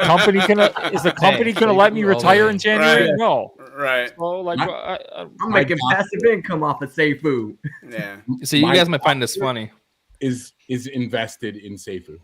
company gonna let me retire in January? Right. No. Right. So like, I'm making passive income off of Safuu. Yeah. So you guys might find this funny. Is invested in Safuu.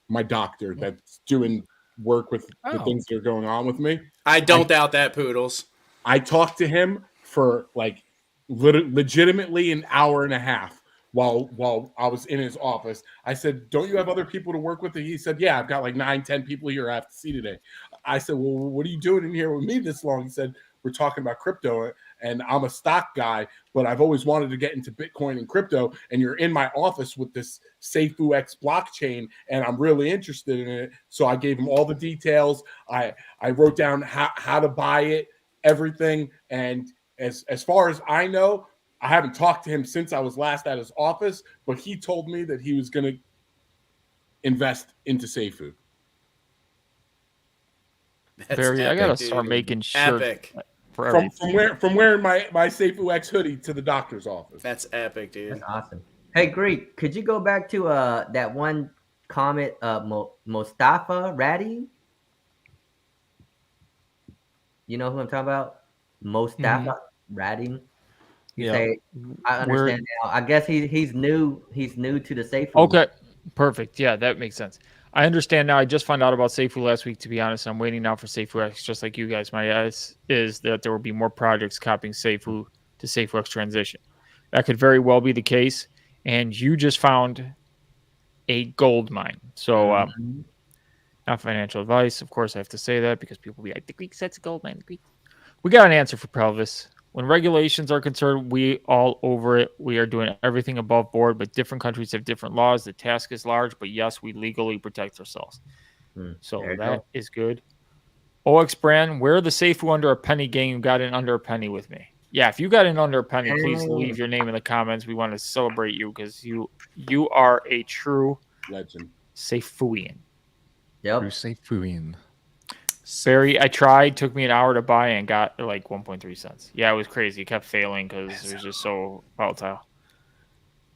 My doctor that's doing work with the things that are going on with me. I don't doubt that, Poodles. I talked to him for like legitimately an hour and a half while I was in his office. I said, "Don't you have other people to work with?" And he said, "Yeah, I've got like 9-10 people here I have to see today." I said, "Well, what are you doing in here with me this long?" He said, "We're talking about crypto, and I'm a stock guy, but I've always wanted to get into Bitcoin and crypto, and you're in my office with this Safuu X blockchain, and I'm really interested in it." So I gave him all the details. I wrote down how to buy it, everything, and as far as I know, I haven't talked to him since I was last at his office, but he told me that he was going to invest into Safuu. Barry, I gotta start making shirts for from wearing my Safuu X hoodie to the doctor's office. That's epic, dude. That's awesome. Hey, Greek, could you go back to that one comment, Mustafa Radi? You know who I'm talking about? Mustafa Radi. You say, I understand now. I guess he's new. He's new to the Safuu. Okay, perfect. Yeah, that makes sense. I understand now. I just found out about Safuu last week, to be honest. I'm waiting now for Safuu X, just like you guys. My guess is that there will be more projects copying Safuu to Safuu X transition. That could very well be the case. And you just found a gold mine. So, not financial advice. Of course, I have to say that because people will be like, the Greek said it's a gold mine. We got an answer for Pelvis. When regulations are concerned, we all over it. We are doing everything above board, but different countries have different laws. The task is large, but yes, we legally protect ourselves. So that is good. OX brand, wear the Safuu under a penny gang. You got in under a penny with me. Yeah, if you got in under a penny, please leave your name in the comments. We want to celebrate you because you are a true legend. Safuian. Yep. True Safuian. Barry, I tried. Took me an hour to buy and got like 1.3 cents. Yeah, it was crazy. It kept failing because it was just so volatile.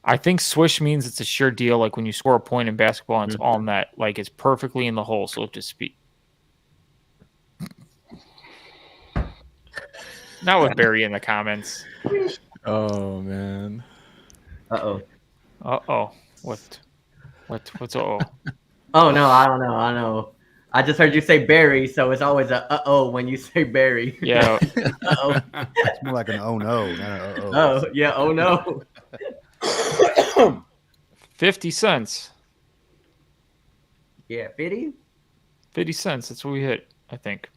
I think swish means it's a sure deal. Like when you score a point in basketball and it's all net, like it's perfectly in the hole. So just speak. Not with Barry in the comments. Oh man. Uh-oh. What's uh-oh? Oh no, I don't know. I just heard you say Barry, so it's always a uh-oh when you say Barry. Yeah. Uh-oh. It's more like an oh no. Oh, yeah, oh no. 50 cents. Yeah, 50? 50 cents. That's what we hit, I think.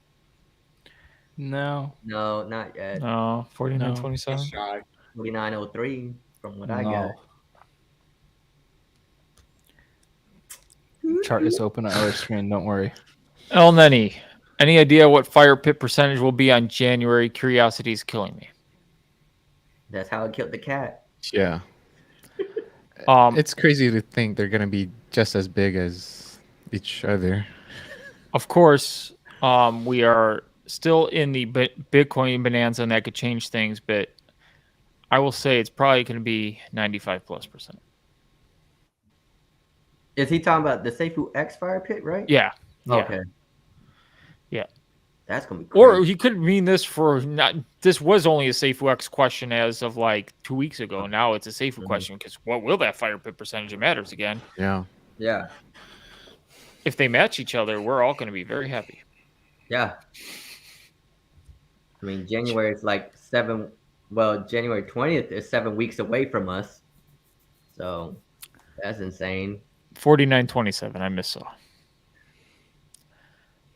No, not yet. No, 49.27. 49.03 from what I got. Chart is open on our screen. Don't worry. El Nenny, any idea what fire pit percentage will be on January? Curiosity is killing me. That's how it killed the cat. Yeah. It's crazy to think they're gonna be just as big as each other. Of course, we are still in the Bitcoin bonanza, and that could change things. But I will say it's probably going to be 95+%. Is he talking about the Safuu X fire pit, right? Yeah. Okay. Yeah. That's gonna be crazy. Or he could mean this for not. This was only a Safuu X question as of like 2 weeks ago. Now it's a Safuu question because what will that fire pit percentage? It matters again. Yeah. Yeah. If they match each other, we're all going to be very happy. Yeah. I mean, January is like January 20th is 7 weeks away from us. So that's insane. 49.27. I miss so.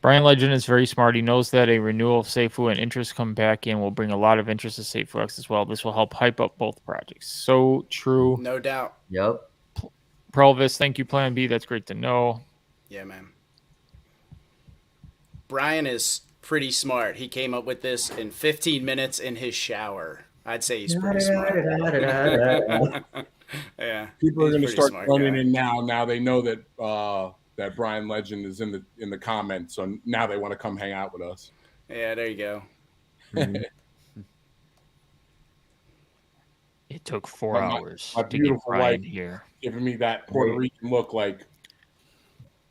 Brian Legend is very smart. He knows that a renewal of Safuu and interest come back in will bring a lot of interest to Safuu X as well. This will help hype up both projects. So true. No doubt. Yep. Prelvis, thank you, Plan B. That's great to know. Yeah, man. Brian is pretty smart. He came up with this in 15 minutes in his shower. I'd say he's pretty smart. Yeah. People are going to start running in now. Now they know that that Brian Legend is in the comments, so now they want to come hang out with us. Yeah, there you go. It took 4 hours My to get beautiful Brian wife here. giving me that Puerto Rican look like.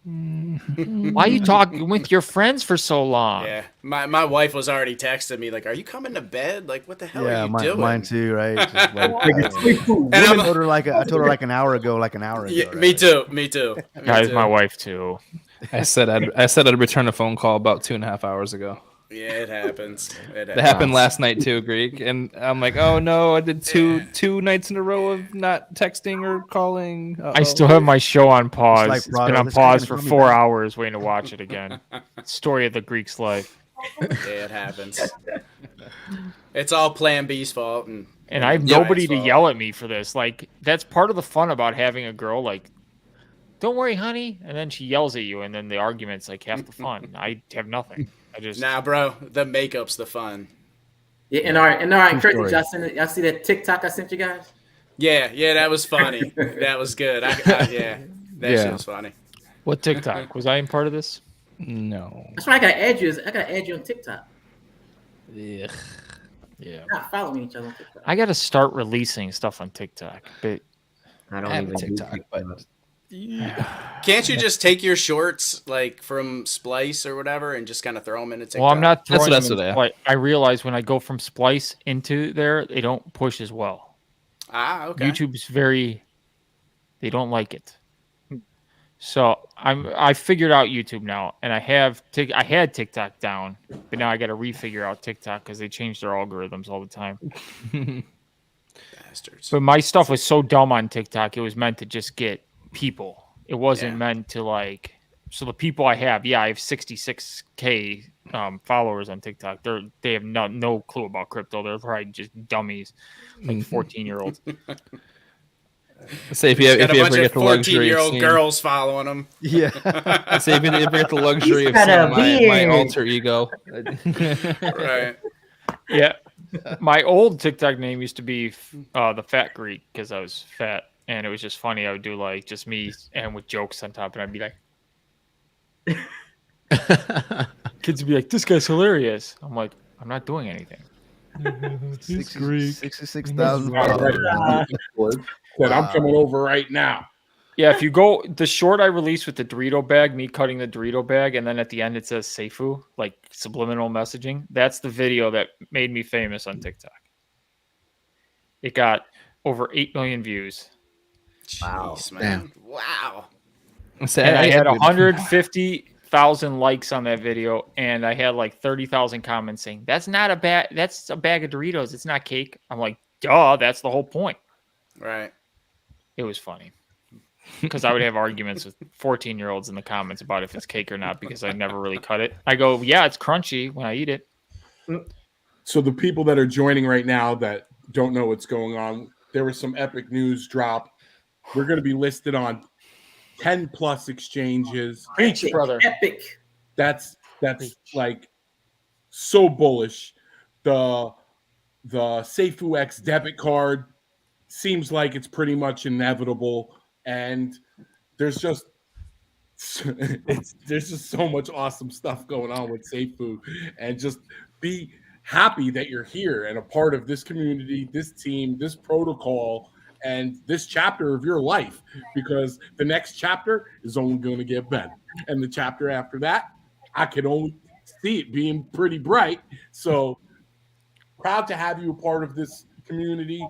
Why are you talking with your friends for so long? Yeah, my wife was already texting me like, "Are you coming to bed? Like, what the hell are you doing?" Mine too, right? Just like, And I I'm- told her like an hour ago. Yeah, me too. Me too. Guys, my wife too. I said I'd return a phone call about 2.5 hours ago. Yeah, it happens. That happened last night too, Greek. And I'm like, oh no, I did two nights in a row of not texting or calling. Uh-oh. I still have my show on pause. like It's been Prado, on this guy's pause for gonna call me 4 back. hours waiting to watch it again. Story of the Greek's life. Yeah, it happens. It's all Plan B's fault, and I have nobody to yell at me for this. Like, that's part of the fun about having a girl. Like, don't worry, honey, and then she yells at you, and then the argument's like half the fun. I have nothing. I just bro, the makeup's the fun. Yeah, and all right, Chris, y'all see that TikTok I sent you guys? Yeah, that was funny. That was good. That shit was funny. What TikTok? Was I in part of this? No. That's why I gotta add you. I gotta add you on TikTok. Yeah. Not following each other on TikTok. I got to start releasing stuff on TikTok, but I don't have even a TikTok, but Can't you just take your shorts like from Splice or whatever and just kind of throw them into TikTok? well, I'm not throwing That's them what in I- Splice. I realize when I go from Splice into there, they don't push as well. Okay. YouTube's they don't like it. So I figured out YouTube now, and I had TikTok down, but now I got to refigure out TikTok because they change their algorithms all the time. Bastards. But my stuff was so dumb on TikTok; it was meant to just get people. It wasn't meant to like. So the people I have, I have 66K followers on TikTok. They have no clue about crypto. They're probably just dummies, like 14-year-olds. Say if you ever get the luxury of 14-year-old seeing, girls following them. Yeah. say if you ever get the luxury of got a seeing my beard. alter ego. Right. Yeah. My old TikTok name used to be the Fat Greek because I was fat, and it was just funny. I would do like just me and with jokes on top, and I'd be like, kids would be like, "This guy's hilarious." I'm like, "I'm not doing anything." 66,000 Said, I'm coming over right now. Yeah, if you go the short I released with the Dorito bag, me cutting the Dorito bag, and then at the end it says Safuu, like subliminal messaging. That's the video that made me famous on TikTok. It got over 8 million views. Jeez, man. Wow. And I had 150,000 likes on that video, and I had like 30,000 comments saying, that's a bag of Doritos. It's not cake. I'm like, duh, that's the whole point. Right. It was funny. Because I would have arguments with 14-year-olds in the comments about if it's cake or not, because I never really cut it. I go, yeah, it's crunchy when I eat it. So the people that are joining right now that don't know what's going on, there was some epic news drop. We're going to be listed on 10 plus exchanges. Preach, brother. Epic. That's like so bullish. The Safuu X debit card seems like it's pretty much inevitable, and there's just so much awesome stuff going on with Safuu, and just be happy that you're here and a part of this community, this team, this protocol, and this chapter of your life, because the next chapter is only going to get better, and the chapter after that, I can only see it being pretty bright. So proud to have you a part of this community.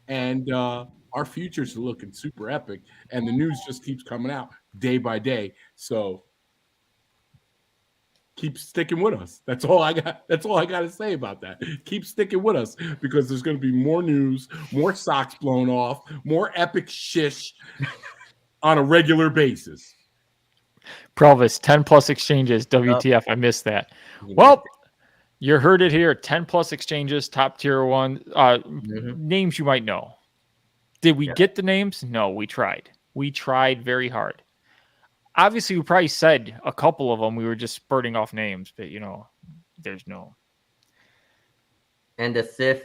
And our futures are looking super epic, and the news just keeps coming out day by day. So keep sticking with us. That's all I got to say about that. Keep sticking with us, because there's going to be more news, more socks blown off, more epic shish on a regular basis. Provis, 10 plus exchanges. WTF, I missed that. Well, you heard it here. 10 plus exchanges, top tier one. Names you might know. Did we get the names? No, we tried. We tried very hard. Obviously, we probably said a couple of them. We were just spurting off names, but there's no. And the SIF,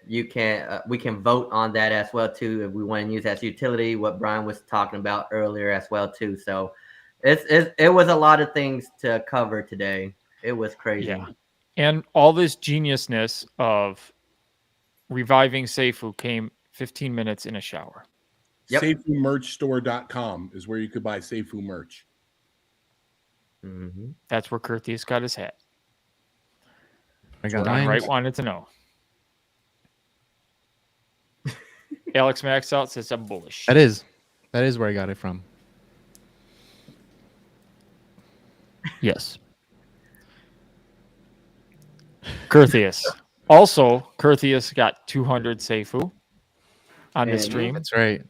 you can we can vote on that as well too if we want to use as utility. What Brian was talking about earlier as well too. So it was a lot of things to cover today. It was crazy. Yeah. And all this geniusness of reviving Safuu came 15 minutes in a shower. Yep. SafuuMerchStore.com is where you could buy Safuu merch. Mm-hmm. That's where Curtius got his hat. I got Don mine. Wright wanted to know. Alex Max out says I'm bullish. That is where I got it from. Yes. Curtius. Also, Curtius got 200 Safuu on the stream. That's right.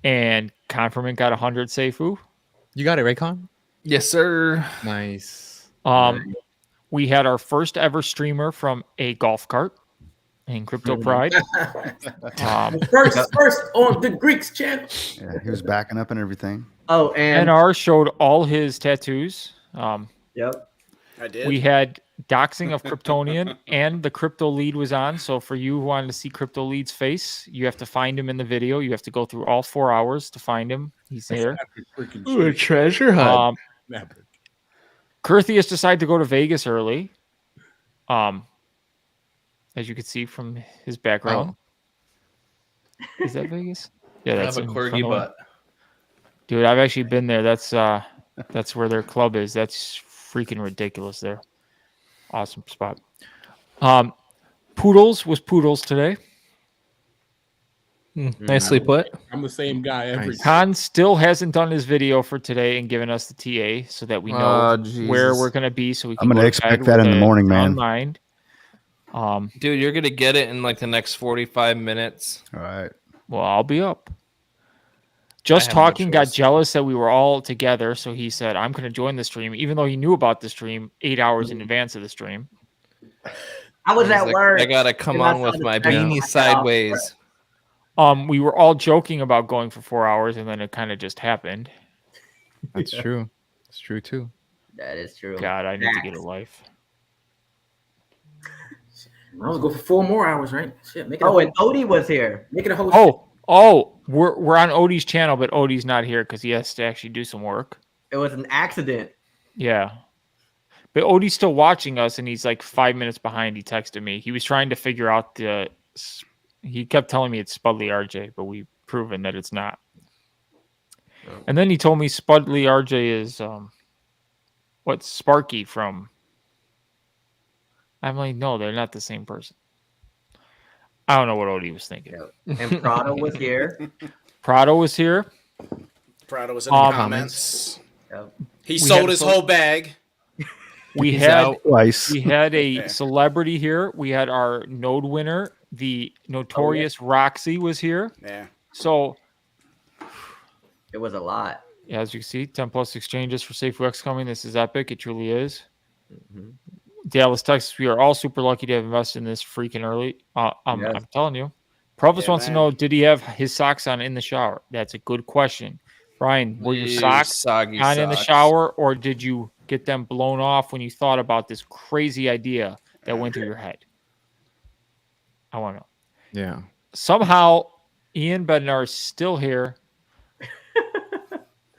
And Confirmant got 100 Safuu. You got it, right, Con? Yes, sir. Nice. We had our first ever streamer from a golf cart in Crypto Pride. First on the Greeks channel. Yeah, he was backing up and everything. Oh, and NR showed all his tattoos. Yep. I did. We had doxing of Kryptonian, and the Crypto Lead was on. So for you who wanted to see Crypto Lead's face, you have to find him in the video. You have to go through all 4 hours to find him. He's there. Ooh, a treasure hunt. Curtius decided to go to Vegas early. As you can see from his background. Is that Vegas? Yeah, that's I have a corgi butt. Dude, I've actually been there. That's where their club is. That's freaking ridiculous there. Awesome spot. Poodles was Poodles today. Nicely put. I'm the same guy every time. Khan still hasn't done his video for today and given us the TA so that we know where we're going to be. So we can I'm going to expect that in the morning, man. Mind. Dude, you're going to get it in like the next 45 minutes. All right. Well, I'll be up. Just Talking got jealous that we were all together, so he said, I'm going to join the stream, even though he knew about the stream 8 hours in advance of the stream. I was at work. I got to come on with my beanie sideways. We were all joking about going for 4 hours, and then it kind of just happened. That's true. It's true, too. That is true. God, I need to get a life. I was go for 4 more hours, right? Shit, make it and Odie was here. Make it a whole. We're on Odie's channel, but Odie's not here because he has to actually do some work. It was an accident. Yeah. But Odie's still watching us, and he's like 5 minutes behind. He texted me. He was trying to figure out he kept telling me it's Spudley RJ, but we've proven that it's not. And then he told me Spudley RJ is what's Sparky from. I'm like, no, they're not the same person. I don't know what Odie was thinking. Yeah. And Prado was here. Prado was here. Prado was in the comments. Yep. He sold his whole bag. We had a celebrity here. We had our node winner, the notorious Roxy, was here. Yeah. So it was a lot. Yeah, as you can see, 10 plus exchanges for Safuu X coming. This is epic. It truly is. Mm-hmm. Dallas, Texas, we are all super lucky to have invested in this freaking early. I'm telling you. Provis wants to know, did he have his socks on in the shower? That's a good question. Brian, were your socks on in the shower, or did you get them blown off when you thought about this crazy idea that went through your head? I want to know. Yeah. Somehow, Ian Bednar is still here.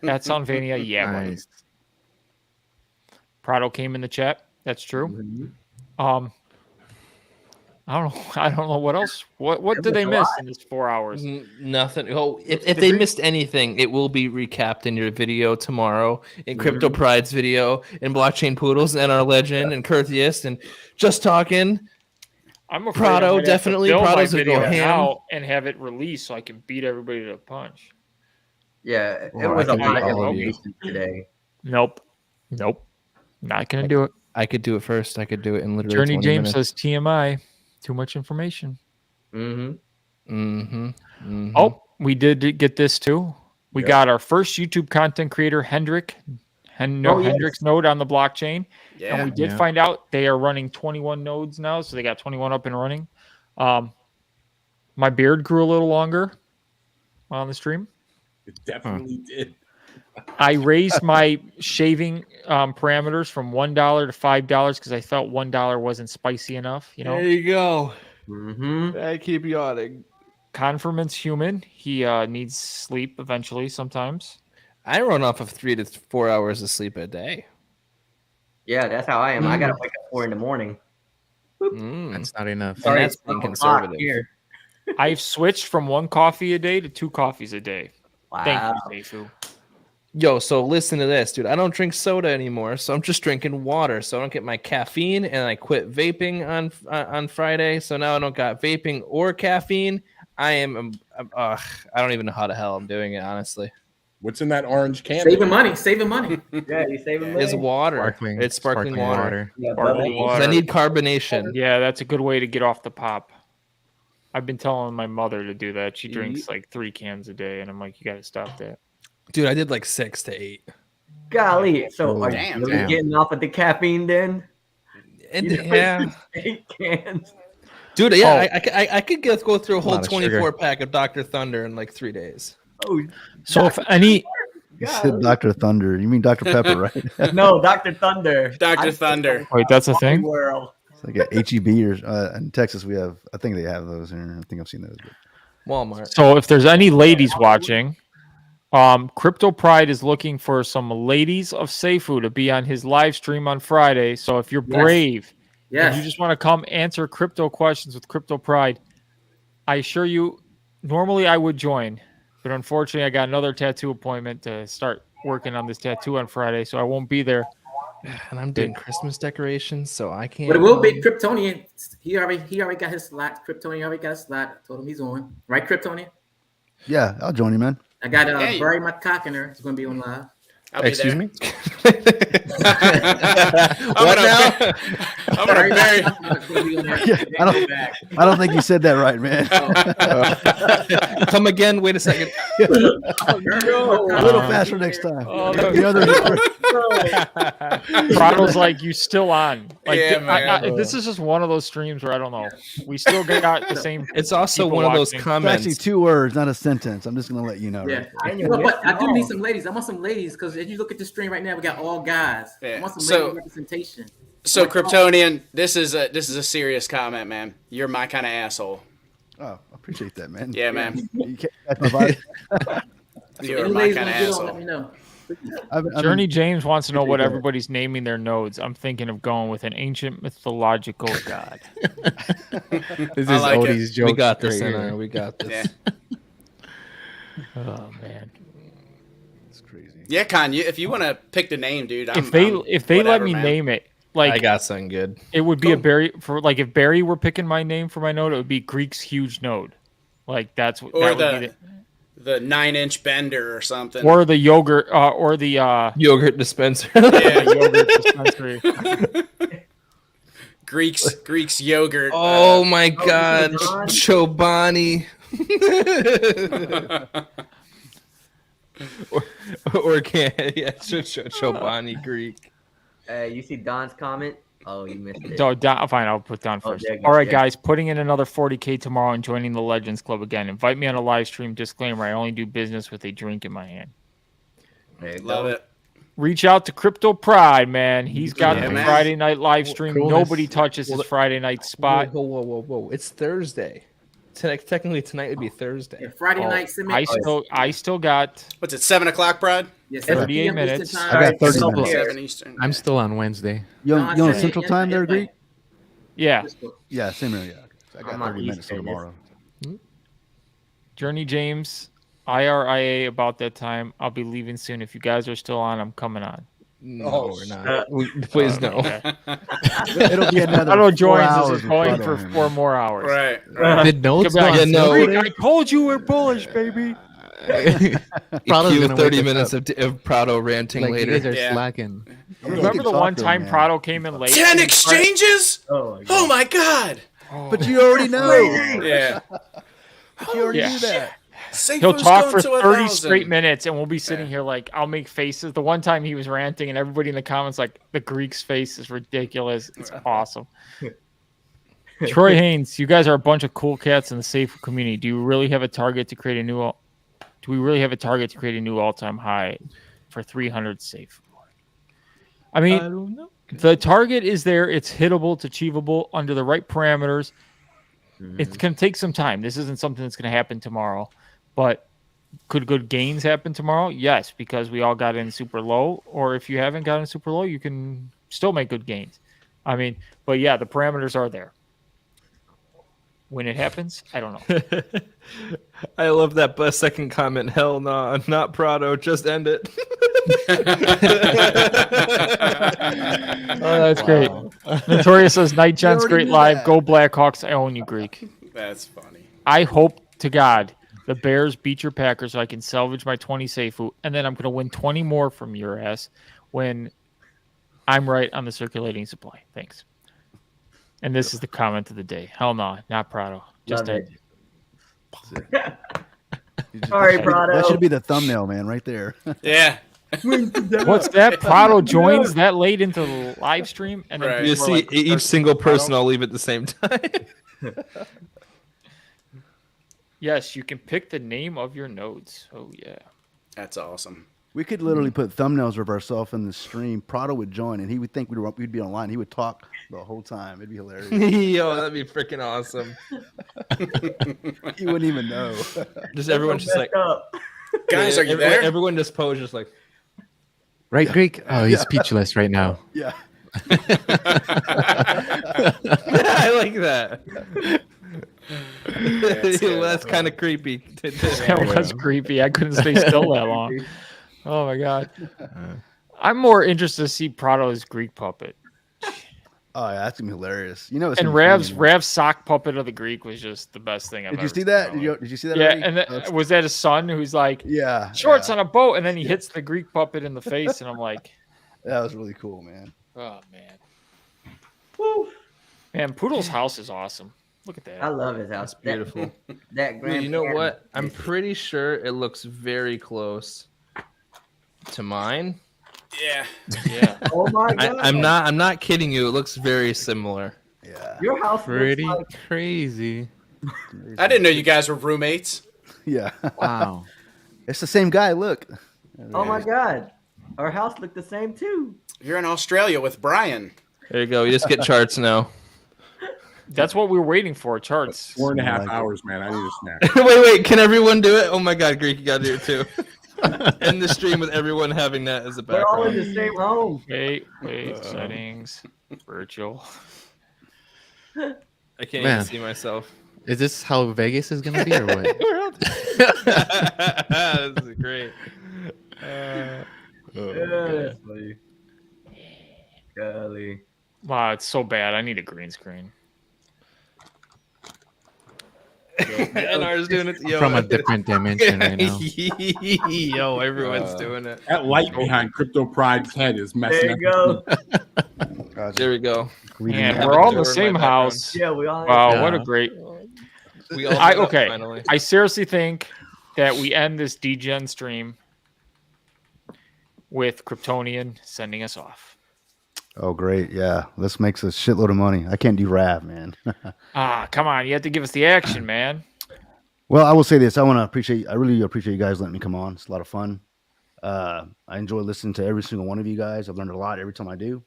That's on Vania. Yeah. Nice. Prado came in the chat. That's true. Mm-hmm. I don't know what else. What did they miss in this 4 hours? Nothing. Oh, if they missed anything, it will be recapped in your video tomorrow, in Crypto Pride's video, in Blockchain Poodles, and our legend, and Curtius, and Just Talking. I'm afraid Prado definitely. Prado's gonna go ham and have it released so I can beat everybody to the punch. Yeah, it was a lot of information today. Nope. Not gonna do it. I could do it first. I could do it in literally Journey 20 James minutes. says TMI. Too much information. Mm-hmm. Oh, we did get this too. We got our first YouTube content creator, Hendrick's node on the blockchain. Yeah. And we did find out they are running 21 nodes now. So they got 21 up and running. My beard grew a little longer on the stream. It definitely did. I raised my shaving parameters from $1 to $5 because I felt $1 wasn't spicy enough. You know. There you go. Mm-hmm. I keep yawning. Confirmant's human. He needs sleep eventually. Sometimes I run off of 3 to 4 hours of sleep a day. Yeah, that's how I am. I gotta wake up 4 in the morning. That's not enough. Sorry, that's being conservative. Here. I've switched from 1 coffee a day to 2 coffees a day. Wow. Thank you, Safuu. Yo, so listen to this, dude. I don't drink soda anymore, so I'm just drinking water. So I don't get my caffeine, and I quit vaping on Friday. So now I don't got vaping or caffeine. I don't even know how the hell I'm doing it, honestly. What's in that orange can? Saving money. Yeah, you saving money. It's water. Sparkling, It's sparkling water. Yeah, Sparkling bubbly. water. I need carbonation. Yeah, that's a good way to get off the pop. I've been telling my mother to do that. She drinks like 3 cans a day, and I'm like, you got to stop that. Dude, I did like 6 to 8. Golly. So are Damn, you really getting off of the caffeine then? Yeah. 8 cans. Dude, yeah, I could go through a whole lot of 24 sugar. pack of Dr. Thunder in like 3 days. Oh, So if any, You said Dr. Thunder. You mean Dr. Pepper, right? no, Dr. Thunder. Dr. Thunder. wait, that's a thing? World. It's like a HEB or in Texas we have. I think they have those here. I think I've seen those. But Walmart. So if there's any ladies watching, Crypto Pride is looking for some ladies of Safuu to be on his live stream on Friday. So if you're brave, and you just want to come answer crypto questions with Crypto Pride, I assure you, normally I would join, but unfortunately I got another tattoo appointment to start working on this tattoo on Friday, so I won't be there. And I'm doing Christmas decorations, so I can't. But it will be Kryptonian. He already got his slot. Kryptonian already got his slot. I told him he's on. Right, Kryptonian? yeah, I'll join you, man. I got Barry McCockiner. He's going to be on live. Excuse me? I'm gonna bury. I don't think you said that right, man. Come again. Wait a second. A little faster next time. Prado's like, you still on? Like, Yeah, man. this is just one of those streams where I don't know. We still got the same. It's also people one of those watching. It's comments. actually 2 words, not a sentence. I'm just gonna let you know. Yeah. Right? But I do need some ladies. I want some ladies because if you look at the stream right now, we got all guys. Yeah. I want some So- lady representation. So Kryptonian, this is a serious comment, man. You're my kind of asshole. Oh, I appreciate that, man. Yeah, man. You can't catch my vibe. You're Any my ladies kind of want to get on, asshole. let me know. Journey James wants to know what appreciate that. everybody's naming their nodes. I'm thinking of going with an ancient mythological god. This I is like it. Odie's joke. We got this, right in here. We got this. Yeah. Oh man! It's crazy. Yeah, Con. If you want to pick the name, dude. If they let whatever, me man. name it, I like got something good. it would be a Cool. Barry for like if Barry were picking my name for my node, it would be Greek's huge node. Like that's what Or that would be the 9-inch bender or something. or the yogurt or the Yogurt dispenser. Yeah. yogurt dispensary. Greek's yogurt. Oh my God, Chobani. or can Chobani Greek. You see Don's comment? Oh, you missed it. So fine, I'll put down Oh, first. there you go, All right, yeah. guys, putting in another 40K tomorrow and joining the Legends Club again. Invite me on a live stream. Disclaimer: I only do business with a drink in my hand. There you Love go. it. Reach out to Crypto Pride, man. He's got Yeah, the man. Friday night live stream. Coolness. Nobody touches his Friday night spot. Whoa. It's Thursday. Technically, tonight would be Thursday. Yeah, Friday Oh, night submit. I still got What's it? 7 o'clock, Brad? Yes, 38 PM Eastern minutes. time. I got 30 All minutes. right. 7 Eastern. I'm still on Wednesday. You No, on, you on I said Central it- Time there, it's Greek? yeah. Yeah, same here. Yeah. I got I'm on 30 East minutes till Coast. tomorrow. Journey James, IRIA about that time. I'll be leaving soon. If you guys are still on, I'm coming on. No, we're not. Please no. Okay. It'll be another Auto 4 joins hours is with going Prado for here, 4 man. more hours. Right. Did notes Come back. go on Yeah, no. Saturday? I told you we're bullish, baby. Prado's Cue gonna 30 wake us minutes up. of Prado ranting Like, later. you guys are Yeah. slacking. Remember the one time Prado came in late? 10 exchanges? Oh, my God. Oh my God. But you already know. Yeah. But you already Yeah. knew that. He'll Safeway's talk going for to 30 1,000. straight minutes, and we'll be sitting here like, I'll make faces. The one time he was ranting, and everybody in the comments like, the Greek's face is ridiculous. It's awesome. Troy Haynes, you guys are a bunch of cool cats in the Safuu community. Do we really have a target to create a new all-time high for 300 Safuu? I mean, I don't know. the target is there. It's hittable. It's achievable under the right parameters. It's going to take some time. This isn't something that's going to happen tomorrow. But could good gains happen tomorrow? Yes, because we all got in super low. Or if you haven't gotten super low, you can still make good gains. I mean, but yeah, the parameters are there. When it happens, I don't know. I love that second comment. Hell no, not Prado. Just end it. Oh, that's great. Notorious says, Night Gents, great live. Go Blackhawks. I own you, Greek. That's funny. I hope to God the Bears beat your Packers so I can salvage my 20 Safuu, and then I'm going to win 20 more from your ass when I'm right on the circulating supply. Thanks. And this is the comment of the day. Hell no, not Prado. Just end it. Sorry, Prado. That should be the thumbnail, man, right there. Yeah. What's that? Prado joins that late into the live stream, and then you see each single person. I'll leave at the same time. Yes, you can pick the name of your nodes. Oh yeah, that's awesome. We could literally put thumbnails of ourselves in the stream. Prado would join, and he would think we'd be online. He would talk the whole time. It'd be hilarious. Yo, that'd be freaking awesome. He wouldn't even know. Just everyone's just like, guys, are you there? Everyone just posed, just like, right, Greek? Oh, he's speechless right now. Yeah. I like that. That's kind of creepy. That was creepy. I couldn't stay still that long. Oh my god. I'm more interested to see Prado's Greek puppet. Oh yeah, that's gonna be hilarious. You know, and Rav's sock puppet of the Greek was just the best thing I've ever seen. Did you see that? Did you see that? Yeah, already? and was that his son who's like, shorts on a boat, and then he hits the Greek puppet in the face, and I'm like, that was really cool, man. Oh man. Woo. Man, Poodle's house is awesome. Look at that. I love his house. It's beautiful. That grand. You know what? I'm pretty sure it looks very close to mine. Yeah. Yeah. Oh my god. I'm not kidding you. It looks very similar. Yeah. Your house pretty looks crazy. I didn't know you guys were roommates. Yeah. Wow. It's the same guy. Look. Oh my god. Our house looked the same too. You're in Australia with Brian. There you go. You just get charts now. That's what we were waiting for, charts. 4.5 hours, man. I need a snack. Wait. Can everyone do it? Oh my god, Greek, you gotta do it too. End the stream with everyone having that as a background. We're all in the same home. Wait, settings, virtual. I can't even see myself. Is this how Vegas is gonna be, or what? This is great. Golly. Wow, it's so bad. I need a green screen. NR's doing it from a different dimension right now. Yo, everyone's doing it. That light behind Crypto Pride's head is messing up. There you go. There we go. Man, we're all in the same house. Yeah, we all. Wow, what a great. We all okay. Finally. I seriously think that we end this DGen stream with Kryptonian sending us off. Oh, great. Yeah. This makes a shitload of money. I can't do Rav, man. Come on. You have to give us the action, man. Well, I will say this. I really appreciate you guys letting me come on. It's a lot of fun. I enjoy listening to every single one of you guys. I've learned a lot every time I do.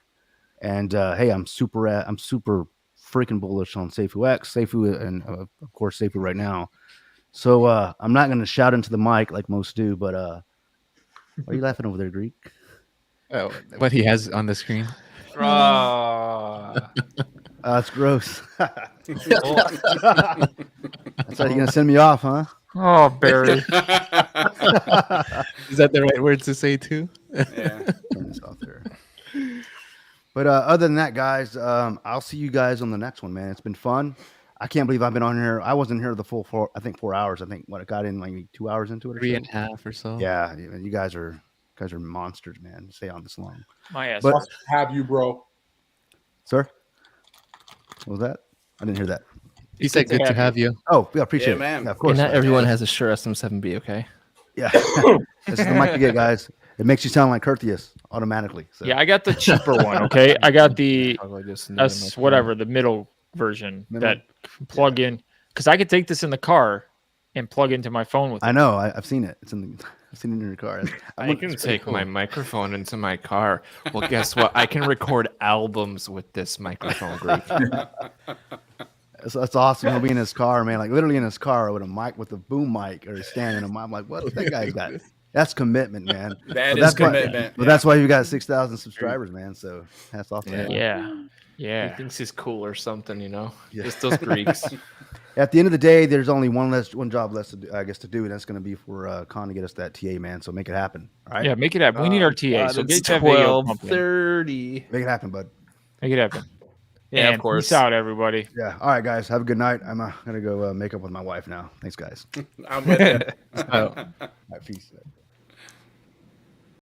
And hey, I'm super freaking bullish on Safuu X, Safuu, and of course Safuu right now. So I'm not going to shout into the mic like most do, but why are you laughing over there, Greek? Oh, what he has on the screen. That's gross. That's how you're gonna send me off, huh? Oh, Barry. Is that the right word to say too? Yeah. But other than that, guys, I'll see you guys on the next one, man. It's been fun. I can't believe I've been on here. I wasn't here the full 4 hours. I think I got in like 2 hours into it. Or 3.5 or so. Yeah, you guys are monsters, man. To stay on this long. My ass. But have you, bro? Sir, what was that? I didn't hear that. He said, "Good to have you." Oh, we appreciate it, man. Yeah, of course. And not everyone has a Shure SM7B. Okay. Yeah, this is the mic you get, guys. It makes you sound like Curtius automatically. So. Yeah, I got the cheaper one. Okay, I got the the middle version that plug in because I could take this in the car and plug into my phone with it. I know. I've seen it. I've seen it in your car. I can take my microphone into my car. Well, guess what? I can record albums with this microphone, Greek. That's awesome. He'll be in his car, man. Like literally in his car with a mic, with a boom mic, or standing. I'm like, what that guy's got? That's commitment, man. That's commitment. But that's why you got 6,000 subscribers, man. So hats off to that. Yeah. Yeah. He thinks he's cool or something, Yeah. Just those Greeks. At the end of the day, there's only one job less to do, I guess, to do, and that's going to be for Con to get us that TA, man. So make it happen. All right. Yeah, make it happen. We need our TA. God, So it's get that video pumping. 12:30. Make it happen, bud. Make it happen. Yeah, and of course. Peace out, everybody. Yeah. All right, guys. Have a good night. I'm gonna go make up with my wife now. Thanks, guys. I'm with you. All right, peace.